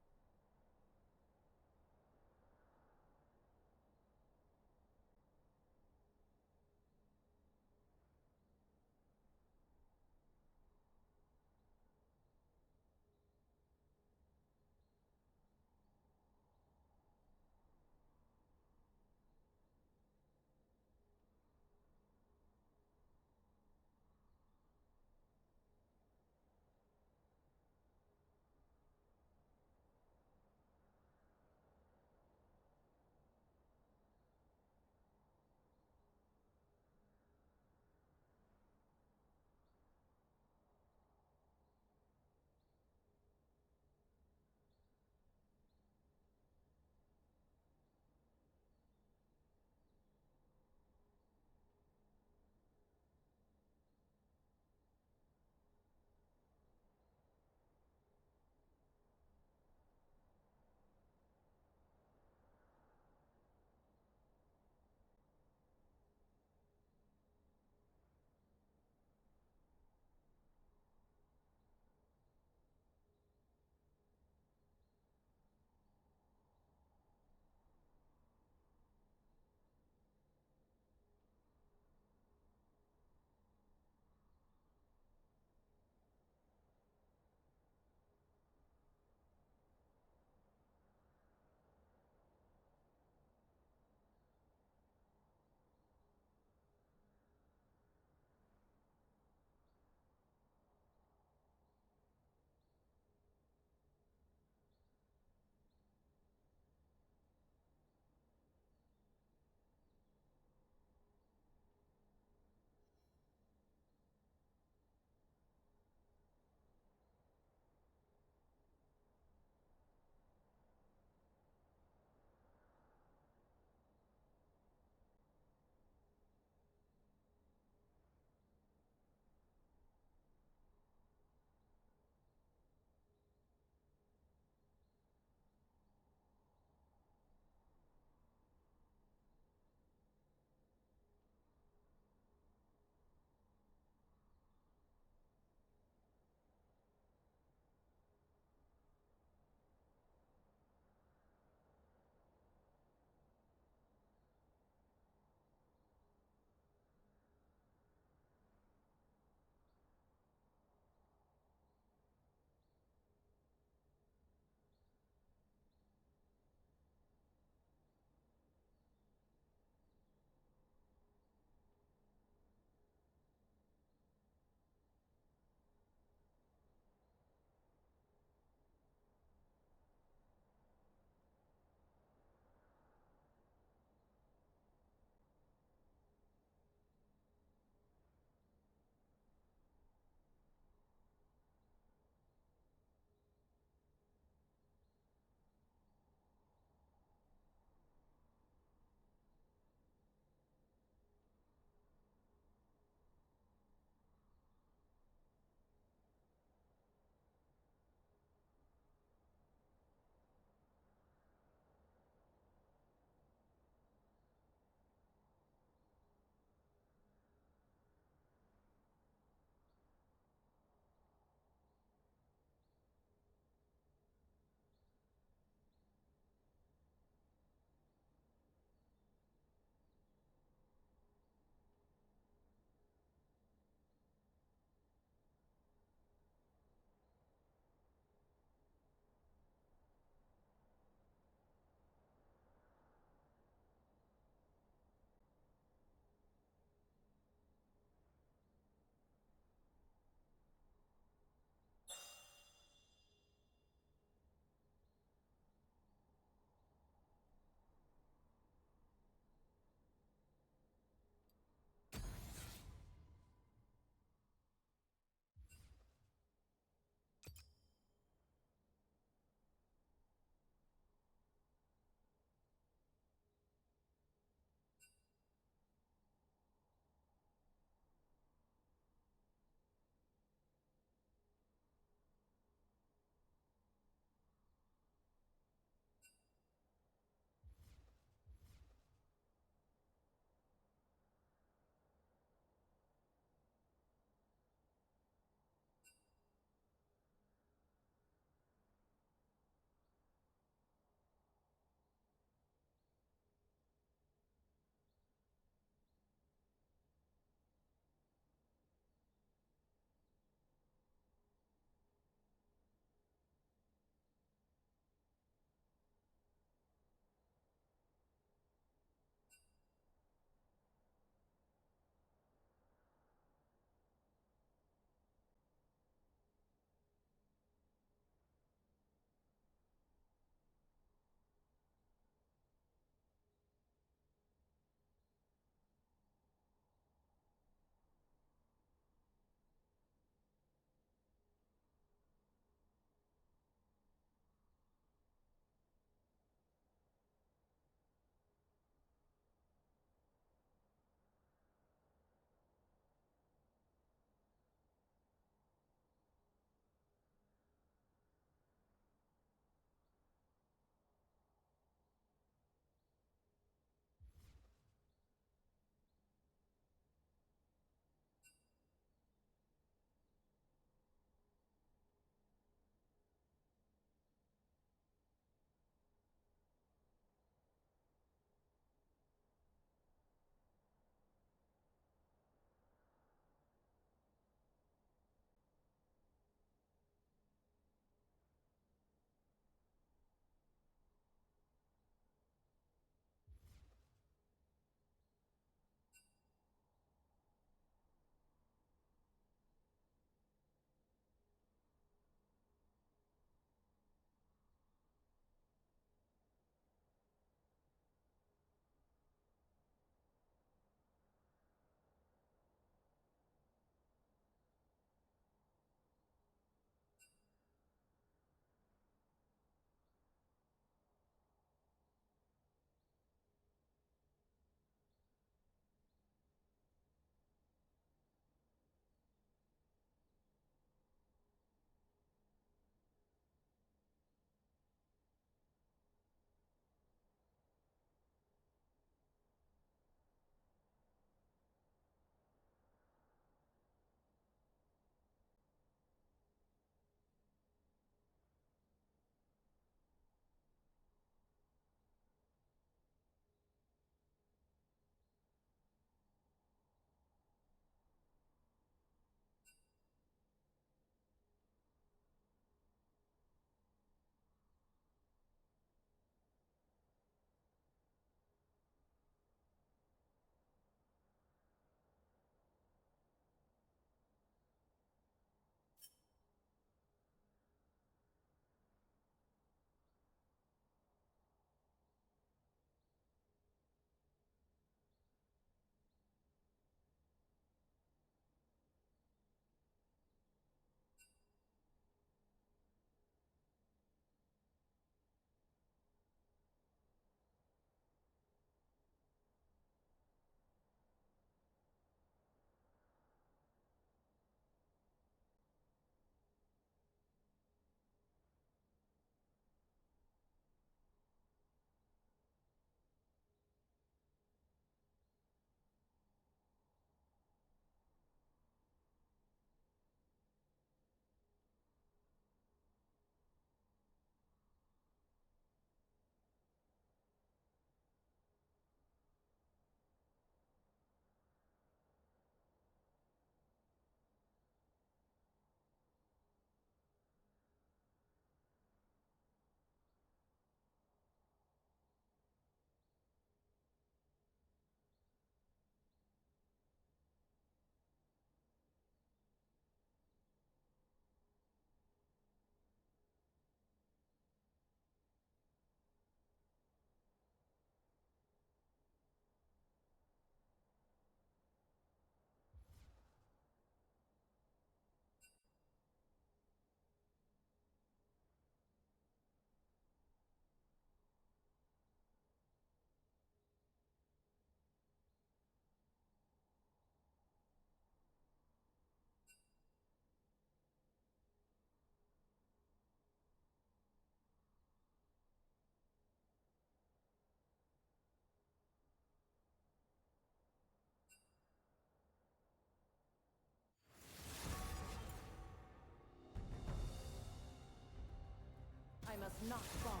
must not fall.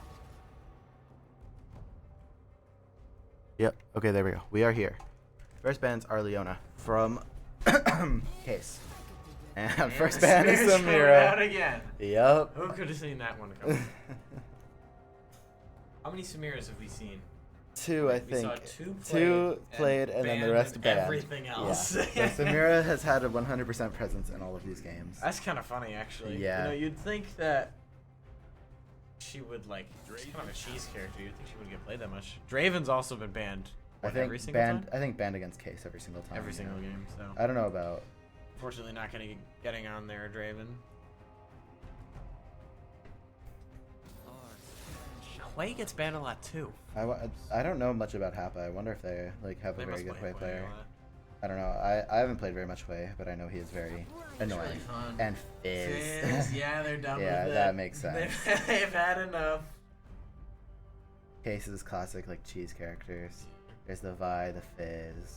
Yep. Okay, there we go. We are here. First ban's are Leona from Case. And first ban is Smear's coming out Samira. again. Yep. Who could have seen that one coming? How many Samiras have we seen? Two, I We saw think. two played, and then the rest banned. everything else. Yeah. So Samira has had a 100% presence in all of these games. That's kind of funny, actually. Yeah. You know, you'd think that she would like. She's kind of a cheese character. You'd think she wouldn't get played that much. Draven's also been banned. I What, think every single banned. time? I think banned against Case every single time. Every yeah. single game. So I don't know about. unfortunately, not getting on there, Draven. Hwei gets banned a lot too. I don't know much about Happa. I wonder if they like have They a very must good play Hwei Hwei player. a lot. I don't know. I haven't played very much Hwei, but I know he is very annoying. fun. And Fizz. Fizz, yeah, they're done Yeah, with it. that makes sense. They've had enough. Case's classic like cheese characters. There's the Vi, the Fizz.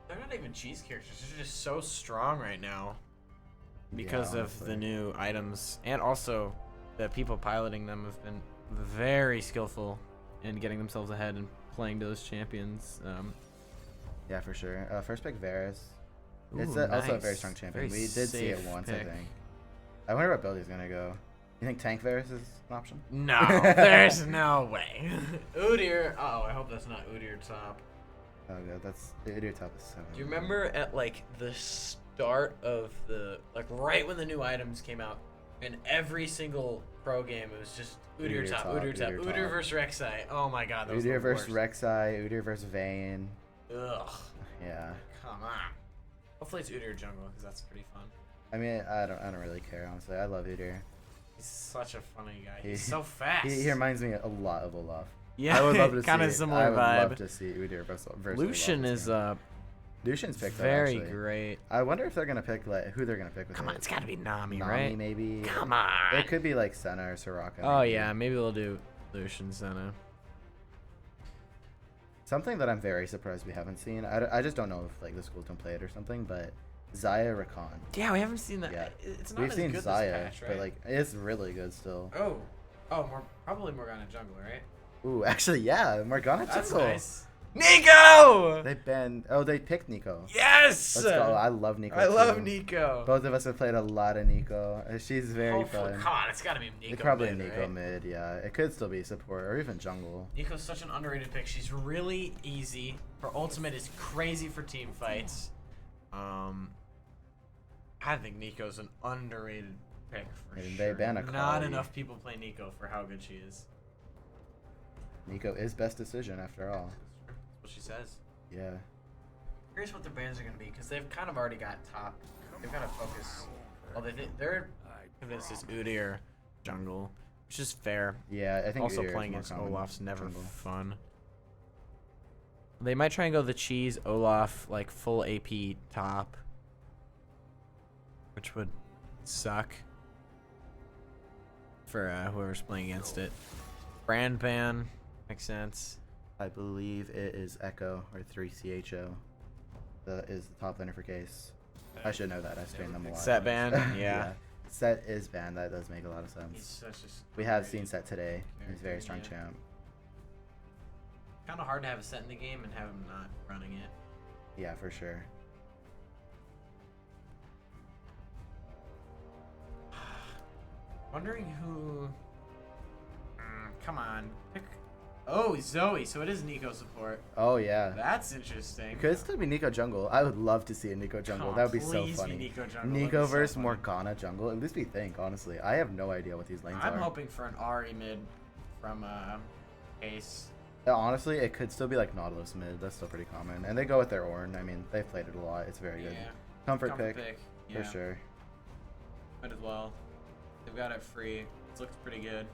They're not even cheese characters. They're just so strong right now because Yeah, of the honestly. new items, and also the people piloting them have been very skillful in getting themselves ahead and playing to those champions. Yeah, for sure. First pick Varus. It's Ooh, also a very nice. strong champion. Very We did see it safe once, I pick. think. I wonder what build he's gonna go. You think Tank Varus is an option? No, there's no way. Udyr. Oh, I hope that's not Udyr top. Oh god, that's Udyr top is 7. Do you remember at like the start of the right when the new items came out, in every single pro game it was just Udyr top, Udyr top, Udyr Udyr top. versus Rek'Sai. Oh my god, that was Udyr the versus worst. Rek'Sai, Udyr versus Vayne. Ugh, Yeah. come on. Hopefully it's Udyr jungle because that's pretty fun. I mean, I don't really care honestly. I love Udyr. He's such a funny guy. He's He- so fast. He reminds me a lot of Olaf. yeah, I would love to see. kind of similar I would vibe. love to see Udyr versus Lucian Olaf is this game. Lucian's picked up, very actually. great. I wonder if they're gonna pick who they're gonna pick with Come it. on, it's got to be Nami, Nami, right? maybe. Come on. It could be like Senna or Soraka. Oh maybe. yeah, maybe they'll do Lucian Senna. Something that I'm very surprised we haven't seen. I just don't know if like the schools don't play it or something, but Zaya Rakan. Yeah, we haven't seen that. Yeah. It's not We've as seen good Zaya, this patch, right? but like it's really good still. Oh, probably Morgana jungle, right? Ooh, actually, yeah, Morgana That's jungle. nice. Nico! They banned. Oh, they picked Nico. Yes! Let's go. I love Nico. I love too. Nico. Both of us have played a lot of Nico. She's very Hopefully, fun. come on, it's gotta be Nico. It's probably mid, Nico right? mid, yeah. It could still be support or even jungle. Nico's such an underrated pick. She's really easy. Her ultimate is crazy for team fights. I think Nico's an underrated pick for And they sure. ban Not Akali. enough people play Nico for how good she is. Nico is best decision after all. That's what she says. Yeah. Curious what their bans are going to be because they've kind of already got top. They've got to focus. Well, they're convinced it's Udyr jungle, which is fair. Yeah, I think Also, Udyr is playing more against common Olaf's never jungle. fun. They might try and go the cheese Olaf like full AP top, which would suck for whoever's playing against it. Brand ban makes sense. I believe it is Echo or 3CHO. That is the top laner for Case. I should know that. I've streamed them a lot. Set ban, yeah. Set is banned. That does make a lot of He's sense. such a We have seen Set today. He's a very character, strong yeah. champ. Kind of hard to have a set in the game and have him not running it. Yeah, for sure. Wondering who. Come on, pick. Oh, Zoe. So it is Nico support. Oh yeah. That's interesting. It could still be Nico jungle. I would love to see a Nico jungle. Come That on, would be so please be funny. Nico jungle. Nico That'd be so versus funny. Morgana jungle. At least we think, honestly. I have no idea what these lanes I'm are. hoping for an Ari mid from Ace. Honestly, it could still be like Nautilus mid. That's still pretty common. And they go with their Ornn. I mean, they've played it a lot. It's very good. Yeah. Comfort pick, Yeah. for sure. Might as well. They've got it free. It looks pretty good.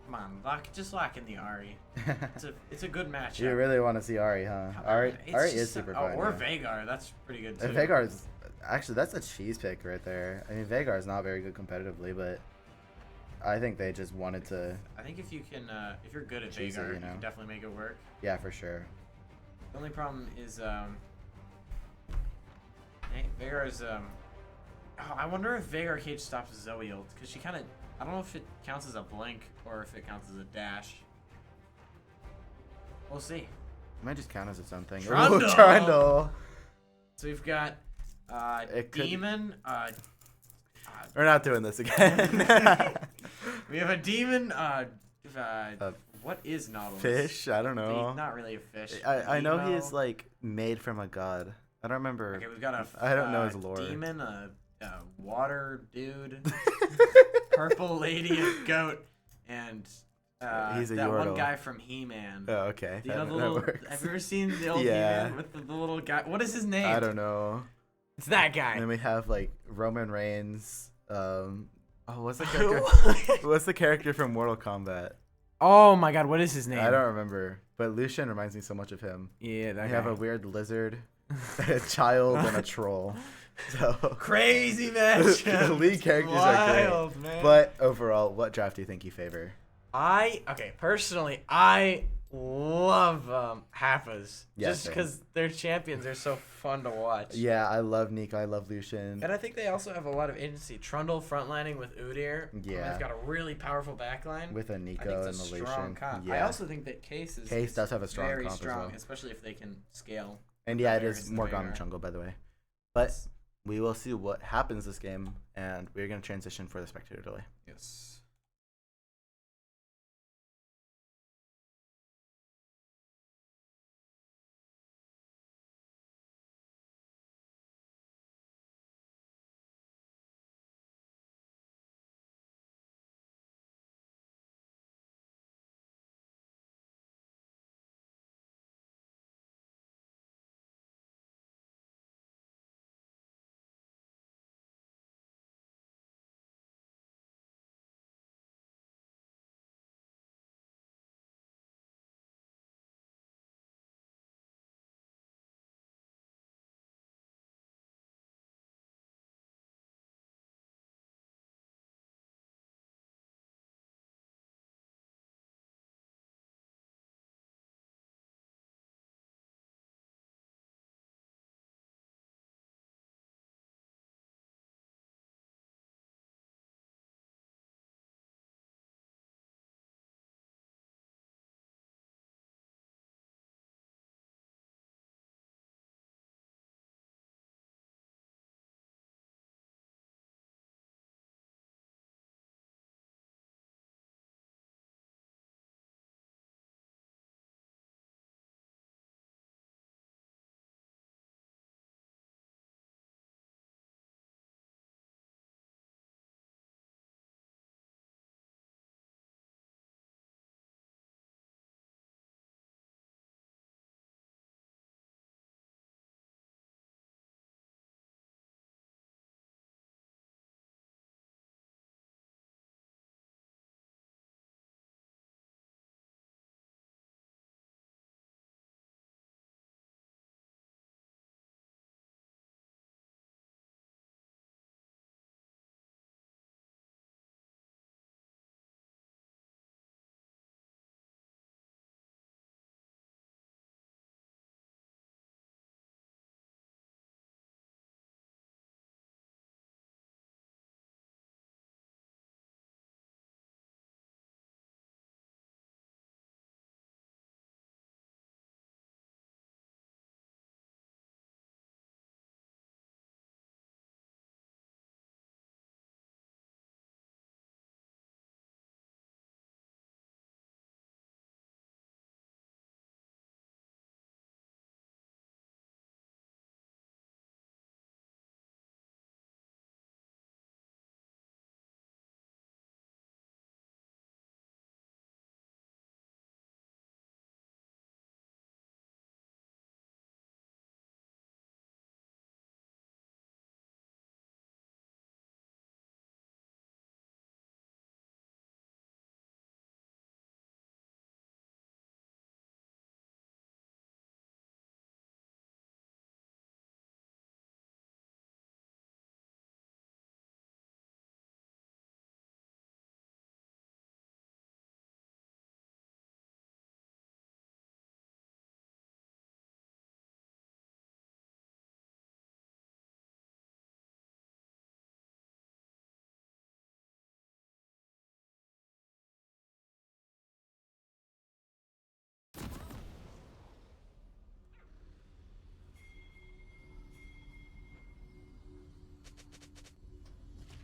Come on, just lock in the Ari. It's a good matchup. You really want to see Ari, huh? Come Ari, on, it's Ari just is super oh, fun. or yeah. Veigar, that's pretty good too. And Veigar's actually that's a cheese pick right there. I mean, Veigar's not very good competitively, but I think they just wanted to. I think if you can, if you're good at Cheese it, Veigar, you you know? can definitely make it work. Yeah, for sure. The only problem is, Veigar's, Oh, I wonder if Vague Arcade stops Zoe ult, because she kind of... I don't know if it counts as a blink or if it counts as a dash. We'll see. It might just count as its own thing. Trundle! Ooh, Trundle! So we've got It could- Demon. We're not doing this again. We have a Demon. What is Nautilus? Fish? I don't know. Not really a fish. I know Nemo. he's like made from a god. I don't remember. Okay, we've got a. I don't know his lore. Demon, a water dude, purple lady, a goat, and He's a that one Yordle. guy from He-Man. Oh, okay. Do you know the that little? works. Have you ever seen the old Yeah. He-Man with the little guy? What is his name? I don't know. It's that And guy. then we have like Roman Reigns. What's the Who? character? What's the character from Mortal Kombat? Oh my God, what is his name? I don't remember. But Lucian reminds me so much of him. Yeah, that We guy. have a weird lizard, a child, and a troll. So Crazy match. the lead characters are Wild, great. man. But overall, what draft do you think you favor? Personally, I love Happas. Yeah, just same. because their champions are so fun to watch. Yeah, I love Nico. I love Lucian. And I think they also have a lot of agency. Trundle frontlining with Udyr. Yeah. He's got a really powerful backline. With a I think Nico and it's the a strong Lucian. comp. Yeah. I also think that Case is Case does have a strong very comp as strong, well. especially if they can scale. And yeah, it Varus is and more Veigar. Garmin jungle, by the way. But we will see what happens this game, and we're going to transition for the spectator delay. Yes.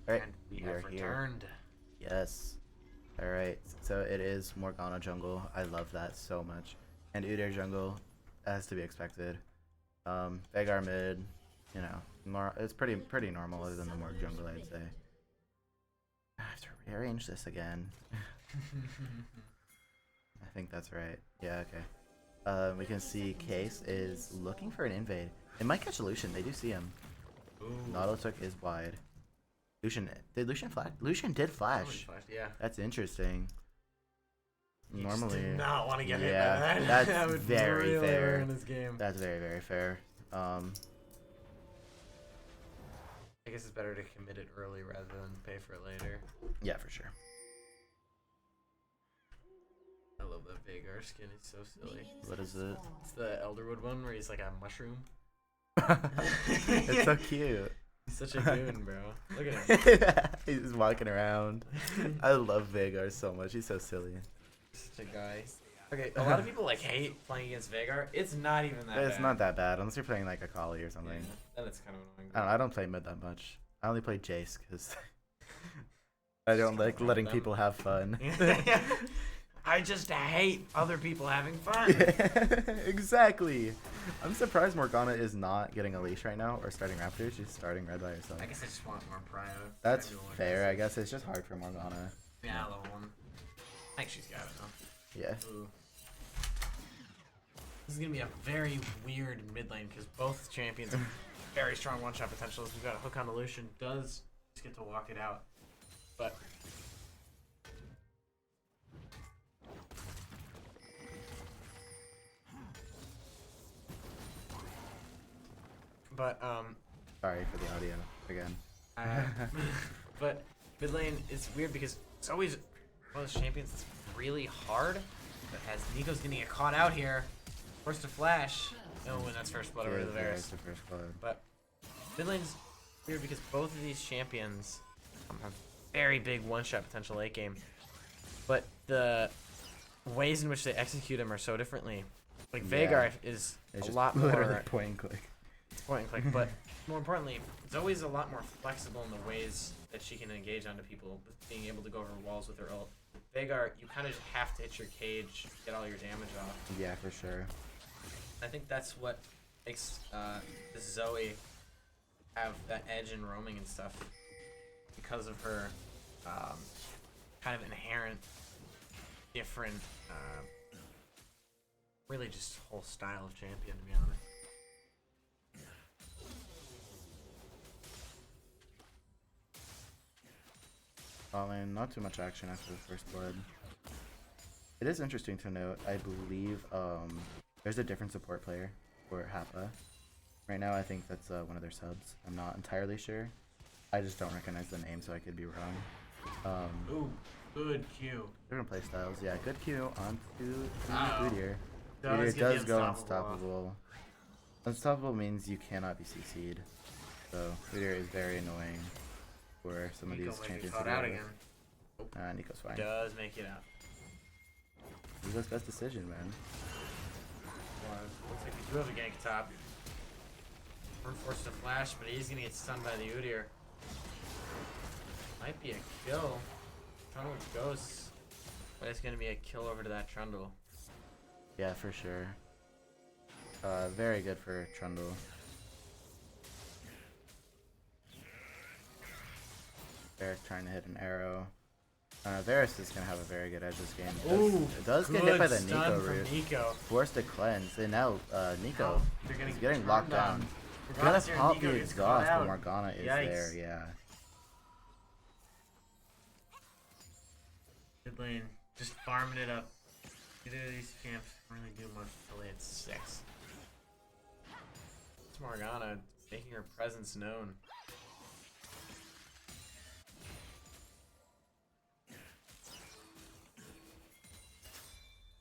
Alright, And we we are have here. returned. Yes. Alright, so it is Morgana jungle. I love that so much. And Udyr jungle, as to be expected. Veigar mid, you know, it's pretty normal other than the Morg jungle, I'd say. I have to rearrange this again. I think that's right. Yeah, okay. We can see Case is looking for an invade. It might catch Lucian. They do see him. Ooh. Nautilus is wide. Lucian did Lucian flash? Lucian did flash. Yeah. That's interesting. He just Normally, did not want to get hit by yeah, that. that's That would very really fair. ruin his game. That's very fair. I guess it's better to commit it early rather than pay for it later. Yeah, for sure. I love that Veigar skin. It's so silly. What is it? It's the Elderwood one where he's like a mushroom. It's so cute. He's such a goon, bro. Look at him. He's just walking around. I love Veigar so much. He's so silly. Such a guy. Okay, a lot of people like hate playing against Veigar. It's not even that bad. It's not that bad unless you're playing like Akali or something. Yeah, then it's kind of annoying. I don't know, I don't play mid that much. I only play Jace because I don't like fun letting with them. people have fun. I just hate other people having fun. Exactly. I'm surprised Morgana is not getting a leash right now or starting Raptors. She's starting red by herself. I guess I just want more prio. That's Everyone fair. has I it. guess it's just hard for Morgana. Yeah, level 1. I think she's got it though. Yeah. Ooh. This is gonna be a very weird mid lane because both champions have very strong one-shot potentials. We've got a hook on the Lucian. Does just get to walk it out, but Sorry for the audio again. but mid lane is weird because it's always one of those champions that's really hard. But as Nico's gonna get caught out here, forced to flash. Oh, and that's first blood over to the Yeah, Varus. it's the first blood. But mid lane's weird because both of these champions have very big one-shot potential late game, but the ways in which they execute them are so differently. Like Yeah. Veigar is It's a just lot literally more point and click. point and click, but more importantly, it's always a lot more flexible in the ways that she can engage onto people, with being able to go over walls with her ult. Veigar, you kind of just have to hit your cage, get all your damage off. Yeah, for sure. I think that's what makes this Zoe have that edge in roaming and stuff, because of her kind of inherent different, really just whole style of champion, to be honest. Falling, not too much action after the first blood. It is interesting to note, I believe there's a different support player for Happa. Right now I think that's one of their subs. I'm not entirely sure. I just don't recognize the name, so I could be wrong. Ooh, good Q. Different playstyles. Yeah, good Q onto Ow. Udyr. Does Udyr get does the go unstoppable. unstoppable. Unstoppable means you cannot be CC'd. So Udyr is very annoying for some of Nico these might be champions to caught deal out with. again. Nico's fine. Does make it out. Nico's best decision, man. Looks like we do have a gank top. We're forced to flash, but he's gonna get stunned by the Udyr. Might be a kill. Trundle with ghosts. But it's gonna be a kill over to that Trundle. Yeah, for sure. Very good for Trundle. Varus trying to hit an arrow. Varus is gonna have a very good edge this game. It does get hit by the Nico stun root. from Nico. Forced to cleanse, and now Nico They're is getting locked turned down. on. Gonna Morgana's here, pop Nico the gets caught exhaust, but out. Morgana is Yikes. there, yeah. Mid lane, just farming it up. Neither of these champs don't really do much until they hit 6. It's Morgana making her presence known.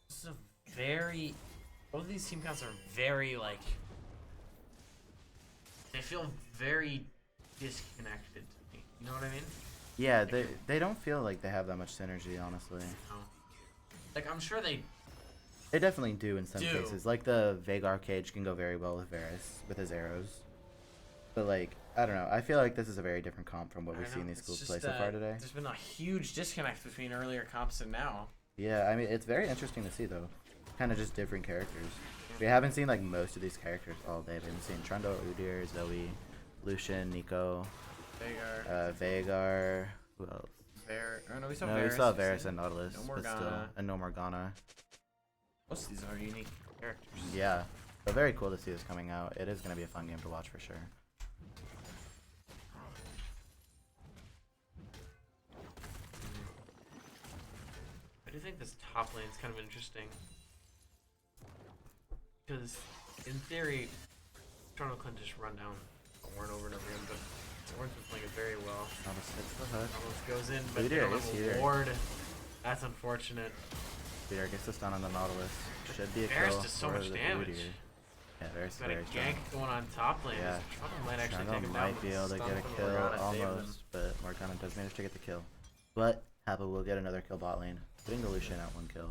This is a very... Both of these team counts are very, like... They feel very disconnected to me. You know what I mean? Yeah, they don't feel like they have that much synergy, honestly. No. Like, I'm sure they... They definitely do in some Do. cases. Like the Veigar cage can go very well with Varus, with his arrows. But like, I don't know. I feel like this is a very different comp from what I we've know, seen these it's schools just, play so far today. There's been a huge disconnect between earlier comps and now. Yeah, I mean, it's very interesting to see though. Kind of just different characters. We haven't seen like most of these characters all day. We haven't seen Trundle, Udyr, Zoe, Lucian, Nico, Veigar. Who else? No, we saw No, Varus. we saw you Varus said. and Nautilus, No but still, Morgana. and no Morgana. Most of these are unique characters. Yeah, but very cool to see this coming out. It is gonna be a fun game to watch for sure. I do think this top lane is kind of interesting. Because, in theory, Toronto can just run down Ornn over and over again, but Ornn's been playing it very well. Nautilus hits the hook. Almost goes in, but they Udyr don't is have here. a ward. That's unfortunate. Udyr gets the stun on the Nautilus. Should be a Varus kill does so for much the damage. Udyr. Yeah, Varus is Got a very strong. gank going on top lane. Yeah. Toronto might actually take Trundle him down. might be with able to stun get a from kill Morgana saving him. almost, but Morgana does manage to get the kill. But Happa will get another kill bot lane, putting the Lucian at 1 kill.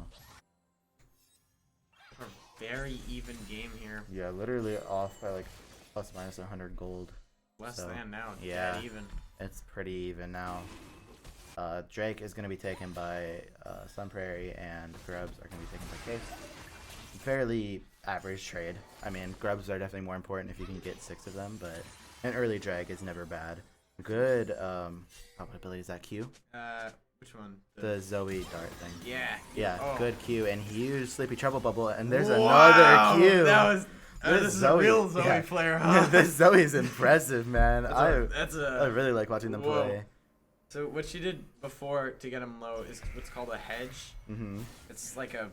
A very even game here. Yeah, literally off by like plus minus 100 gold. Less So, than now. yeah. Dead even. It's pretty even now. Drake is going to be taken by Sun Prairie, and Grubs are going to be taken by Case. Fairly average trade. I mean, Grubs are definitely more important if you can get 6 of them, but an early drag is never bad. Good, what ability is that? Q? Which one? The Zoe dart thing. Yeah. Yeah, Oh. good Q, and huge Sleepy Trouble Bubble, and there's Wow, another Q. That was. This This is Zoe- a real Zoe yeah. player, huh? This Zoe's impressive, man. That's I really like watching them Whoa. play. So what she did before to get him low is what's called a hedge. Mm-hmm. It's like a,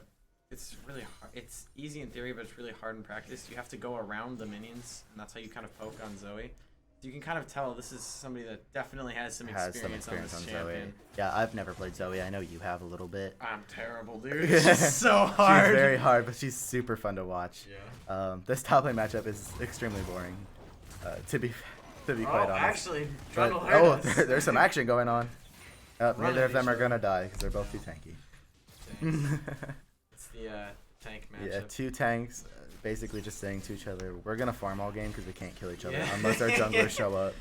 it's really hard. It's easy in theory, but it's really hard in practice. You have to go around the minions, and that's how you kind of poke on Zoe. You can kind of tell this is somebody that definitely has some experience, on this Zoe. champion. Yeah, I've never played Zoe. I know you have a little bit. I'm terrible, dude. She's so hard. She's very hard, but she's super fun to watch. Yeah. This top lane matchup is extremely boring, to be quite honest. Actually, But, Trundle heard us. there's some action going on. Run Neither at of them each are other. gonna die because they're both too tanky. It's the tank matchup. Yeah, 2 tanks, basically just saying to each other, "We're gonna farm all game because we can't kill each other Yeah. unless our junglers show up."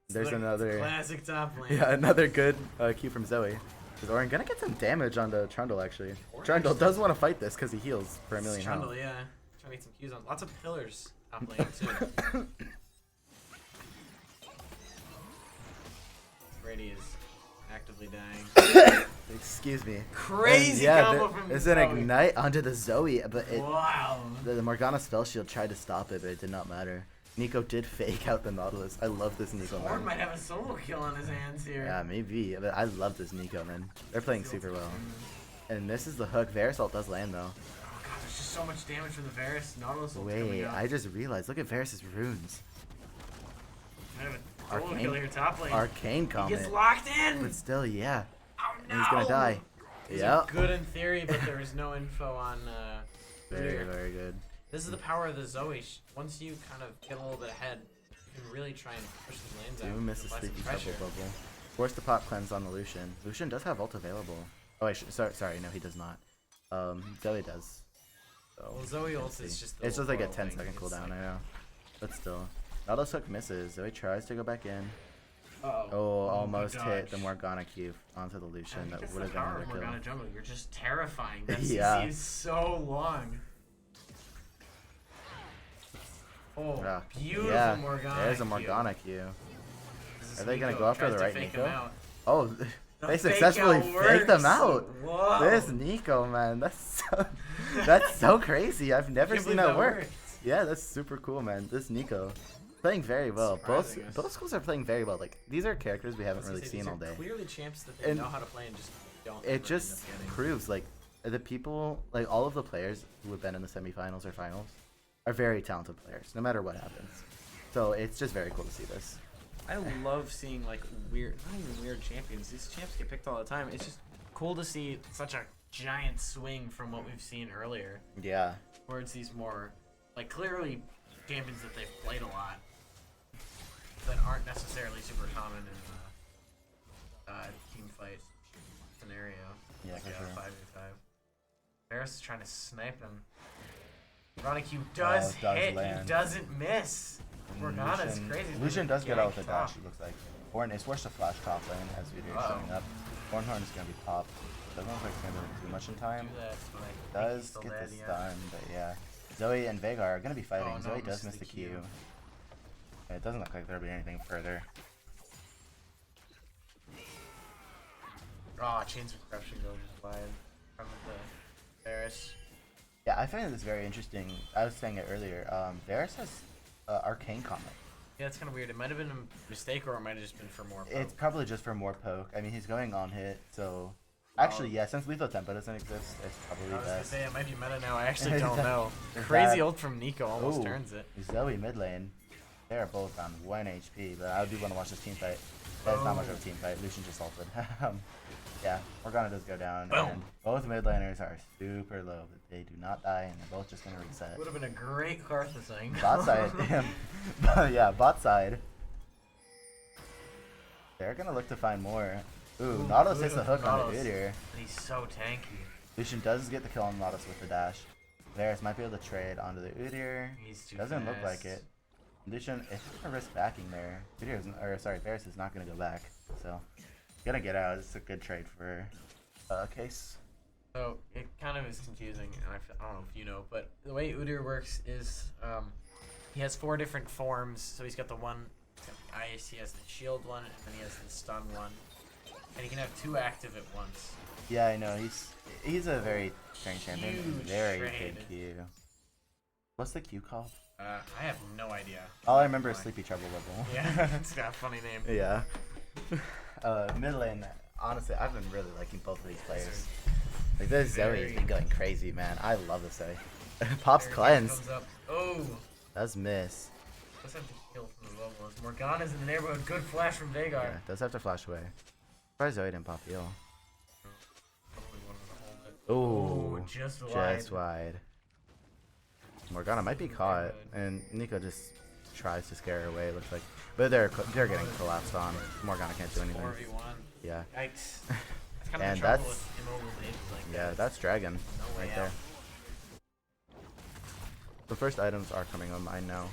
There's It's another. classic top lane. Yeah, another good Q from Zoe. Is Ornn gonna get some damage on the Trundle actually? Trundle does want to fight this because he heals for a million Trundle, health. yeah. Trying to get some Qs on. Lots of pillars top lane too. Brady is actively dying. Excuse me. Crazy And combo from there's Zoe. an ignite onto the Zoe, but Wow. the Morgana spell shield tried to stop it, but it did not matter. Nico did fake out the Nautilus. I love this Nico, Ornn man. might have a solo kill on his hands here. Yeah, maybe, but I love this Nico, man. They're playing super well. And this is the hook. Varus ult does land though. Oh god, there's just so much damage from the Varus. Nautilus ult's coming Wait, up. I just realized. Look at Varus's runes. Might have a solo Arcane- kill here top lane. Arcane He gets Comet. locked in. But still, yeah. Oh no. And he's gonna die. These Yep. are good in theory, but there is no info on. Very, Udyr. very good. This is the power of the Zoe. Once you kind of get a little bit ahead, you can really try and push these lanes out. Do miss a apply some sleepy pressure. trouble bubble. Force the pop cleanse on the Lucian. Lucian does have ult available. Oh wait, sorry, no, he does not. Zoe does. So, Well, Zoe let's ult is see. just the It's just like a little 10 thing. second It's cooldown, like- I know. But still. Nautilus hook misses. Zoe tries to go back in. Uh-oh. Oh, almost good hit the dodge. Morgana Q onto the I Lucian. think That that's would the have been power another of kill. Morgana Jungle. You're just terrifying. That Yeah. CC is so long. Oh, Yeah. beautiful Yeah, Morgana. there's a Q. Morgana Q. This is Are they gonna Nico go after tries the to right fake Nico? him out. Oh, The they fake successfully out faked them works. out. Whoa. This Nico, man, that's so crazy. I've never Can't seen believe that work. worked. Yeah, that's super cool, man. This Nico playing very well. Surprising us. Both schools are playing very well. Like these are characters we I haven't was gonna really say, seen these all are day. Clearly champs that they And know how to play and just don't. It ever just end up getting. proves like the people, like all of the players who have been in the semifinals or finals, are very talented players, no matter what happens. So it's just very cool to see this. I love seeing like weird, not even weird champions. These champs get picked all the time. It's just cool to see such a giant swing from what we've seen earlier Yeah. towards these more, like clearly champions that they've played a lot that aren't necessarily super common in team fight scenario. Yeah, like for a sure. 5v5. Varus is trying to snipe him. Q does does hit. land. He doesn't miss. Morgana's crazy. He's Lucian been does get out with a yanked dash, off. it looks like. Horn is forced to flash top lane as Udyr is showing up. Hornhorn is going to be popped. Doesn't look like it's going to be too much in time. Do that, but I think he's Does still get dead, the yeah. stun, but yeah. Zoe and Veigar are going to be fighting. Oh, no, Zoe does missed miss the the Q. Q. Yeah, it doesn't look like there'll be anything further. Oh, Chains of Corruption goes just wide from the Varus. Yeah, I find this very interesting. I was saying it earlier. Varus has Arcane Comet. Yeah, it's kind of weird. It might have been a mistake, or it might have just been for more. It's poke. probably just for more poke. I mean, he's going on hit, so... Actually, yeah, since Lethal Tempo doesn't exist, it's probably I was gonna best. say it might be meta now. I actually don't know. Is Crazy that- ult from Nico almost Ooh, turns it. Zoe mid lane. They are both on 1 HP, but I do want to watch this team fight. That's not much of a team fight. Lucian just ulted. Yeah, Morgana does go down, Boom. and both mid laners are super low, but they do not die, and they're both just going to reset. Would have been a great Karthus thing. Bot side, yeah, bot side. They're going to look to find more. Ooh, Nautilus hits the hook on the Nautilus. Udyr. And he's so tanky. Lucian does get the kill on Nautilus with the dash. Varus might be able to trade onto the Udyr. He's too Doesn't look fast. like it. Lucian, if he's gonna risk backing there, Varus is not gonna go back. So, gonna get out. It's a good trade for Case. So it kind of is confusing, and I don't know if you know, but the way Udyr works is he has 4 different forms. So he's got the one, he's got the ice, he has the shield one, and then he has the stun one, and he can have 2 active at once. Yeah, I know. He's a very strange champion. Huge Very trade. good Q. What's the Q called? I have no idea. All I remember is Why? Sleepy Trouble Level. Yeah, it's got a funny name. Yeah. Mid lane, honestly, I've been really liking both of these players. Like, this Zoe has been going crazy, man. I love this Zoe. Pops There he cleanse. comes up. Oh, Does miss. does have to kill from the level. Morgana's in the neighborhood. Good flash from Veigar. Yeah, does have to flash away. Surprised Zoe didn't pop heal. Probably wanted to hold it. Ooh, Oh, just wide. just wide. Morgana might be caught, and Nico just tries to scare her away. Looks like, but they're getting collapsed on. Morgana can't do anything. 4v1. Yeah, Yikes. That's kind of And the trouble that's- with immobile mages like yeah, that. that's Dragon No way right there. out. The first items are coming on mine now.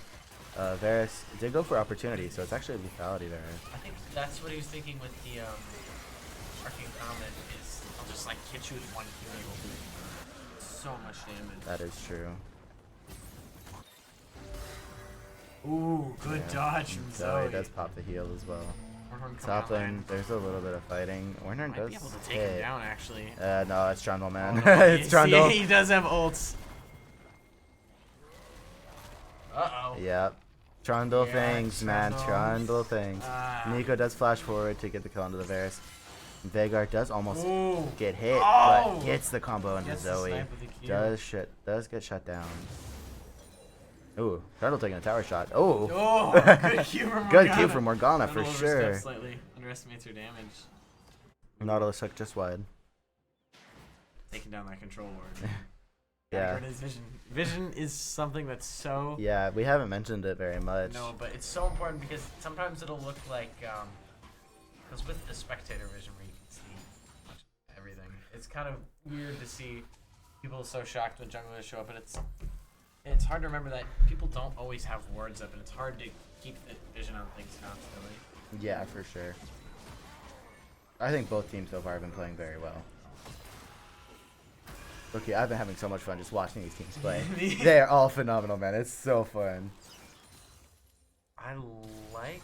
Varus did go for opportunity, so it's actually lethality there. I think that's what he was thinking with the Arcane Comet is I'll just like hit you with one Q and it'll do so much damage. That is true. Ooh, good Yeah. dodge from Zoe Zoe. does pop the heal as well. Ornhorn coming Top online. lane, there's a little bit of fighting. Ornhorn Might does be able to take him hit. down actually. No, it's Trundle, man. Oh, no, It's see, Trundle. he does have ults. Uh-oh. Yep. Trundle Yeah, things, man. Trundle. Trundle things. Ah. Nico does flash forward to get the kill onto the Varus. Veigar does almost Ooh. get hit, Oh! but gets the combo into Gets the Zoe. snipe with the Q. Does get shut down. Ooh, Trundle taking a tower shot. Oh, Oh, good Q from Morgana. good Q from Morgana for Trundle sure. oversteps slightly, underestimates her damage. Nautilus hook just wide. Taking down that control ward. Yeah. Gotta guard his vision. Vision is something that's so Yeah, we haven't mentioned it very much. no, but it's so important because sometimes it'll look like because with the spectator vision where you can see much everything, it's kind of weird to see people so shocked when junglers show up, and it's hard to remember that people don't always have wards up, and it's hard to keep the vision on things constantly. Yeah, for sure. I think both teams so far have been playing very well. Okay, I've been having so much fun just watching these teams play. They are all phenomenal, man. It's so fun. I like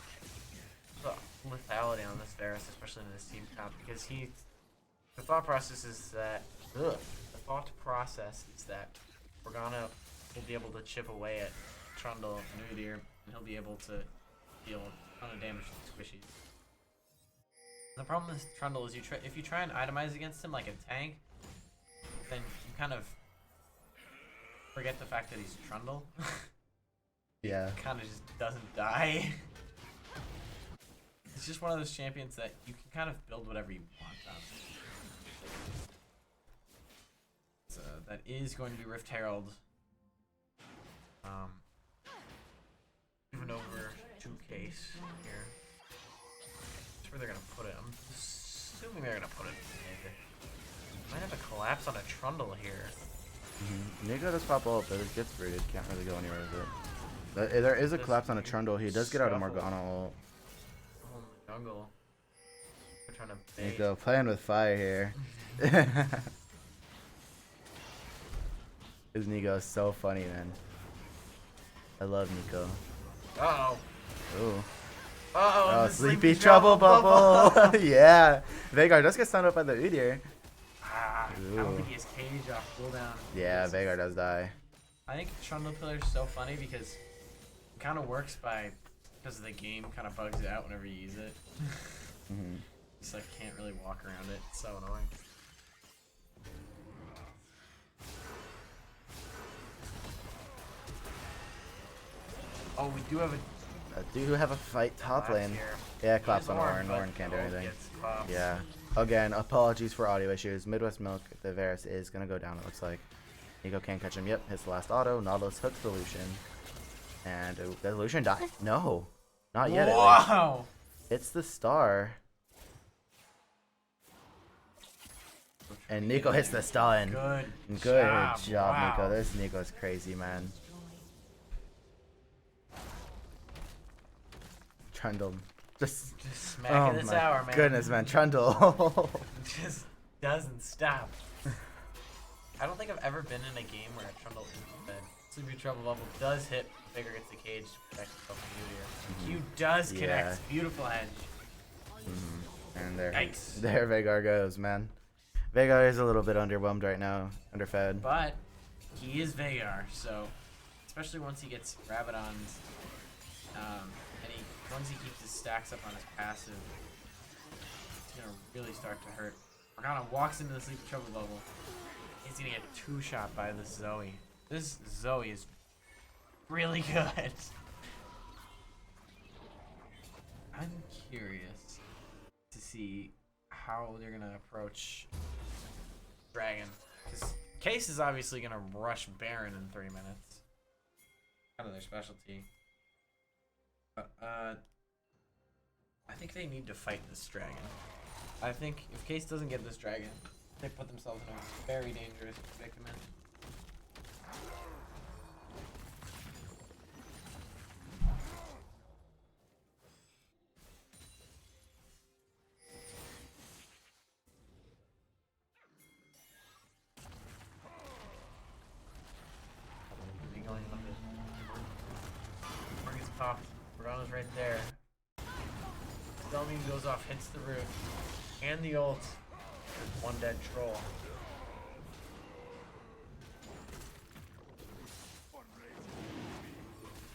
the lethality on this Varus, especially in this team comp, because the thought process is that Morgana will be able to chip away at Trundle and Udyr, and he'll be able to deal a ton of damage to the squishies. The problem with Trundle is if you try and itemize against him like a tank, then you kind of forget the fact that he's Trundle. Yeah. Kind of just doesn't die. It's just one of those champions that you can kind of build whatever you want on. So that is going to be Rift Herald. Moving over to Case here. That's where they're gonna put it. I'm assuming they're gonna put it mid. Might have a collapse on a Trundle here. Nico does pop ult, but it gets rooted. Can't really go anywhere with it. There is a This collapse on a Trundle. He does get out of scuffle. Morgana ult. Oh, in the jungle. We're trying to bait. Nico playing with fire here. His Nico is so funny, man. I love Nico. Uh-oh. Ooh. Uh-oh, Oh, the sleepy trouble bubble. Yeah. Veigar does get stunned up by the Udyr. Ah, I don't Ooh. think he has cage off cooldown. Yeah, Veigar does die. I think Trundle Pillar is so funny because it kind of works because the game kind of bugs out whenever you use it. Mhm. Just like can't really walk around it. It's so annoying. Oh, we do have a I do have a fight top collapse lane. here. Yeah, collapse on There's Warren. but Warren can't do Ult anything. gets collapsed. Yeah. Again, apologies for audio issues. Midwest Milk, the Varus is gonna go down, it looks like. Nico can't catch him. Yep, hits the last auto. Nautilus hooks the Lucian. And does Lucian die? No. Not yet, at least. Wow. It's the star. And Nico hits the stun. Good. Good job, job, wow. Nico. This Nico's crazy, man. Trundle. Just Just oh smacking the my tower, man. goodness, man. Trundle. Just doesn't stop. I don't think I've ever been in a game where a Trundle isn't dead. Sleepy Trouble Bubble does hit. Bigger gets the cage to protect himself from Udyr. Q does connect. Yeah. Beautiful edge. And there, Yikes. there Veigar goes, man. Veigar is a little bit underwhelmed right now, underfed. But he is Veigar, so especially once he gets Rabadon's, and once he keeps his stacks up on his passive, it's gonna really start to hurt. Morgana walks into the Sleepy Trouble Bubble. He's gonna get two-shot by this Zoe. This Zoe is really good. I'm curious to see how they're gonna approach Dragon, because Case is obviously gonna rush Baron in 3 minutes. Kind of their specialty. I think they need to fight this dragon. I think if Case doesn't get this dragon, they put themselves in a very dangerous predicament. Morgan's popped. Morgana's right there. Stelmine goes off, hits the root, and the ult. There's one dead troll.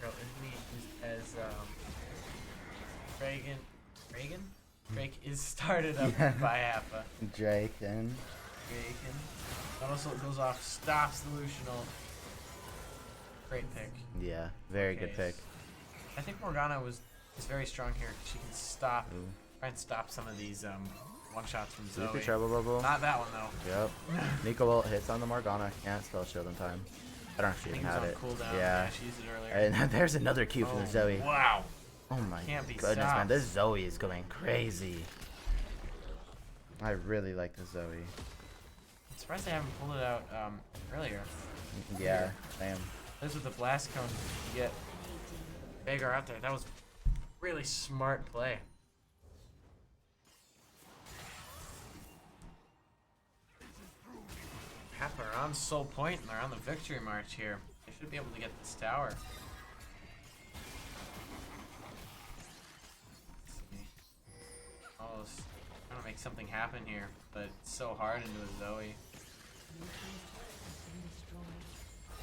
Girl, isn't he used as Reagan? Drake is started up Yeah. by Appa. Drake and Draken. That also goes off, stops the Lucianal. Great pick. yeah, very good Okay. pick. I think Morgana is very strong here. She can stop, Ooh. try and stop some of these one shots from Sleepy Zoe. Trouble Bubble. Not that one though. Yep. Nico ult hits on the Morgana. Can't spell shield in time. I don't I actually think even it was have on it. cooldown. Yeah. She used it earlier. And there's another Q for the Zoe. Wow. Oh my Can't be goodness, man. stopped. This Zoe is going crazy. I really like the Zoe. I'm surprised they haven't pulled it out earlier. Yeah, same. This with the blast cone to get Veigar out there. That was really smart play. Kappa are on Soul Point and they're on the victory march here. They should be able to get this tower. Oh, trying to make something happen here, but it's so hard into a Zoe.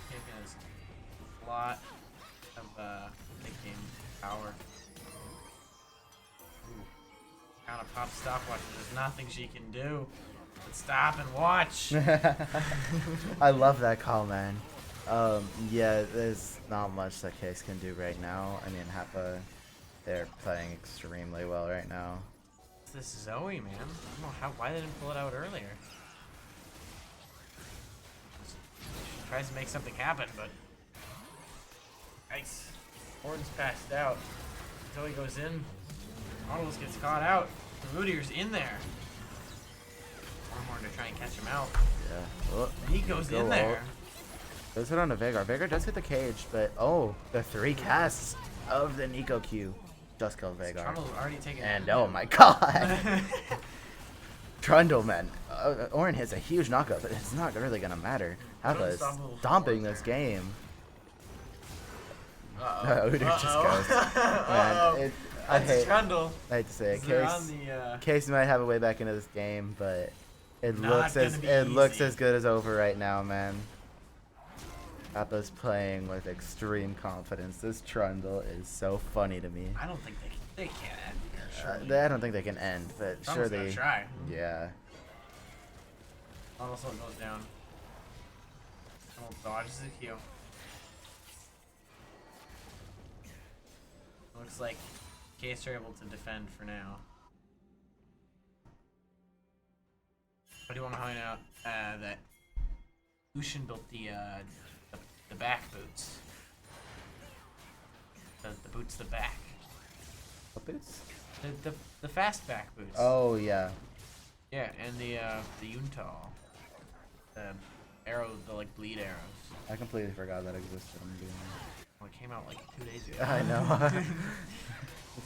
Taking us a lot of big game power. Ooh. Kind of pop stopwatch. There's nothing she can do but stop and watch. I love that call, man. Yeah, there's not much that Case can do right now. I mean, Happa, they're playing extremely well right now. It's this Zoe, man. I don't know why they didn't pull it out earlier. She tries to make something happen, but nice. Horn's passed out. Zoe goes in. Nautilus gets caught out. The Rudier's in there. Horn to try and catch him out. Yeah. Oh, He goes Go in there. Does hit on a Veigar. Veigar does hit the cage, but oh, the 3 casts of the Nico Q just killed Veigar. Trundle's already taken. And oh my god! Trundle, man. Orin hits a huge knockup, but it's not really gonna matter. Alpha is stomping this game. Udyr just goes. Man, I hate Trundle. I hate to say it. They're Case, on the, Case might have a way back into this game, but it Not looks as gonna be easy. as good as over right now, man. Appa's playing with extreme confidence. This Trundle is so funny to me. I don't think they can't end here. Surely. I don't think they can end, but Trundle's surely. gonna try. Yeah. Also goes down. Trundle dodges the Q. Looks like Case are able to defend for now. I do want to point out that Lucian built the back boots. The boots, the back. What boots? The fast back boots. Oh yeah. Yeah, and the Yuntal. The arrow, the like bleed arrows. I completely forgot that existed. I'm being Well, it came out like 2 days ago. I know.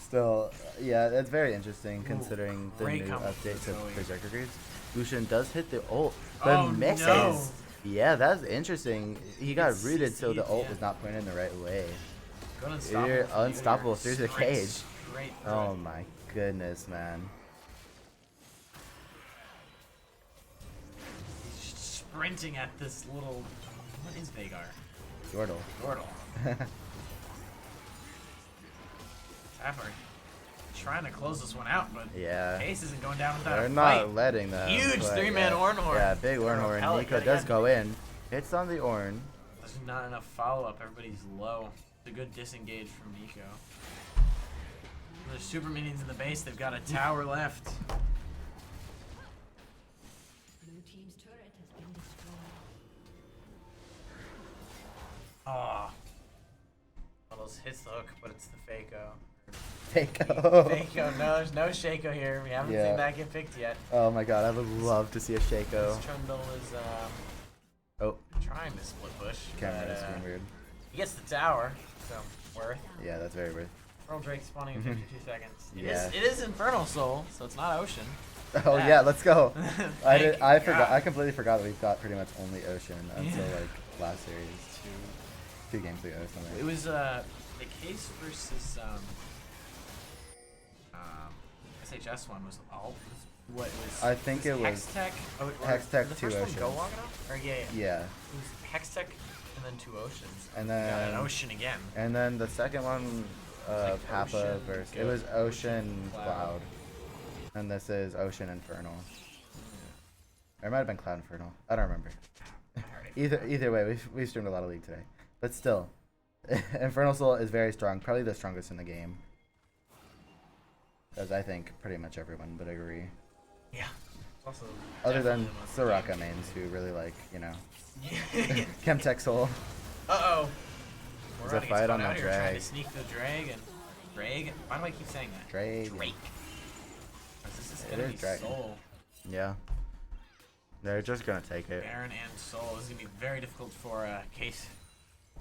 Still, yeah, that's very interesting considering the great new combo update for to Zoe. Berserker Greaves. Lucian does hit the ult. The Oh, mixes. no. Yeah, that's interesting. He got It's rooted, so the CC'd, ult yeah. was not pointed in the right way. Go unstoppable. You're for the unstoppable Udyr. through the Straight- cage. straight through Oh it. my goodness, man. He's just sprinting at this little. What is Veigar? Yordle. Yordle. Tapper trying to close this one out, but Yeah. Case isn't going down without They're a not fight. letting them. Huge but three-man yeah. Ornhorn. Yeah, big Or Ornhorn. Pellet Nico getting does at go in. Hits on the Orn. There's not enough follow-up. Everybody's low. It's a good disengage from Nico. There's super minions in the base. They've got a tower left. Blue team's turret has been destroyed. Oh. Almost hits the hook, but it's the Fako. Takeo. Fako, no, there's no Shaco here. We haven't Yeah. seen that get picked yet. Oh my god, I would love to see a Shaco. This Trundle is Oh, trying to split push. camera but, is being weird. He gets the tower, so worth. Yeah, that's very weird. Pearl Drake spawning in 52 seconds. Yeah. It is Infernal Soul, so it's not Ocean. Oh Yeah. yeah, let's go. Thank I God. forgot. I completely forgot that we've got pretty much only Ocean until like last series, two games ago or something. It was the Case versus SHS one was all. What it was? I think it was Hextech. Oh, Hextech, the two first one go Oceans. long enough? Or yeah. Yeah, It was Hextech and then 2 Oceans. and Got an then Ocean again. and then the second one, like Papa Ocean, versus it Go- was Ocean Cloud. Cloud, and this is Ocean Infernal. Or it might have been Cloud Infernal. I don't remember. Either way, we've streamed a lot of League today, but still, Infernal Soul is very strong, probably the strongest in the game. As I think pretty much everyone would agree. Yeah. It's also Other than definitely the most Soraka game. mains who really like, you know, Yeah. Chemtech Soul. Uh-oh. There's a Morani gets fight caught on out the here trying drag. to sneak the drag and drag. Why do I keep saying that? Drake. Drake. This is It gonna is be Dragon. Soul. Yeah. They're just gonna take it. Baron and Soul. This is gonna be very difficult for Case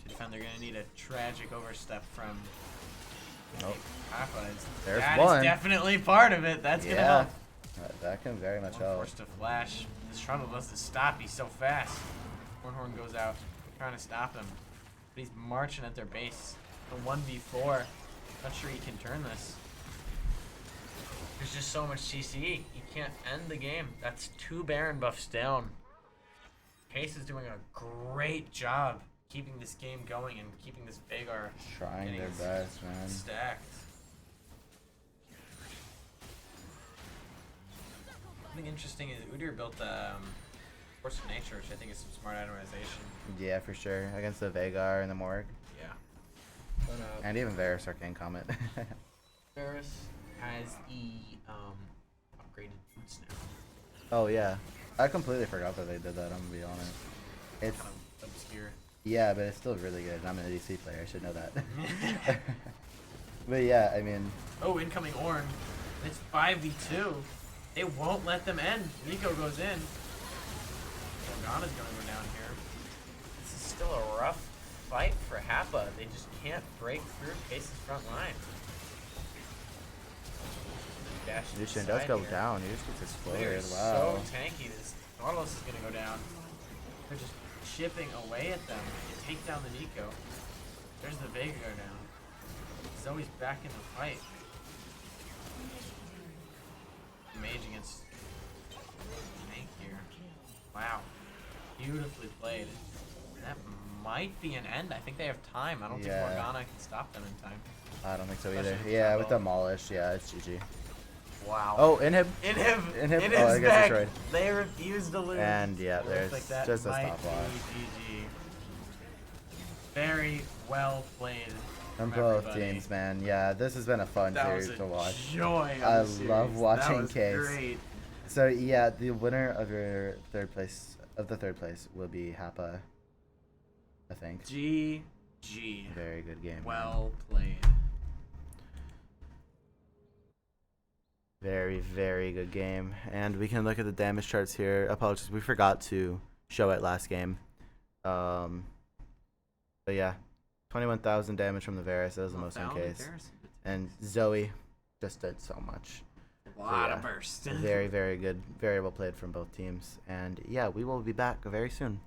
to defend. They're gonna need a tragic overstep from Nope. Papa. There's That one. is definitely part of it. That's gonna Yeah. help. That can very much One help. forced to flash. This Trundle doesn't stop. He's so fast. Hornhorn goes out, trying to stop him. But he's marching at their base. The 1v4. Not sure he can turn this. There's just so much CCE. You can't end the game. That's 2 Baron buffs down. Case is doing a great job keeping this game going and keeping this Veigar Trying getting their best, man. stacked. Something interesting is Udyr built Force of Nature, which I think is some smart itemization. Yeah, for sure. Against the Veigar and the Morg. Yeah. But And even Varus Arcane Comet. Varus has the upgraded boots now. Oh yeah. I completely forgot that they did that, I'm gonna be honest. It's Kind of obscure. yeah, but it's still really good. I'm an ADC player, I should know that. But yeah, I mean, Oh, incoming Ornn. It's 5v2. They won't let them end. Nico goes in. Morgana's gonna go down here. This is still a rough fight for Happa. They just can't break through Case's front line. Dash to the Lucian does side go here. down. He just gets They're exploded. Wow. so tanky. This Nautilus is gonna go down. They're just chipping away at them. They take down the Nico. There's the Veigar down. Zoe's back in the fight. Mage against Tank here. Wow. Beautifully played. That might be an end. I think they have time. I don't think Yeah. Morgana can stop them in time. I don't think so Especially either. with Yeah, Trundle. with Demolish, yeah, it's GG. Wow. Oh, inhib. Inhib! Inhib. It Oh, is I guess back! destroyed. They refuse to lose. And yeah, It looks there's like that just a might stopwatch. be GG. Very well played From from both everybody. teams, man. Yeah, this has been a fun That series was to a watch. joy of I a series. love watching That was Case. Great. So yeah, the winner of your third place will be Happa, I think. GG. Very good game. man. Well played. Very, very good game. And we can look at the damage charts here. Apologies, we forgot to show it last game. But yeah, 21,000 damage from the Varus. That was the most in Case. And Zoe just did so much. A lot of yeah. burst. Very, very good. Very well played from both teams. And yeah, we will be back very soon.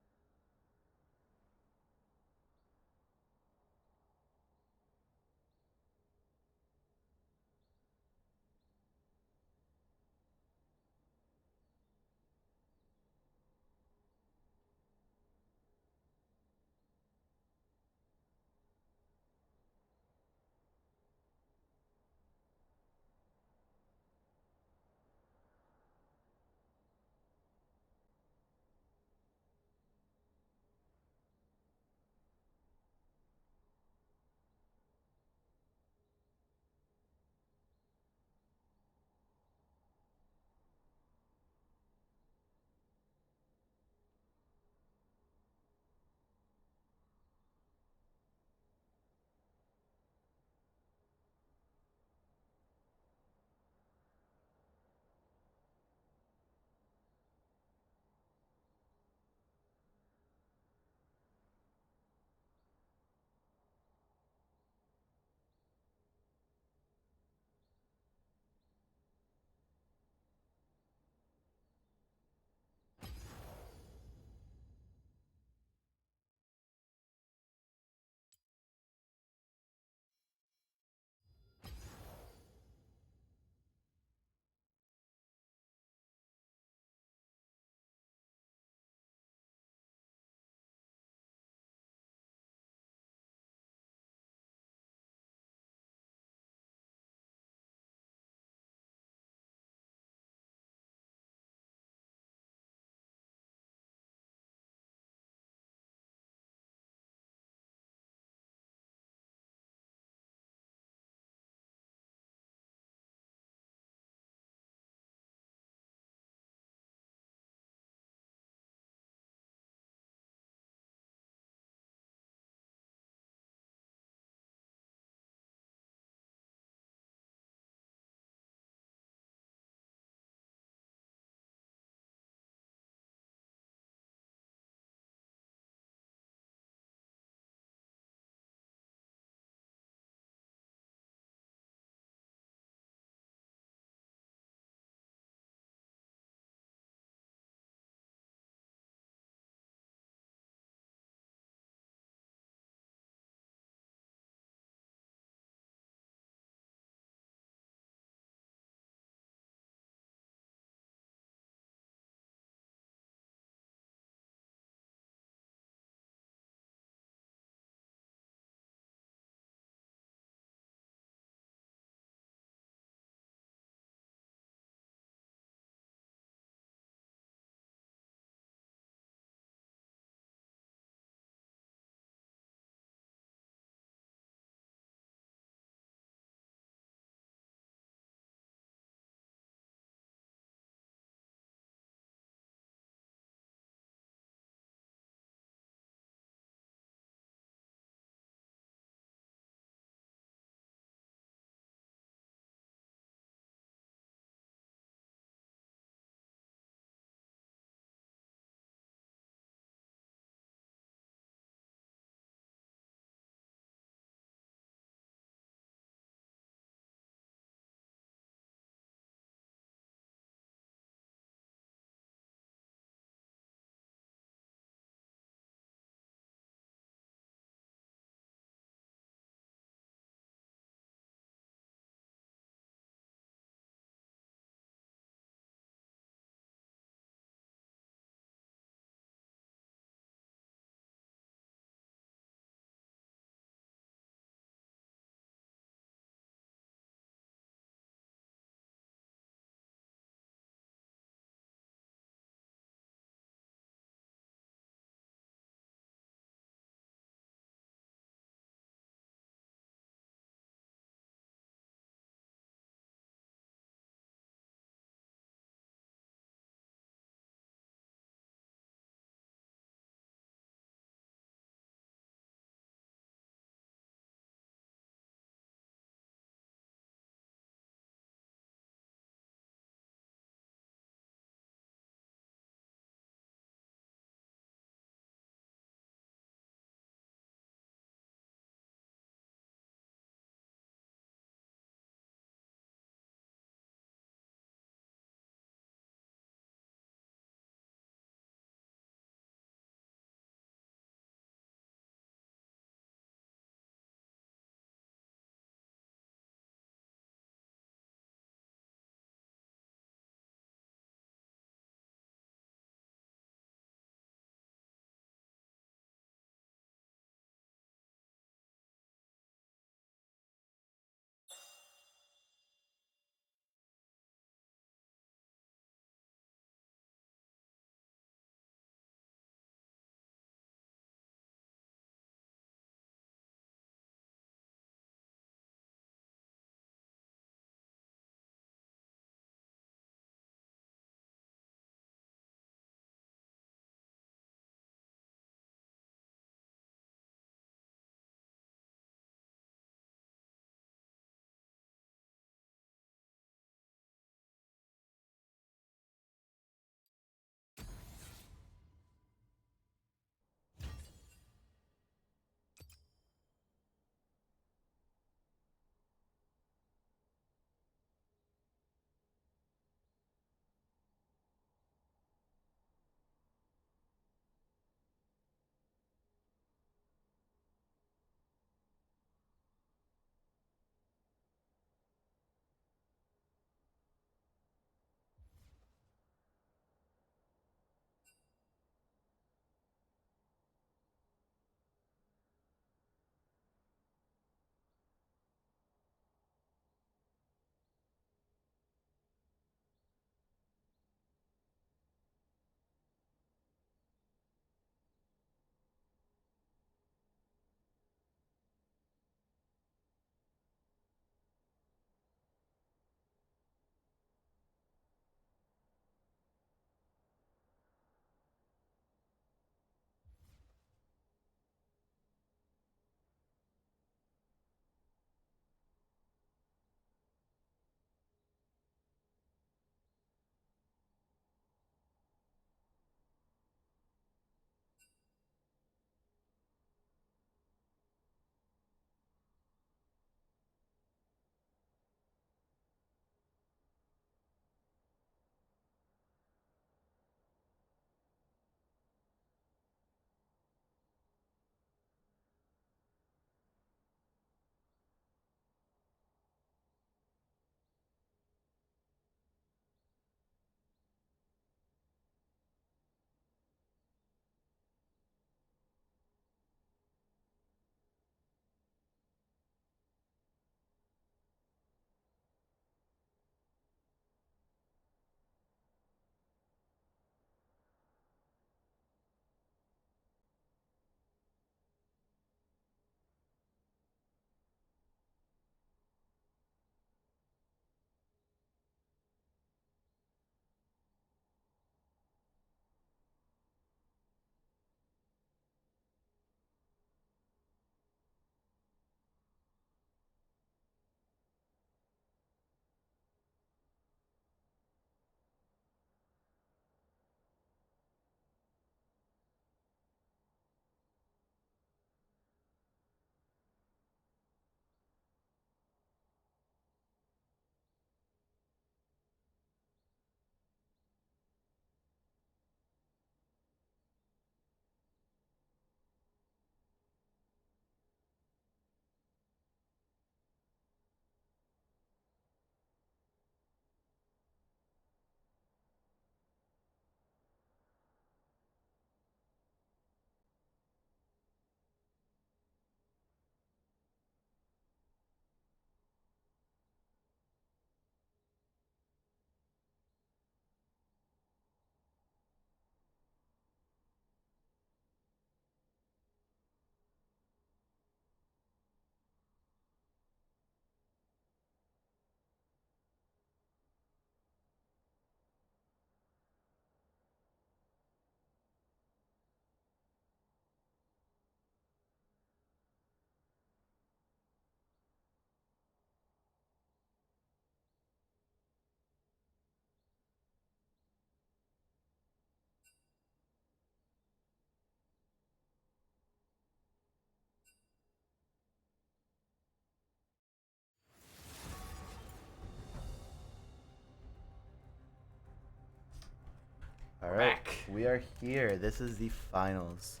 we are here. This is the finals.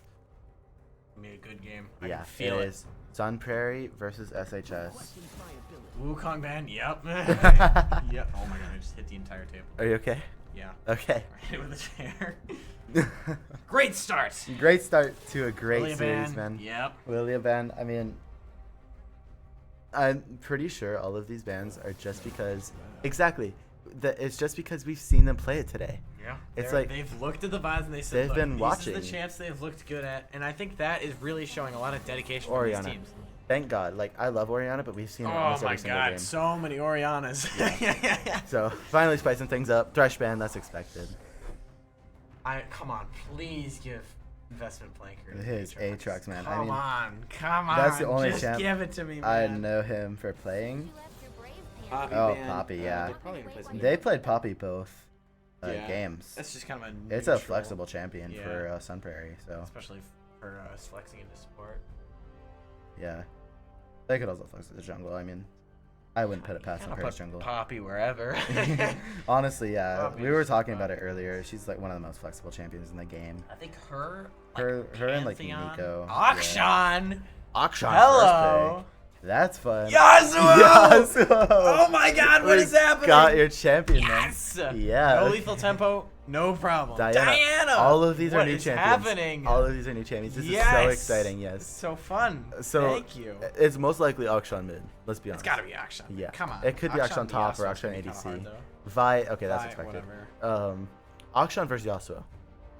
Gonna be a good game. I Yeah, can feel it it. is Sun Prairie versus SHS. Wukong band. Yep. Yep. Oh my god! I just hit the entire table. Are you okay? Yeah. Okay. I hit it with a chair. Great start. Great start to a great Lilia series, band. man. Yep. Lilia band. I mean, I'm pretty sure all of these bands are just because. Exactly. It's just because we've seen them play it today. Yeah. It's They're- like they've looked at the vibes and they said, they've "Look, been these watching. are the champs they've looked good at," and I think that is really showing a lot of dedication from Oriana. these teams. Thank God. Like, I love Oriana, but we've seen it Oh almost my every single god, game. so many Orianas. So finally spicing things up. Thresh band, that's expected. Come on, please give investment flanker. His Aatrox, man. Come I mean, come on. that's the only just champ give it to me, I man. know him for playing. Poppy Oh, band, Poppy, yeah. They probably gonna play some They played Poppy both Yeah. games. That's just kind of a It's a neutral, flexible champion for Yeah. Sun Prairie, so especially for us flexing into sport. yeah. They could also flex the jungle. I mean, I wouldn't put it past Sun Kinda Prairie's put jungle. Poppy wherever. Honestly, yeah. Poppy We is were just talking fun. about it earlier. She's like one of the most flexible champions in the game. I think her, Her and like Pantheon- Nico. Akshan. Akshan Hello. first pick. That's fun. Yasuo. Yasuo. Oh my God! What We is happening? Got your champion, Yes. man. Yeah. No lethal tempo. No problem. Diana. All of these are What new is champions. happening? All of these are new champions. This is so Yes. exciting. It's Yes. so fun. So Thank you. It's most likely Akshan mid. Let's be It's honest. got to be Akshan. Yeah. Come on. It could be Akshan top or Yasuo's Akshan gonna be kinda ADC. hard, though. Vi. Okay, that's Vi, expected. whatever. Akshan versus Yasuo.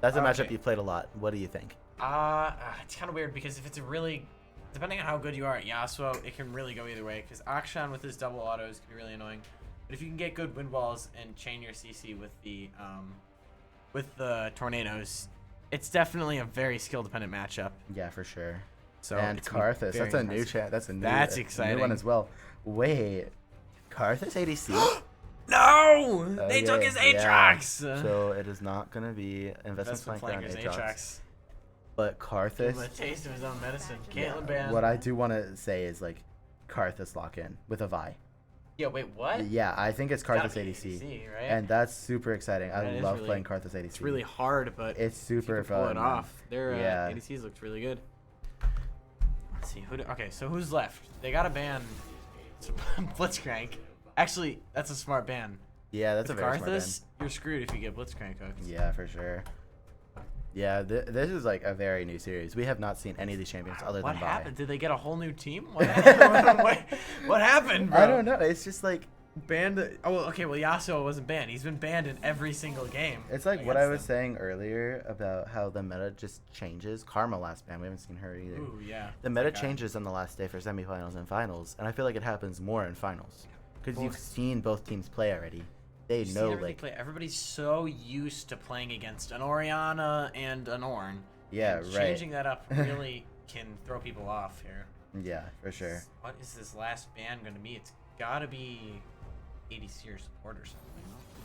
That's a matchup Okay. you played a lot. What do you think? It's kind of weird because if it's a really, depending on how good you are at Yasuo, it can really go either way. Because Akshan with his double autos can be really annoying. But if you can get good wind walls and chain your CC with the tornadoes, it's definitely a very skill dependent matchup. Yeah, for sure. So And it's gonna be Karthus. very That's a new impressive. chat. That's a new. That's a new exciting. one as well. Wait, Karthus ADC. No, they took Okay, his yeah. Aatrox. So it is not gonna be investment flanker on flankers Aatrox, but Give him a Karthus. taste of his own medicine. Yeah, Caitlyn band. what I do want to say is like Karthus lock in with a Vi. Yeah, wait, what? Yeah, I think it's Gotta Karthus be ADC, right? and that's super exciting. That I is love really- playing Karthus ADC. It's really hard, but It's super if you can pull fun. it man. off. Their Yeah. ADCs looked really good. Let's see. Okay, so who's left? They got a ban. Blitzcrank. Actually, that's a smart ban. Yeah, that's With a very smart ban. Karthus, you're screwed if you get Blitzcrank hooked. Yeah, for sure. Yeah, this is like a very new series. We have not seen any of these champions other What than Vi. happened? Did they get a whole new team? What happened? what happened, bro? I don't know. It's just like Banned. Oh, okay. Well, Yasuo wasn't banned. He's been banned in every single game. it's like what I was against them. saying earlier about how the meta just changes. Karma last ban, we haven't seen her either. Ooh, yeah. The meta That guy. changes on the last day for semifinals and finals, and I feel like it happens more in finals because Well, you've seen both teams play already. They You've seen know everybody like play. Everybody's so used to playing against an Oriana and an Ornn. yeah, and right. Changing that up really can throw people off here. Yeah, for sure. What is this last ban going to be? It's got to be ADC or support or something.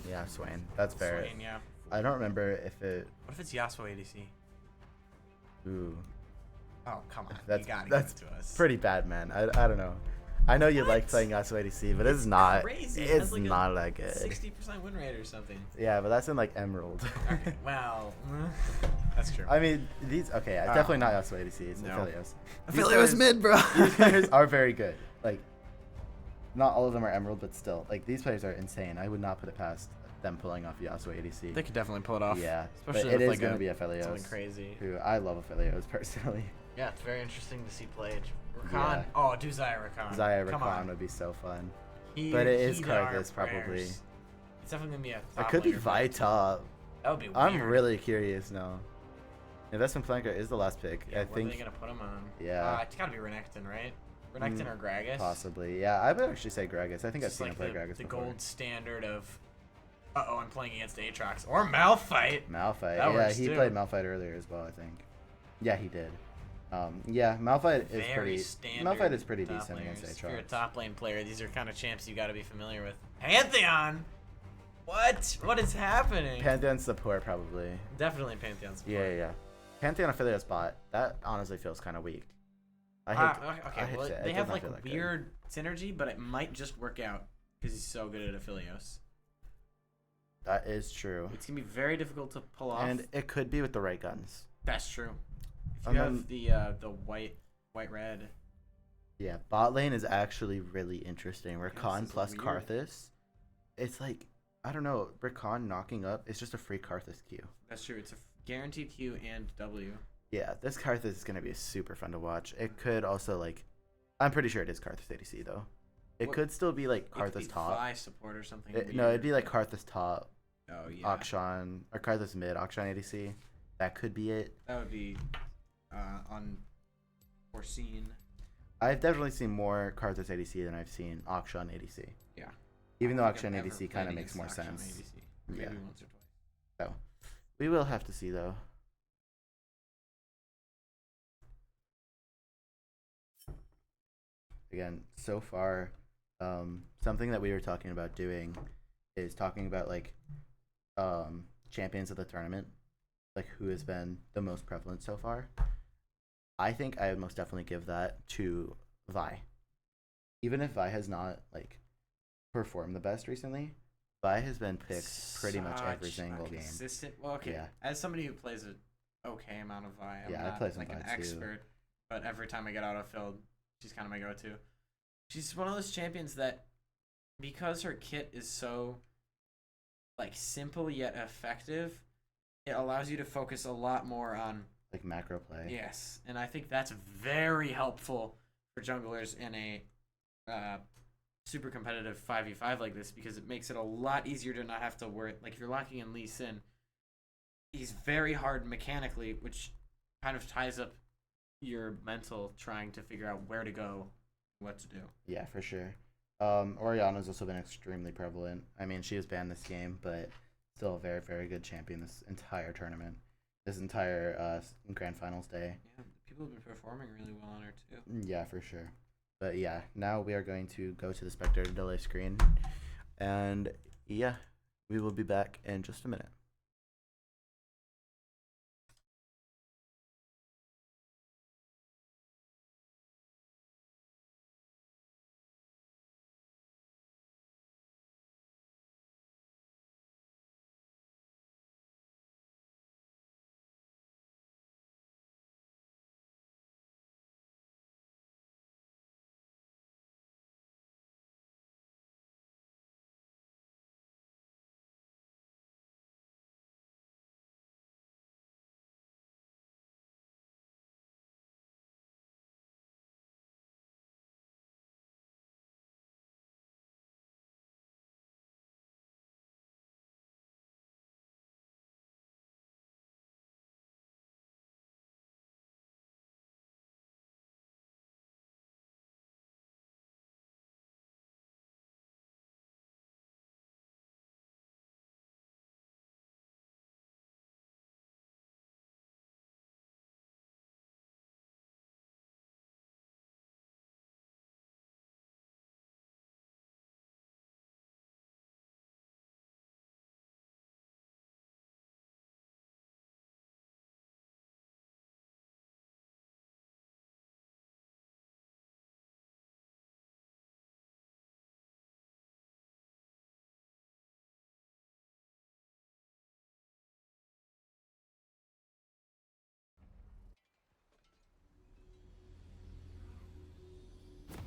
Yeah, Swain. That's fair. Swain, yeah. I don't remember if it. What if it's Yasuo ADC? Ooh, Oh, come on. that's you got to that's give it to us. pretty bad, man. I don't know. I know you like What? playing Yasuo ADC, but it's not. crazy. It It's has like a not that good. 60% win rate or something. Yeah, but that's in like Emerald. Okay, well, that's true. I mean, these okay, definitely not Yasuo ADC. It's No. Aphelios. Aphelios mid, bro. These players are very good. Like, not all of them are Emerald, but still, like these players are insane. I would not put it past them pulling off Yasuo ADC. They could definitely pull it off. Yeah, especially but it with, is like, going to a- be Aphelios. Something crazy. Who I love Aphelios personally. Yeah, it's very interesting to see played. Rakan. Yeah. Oh, do Zaya Rakan. Zaya Come Rakan on. would be so fun. He- but it is heed our Karthus, probably. prayers. It's definitely gonna be a. It top could be laner for Vi that team. top. That would be weird. I'm really curious now. Investment flanker is the last pick. Yeah, I what are think they gonna put him on? Yeah. It's gotta be Renekton, right? Renekton or Gragas. possibly. Yeah, I would actually say Gragas. I think I've It's seen like him play the, Gragas the before. gold standard of. Uh-oh, I'm playing against Aatrox or Malphite. Malphite. That Yeah, works he too. played Malphite earlier as well, I think. Yeah, he did. Yeah, Malphite is Very pretty. standard. Malphite is pretty top decent laners. against If you're a Aatrox. top lane player, these are kind of champs you got to be familiar with. Pantheon. What? What is happening? Pantheon support probably. Definitely Pantheon support. Yeah. Pantheon Aphelios bot. That honestly feels kind of weak. I hate. I Okay, hate well, to say it. they It have does not like feel that good. weird synergy, but it might just work out because he's so good at Aphelios. That is true. It's gonna be very difficult to pull off. And it could be with the right guns. That's true. If And you have the white red, Yeah, bot lane is actually really interesting. this Rakan is plus weird. Karthus. It's like, I don't know, Rakan knocking up, it's just a free Karthus Q. that's true. It's a guaranteed Q and W. Yeah, this Karthus is going to be super fun to watch. It could also, like, I'm pretty sure it is Karthus ADC, though. It What- could still be, like, It could be Karthus top. Vi support or something. No, it'd weird, be, like, but- Karthus top, Oh yeah. Akshan, or Karthus mid, Akshan ADC. That could be it. That would be unforeseen. I've definitely seen more Karthus ADC than I've seen Akshan ADC. Yeah. Even though I don't think Akshan I've ever ADC kind of played makes more against Akshan sense. ADC. Maybe Yeah. once or twice. So, we will have to see, though. Again, so far, something that we were talking about doing is talking about, like, champions of the tournament, like, who has been the most prevalent so far. I think I would most definitely give that to Vi. Even if Vi has not, like, performed the best recently, Vi has been picked pretty much every Such a single game. consistent. Well, okay. Yeah. As somebody who plays an okay amount of Vi, I'm Yeah, I not play some like an Vi too. expert, but every time I get out of field, she's kind of my go-to. She's one of those champions that, because her kit is so, like, simple yet effective, it allows you to focus a lot more on Like, macro play. yes, and I think that's very helpful for junglers in a super competitive 5v5 like this, because it makes it a lot easier to not have to worry. Like, if you're locking in Lee Sin, he's very hard mechanically, which kind of ties up your mental trying to figure out where to go, what to do. Yeah, for sure. Oriana's also been extremely prevalent. I mean, she was banned this game, but still a very, very good champion this entire tournament. This entire grand finals day. Yeah, people have been performing really well on her too. Yeah, for sure. But yeah, now we are going to go to the spectator delay screen. And yeah, we will be back in just a minute.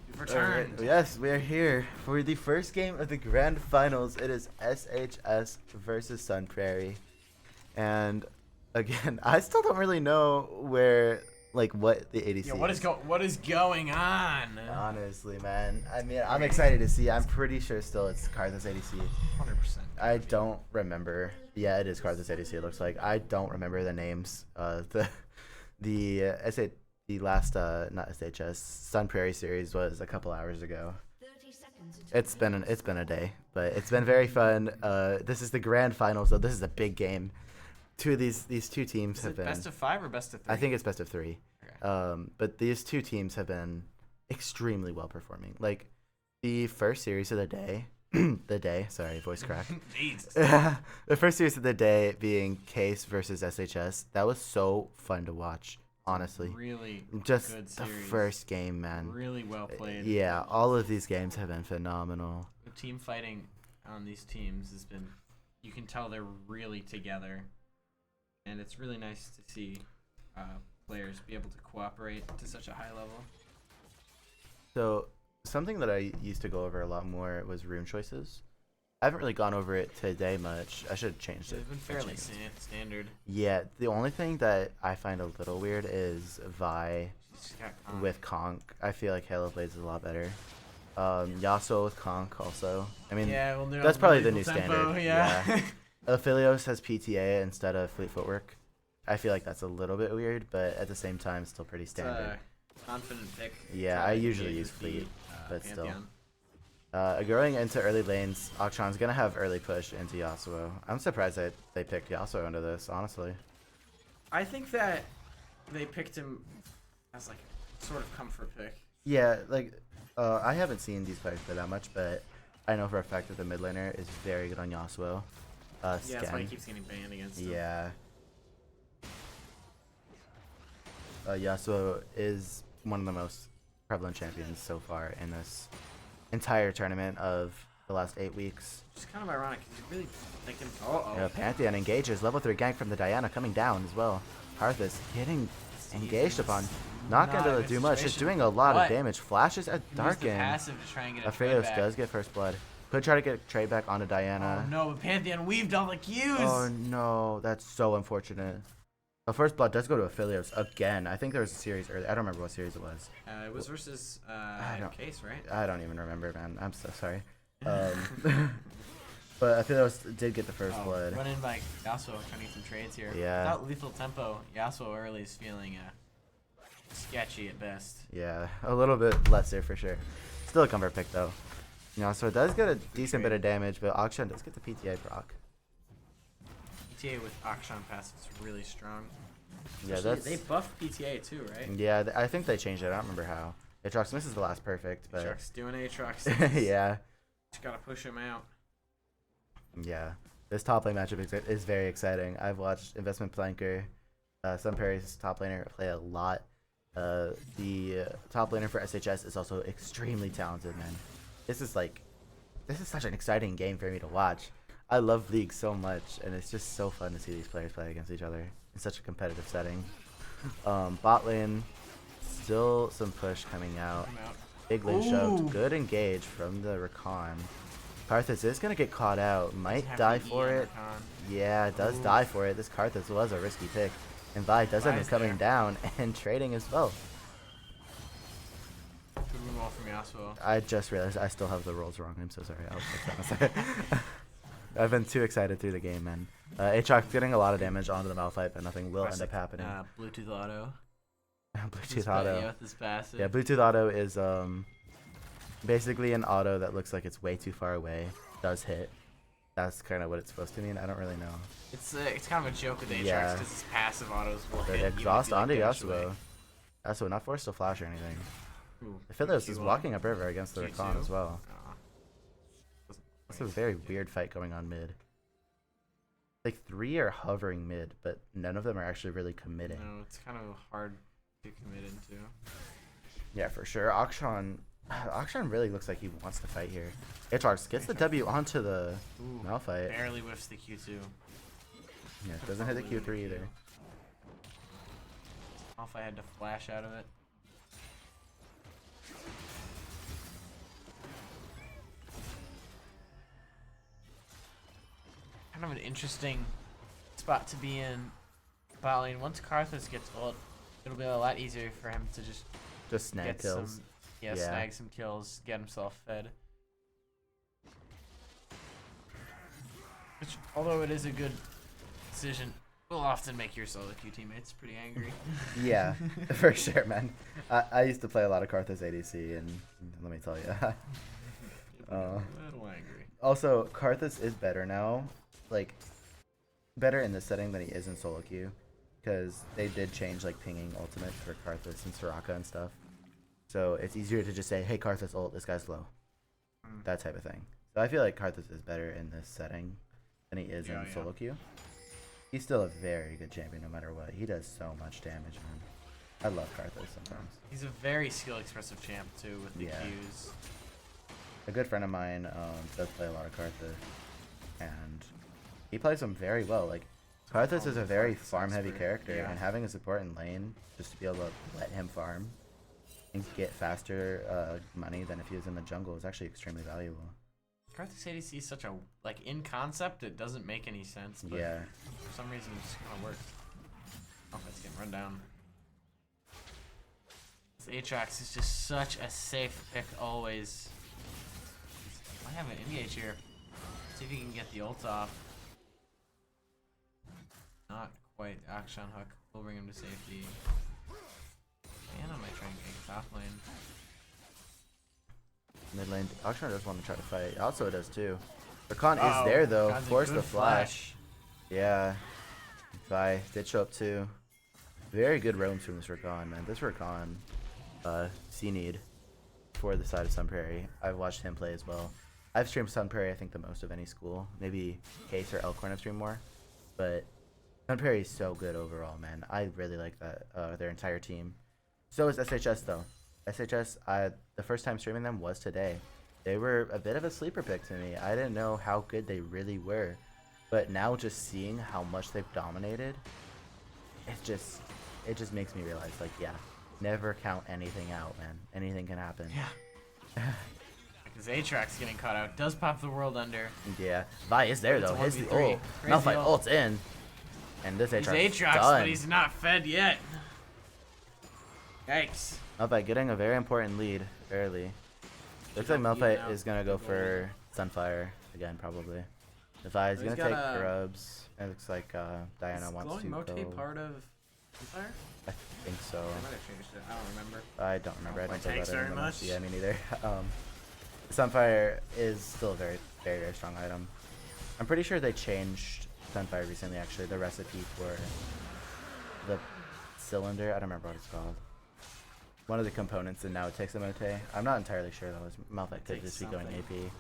We've returned. Yes, we are here for the first game of the grand finals. It is SHS versus Sun Prairie. And again, I still don't really know what the ADC Yeah, what is going on? Honestly, man. I mean, I'm excited to see. I'm pretty sure still it's Karthus ADC. 100%. I don't remember. Yeah, it is Karthus ADC. It looks like. I don't remember the names. The last not SHS Sun Prairie series was a couple hours ago. 30 seconds until It's been a day, but it's been very fun. This is the grand final, so this is a big game. These two teams Is have it been. best of 5 or best of 3? I think it's best of 3. Okay. But these two teams have been extremely well performing. Like the first series of the day, sorry, voice crack. Jesus. The first series of the day being Case versus SHS. That was so fun to watch, honestly. Really Just good the series. first game, man. Really well played. Yeah, all of these games have been phenomenal. The team fighting on these teams has been you can tell they're really together, and it's really nice to see players be able to cooperate to such a high level. So something that I used to go over a lot more was rune choices. I haven't really gone over it today much. I should have changed it. They've been fairly standard. Yeah, the only thing that I find a little weird is Vi She's got Conk. with Conk. I feel like Halo Blades is a lot better. Yasuo with Conk also. I mean, yeah, well, that's probably the new lethal tempo, standard. Yeah. Aphelios has PTA instead of Fleet Footwork. I feel like that's a little bit weird, but at the same time, still pretty It's standard. a confident pick. Yeah, to I usually engage use with the, Fleet, but still. Pantheon. Going into early lanes, Akshan's gonna have early push into Yasuo. I'm surprised that they picked Yasuo into this, honestly. I think that they picked him as like sort of comfort pick. Yeah, like, I haven't seen these players play that much, but I know for a fact that the mid laner is very good on Yasuo. Yeah, that's why he Sken. keeps getting banned against him. Yeah. Yasuo is one of the most prevalent champions so far in this entire tournament of the last 8 weeks. It's kind of ironic because you really think him. Oh, Yeah, Pantheon engages. Level 3 gank from the Diana coming down as well. Karthus getting engaged upon. Not going to do much. Just doing a lot of damage. Flashes at Darken. Passive to try and get a Aphelios back. does get first blood. Could try to get trade back onto Oh Diana. no, but Pantheon weaved all the Qs. Oh no, that's so unfortunate. The first blood does go to Aphelios again. I think there was a series earlier. I don't remember what series it was. It was versus don't- Case, right? I don't even remember, man. I'm so sorry. But Aphelios did get the first blood. Run in by Yasuo trying to get some trades here. Yeah. Without lethal tempo, Yasuo early is feeling sketchy at best. Yeah, a little bit lesser for sure. Still a comfort pick though. So it does get a decent bit of damage, but Akshan does get the PTA proc. PTA with Akshan passive is really strong. Yeah, Especially- that's. they buffed PTA too, right? Yeah, I think they changed it. I don't remember how. Aatrox misses the last perfect, but Aatrox doing Aatrox. yeah, Just gotta push him out. yeah. This top lane matchup is very exciting. I've watched Investment Planker, Sunparry's top laner, play a lot. The top laner for SHS is also extremely talented, man. This is such an exciting game for me to watch. I love League so much, and it's just so fun to see these players play against each other in such a competitive setting. Bot lane, still some push coming out. Come out. Big lane Ooh. shoved. Good engage from the Rakan. Karthus is going to get caught out. Might Have die to for EM it. Rakan. Yeah, does Ooh. die for it. This Karthus was a risky pick. And Vi does end up Vi's coming there. down and trading as well. Good move off from Yasuo. I just realized I still have the rolls wrong. I'm so sorry. I'll fix that in a second. I've been too excited through the game, man. Aatrox getting a lot of damage onto the Malphite, but nothing will end up happening. Bluetooth auto. Bluetooth auto. Yeah, with his passive. Yeah, Bluetooth auto is basically an auto that looks like it's way too far away. Does hit. That's kind of what it's supposed to mean. I don't really know. It's kind of a joke with Aatrox Yeah. because his passive autos will But hit. even if exhaust you, like, onto dash away. Yasuo. Yasuo not forced to flash or anything. Ooh, Aphelios is Q1. walking up river against the Q2. Rakan as well. Aw. This is a very weird fight going on mid. Like 3 are hovering mid, but none of them are actually really committing. No, it's kind of hard to commit into. Yeah, for sure. Akshan really looks like he wants to fight here. Aatrox gets the W onto the Ooh, Malphite. barely whiffs the Q2. Yeah, doesn't hit the Q3 either. Alpha had to flash out of it. Kind of an interesting spot to be in. Bot lane. Once Karthus gets ult, it'll be a lot easier for him to just Just snag get kills. some, Yeah. snag some kills, get himself fed. Which, although it is a good decision, will often make your solo queue teammates pretty angry. Yeah, for sure, man. I used to play a lot of Karthus ADC, and let me tell you. A little angry. Also, Karthus is better now. Like, better in this setting than he is in solo queue. Because they did change, like, pinging ultimate for Karthus and Soraka and stuff. So it's easier to just say, hey, Karthus ult, this guy's low. That type of thing. So I feel like Karthus is better in this setting than he is in solo queue. He's still a very good champion no matter what. He does so much damage, man. I love Karthus sometimes. He's a very skill expressive champ too with the Yeah. Qs. A good friend of mine does play a lot of Karthus, and he plays them very well. Like, Karthus is a very Sounds farm-heavy great. character, Yeah. and having a support in lane just to be able to let him farm and get faster money than if he was in the jungle is actually extremely valuable. Karthus ADC is such a, like, in concept, it doesn't make any sense, but Yeah. for some reason it just kind of works. Oh, that's getting run down. This Aatrox is just such a safe pick always. I have an engage here. See if he can get the ult off. Not quite. Akshan Hook will bring him to safety. And I might try and gank top lane. Mid lane, Akshan does want to try to fight. Also does too. Rakan Oh, is there though. Rakan's a Force the good flash. Yeah. Vi did show up too. Very good roams from this Rakan, man. This Rakan, C-Need for the side of Sun Prairie. I've watched him play as well. I've streamed Sun Prairie, I think, the most of any school. Maybe Case or Elkhorn have streamed more. But Sun Prairie is so good overall, man. I really like that, their entire team. So is SHS though. SHS, the first time streaming them was today. They were a bit of a sleeper pick to me. I didn't know how good they really were. But now just seeing how much they've dominated, it just makes me realize, like, yeah, never count anything out, man. Anything can happen. Yeah. Because Aatrox getting caught out does pop the world under. Yeah. Vi is there It's though. a Hits the 1v3. ult. Crazy Malphite ult. ults in. And this He's Aatrox Aatrox, done. but he's not fed yet. Yikes. Malphite getting a very important lead early. Looks like Should help Malphite even out is gonna go the for Sunfire again, probably. If Vi is He's gonna got take a- Grubs. It looks like Diana Is wants to Glowing Mote go. part of Empire? I think so. They might have changed it. I don't remember. I don't remember. I Don't don't play play tanks that very anymore. much. Yeah, me neither. Sunfire is still a very, very, very strong item. I'm pretty sure they changed Sunfire recently, actually, the recipe for the cylinder. I don't remember what it's called. One of the components, and now it takes a Mote. I'm not entirely sure, though. Malphite could takes just be going something. AP.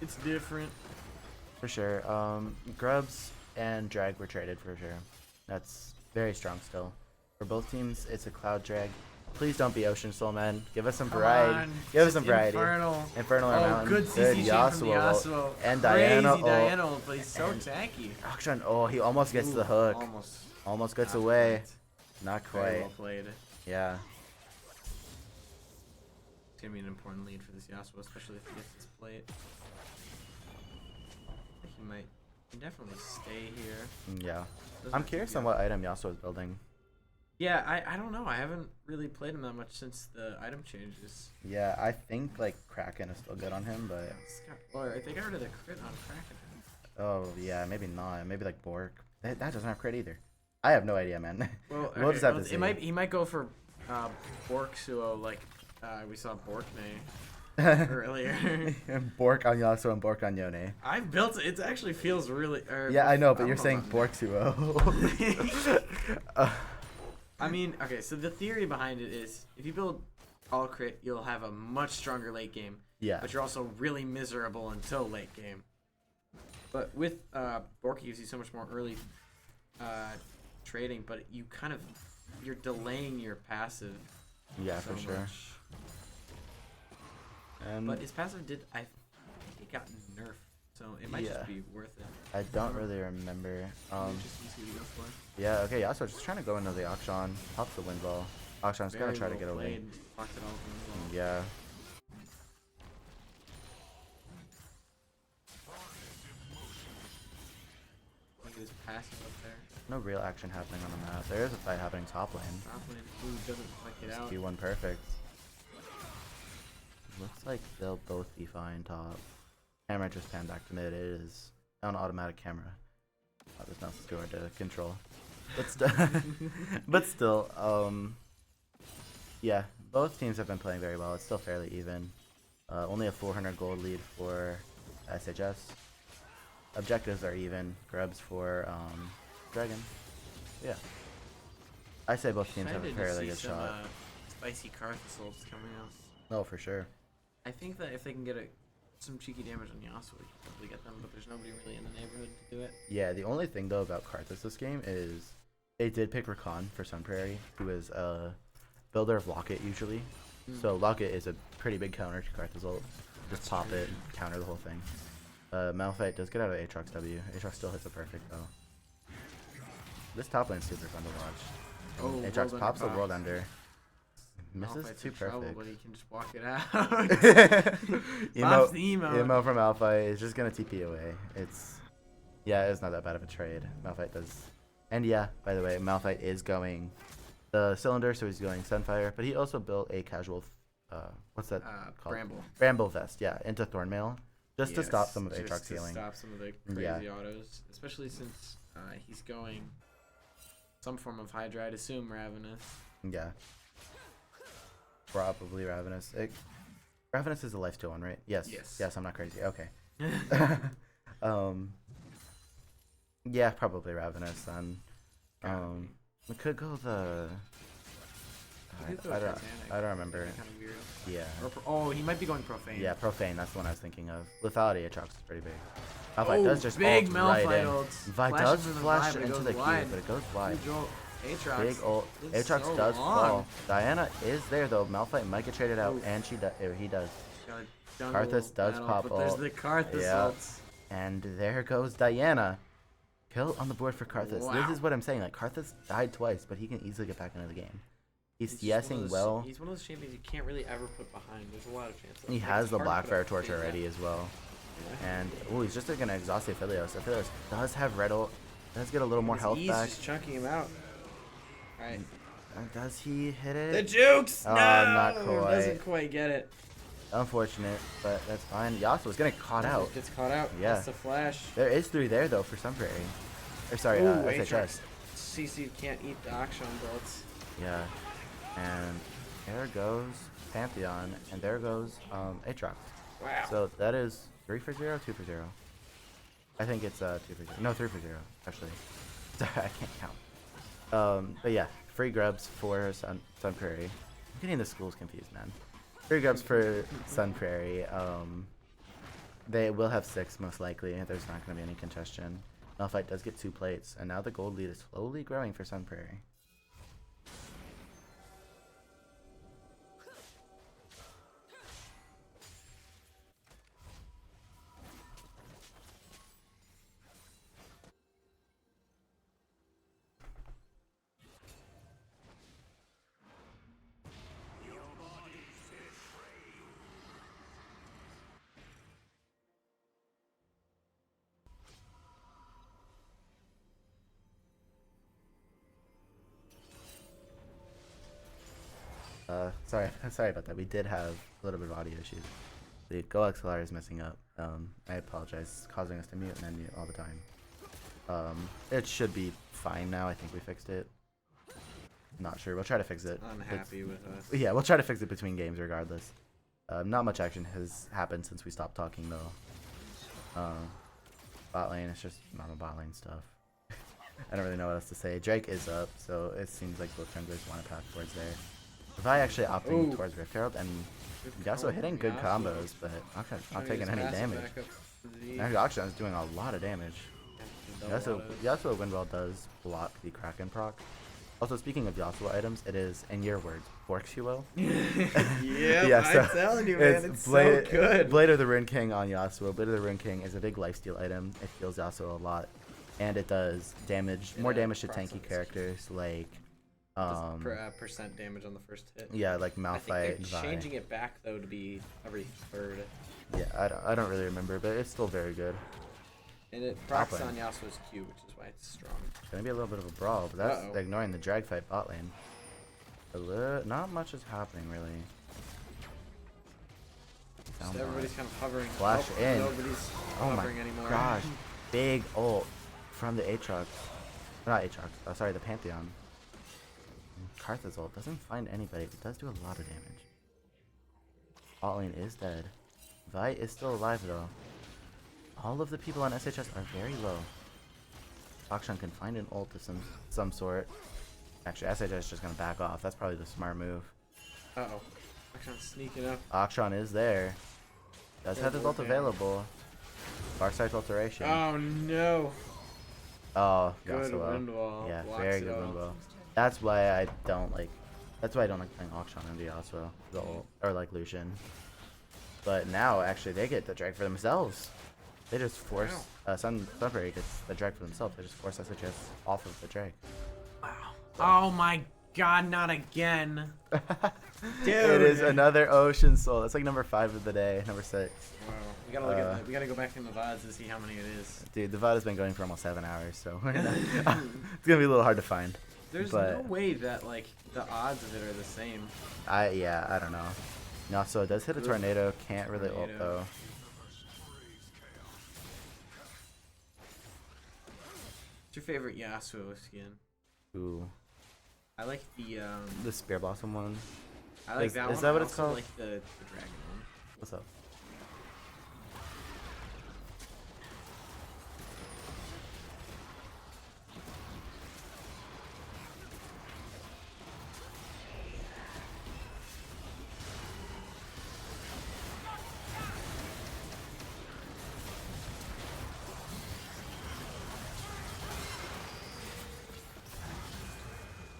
It's different. For sure. Grubs and Drag were traded for sure. That's very strong still. For both teams, it's a Cloud Drag. Please don't be Ocean Soul, man. Give us some Come variety. on, Give us some variety. Infernal. Infernal or Oh, Mountain. good CC chain from the Yasuo. Yasuo. And Crazy Diana. Oh, Diana, but he's so and- tanky. Akshan, oh, he almost gets the Ooh, hook. Almost. Almost gets Not away. quite. Not Very quite. well played. Yeah. It's gonna be an important lead for this Yasuo, especially if he gets this plate. I think he might. He can definitely stay here. Yeah. Doesn't I'm have to curious be on a- what item Yasuo is building. Yeah, I don't know. I haven't really played him that much since the item changes. Yeah, I think like Kraken is still good on him, but Well, I think I got rid of the crit on Kraken. oh yeah, maybe not. Maybe like Bork. That doesn't have crit either. I have no idea, man. Well, We'll just have to it see. might he might go for Bork Suo like we saw Borkney earlier. Bork on Yasuo and Bork on Yone. I built it. It actually feels really. Yeah, I know, but don't you're saying about Bork Suo. I mean, okay, so the theory behind it is if you build all crit, you'll have a much stronger late game, Yeah. but you're also really miserable until late game. But with Bork, gives you so much more early trading, but you kind of you're delaying your passive. Yeah, so for sure. much. And But his passive did I think it got nerfed, so it might Yeah. just be worth it. I don't really remember. Just see what you go for. Yeah, okay, Yasuo just trying to go into the Akshan. Pops the wind ball. Akshan's gonna Very try to well get away. played. Locked it all in the Yeah. Look at his passive up there. No real action happening on the map. There is a fight happening top lane. Top lane. Ooh, doesn't like it out. Q1 perfect. Looks like they'll both be fine top. Camera just panned back to mid. It is an automatic camera. There's nothing too hard to control. But, but still, yeah, both teams have been playing very well. It's still fairly even. Only a 400 gold lead for SHS. Objectives are even. Grubs for Dragon. Yeah. I say both teams have a Excited to fairly see good some, shot. Spicy Karthus ults coming out. Oh, for sure. I think that if they can get some cheeky damage on Yasuo, we can probably get them, but there's nobody really in the neighborhood to do it. Yeah, the only thing though about Karthus this game is they did pick Rakan for Sun Prairie, who is a builder of Locket usually. So Locket is a pretty big counter to Karthus ult. Just That's pop true, it, counter the whole thing. Malphite does get out of Aatrox W. Aatrox still hits a perfect though. This top lane's super fun to watch. Oh, Aatrox World pops a Under world Pops. under. Misses Malphite's too in trouble, perfect. but he can just walk it out. emo, Pops the emo. emo from Malphite is just gonna TP away. It's not that bad of a trade. Malphite does, and yeah, by the way, Malphite is going the cylinder, so he's going Sunfire, but he also built a casual, what's that called? Bramble. Bramble vest, yeah, into Thornmail, just to stop Yes, some of just Aatrox to healing. Stop some of the crazy Yeah. autos, especially since he's going some form of Hydra. I'd assume Ravenous. Yeah. Probably Ravenous. Ravenous is a lifesteal one, right? Yes. Yes. Yes, I'm not crazy. Okay. Yeah, probably Ravenous then. We could go the. I don't remember. Kind of weird. Yeah. Oh, he might be going Profane. Yeah, Profane. That's the one I was thinking of. Lethality Aatrox is pretty big. Malphite does just big ult right Malphite in. ults. Vi Flashes does in the flash vibe, but it into goes the Q, wide. but it goes wide. Huge ult. Aatrox. Big ult. is Aatrox so does long. fall. Diana is there though. Malphite might get traded out, Oof. and he does. Got a jungle Karthus does battle, pop but there's ult. the Karthus Yeah. ults. And there goes Diana. Kill on the board for Karthus. Wow. This is what I'm saying. Like Karthus died twice, but he can easily get back into the game. He's He's just one CSing of those- well. He's one of those champions you can't really ever put behind. There's a lot of chances. He has the Blackfire Torch already as well. And he's just gonna exhaust Aphelios. Aphelios does have red ult. Does get a little more health He's back. just chunking him out. All right. Does he hit The it? jukes. Oh, No, not quite. Doesn't quite get it. Unfortunate, but that's fine. Yasuo's getting caught out. Gets caught out. Yeah. That's the flash. There is 3 there though for Sunprairie. Or sorry, Ooh, SHS. CC can't eat the Akshan bullets. Yeah. And there goes Pantheon, and there goes Aatrox. Wow. So that is 3 for 0, 2 for 0. I think it's 2 for 0. No, 3 for 0, actually. Sorry, I can't count. But yeah, free grubs for Sun Prairie. I'm getting the schools confused, man. Free grubs for Sun Prairie. They will have 6 most likely. There's not going to be any congestion. Malphite does get 2 plates, and now the gold lead is slowly growing for Sun Prairie. Sorry about that. We did have a little bit of audio issues. The Go XLR is messing up. I apologize, it's causing us to mute and unmute all the time. It should be fine now. I think we fixed it. Not sure. We'll try to fix it. Unhappy with us. Yeah, we'll try to fix it between games regardless. Not much action has happened since we stopped talking though. Bot lane, it's just normal bot lane stuff. I don't really know what else to say. Drake is up, so it seems like both junglers want to path towards there. Vi actually opting Ooh. towards Rift Herald, and Good Yasuo combo hitting from good Yasuo. combos, but not Trying to taking get any his passive damage. back up to the- Actually, Akshan's doing a lot of damage. Double Yasuo autos. Windwell does block the Kraken proc. Also, speaking of Yasuo items, it is, in your words, forks you well. Yeah, so I'm telling you, man, it's Blade, so good. Blade of the Rune King on Yasuo. Blade of the Rune King is a big lifesteal item. It heals Yasuo a lot, and it does damage, more damage to procs tanky on the characters like, Does percent damage on the first hit. yeah, like I Malphite think and they're Vi. changing it back though to be every third, Yeah, I don't really remember, but it's still very good. and it Top procs lane. on Yasuo's Q, which is why it's strong. It's gonna be a little bit of a brawl, but that's Uh-oh. ignoring the drag fight bot lane. Not much is happening really. Just Soundbot. everybody's kind of hovering. Flash in. Nobody's Oh my hovering anymore. gosh, big ult from the Aatrox. Not Aatrox, sorry, the Pantheon. Karthus ult doesn't find anybody, but does do a lot of damage. Bot lane is dead. Vi is still alive though. All of the people on SHS are very low. Akshan can find an ult of some sort. Actually, SHS is just gonna back off. That's probably the smart move. Uh-oh. Akshan's sneaking up. Akshan is there. Does have his ult Okay. available. Farsight alteration. Oh no. Oh, Good Yasuo. wind wall. Yeah, Blocks very it good all. wind wall. That's why I don't like. That's why I don't like playing Akshan into Yasuo, the ult, or like Lucian. But now, actually, they get the drag for themselves. They just force Sunbury gets the drag for themselves. They just force SHS off of the drag. Wow. Oh my god, not again. Dude. It is another Ocean Soul. That's like number 5 of the day, number 6. Wow. We gotta look at we gotta go back in the VODs to see how many it is. Dude, the VOD has been going for almost 7 hours, so it's gonna be a little hard to find. There's But- no way that like the odds of it are the same. I don't know. No, so it does hit a tornado. Can't really ult Tornado. though. What's your favorite Yasuo skin? Ooh, I like the Spear Blossom one. I like is- that is one. that what I it's also called? like the dragon one. What's up?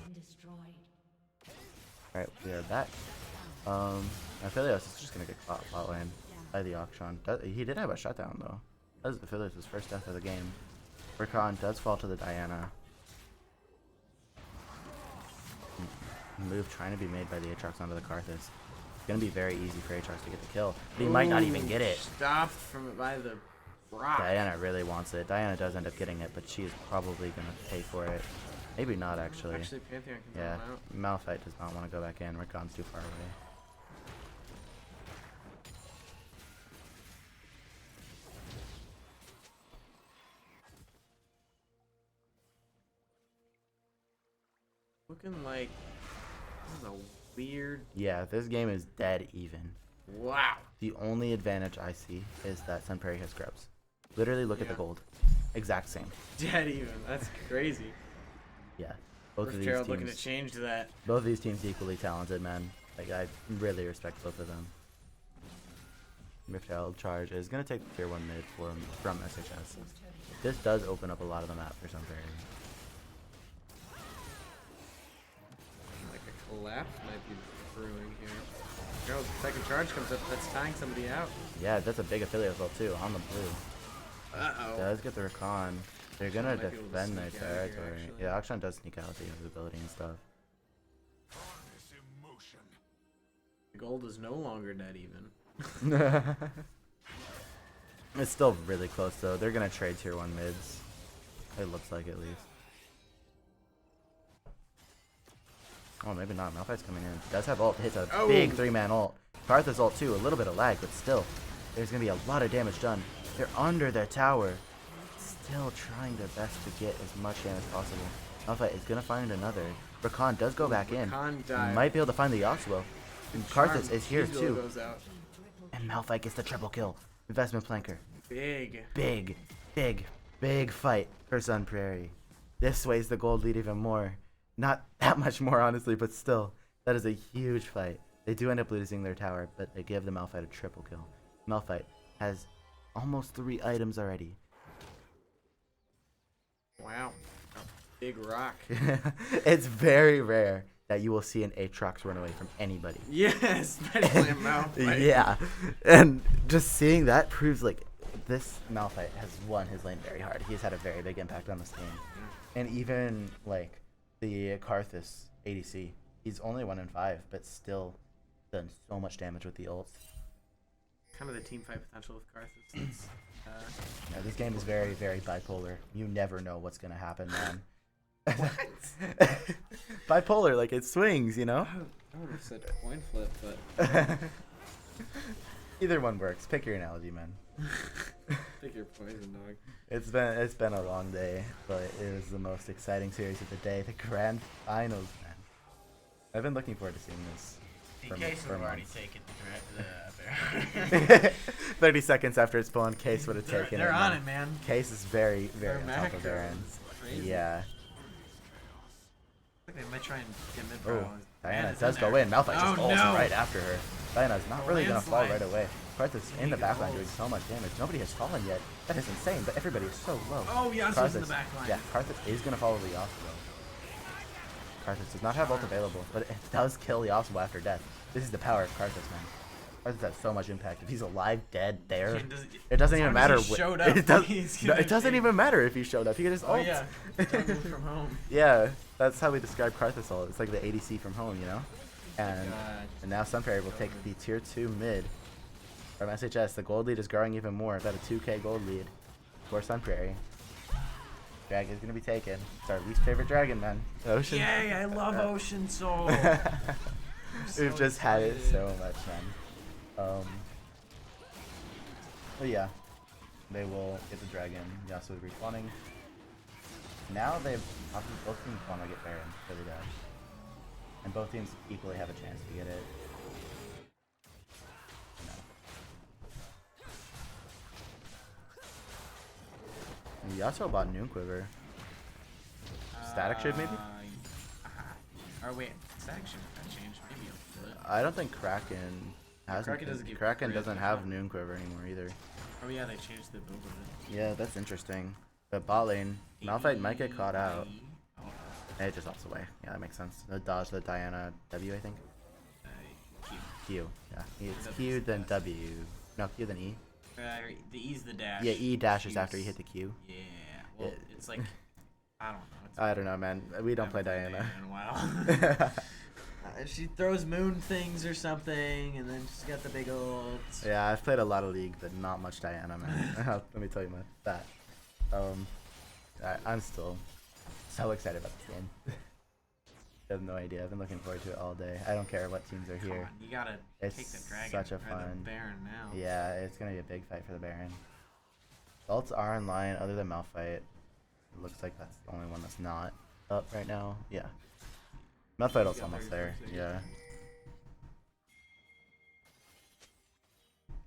Been destroyed. Alright, we are back. Aphelios is just gonna get caught bot lane by the Akshan. He did have a shutdown though. That was Aphelios' first death of the game. Rakan does fall to the Diana. Move trying to be made by the Aatrox onto the Karthus. It's gonna be very easy for Aatrox to get the kill. But he might not even get it. Stopped from it by the rock. Diana really wants it. Diana does end up getting it, but she is probably gonna pay for it. Maybe not actually. Actually, Pantheon can Yeah, throw him out. Malphite does not want to go back in. Rakan's too far away. Looking like this is a weird. Yeah, this game is dead even. Wow. The only advantage I see is that Sun Prairie has scrubs. Literally, look at the Yeah. gold. Exact same. Dead even. That's crazy. Yeah. Both of First these Gerald looking to teams. change that. Both of these teams equally talented, man. Like I really respect both of them. Riftchild charge is gonna take the tier 1 mid from SHS. This does open up a lot of the map for Sun Prairie. Like a collapse might be brewing here. Gerald's second charge comes up. That's tying somebody out. Yeah, that's a big affiliate as well too on the blue. Uh-oh. Does get the Rakan. They're gonna Might be able to defend their sneak out of here, territory. actually. Yeah, Akshan does sneak out with his ability and stuff. The gold is no longer dead even. It's still really close though. They're gonna trade tier 1 mids. It looks like at least. Oh, maybe not. Malphite's coming in. Does have ult. Hits a Oh. big 3-man ult. Karthus ult too. A little bit of lag, but still. There's gonna be a lot of damage done. They're under their tower. Still trying their best to get as much damage as possible. Malphite is gonna find another. Rakan does go back in. Rakan He died. might be able to find the Yasuo. And Karthus is here Easily too. Goes out. And Malphite gets the triple kill. Investment flanker. Big. Big fight for Sun Prairie. This sways the gold lead even more. Not that much more, honestly, but still. That is a huge fight. They do end up losing their tower, but they give the Malphite a triple kill. Malphite has almost 3 items already. Wow. A big rock. It's very rare that you will see an Aatrox run away from anybody. Yes, especially a Malphite. Yeah, and just seeing that proves like this Malphite has won his lane very hard. He's had a very big impact on this game, and even like the Karthus ADC, he's only 1 in 5, but still done so much damage with the ults. Kind of the team fight potential with Karthus. It's, Yeah, this game is very, very bipolar. You never know what's gonna happen, man. Bipolar, like it swings, you know. I would have said coin flip, but Either one works. Pick your analogy, man. pick your poison, dog. It's been a long day, but it was the most exciting series of the day. The grand finals, man. I've been looking forward to seeing this. In case for we've already months. taken the bear. 30 seconds after it's spawned, Case would have taken They're it. on man. it, man. Case is very, very Their on top of macro Baron. is crazy. Yeah. They might try and get mid Oh, pro. Diana it's does in go there. in. Malphite just Oh, ults no. right after her. Diana's not really gonna fall Landslide. right away. Karthus in the He backline goes. doing so much damage. Nobody has fallen yet. That is insane, but everybody is so low. Oh, Yasuo's in the back line. Yeah, Karthus is gonna follow the Yasuo. Karthus does not have ult available, but it does kill Yasuo after death. This is the power of Karthus, man. Karthus has so much impact. If he's alive, dead, there, It doesn't- it doesn't as even long as matter. he showed up, It, does, he's no, gonna it doesn't be- even matter if he showed up. He could just Oh ult. yeah, jungle from home. Yeah, that's how we describe Karthus ult. It's like the ADC from home, you know? And God. and now Sunfairy will take the tier 2 mid from SHS. The gold lead is growing even more, about a 2k gold lead for Sunfairy. Dragon is going to be taken. It's our least favorite dragon, man. Ocean. Yay! I love Ocean Soul. We've so just had it excited. so much, man. But yeah, they will get the dragon. Yasuo is respawning. Now they've obviously both teams want to get Baron for the dash, and both teams equally have a chance to get it. No. Yasuo bought Noon Quiver. Static Shade maybe? Or wait, static shade that changed maybe a bit. I don't think Kraken has. Kraken doesn't give Kraken crit, doesn't does have it? Noon Quiver anymore either. Oh yeah, they changed the build of it. Yeah, that's interesting. But bot lane, Malphite might get caught out. And it just opts away. Yeah, that makes sense. The dodge the Diana W, I think. Q. Yeah. It's W Q is then best. W. No, Q then E. The E's the dash. Yeah, E dashes Q's- after you hit the Q. Yeah. Well, Yeah. it's like I don't know. It's I don't know, man. We don't play haven't played Diana. in a while. She throws moon things or something, and then she's got the big old. Yeah, I've played a lot of League, but not much Diana, man. Let me tell you that. I'm still so excited about this game. I have no idea. I've been looking forward to it all day. I don't care what teams are Come here. on, you gotta It's take the dragon such a or fun- the Baron now. Yeah, it's gonna be a big fight for the Baron. Ults are in line, other than Malphite. It looks like that's the only one that's not up right now. Yeah. Malphite ult's almost there. Yeah.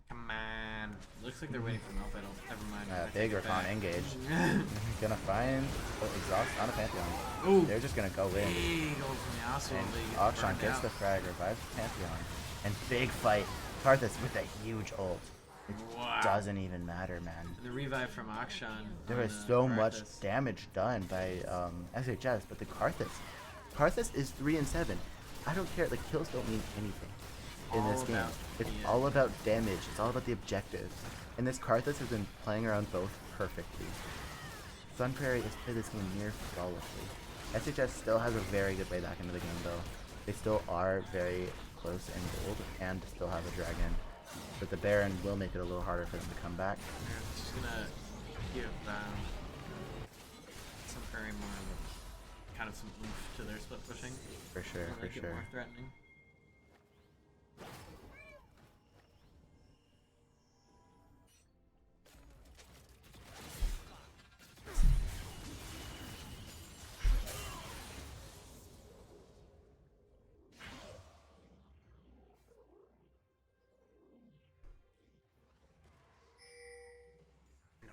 Come on. Looks like they're waiting for Malphite. Never mind. I Big take it Rakan back. engaged. Gonna find exhaust on a Pantheon. Ooh. They're just gonna go in. Big old from Yasuo. And they get Akshan burned gets out. the frag, revives the Pantheon. And big fight. Karthus with a huge ult. Wow. Doesn't even matter, man. The revive from Akshan. There on, is so much Karthus. damage done by SHS, but the Karthus is 3 and 7. I don't care. The kills don't mean anything in All this game. about- It's yeah. all about damage. It's all about the objectives. And this Karthus has been playing around both perfectly. Sunfairy has played this game near flawlessly. SHS still has a very good way back into the game, though. They still are very close in gold and still have a dragon. But the Baron will make it a little harder for them to come back. Yeah, just gonna give some very more of a, kind of some oomph to their split pushing. For sure, to for make it sure. more threatening.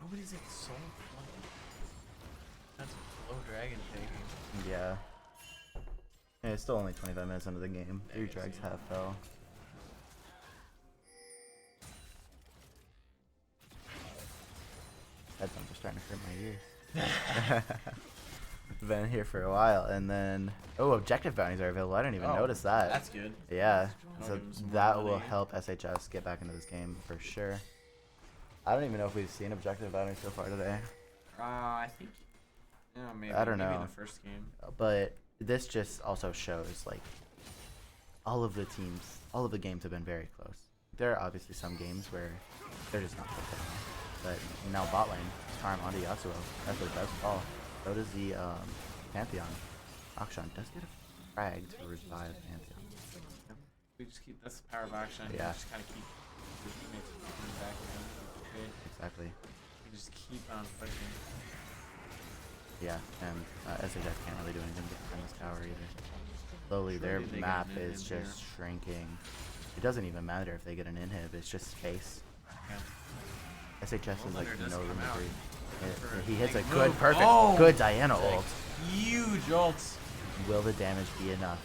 Nobody's at soul play. That's a low dragon taking. Yeah. Yeah, it's still only 25 minutes into the game. 3 drags half fell. Headphones are starting to hurt my ears. Been here for a while, and then objective bounties are available. I didn't even notice that. That's good. Yeah, That'll so give 'em some more that will money. help SHS get back into this game for sure. I don't even know if we've seen objective bounties so far today, I think. Yeah, maybe. I don't maybe know. the first game. but this just also shows like all of the teams, all of the games have been very close. There are obviously some games where they're just not close at all. But now bot lane, farm onto Yasuo. That's what does fall. So does the Pantheon. Akshan does get a frag to revive Pantheon. We just keep. That's the power of action. Yeah. Just kind of keep your teammates from coming back with them. Okay. Exactly. We just keep on pushing. Yeah, and SHS can't really do anything to defend this tower either. Slowly, their Surely they get map an is inhib just shrinking. It doesn't even matter if they get an inhib, it's just space. Yeah. SHS is like Homelander does no come room to out breathe. for a He hits a big good, move. perfect, Oh! good Diana Like, ult. huge ults. Will the damage be enough?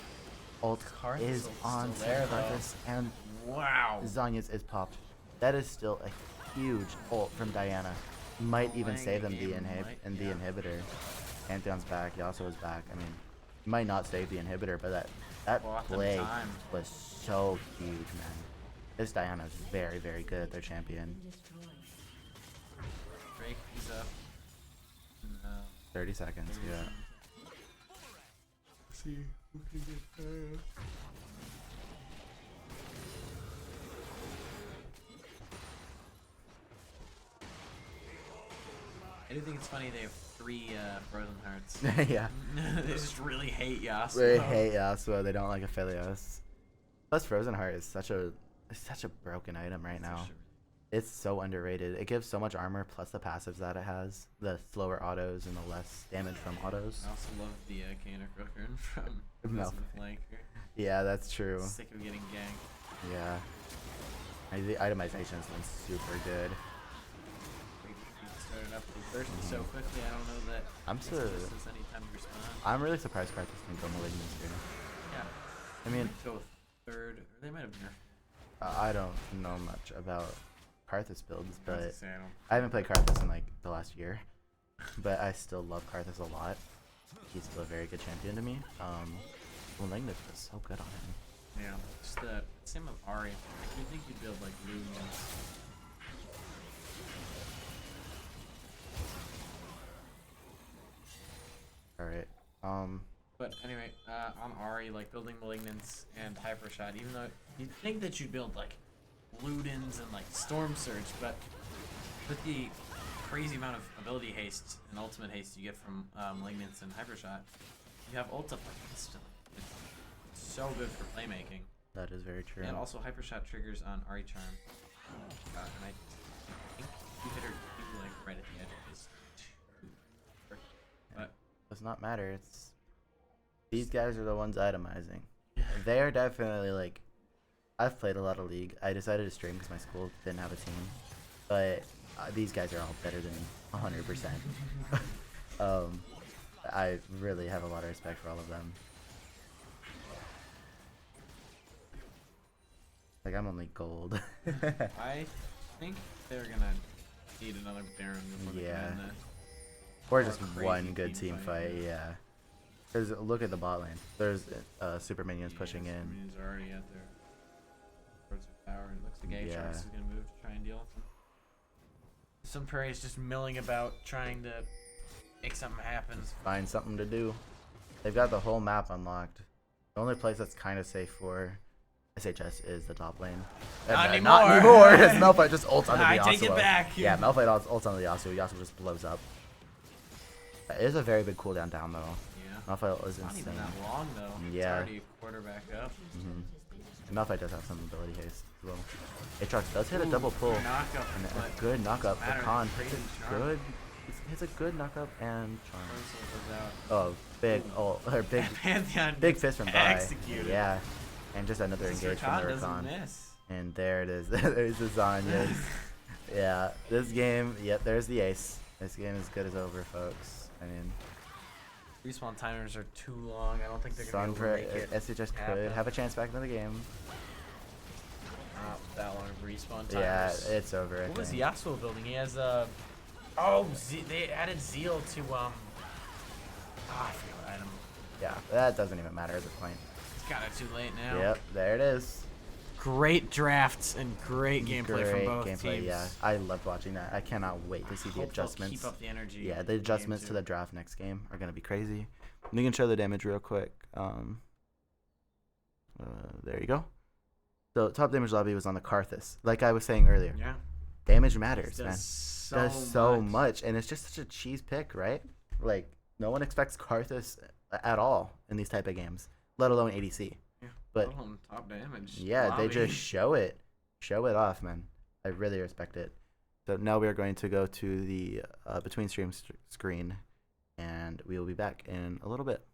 Ult Karthus is ult's on still there, though. Karthus, and Wow. Zanya's is popped. That is still a huge ult from Diana. Might even Playing save the them the game inhib might- and the yeah. inhibitor. Pantheon's back, Yasuo is back. I mean, might not save the inhibitor, but that Bought them play time. was so huge, man. This Diana is very, very good. Their champion. Been destroyed. Drake, he's up. No. 30 seconds. Yeah. See who can get I do think it's funny they have 3 Frozen Hearts. Yeah. They just really hate Yasuo. They hate Yasuo. They don't like Aphelios. Plus, Frozen Heart is such a broken item right now. It's so underrated. It gives so much armor plus the passives that it has, the slower autos and the less damage from autos. I also love the Canner Crooker from No. Flanker. Yeah, that's true. Sick of getting ganked. Yeah. The itemization has been super good. Started up the thirsty so quickly. I don't know that I'm it's so. distance any time to respond. I'm really surprised Karthus didn't go Malignant here. Yeah. I mean, Go with third, or they might have nerfed. I don't know much about Karthus builds, I was but gonna say, I don't. I haven't played Karthus in like the last year. But I still love Karthus a lot. He's still a very good champion to me. Malignant is so good on him. Yeah, just the same with Ari. Like, you think you'd build like Lumions. Alright. But anyway, on Ari, like building Malignants and Hyper Shot, even though you'd think that you'd build like Ludens and like Storm Surge, but with the crazy amount of ability haste and ultimate haste you get from Malignants and Hyper Shot, you have ult up like instantly. It's so good for playmaking. That is very true. And also Hyper Shot triggers on Ari Charm. And I think you hit her like right at the edge of his but Does not matter. It's these guys are the ones itemizing. They are definitely like. I've played a lot of League. I decided to stream because my school didn't have a team, but these guys are all better than me, 100%. I really have a lot of respect for all of them. Like I'm only gold. I think they're gonna need another Baron before they Yeah. can end Or Or just a crazy one good team team fight, fight, yeah. Because look at the bot lane. There's super minions pushing in. Minions are already at their Swords of Power. It looks like Aatrox Yeah. is gonna move to try and deal with them. Some Prairie is just milling about, trying to make something happen. Find something to do. They've got the whole map unlocked. The only place that's kind of safe for SHS is the top lane. Not Not anymore. anymore. It's Malphite just ults onto the I Yasuo. take it back. Yeah, Malphite ults onto the Yasuo. Yasuo just blows up. It is a very big cooldown down though. Yeah. Malphite is Not even insane. that long though. It's Yeah. already a quarter back up. Mhm. And Malphite does have some ability haste as well. Aatrox does hit a Ooh, double pull. Knockup, And but a good knockup. matter, The con crazy hits a charm. good. Hits a good knockup and charm. Curse goes out. Oh, big ult or big Pantheon big fist from Bai. executed. Yeah, and just another This engage from Rakan the doesn't Rakan. miss. And there it is. There's the Zanyas. Yeah, this game. Yep, there's the ace. This game is good as over, folks. I mean, Respawn timers are too long. I don't think they're gonna be able to make it. SHS could happen. have a chance back into the game. Not that long of respawn timers. Yeah, it's over. I What was think. Yasuo building? He has they added Zeal to I forget what item. Yeah, that doesn't even matter at this point. It's kind of too late now. Yep, there it is. Great drafts and great gameplay from Great both gameplay. teams. Yeah, I loved watching that. I cannot wait to see the Hope they'll adjustments. Keep up the energy. Yeah, in the game adjustments to two. the draft next game are gonna be crazy. You can show the damage real quick. There you go. So top damage lobby was on the Karthus. Like I was saying earlier, Yeah. damage matters, Does man. so Does so much, and it's just such a cheese pick, right? Like no one expects Karthus at all in these type of games, let alone ADC. Yeah. But let alone top damage. yeah, they lobby. just show it off, man. I really respect it. So now we are going to go to the between streams screen, and we will be back in a little bit.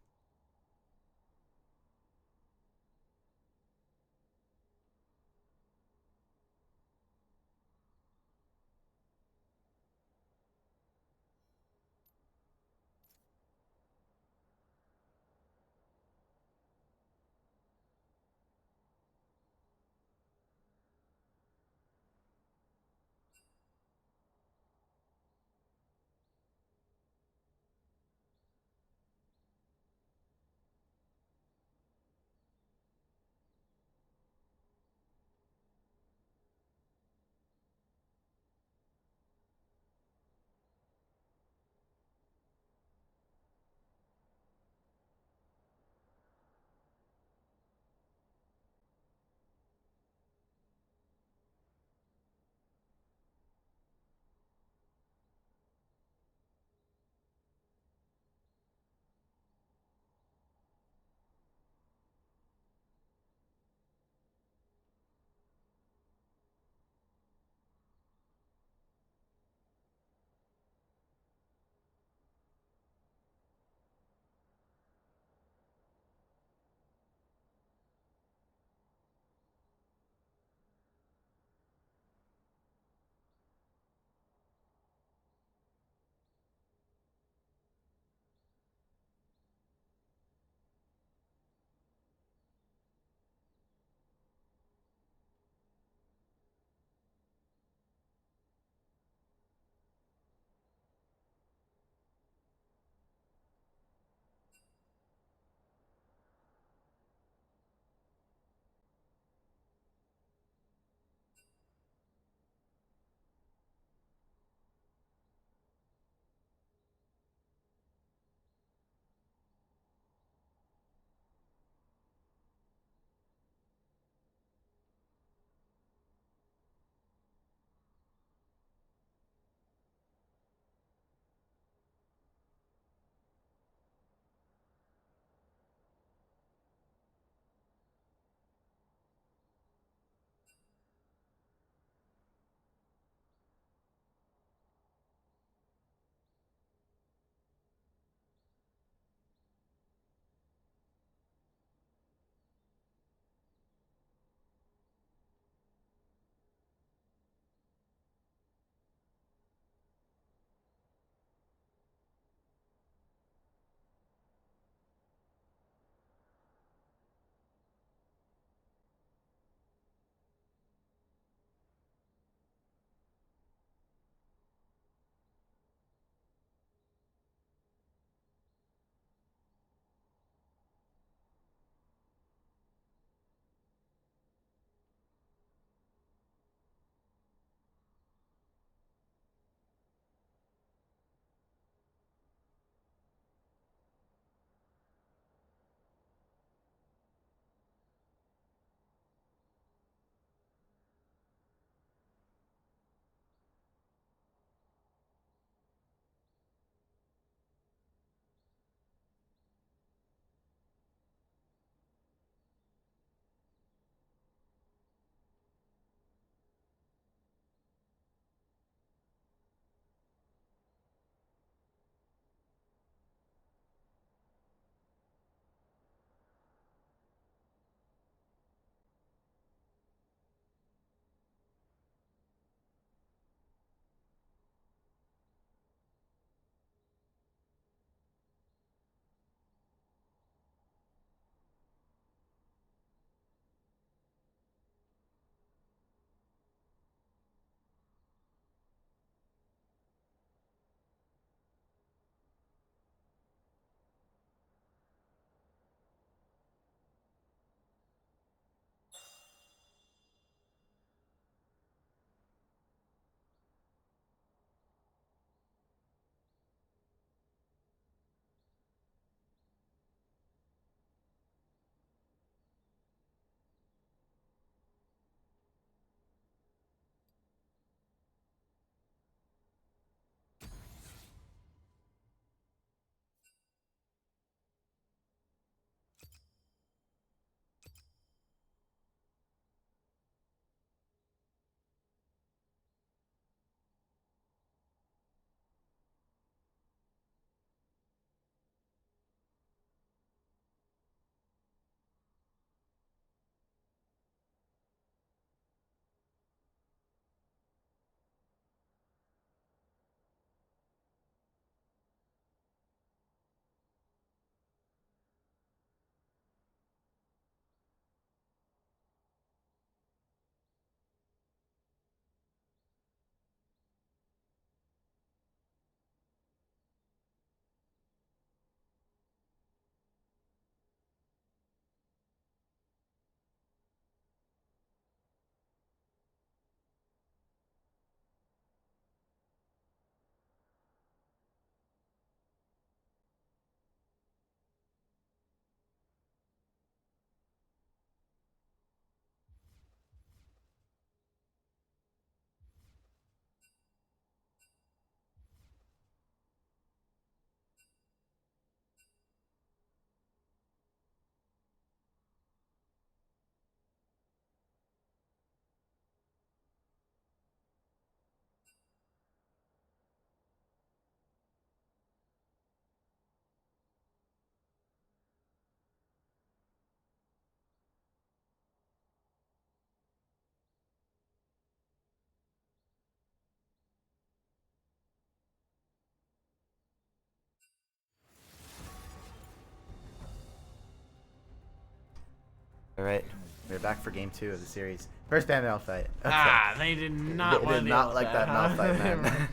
All right, we're back for game 2 of the series. First ban Mel fight. Okay. Ah, they did not They want did to not deal with like that huh? mouth fight,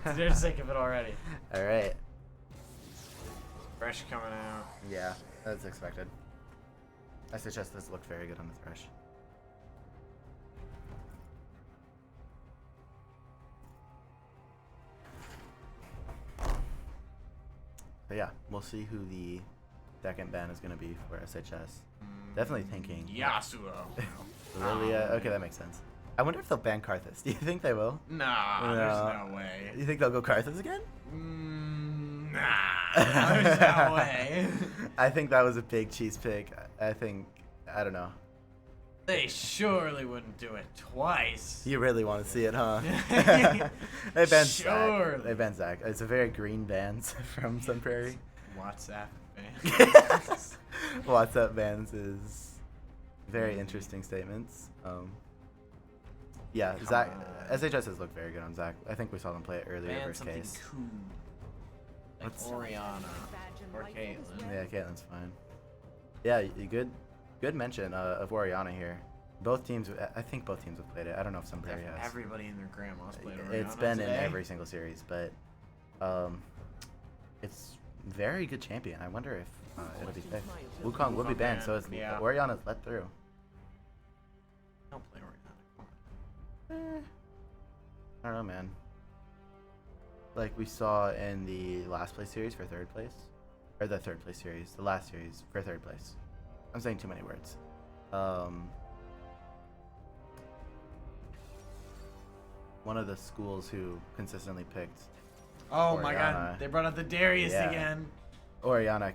man. They're sick of it already. All right. Fresh coming out. Yeah, that's expected. SHS does look very good on the Thresh. But yeah, we'll see who the second ban is going to be for SHS. Definitely thinking. Yasuo. Lilia. Okay, that makes sense. I wonder if they'll ban Karthus. Do you think they will? Nah, there's no way. You think they'll go Karthus again? Nah, there's no way. I think that was a big cheese pick. I don't know. They surely wouldn't do it twice. You really want to see it, huh? They banned Zac. Surely. They banned Zac. It's a very green bans from Sun Prairie. WhatsApp ban. WhatsApp bans is very interesting statements. Yeah, Come Zac. on. SHS has looked very good on Zac. I think we saw them play it earlier Ban versus something Case. cool. Like Let's- Oriana or Caitlyn. Yeah, Caitlin's fine. Yeah, good mention of Oriana here. Both teams, I think both teams have played it. I don't know if Sun Prairie has. Everybody and their grandma's played Oriana. It's been today. in every single series, but it's very good champion. I wonder if it'll be picked. Wukong will be Wukong banned, so banned, it's yeah. Oriana's let through. Don't play Oriana. I don't know, man. Like we saw in the last place series for third place, or the third place series, the last series for third place. I'm saying too many words. One of the schools who consistently picked Oh my Oriana. god, they brought out the Darius Yeah. again. Oriana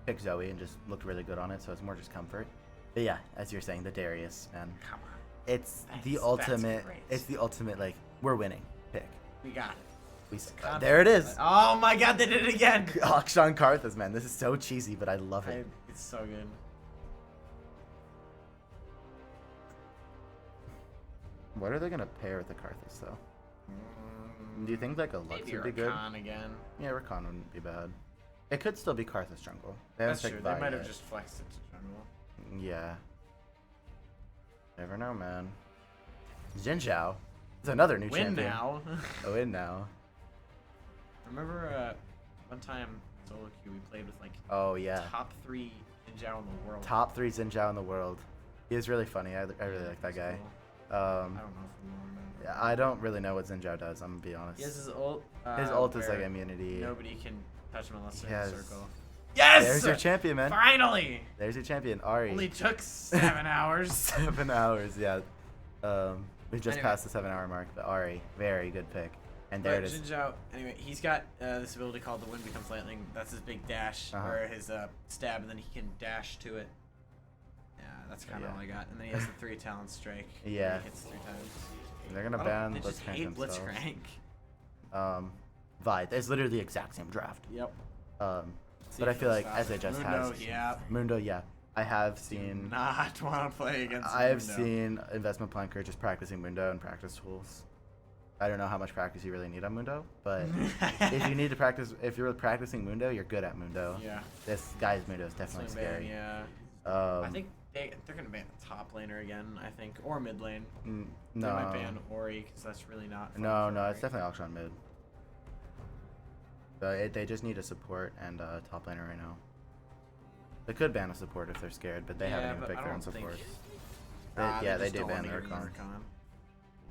picked Zoe and just looked really good on it, so it's more just comfort. But yeah, as you're saying, the Darius, man. Come on. It's the That's ultimate. great. It's the ultimate. Like we're winning. Pick. We got it. We Confidence. there it is. Oh my god, they did it again. Akshan Karthus, man. This is so cheesy, but I love it. It's so good. What are they gonna pair with the Karthus though? Do you think like a Lux Maybe would be good? Rakan again. Yeah, Rakan wouldn't be bad. It could still be Karthus jungle. They haven't That's true. picked They Vi might have yet. just flexed it to jungle. Yeah. Never know, man. Jin Zhao is another new Win champion. now. Oh, in now. Remember one time solo queue we played with like Oh yeah. top 3 Ninja in the world. Top 3 Jin Zhao in the world. He is really funny. I really like that guy. I don't know if you remember. Yeah, I don't really know what Xin Zhao does. I'm gonna be honest. He has his ult. His ult is like where immunity. Nobody can touch him unless they're Yes. in a circle. Yes! There's your champion, man. Finally! There's your champion, Ari. Only took 7 hours. 7 hours, yeah. We just Anyway. passed the 7-hour mark, but Ari, very good pick. And there But it is. Jin Zhao, anyway, he's got this ability called the Wind Becomes Lightning. That's his big dash, Uh-huh. or his stab, and then he can dash to it. Yeah, that's kind of Yeah. all I got. And then he has the 3 talent strike. where Yeah. He hits 3 times. They're gonna I don't- ban They just Blitzcrank hate themselves. Blitzcrank. Vi. It's literally the exact same draft. Yep. But I feel like SHS Mundo, has. yeah. Mundo, yeah. I have seen. Not want to play against I have Mundo. seen Investment Planker just practicing Mundo and practice tools. I don't know how much practice you really need on Mundo, but if you need to practice, if you're practicing Mundo, you're good at Mundo. Yeah. This guy's Mundo is definitely Swing ban, scary. yeah. I Um, think they're gonna ban the top laner again. I think, or mid lane. no. They might ban Ori because that's really not. fun No, for no, Ori. it's definitely Akshan mid. They just need a support and top laner right now. They could ban a support if they're scared, but they haven't even but picked I their own don't think- supports. They They just do don't ban wanna their get Rakan. Rakan.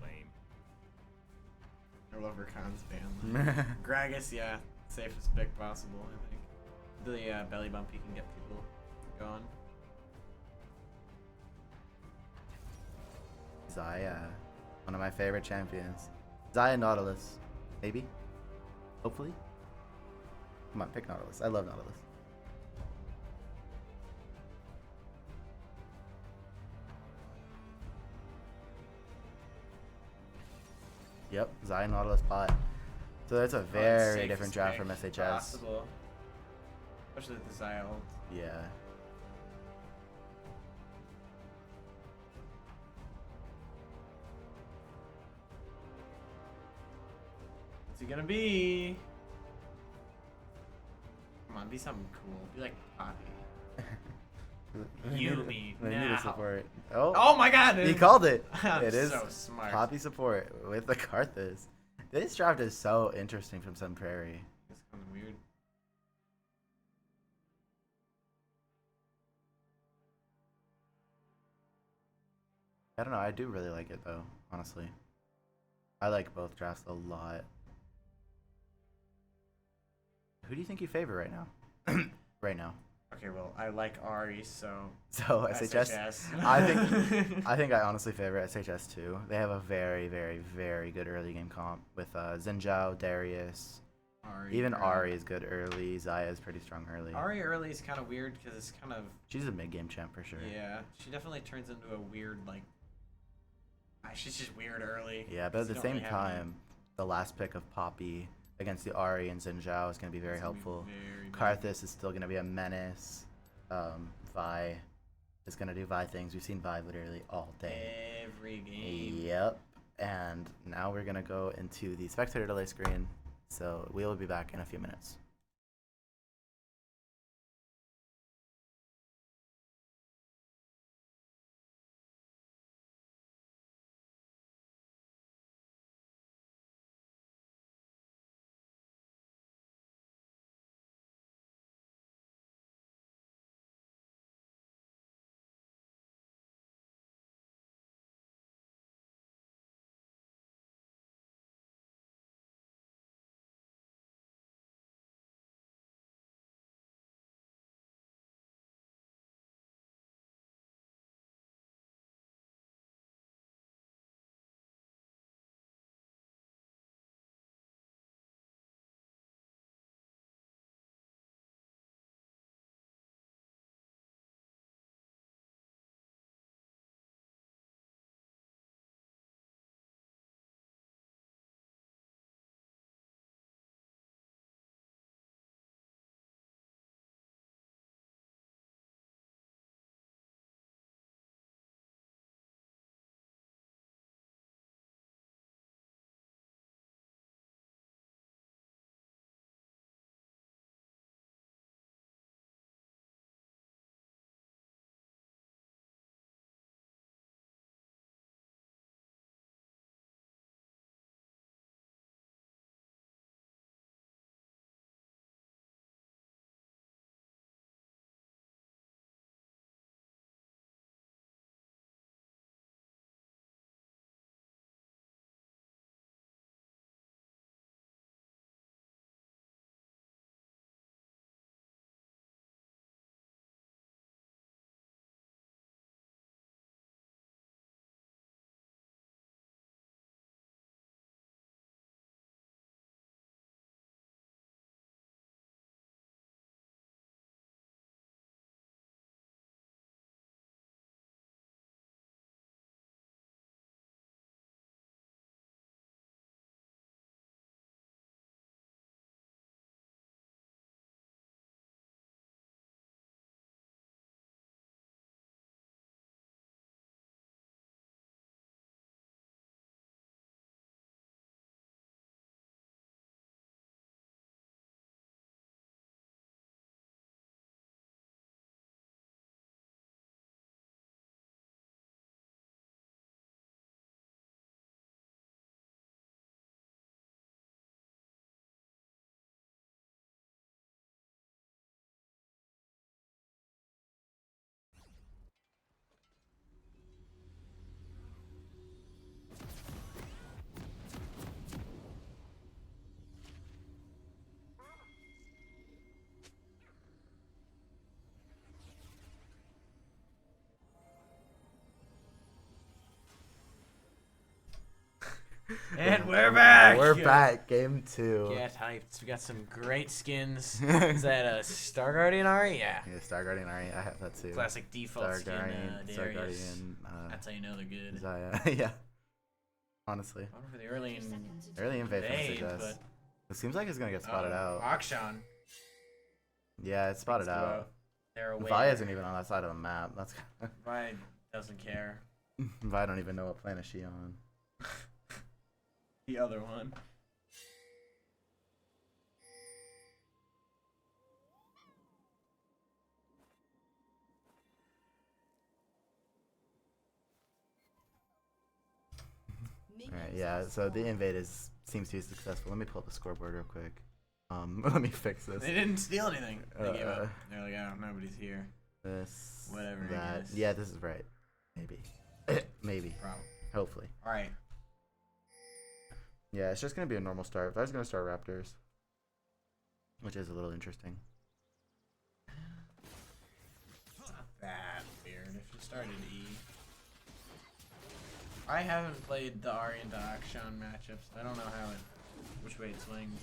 Lame. I love Rakan's ban. Gragas, yeah, safest pick possible. I think the belly bump he can get people going. Zaya, one of my favorite champions. Zaya Nautilus, maybe, hopefully. Come on, pick Nautilus. I love Nautilus. Yep, Zaya Nautilus bot. So that's a very Safest different draft pick from SHS. Possible. Especially with the Xyl. Yeah. What's it gonna be? Come on, be something cool. Be like Poppy. Yumi, They need a now. support. Oh, Oh my god! he called it. I'm It is so smart. Poppy support with the Karthus. This draft is so interesting from Sun Prairie. It's kind of weird. I don't know. I do really like it though, honestly. I like both drafts a lot. Who do you think you favor right now? Right now. Okay, well, I like Ari, so So SHS. I think I honestly favor SHS too. They have a very, very, very good early game comp with Zinjao, Darius. Ari Even early. Ari is good early. Zaya is pretty strong early. Ari early is kind of weird because it's kind of She's a mid game champ for sure. yeah. She definitely turns into a weird like. She's just weird early. Yeah, but at You the don't same really have any- time, the last pick of Poppy against the Ari and Zinjao is going to be very it's gonna be helpful. very big. Karthus is still going to be a menace. Vi is going to do Vi things. We've seen Vi literally all day. Every game. Yep. And now we're going to go into the spectator delay screen. So we will be back in a few minutes. And we're back. We're back. Game 2. Get hyped. We got some great skins. Is that a Star Guardian Ari? Yeah. Yeah, Star Guardian Ari. I have that too. Classic default Star skin. Guardian. Star Darius. Guardian. That's how you know they're good. Zaya. Yeah. Honestly. I wonder for the early in Early invade from invade, CJS. but It seems like it's going to get spotted out. Akshan. Yeah, it's spotted out. They're aware. Vi isn't even on that side of the map. That's Vi doesn't care. Vi don't even know what planet she on. The other one. yeah. So the invade seems to be successful. Let me pull up the scoreboard real quick. Let me fix this. They didn't steal anything. They gave Uh, up. They're like, oh, nobody's here. This, Whatever, I that. guess. Yeah, this is right. Maybe. Maybe. Problem. Hopefully. All right. Yeah, it's just gonna be a normal start. I was gonna start Raptors, which is a little interesting. It's not that weird if you started E. I haven't played the Ari and Akshan matchups. I don't know which way it swings.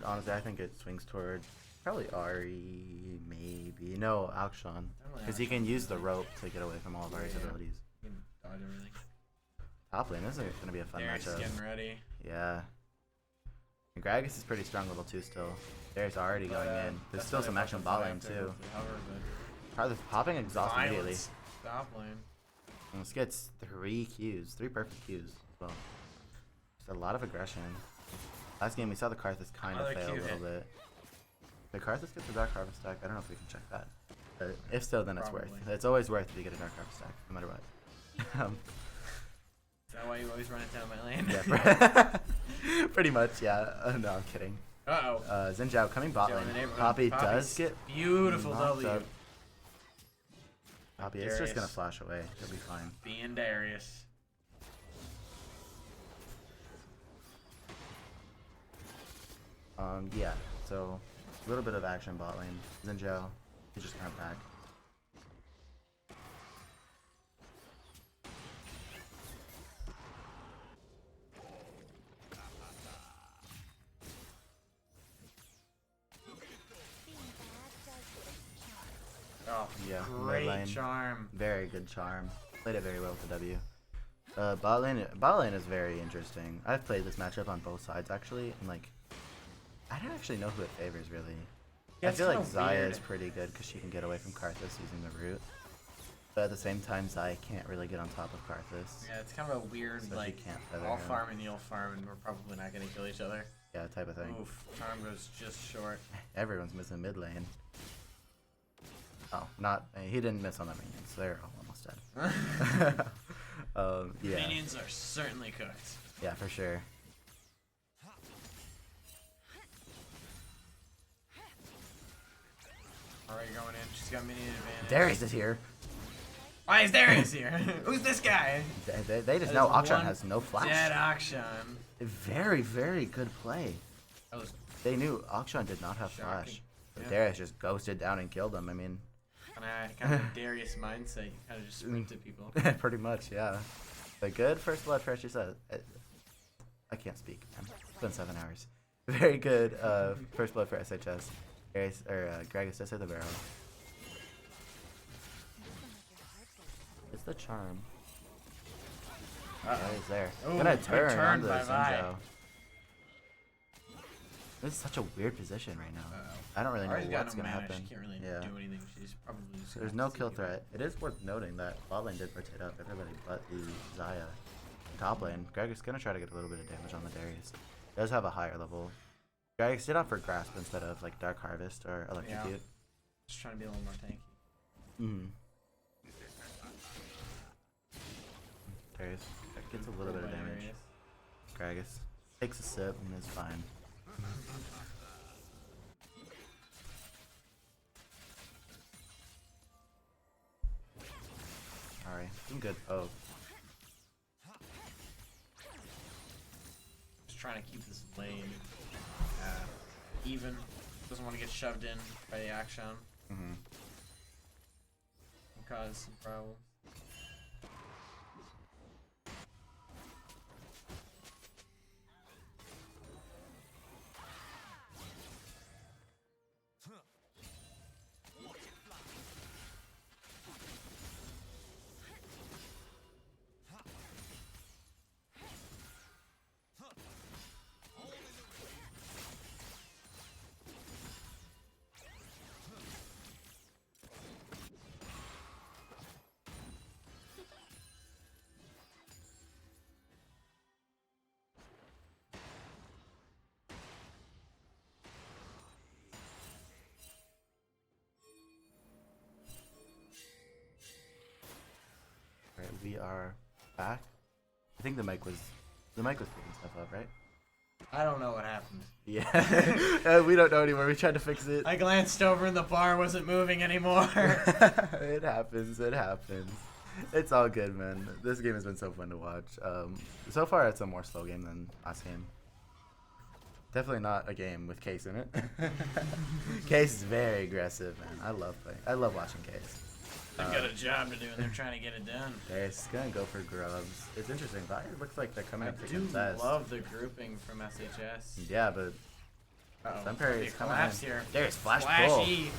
Honestly, I think it swings toward probably Ari, maybe. No, Akshan. Because he can use the rope to get away from all of Ari's Yeah. abilities. You can dodge everything. Top lane, this is going to be a fun Darius is matchup. getting ready. Yeah. And Gragas is pretty strong level 2 still. Darius already going in. There's That's still what I some thought action the bot flag lane there too. was the hover, but Probably popping exhaust immediately. violence. Top lane. And this gets 3 Qs. 3 perfect Qs as well. Just a lot of aggression. Last game we saw the Karthus kind of Another fail a Q little hit. bit. Did Karthus get the Dark Harvest stack? I don't know if we can check that. But if so, then it's worth. Probably. It's always worth it to get a Dark Harvest stack, no matter what. Is that why you always run it down my lane? Yeah, pretty much, yeah. No, I'm kidding. Uh-oh. Xin Zhao coming bot Zhao in lane. the neighborhood. Poppy Poppy's does get beautiful knocked W. up. Poppy is just gonna Darius. flash away. He'll be fine. Being Darius. Yeah. So a little bit of action bot lane. Xin Zhao, he's just kind of back. Oh, Yeah, mid great lane. charm. Very good charm. Played it very well with the W. Bot lane is very interesting. I've played this matchup on both sides actually, and like, I don't actually know who it favors really. Yeah, I it's feel like kinda Zaya weird. is pretty good because she can get away from Karthus using the root. But at the same time, Zaya can't really get on top of Karthus. Yeah, it's kind of a weird, So she like, can't feather I'll him. farm and you'll farm and we're probably not going to kill each other. Yeah, type of thing. Oof, charm goes just short. Everyone's missing mid lane. Oh, not he didn't miss on the minions. So they're almost dead. Yeah, Minions are certainly cooked. yeah, for sure. Alright, going in. She's got minion advantage. Darius is here. Why is Darius here? Who's this guy? They just That know is Akshan one has no flash. Dead Akshan. Very, very good play. That was They knew Akshan did not have flash. Shocking. But Yeah. Darius just ghosted down and killed him. I mean, kind of a Darius mindset. You kind of just sprint to people. pretty much, yeah. But good first blood for SHS. I can't speak, man. It's been 7 hours. Very good first blood for SHS. Darius, or Gragas just hit the barrel. It's the charm. Yeah, he's there. Ooh, Gonna good turn turn onto by Xin Vi. Zhao. This is such a weird position right now. Uh-oh. I don't really know Ari's got what's no gonna mana. happen. She can't really Yeah. do anything. She's probably just There's gonna no have to kill see threat. It is worth noting that bot lane did rotate up everybody but the Zaya. Top lane, Gragas gonna try to get a little bit of damage on the Darius. Does have a higher level. Gragas did opt for Grasp instead of like Dark Harvest or Electrocute. Just trying to be a little more tanky. Mm-hmm. Darius gets a little bit of By damage. Darius. Gragas takes a sip and is fine. Alright, I'm good. Oh, Just trying to keep this lane even. Doesn't want to get shoved in by the action. mm-hmm. Cause some problems. Alright, we are back. I think the mic was The mic was picking stuff up, right? I don't know what happened. Yeah. We don't know anymore. We tried to fix it. I glanced over and the bar wasn't moving anymore. It happens. It happens. It's all good, man. This game has been so fun to watch. So far, it's a more slow game than last game. Definitely not a game with Case in it. Case is very aggressive, man. I love watching Case. They've got a job to do and they're trying to get it done. Case is gonna go for grubs. It's interesting. It looks like they're coming I up to do contest. love the grouping from SHS. Yeah, but Uh-oh. Sunparry is coming collapse in. here. There's flash pull. Flashy.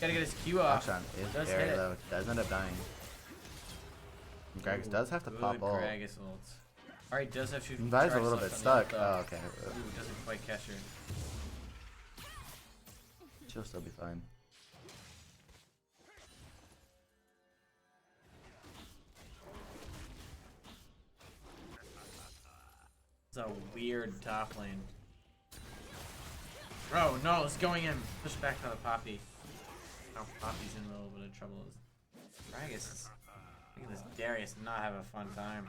Gotta get his Q off. Akshan is Does very hit it. low. Does end up dying. Gragas does have to Good pop ult. Gragas ult. Alright, does have shooting. Vi's a charge little left bit on the stuck. ult, though. Oh, okay. Ooh, doesn't quite catch her. She'll still be fine. It's a weird top lane. Oh no, it's going in. Push back to the Poppy. Oh, Poppy's in a little bit of trouble. Gragas is making this Darius not have a fun time.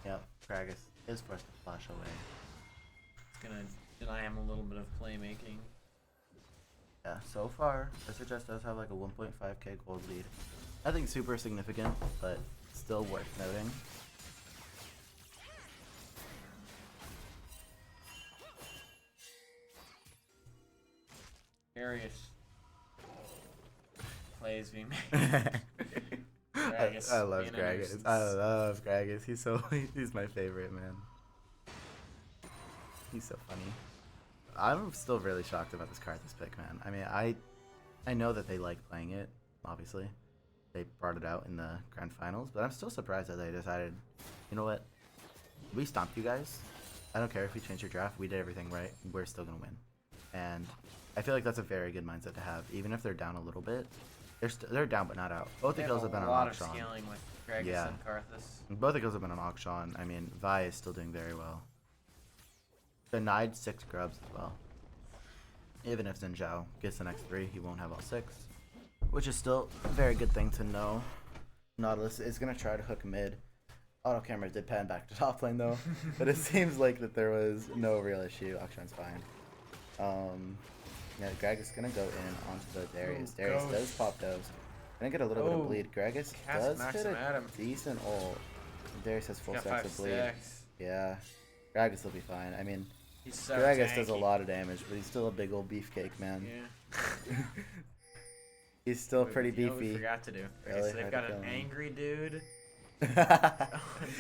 Yep, Gragas is forced to flash away. It's gonna deny him a little bit of playmaking. Yeah, so far, SHS does have like a 1.5k gold lead. Nothing super significant, but still worth noting. Darius plays V I love being a Gragas. nuisance. I love Gragas. He's my favorite, man. He's so funny. I'm still really shocked about this Karthus pick, man. I mean, I know that they like playing it, obviously. They brought it out in the grand finals, but I'm still surprised that they decided, you know what? We stomped you guys. I don't care if we change your draft. We did everything right. We're still going to win. And I feel like that's a very good mindset to have. Even if they're down a little bit, they're down but not out. Both the kills have been on a lot of Akshan. scaling with Gragas Yeah. and Karthus. Both the kills have been on Akshan. I mean, Vi is still doing very well. Denied 6 grubs as well. Even if Xin Zhao gets the next 3, he won't have all 6. Which is still a very good thing to know. Nautilus is going to try to hook mid. Auto camera did pan back to top lane though. But it seems like that there was no real issue. Akshan's fine. Yeah, Gragas going to go in onto the Darius. Ooh, Darius ghost. does pop those. Gonna get a little bit Oh, of bleed. Gragas cast does Max hit him a at him. decent ult. Darius has full Got stacks 5 of bleed. stacks. Yeah. Gragas will be fine. I mean, He's so Gragas does a tanky. lot of damage, but he's still a big old beefcake, man. Yeah. He's still pretty You know what we beefy. forgot to do. Really Okay, so they've hard got to an kill him. angry dude.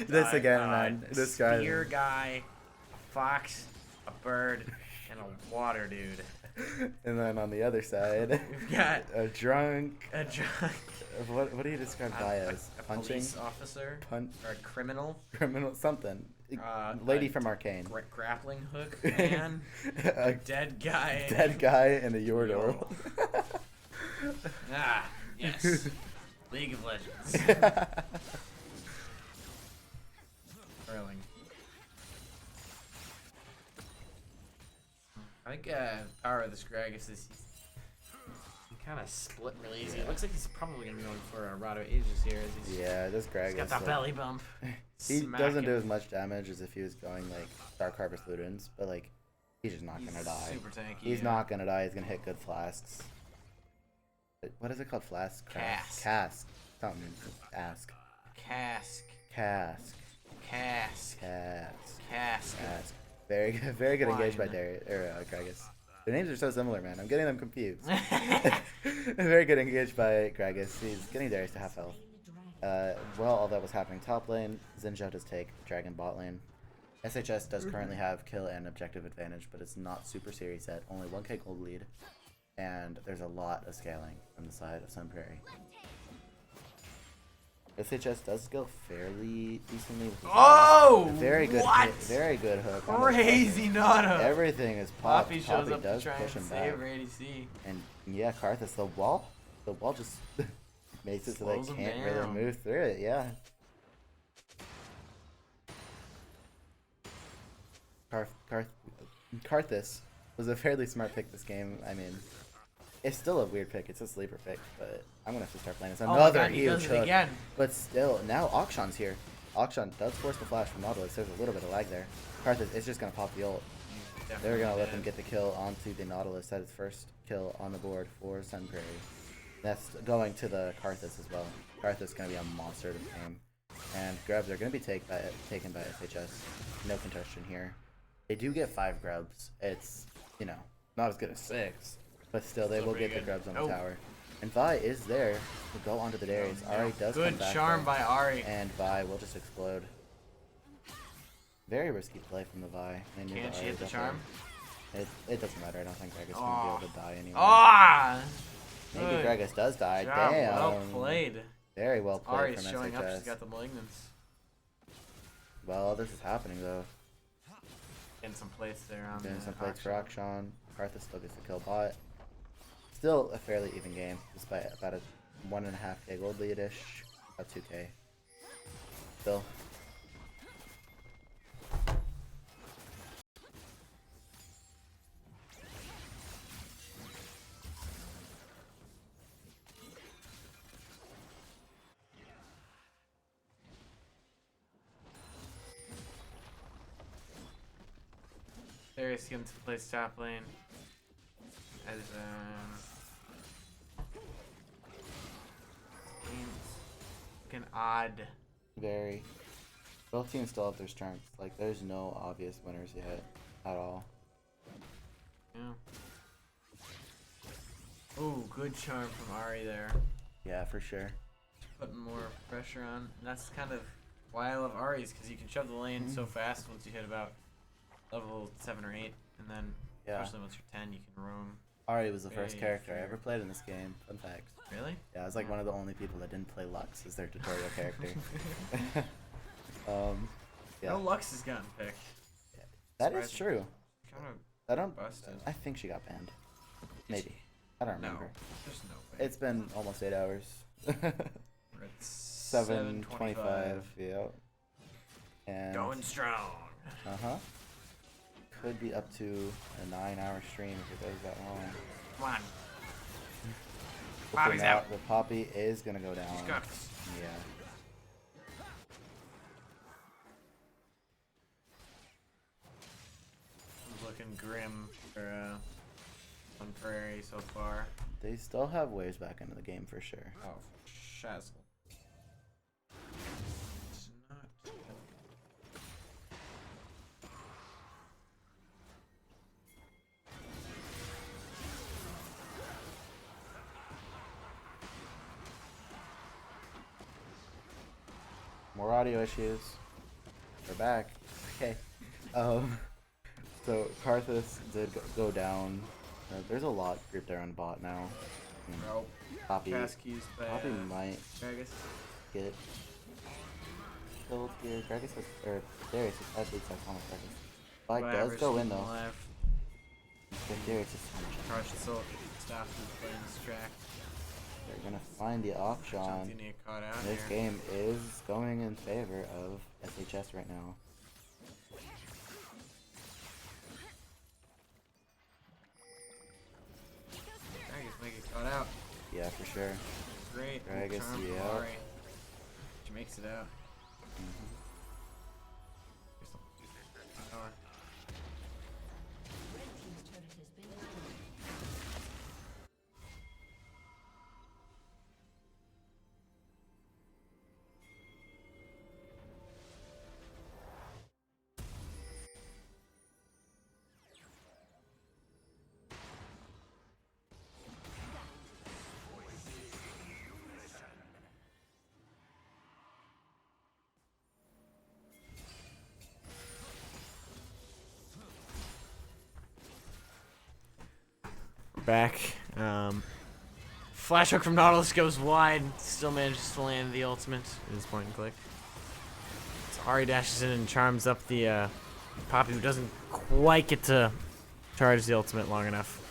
This again, a man. This guy. spear guy, a fox, a bird, and a water dude. And then on the other side, We've got a drunk. a drunk, What do you describe Vi as? a Punching? police officer, Punch? or a criminal, Criminal? Something. a Lady from Arcane. grappling hook man, a A dead guy. dead guy and a Yordle. Ah, yes. League of Legends. Thrilling. I think power of this Gragas is he kind of split really easy. It looks like he's probably gonna be going for a Rado Aegis here. As he's, Yeah, this Gragas. he's got that like, belly bump. he doesn't do Smacking. as much damage as if he was going like Dark Harvest Ludens, but like he's just not He's gonna die. super tanky. He's yeah. not gonna die. He's gonna hit good flasks. What is it called? Flask? Cask. Cask. Something. Ask. Cask. Cask. Cask. Cask. Cask. Cask. Very good. Very good engaged by Wine. Darius or Gragas. Their names are so similar, man. I'm getting them confused. Very good engaged by Gragas. He's getting Darius to half health. While all that was happening top lane, Xin Zhao does take Dragon bot lane. SHS does currently have kill and objective advantage, but it's not super serious yet. Only 1k gold lead. And there's a lot of scaling from the side of Sunparry. SHS does scale fairly decently with his Oh! very good What? hit, very good hook. on the Crazy button. Nada. Everything is popped. Poppy shows up to does try push and him save back. her ADC. And yeah, Karthus, the wall just makes it so Slows they him can't really down. move through it. Yeah. Karthus was a fairly smart pick this game. I mean, it's still a weird pick. It's a sleeper pick, but I'm gonna have to start playing this. Oh my Another God, he huge does it hook. again. But still, now Akshan's here. Akshan does force the flash from Nautilus. There's a little bit of lag there. Karthus is just gonna pop the ult. They're gonna let them get the kill onto the Nautilus. That is first kill on the board for Sun Prairie. That's going to the Karthus as well. Karthus gonna be a monster to tame. And grubs are gonna be taken by SHS. No contention here. They do get 5 grubs. It's, you know, not as good as 6, but still they Still will pretty get the good. grubs on Oh. the tower. And Vi is there to go onto the Darius. Ari does come Good back charm though, by Ari. and Vi will just explode. Very risky play from the Vi. They knew Can that she Ari hit the was up charm? there. It doesn't matter. I don't think Gragas Aw. will be able to die anyway. Ah! Maybe Good Gragas does die. job, Damn. well played. Very well played Ari's from showing up. SHS. She's got the malignance. Well, this is happening though. Getting some plates there on Doing the some plates for auction. Akshan. Karthus still gets the kill bot. Still a fairly even game, despite about a 1.5k gold lead-ish. About 2k. Still. Darius gets to play top lane. As game's looking odd. Very. Both teams still have their strengths. Like, there's no obvious winners yet. At all. Yeah. Ooh, good charm from Ari there. Yeah, for sure. Putting more pressure on. And that's kind of why I love Ari's, because you can shove the lane so fast once you hit about level 7 or 8. And then, Yeah. especially once you're 10, you can roam. Ari was the first Very character I fair. ever played in this game. Fun fact. Really? Yeah, I was like one of the only people that didn't play Lux as their tutorial character. Yeah. No Lux has gotten picked. That is surprising. true. Kind of I don't. busted. I think she got banned. Maybe. I don't No, remember. there's no way. It's been almost 8 hours. We're at 7:25. Yeah. And Going strong. could be up to a 9-hour stream if it goes that long. Come on. But for Poppy's now, out. The Poppy is gonna go down. She's got us. Yeah. Looking grim for on Prairie so far. They still have waves back into the game for sure. Oh, Shazzle. It's not. More audio issues. We're back. Okay. So Karthus did go down. There's a lot grouped there on bot now. Bro. Poppy Cask used by might Gragas. get killed here. Gragas has, or Darius has at least has almost Gragas. Flag does Whatever, go she's in though. alive. But Darius is so much. Crush the soul. Stop who's playing this track. They're gonna find the auction. Something to get caught out This here. game is going in favor of SHS right now. Gragas might get caught out. Yeah, for sure. Great. Gragas, Good charm from yeah. Ari. She makes it out. Here's the power. Red team's turret has been destroyed. Back. Flash hook from Nautilus goes wide. Still manages to land the ultimate. It is point and click. So Ari dashes in and charms up the Poppy, who doesn't quite get to charge the ultimate long enough.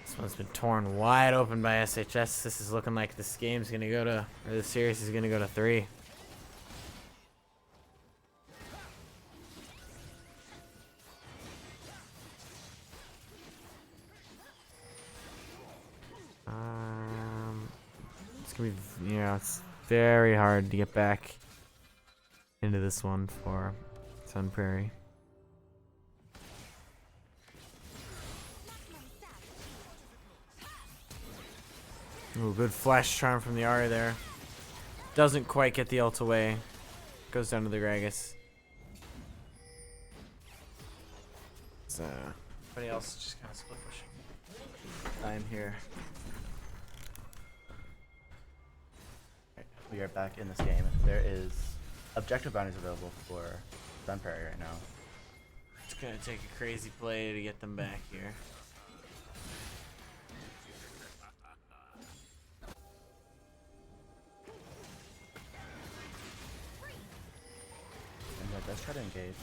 This one's been torn wide open by SHS. This is looking like this game's gonna go to, or this series is gonna go to 3. It's gonna be, yeah, it's very hard to get back into this one for Sun Prairie. Ooh, good flash charm from the Ahri there. Doesn't quite get the ult away. Goes down to the Gragas. So, Everybody else just kind of split pushing. I'm here. We are back in this game. There is objective bounties available for Sun Prairie right now. It's gonna take a crazy play to get them back here. And let's try to engage.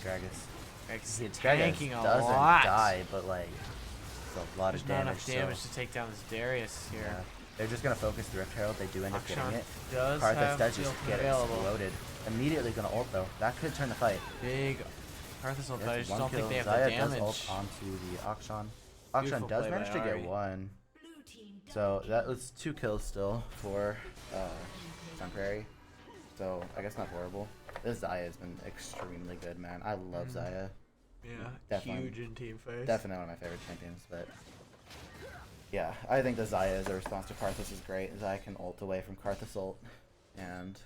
Gragas. Gragas He is tanking a doesn't lot. die, but like it's a lot There's of not damage. enough damage to take down this Darius here. Yeah. They're just gonna focus the Rift Herald. They do end up Akshan getting it. does Karthus have does the just ultimate get available. exploded. Immediately gonna ult though. That could turn the fight. Big Karthus ult, but I Yes, just one don't think kill. they have Zaya the does damage. ult onto the Akshan. Akshan Beautiful does play by manage to get Ahri. one. Blue team So that was 2 kills still for Sun Prairie. So I guess not horrible. This Zaya has been extremely good, man. I love Zaya. Yeah, Definitely. huge in team phase. Definitely one of my favorite champions, but yeah, I think the Zaya as a response to Karthus is great. Zaya can ult away from Karthus ult, and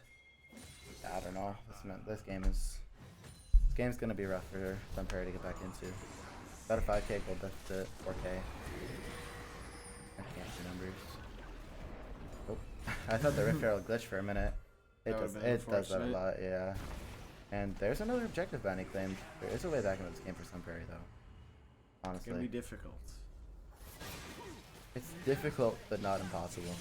I don't know. This game's gonna be rough for Sun Prairie to get back into. About a 5k gold deficit, 4k. I can't see numbers. Oh, I thought the Rift Herald glitched for a minute. It That does. would've been It does that a unfortunate. lot, yeah. And there's another objective bounty claimed. There is a way back into this game for Sun Prairie, though. It's gonna Honestly, be difficult. it's difficult but not impossible.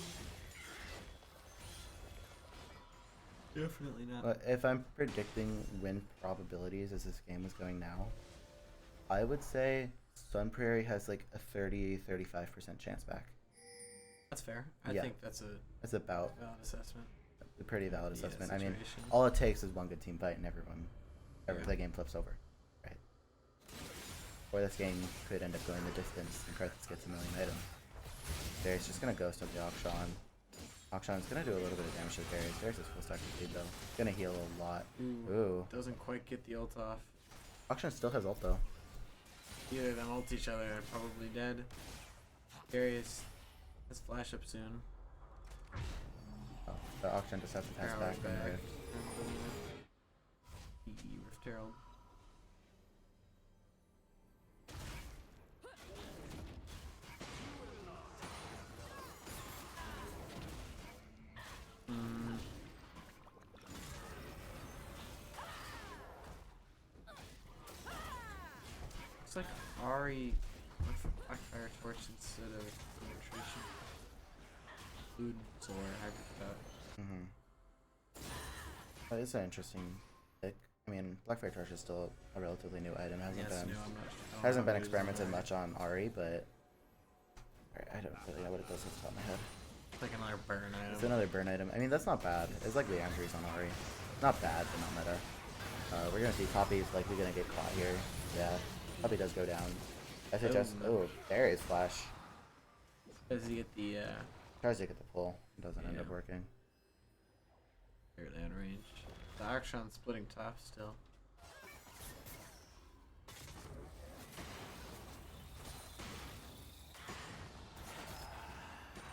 Definitely not. But if I'm predicting win probabilities as this game is going now, I would say Sun Prairie has like a 30-35% chance back. That's fair. I Yeah. think that's a That's about valid assessment. a pretty valid Yeah, assessment. I mean, situation. all it takes is one good team fight and Yeah. the game flips over, right? Or this game could end up going the distance and Karthus gets a million items. Darius just gonna ghost up the Akshan. Akshan's gonna do a little bit of damage to Darius. Darius is full stack speed though. Gonna heal a lot. Ooh. Doesn't quite get the ult off. Akshan still has ult though. Either of them ult each other, they're probably dead. Darius has flash up soon. Oh, the Akshan just has to pass Power back. from the back. Rift. Rift Herald. Mm. Looks like Ahri went for Blackfire Torch instead of Penetration. Ludens or hybrid cut. Mm-hmm. That is an interesting pick. I mean, Blackfire Torch is still a relatively new item. Hasn't been experimented much on Ahri, but I don't really know what it does off the top of my head. Like another burn item. It's another burn item. I mean, that's not bad. It's like the Andrews on Ahri. Not bad, but not meta. We're gonna see Poppy's likely gonna get caught here. Yeah, Poppy does go down. SHS. no. Oh, there is flash. Does he get the Tries to get the pull. Doesn't end up Yeah. working. barely out of range? The Akshan splitting top still.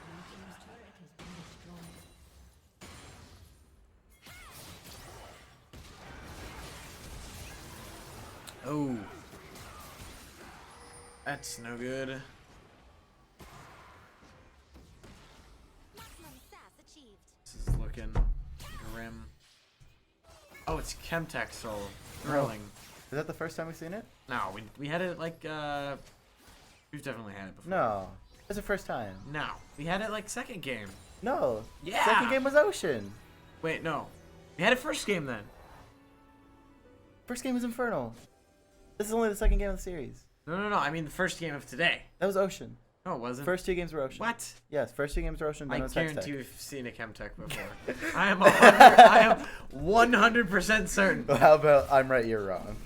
Blue team's turret has been destroyed. Oh. That's no good. This is looking grim. Oh, it's Chemtech Soul. Thrilling. Is that the first time we've seen it? No, we had it like we've definitely had it before. No. It's the first time. No. We had it like second game. No. Yeah. Second game was Ocean. Wait, no. We had it first game then. First game was Infernal. This is only the second game of the series. No. I mean the first game of today. That was Ocean. No, it wasn't. First 2 games were Ocean. What? Yes, first 2 games were Ocean. Then I it was guarantee Hextech. you've seen a Chemtech before. I am 100% certain. Well, how about I'm right, you're wrong?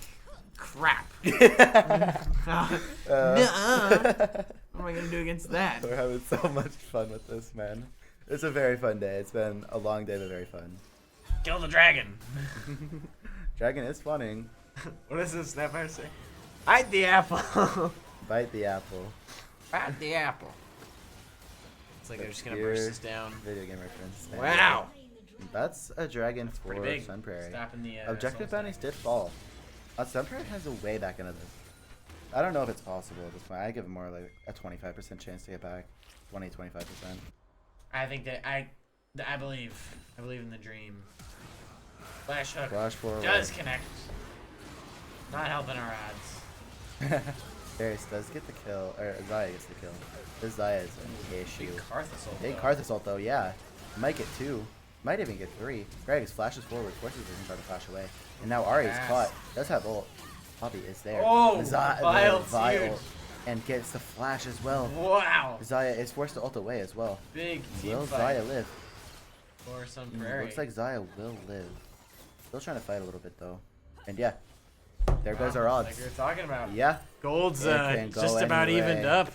Crap. Uh, Nuh-uh. What am I gonna do against that? We're having so much fun with this, man. It's a very fun day. It's been a long day, but very fun. Kill the dragon. Dragon is funning. What does this Snapfire say? Hide the apple. Bite the apple. Hide the apple. It's like they're just gonna burst this down. Video game reference. Wow. That's a dragon for Pretty big. Sun Prairie. Stopping the Objective Soul bounties Stack. did fall. Sun Prairie has a way back into this. I don't know if it's possible at this point. I give it more like a 25% chance to get back. 20-25%. I think that I believe in the dream. Flash hook Flash forward. does connect. Not helping our odds. Darius does get the kill, or Zaya gets the kill. This Zaya is an issue. Big Karthus ult, Big though. Karthus ult though, yeah. Might get 2. Might even get 3. Gragas flashes forward, forces him to try to flash away. And now Ari is Yes. caught. Does have ult. Poppy is there. Oh, the Vile's Vi huge. ult. And gets the flash as well. Wow. Zaya is forced to ult away as well. Big team Will fight Zaya live? for Sun Prairie. Looks like Zaya will live. Still trying to fight a little bit though. And yeah, there goes our Wow, odds. Like we were talking about. Yeah, Gold's It can go just about any way. evened up.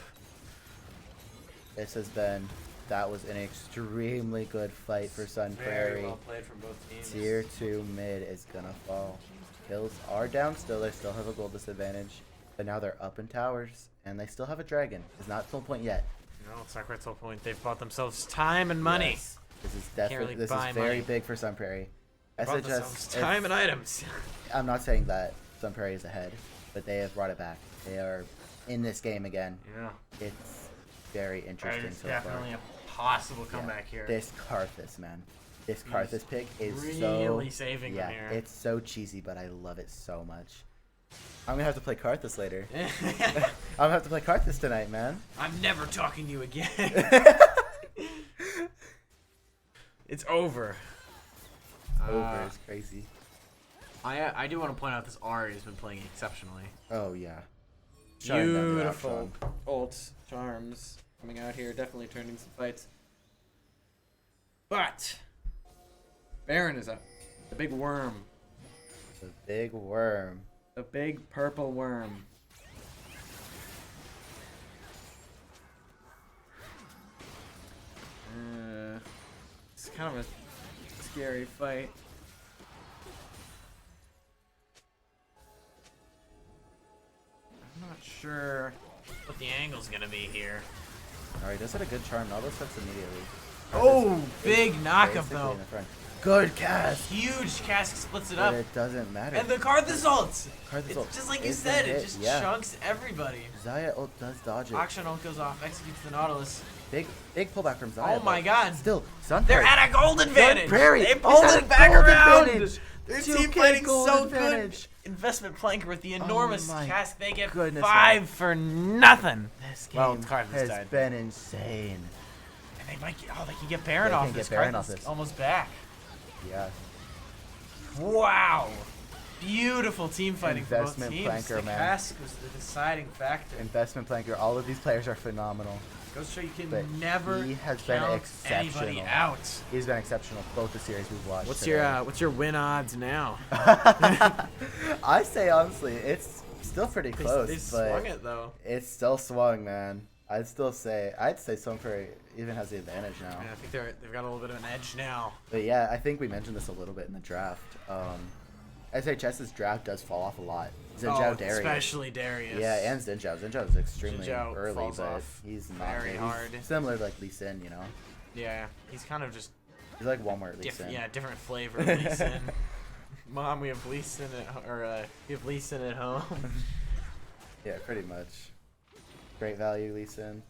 this has been. That was an extremely good fight for Sun Very Prairie. well played from both teams. Tier 2 mid is gonna fall. Kills are down still. They still have a gold disadvantage. But now they're up in towers. And they still have a dragon. It's not full point yet. No, it's not quite to the point. They've bought themselves time and money. Yes. This is definitely really this buy is very money. big for Sun Prairie. They bought SHS, themselves time and items. I'm not saying that Sun Prairie is ahead, but they have brought it back. They are in this game again. Yeah. It's very interesting It's so definitely far. a possible comeback here. This Karthus, man. This Karthus pick is really so saving yeah, them here. it's so cheesy, but I love it so much. I'm gonna have to play Karthus later. I'm gonna have to play Karthus tonight, man. I'm never talking to you again. It's over. Over is crazy. I do want to point out this Ari has been playing exceptionally. Oh yeah. Shutting down the Beautiful Action. ult charms coming out here, definitely turning some fights. But Baron is up. The big worm. The big worm. The big purple worm. It's kind of a scary fight. I'm not sure What the angle's gonna be here. Alright, does hit a good charm. All those hits immediately. Oh, big knock Basically him though. in the front. Good cast. Huge cask splits it But up. it doesn't matter. And the Karthus ult! Karthus It's ult just like you is the said, hit, it just yeah. chunks everybody. Zaya ult does dodge it. Auction ult goes off, executes the Nautilus. Big pullback from Zaya. Oh my but god. Still, Sun They're Prairie. at a gold advantage! Prairie They is pulled at it a back gold around! advantage. Their 2K team fighting gold so advantage. good! Investment Planker with the enormous my cask, they get goodness, 5 man. for nothing! This game Well, Karthus has died. been insane. And they might get, they can get Baron They off can this. get Baron Karthus off this. almost back. Yeah. Wow! Beautiful team fighting for both Investment teams. Planker, The man. cask was the deciding factor. Investment Planker. All of these players are phenomenal. Goes to show you can But never he has been count exceptional. anybody out. He's been exceptional both the series we've watched. What's today. your win odds now? I say honestly, it's still pretty close, They but swung it though. it's still swung, man. I'd say Sun Prairie even has the advantage now. Yeah, I think they've got a little bit of an edge now. But yeah, I think we mentioned this a little bit in the draft. SHS's draft does fall off a lot. Zinjao Darius. especially Darius. Yeah, and Zinjao. Zinjao is extremely Zinzhao early, falls but off he's not very he's hard. Similar to like Lee Sin, you know. Yeah, he's kind of just He's like Walmart Lee Sin. different flavor of Lee Sin. Mom, we have Lee Sin we have Lee Sin at home. Yeah, pretty much. Great value Lee Sin.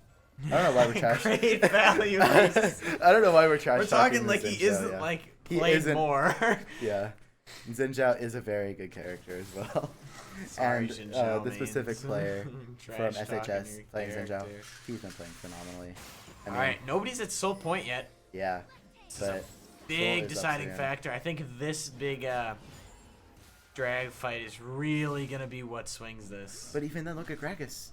I don't know why we're trash. Great value. Lee Sin. I don't know why we're trash. We're talking like Lee he Sin, isn't yeah. like He played isn't- more. Yeah. Zinjao is a very good character as well. Sorry, and Zinzhao the specific means. player from Trash talking SHS your playing Zinjao, character. he's been playing phenomenally. I All mean, right, nobody's at soul point yet. yeah, This is a but big is up deciding to him. factor. I think this big drag fight is really gonna be what swings this. but even then, look at Gragas.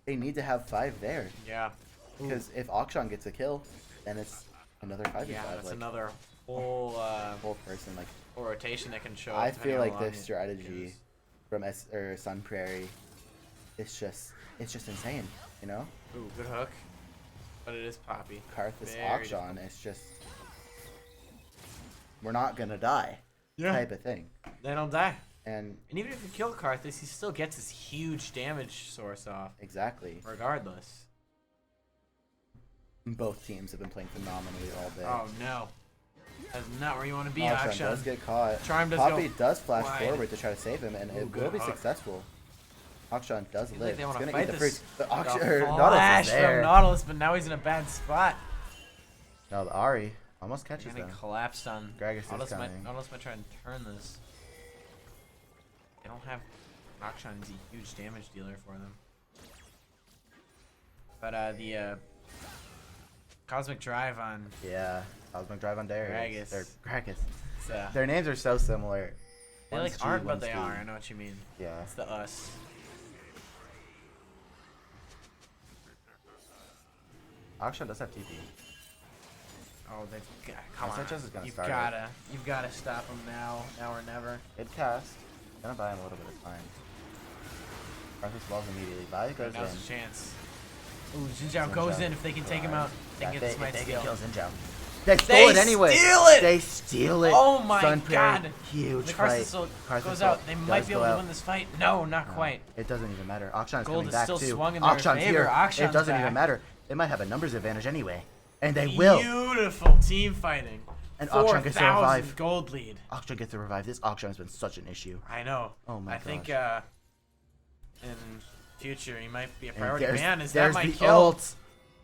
They need to have 5 there Yeah. because if Akshan gets a kill, then it's another 5v5. Yeah, that's like, another whole whole person. Like whole rotation that can show. I up feel depending on like how long this it strategy goes. from Sun Prairie, it's just insane. You know. Ooh, good hook. But it is Poppy. Karthus Very Akshan, it's just we're not gonna die type of thing. They don't die. And And even if you kill Karthus, he still gets his huge damage source off, exactly, regardless. both teams have been playing phenomenally all day. Oh no. That's not where you want to be, Akshan Akshan. does get caught. Charm does Poppy go does flash wide. forward to try to save him, and Ooh, it good will be hook. successful. Akshan does Seems live. like they want He's to gonna eat fight the this. fruit. But Like a Nautilus flash is from there. Nautilus, but now he's in a bad spot. No, the Ari almost They're catches gonna them. collapse on Gragas is Nautilus. coming. Nautilus might try and turn this. They don't have Akshan is a huge damage dealer for them. But the Cosmic Drive on Yeah, Cosmic Drive on Darius. Gragas. Gragas. it's, Their names are so similar. they One's like G, aren't, but one's they D. are. I know what you mean. Yeah. It's the us. Akshan does have TP. Oh, they've got, come on. SHS is gonna You've start it. you've gotta stop them now or never. Good cast. Gonna buy him a little bit of time. Arthas balls immediately. Vi goes Now's in. a chance. Ooh, Xinjiao goes in. If they can take him out, they can get the smite They steal. can kill Xinjiao. They stole it anyway. steal it! They steal it. Oh my Sun Prairie, god! Huge The fight. Karthus Karthus goes out. They does might be go able to out. win this fight. No, not No, quite. It doesn't even matter. Akshan is Gold coming is back still too. swung in their Akshan's favor. here. Akshan's It doesn't back. even matter. They might have a numbers advantage anyway, and they will. Beautiful team fighting. And Akshan gets to 4,000 revive. gold lead. Akshan gets to revive. This Akshan has been such an issue. I know. Oh my I think gosh. in future he might be a And priority there's- man. Is that there's my the kill? ult.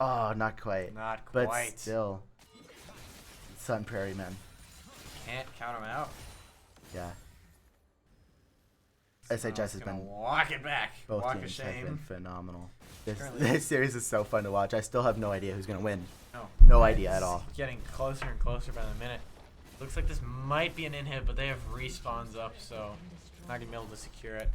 Oh, not quite. Not But quite. still, Sun Prairie man. Can't count him out. Yeah. Someone's SHS has gonna been walk it back. both Walk of teams have been shame. phenomenal. This, Currently- this series is so fun to watch. I still have no idea who's gonna win. No. No idea at It's all. Getting closer and closer by the minute. Looks like this might be an inhib, but they have respawns up, so not gonna be able to secure it.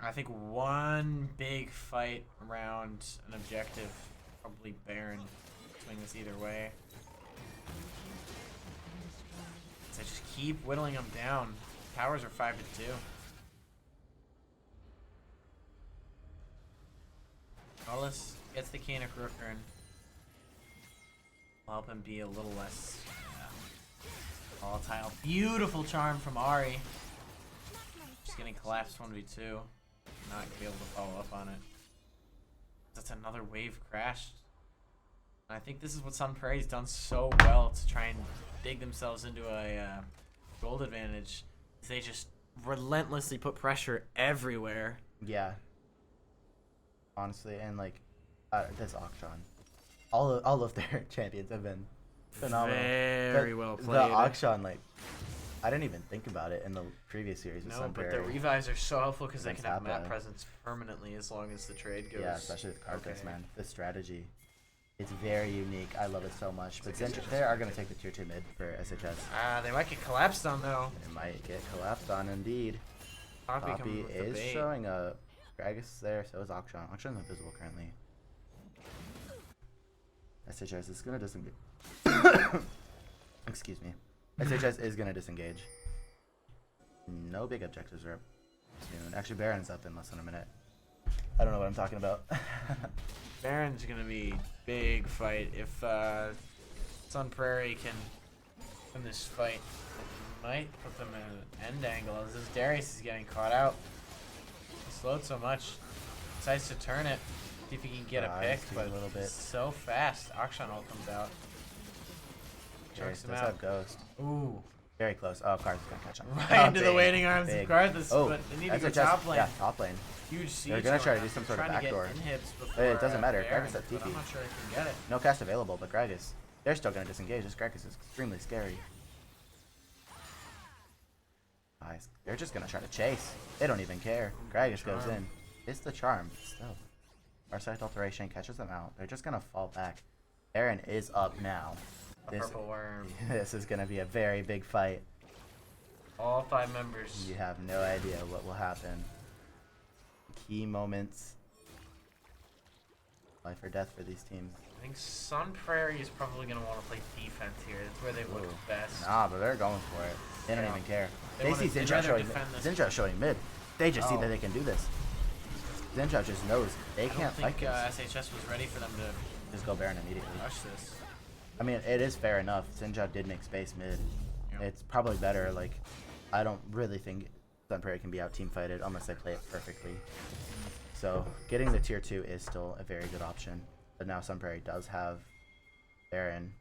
I think one big fight around an objective, probably Baron, swing this either way. So just keep whittling them down. Towers are 5-2. Nautilus gets the Canic Rooker and will help him be a little less volatile. Beautiful charm from Ari. Just getting collapsed 1v2. Not gonna be able to follow up on it. That's another wave crash. And I think this is what Sun Prairie's done so well to try and dig themselves into a gold advantage. They just relentlessly put pressure everywhere. Yeah. Honestly, and like, this Akshan. All of their champions have been phenomenal. Very The- well The played. Akshan, like, I didn't even think about it in the previous series with No, Sun but the Prairie. revives are so helpful because they Against can have map Appa. presence permanently as long as the trade goes. Yeah, especially with Karthus, Okay. man. The strategy. It's very unique. I love it so much. But they are going to take the tier 2 mid for SHS. They might get collapsed on though. It might get collapsed on indeed. Poppy Poppy coming with the is bait. showing a Gragas there, so is Akshan. Akshan's invisible currently. SHS is going to disengage. Excuse me. SHS is going to disengage. No big objectives are up soon. Actually, Baron's up in less than a minute. I don't know what I'm talking about. Baron's gonna be big fight if Sun Prairie can win this fight. It might put them in an end angle as this Darius is getting caught out. He slowed so much. Decides to turn it. See if he can get a Tries pick, to but a little bit. so fast. Akshan ult comes out. Darius Chokes him does out. have Ghost. Ooh. Very close. Oh, Karthus gonna catch him. Right Oh, into the big, waiting arms big. of Karthus, Oh, but they need to go SHS top lane. Yeah, top lane. Huge siege. They're gonna try to going do some on. sort of Trying to get backdoor. inhibs before, It doesn't matter. Baron, Gragas at but TP. I'm not sure I can get it. No cast available, but Gragas. They're still gonna disengage. This Gragas is extremely scary. Guys, they're just gonna try to chase. They don't even care. Gragas goes Charm. in. It's the charm. Still. Farsight Alteration catches them out. They're just gonna fall back. Baron is up now. A This, purple worm. this is gonna be a very big fight. All 5 members. You have no idea what will happen. Key moments. Life or death for these teams. I think Sun Prairie is probably going to want to play defense here. That's where they look Ooh. best. Nah, but they're going for it. They don't Yeah. even care. They They wanna- see they'd Xinjiao rather showing defend this. Xinjiao showing mid. They just see Oh. that they can do this. Zinja just knows they I don't can't fight think this. SHS was ready for them to Just go Baron immediately. rush this. I mean, it is fair enough. Zinja did make space mid. Yeah. It's probably better. Like, I don't really think Sun Prairie can be out team fighted unless they play it perfectly. So getting the tier 2 is still a very good option. But now Sun Prairie does have Baron.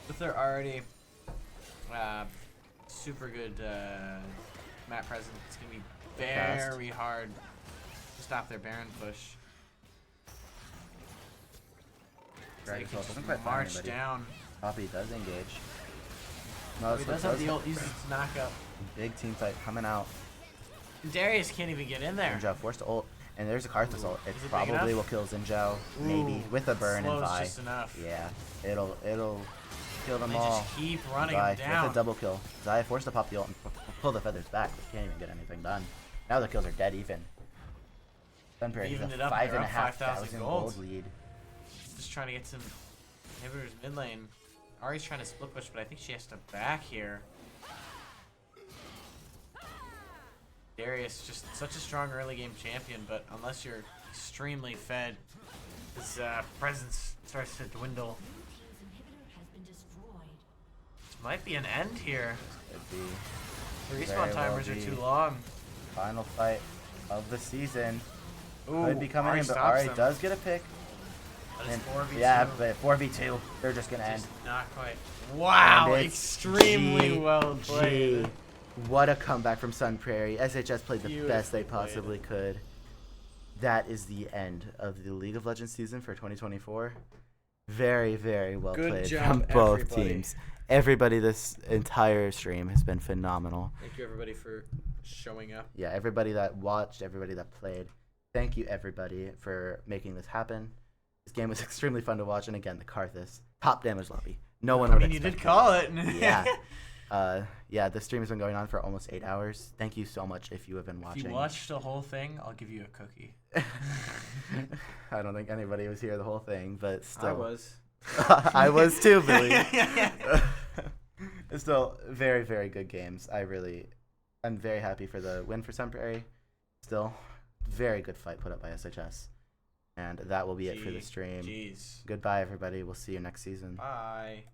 With their already super good map presence, it's gonna be Fast. very hard to stop their Baron push. Drag They as can well. just Doesn't quite find march anybody. down. Poppy does engage. No, He so does have the ult, uses its knockup. big team fight coming out. Darius can't even get in there. Zinjao forced to ult. And there's a Karthus ult. It Is it big probably enough? will kill Zinjao. Maybe. With a burn and Slows Vi. just enough. Yeah. It'll kill them They all. just keep running Vi him down. with a double kill. Zaya forced to pop the ult and pull the feathers back, but can't even get anything done. Now the kills are dead even. Sun Prairie has Evened a it up, and they're up 5,500 5,000 gold gold. lead. Just trying to get some inhibitors mid lane. Ari's trying to split push, but I think she has to back here. Darius, just such a strong early game champion, but unless you're extremely fed, his presence starts to dwindle. Team's inhibitor has been destroyed. This might be an end here. Could be The Very respawn well timers are be. too long. final fight of the season. Ooh, Could be coming Ari in, but stops Ari them. does get a pick. But it's And 4v2. yeah, but 4v2, they're just gonna end. Just not quite. Wow, And it's extremely G- well played. G. What a comeback from Sun Prairie. SHS played the best they Beautifully played. possibly could. That is the end of the League of Legends season for 2024. Very, very well Good played job, from both everybody. teams. Everybody this entire stream has been phenomenal. Thank you everybody for showing up. Yeah, everybody that watched, everybody that played. Thank you, everybody, for making this happen. This game was extremely fun to watch, and again, the Karthus top damage lobby. No one I would mean, you expect did that. call it. Yeah, the stream has been going on for almost 8 hours. Thank you so much if you have been If watching. you watched the whole thing, I'll give you a cookie. I don't think anybody was here the whole thing, but still. I was. I was too, Billy. It's still very, very good games. I'm very happy for the win for Sun Prairie. Still, very good fight put up by SHS. And that will be it for the stream. Jeez. Goodbye, everybody. We'll see you next season. Bye.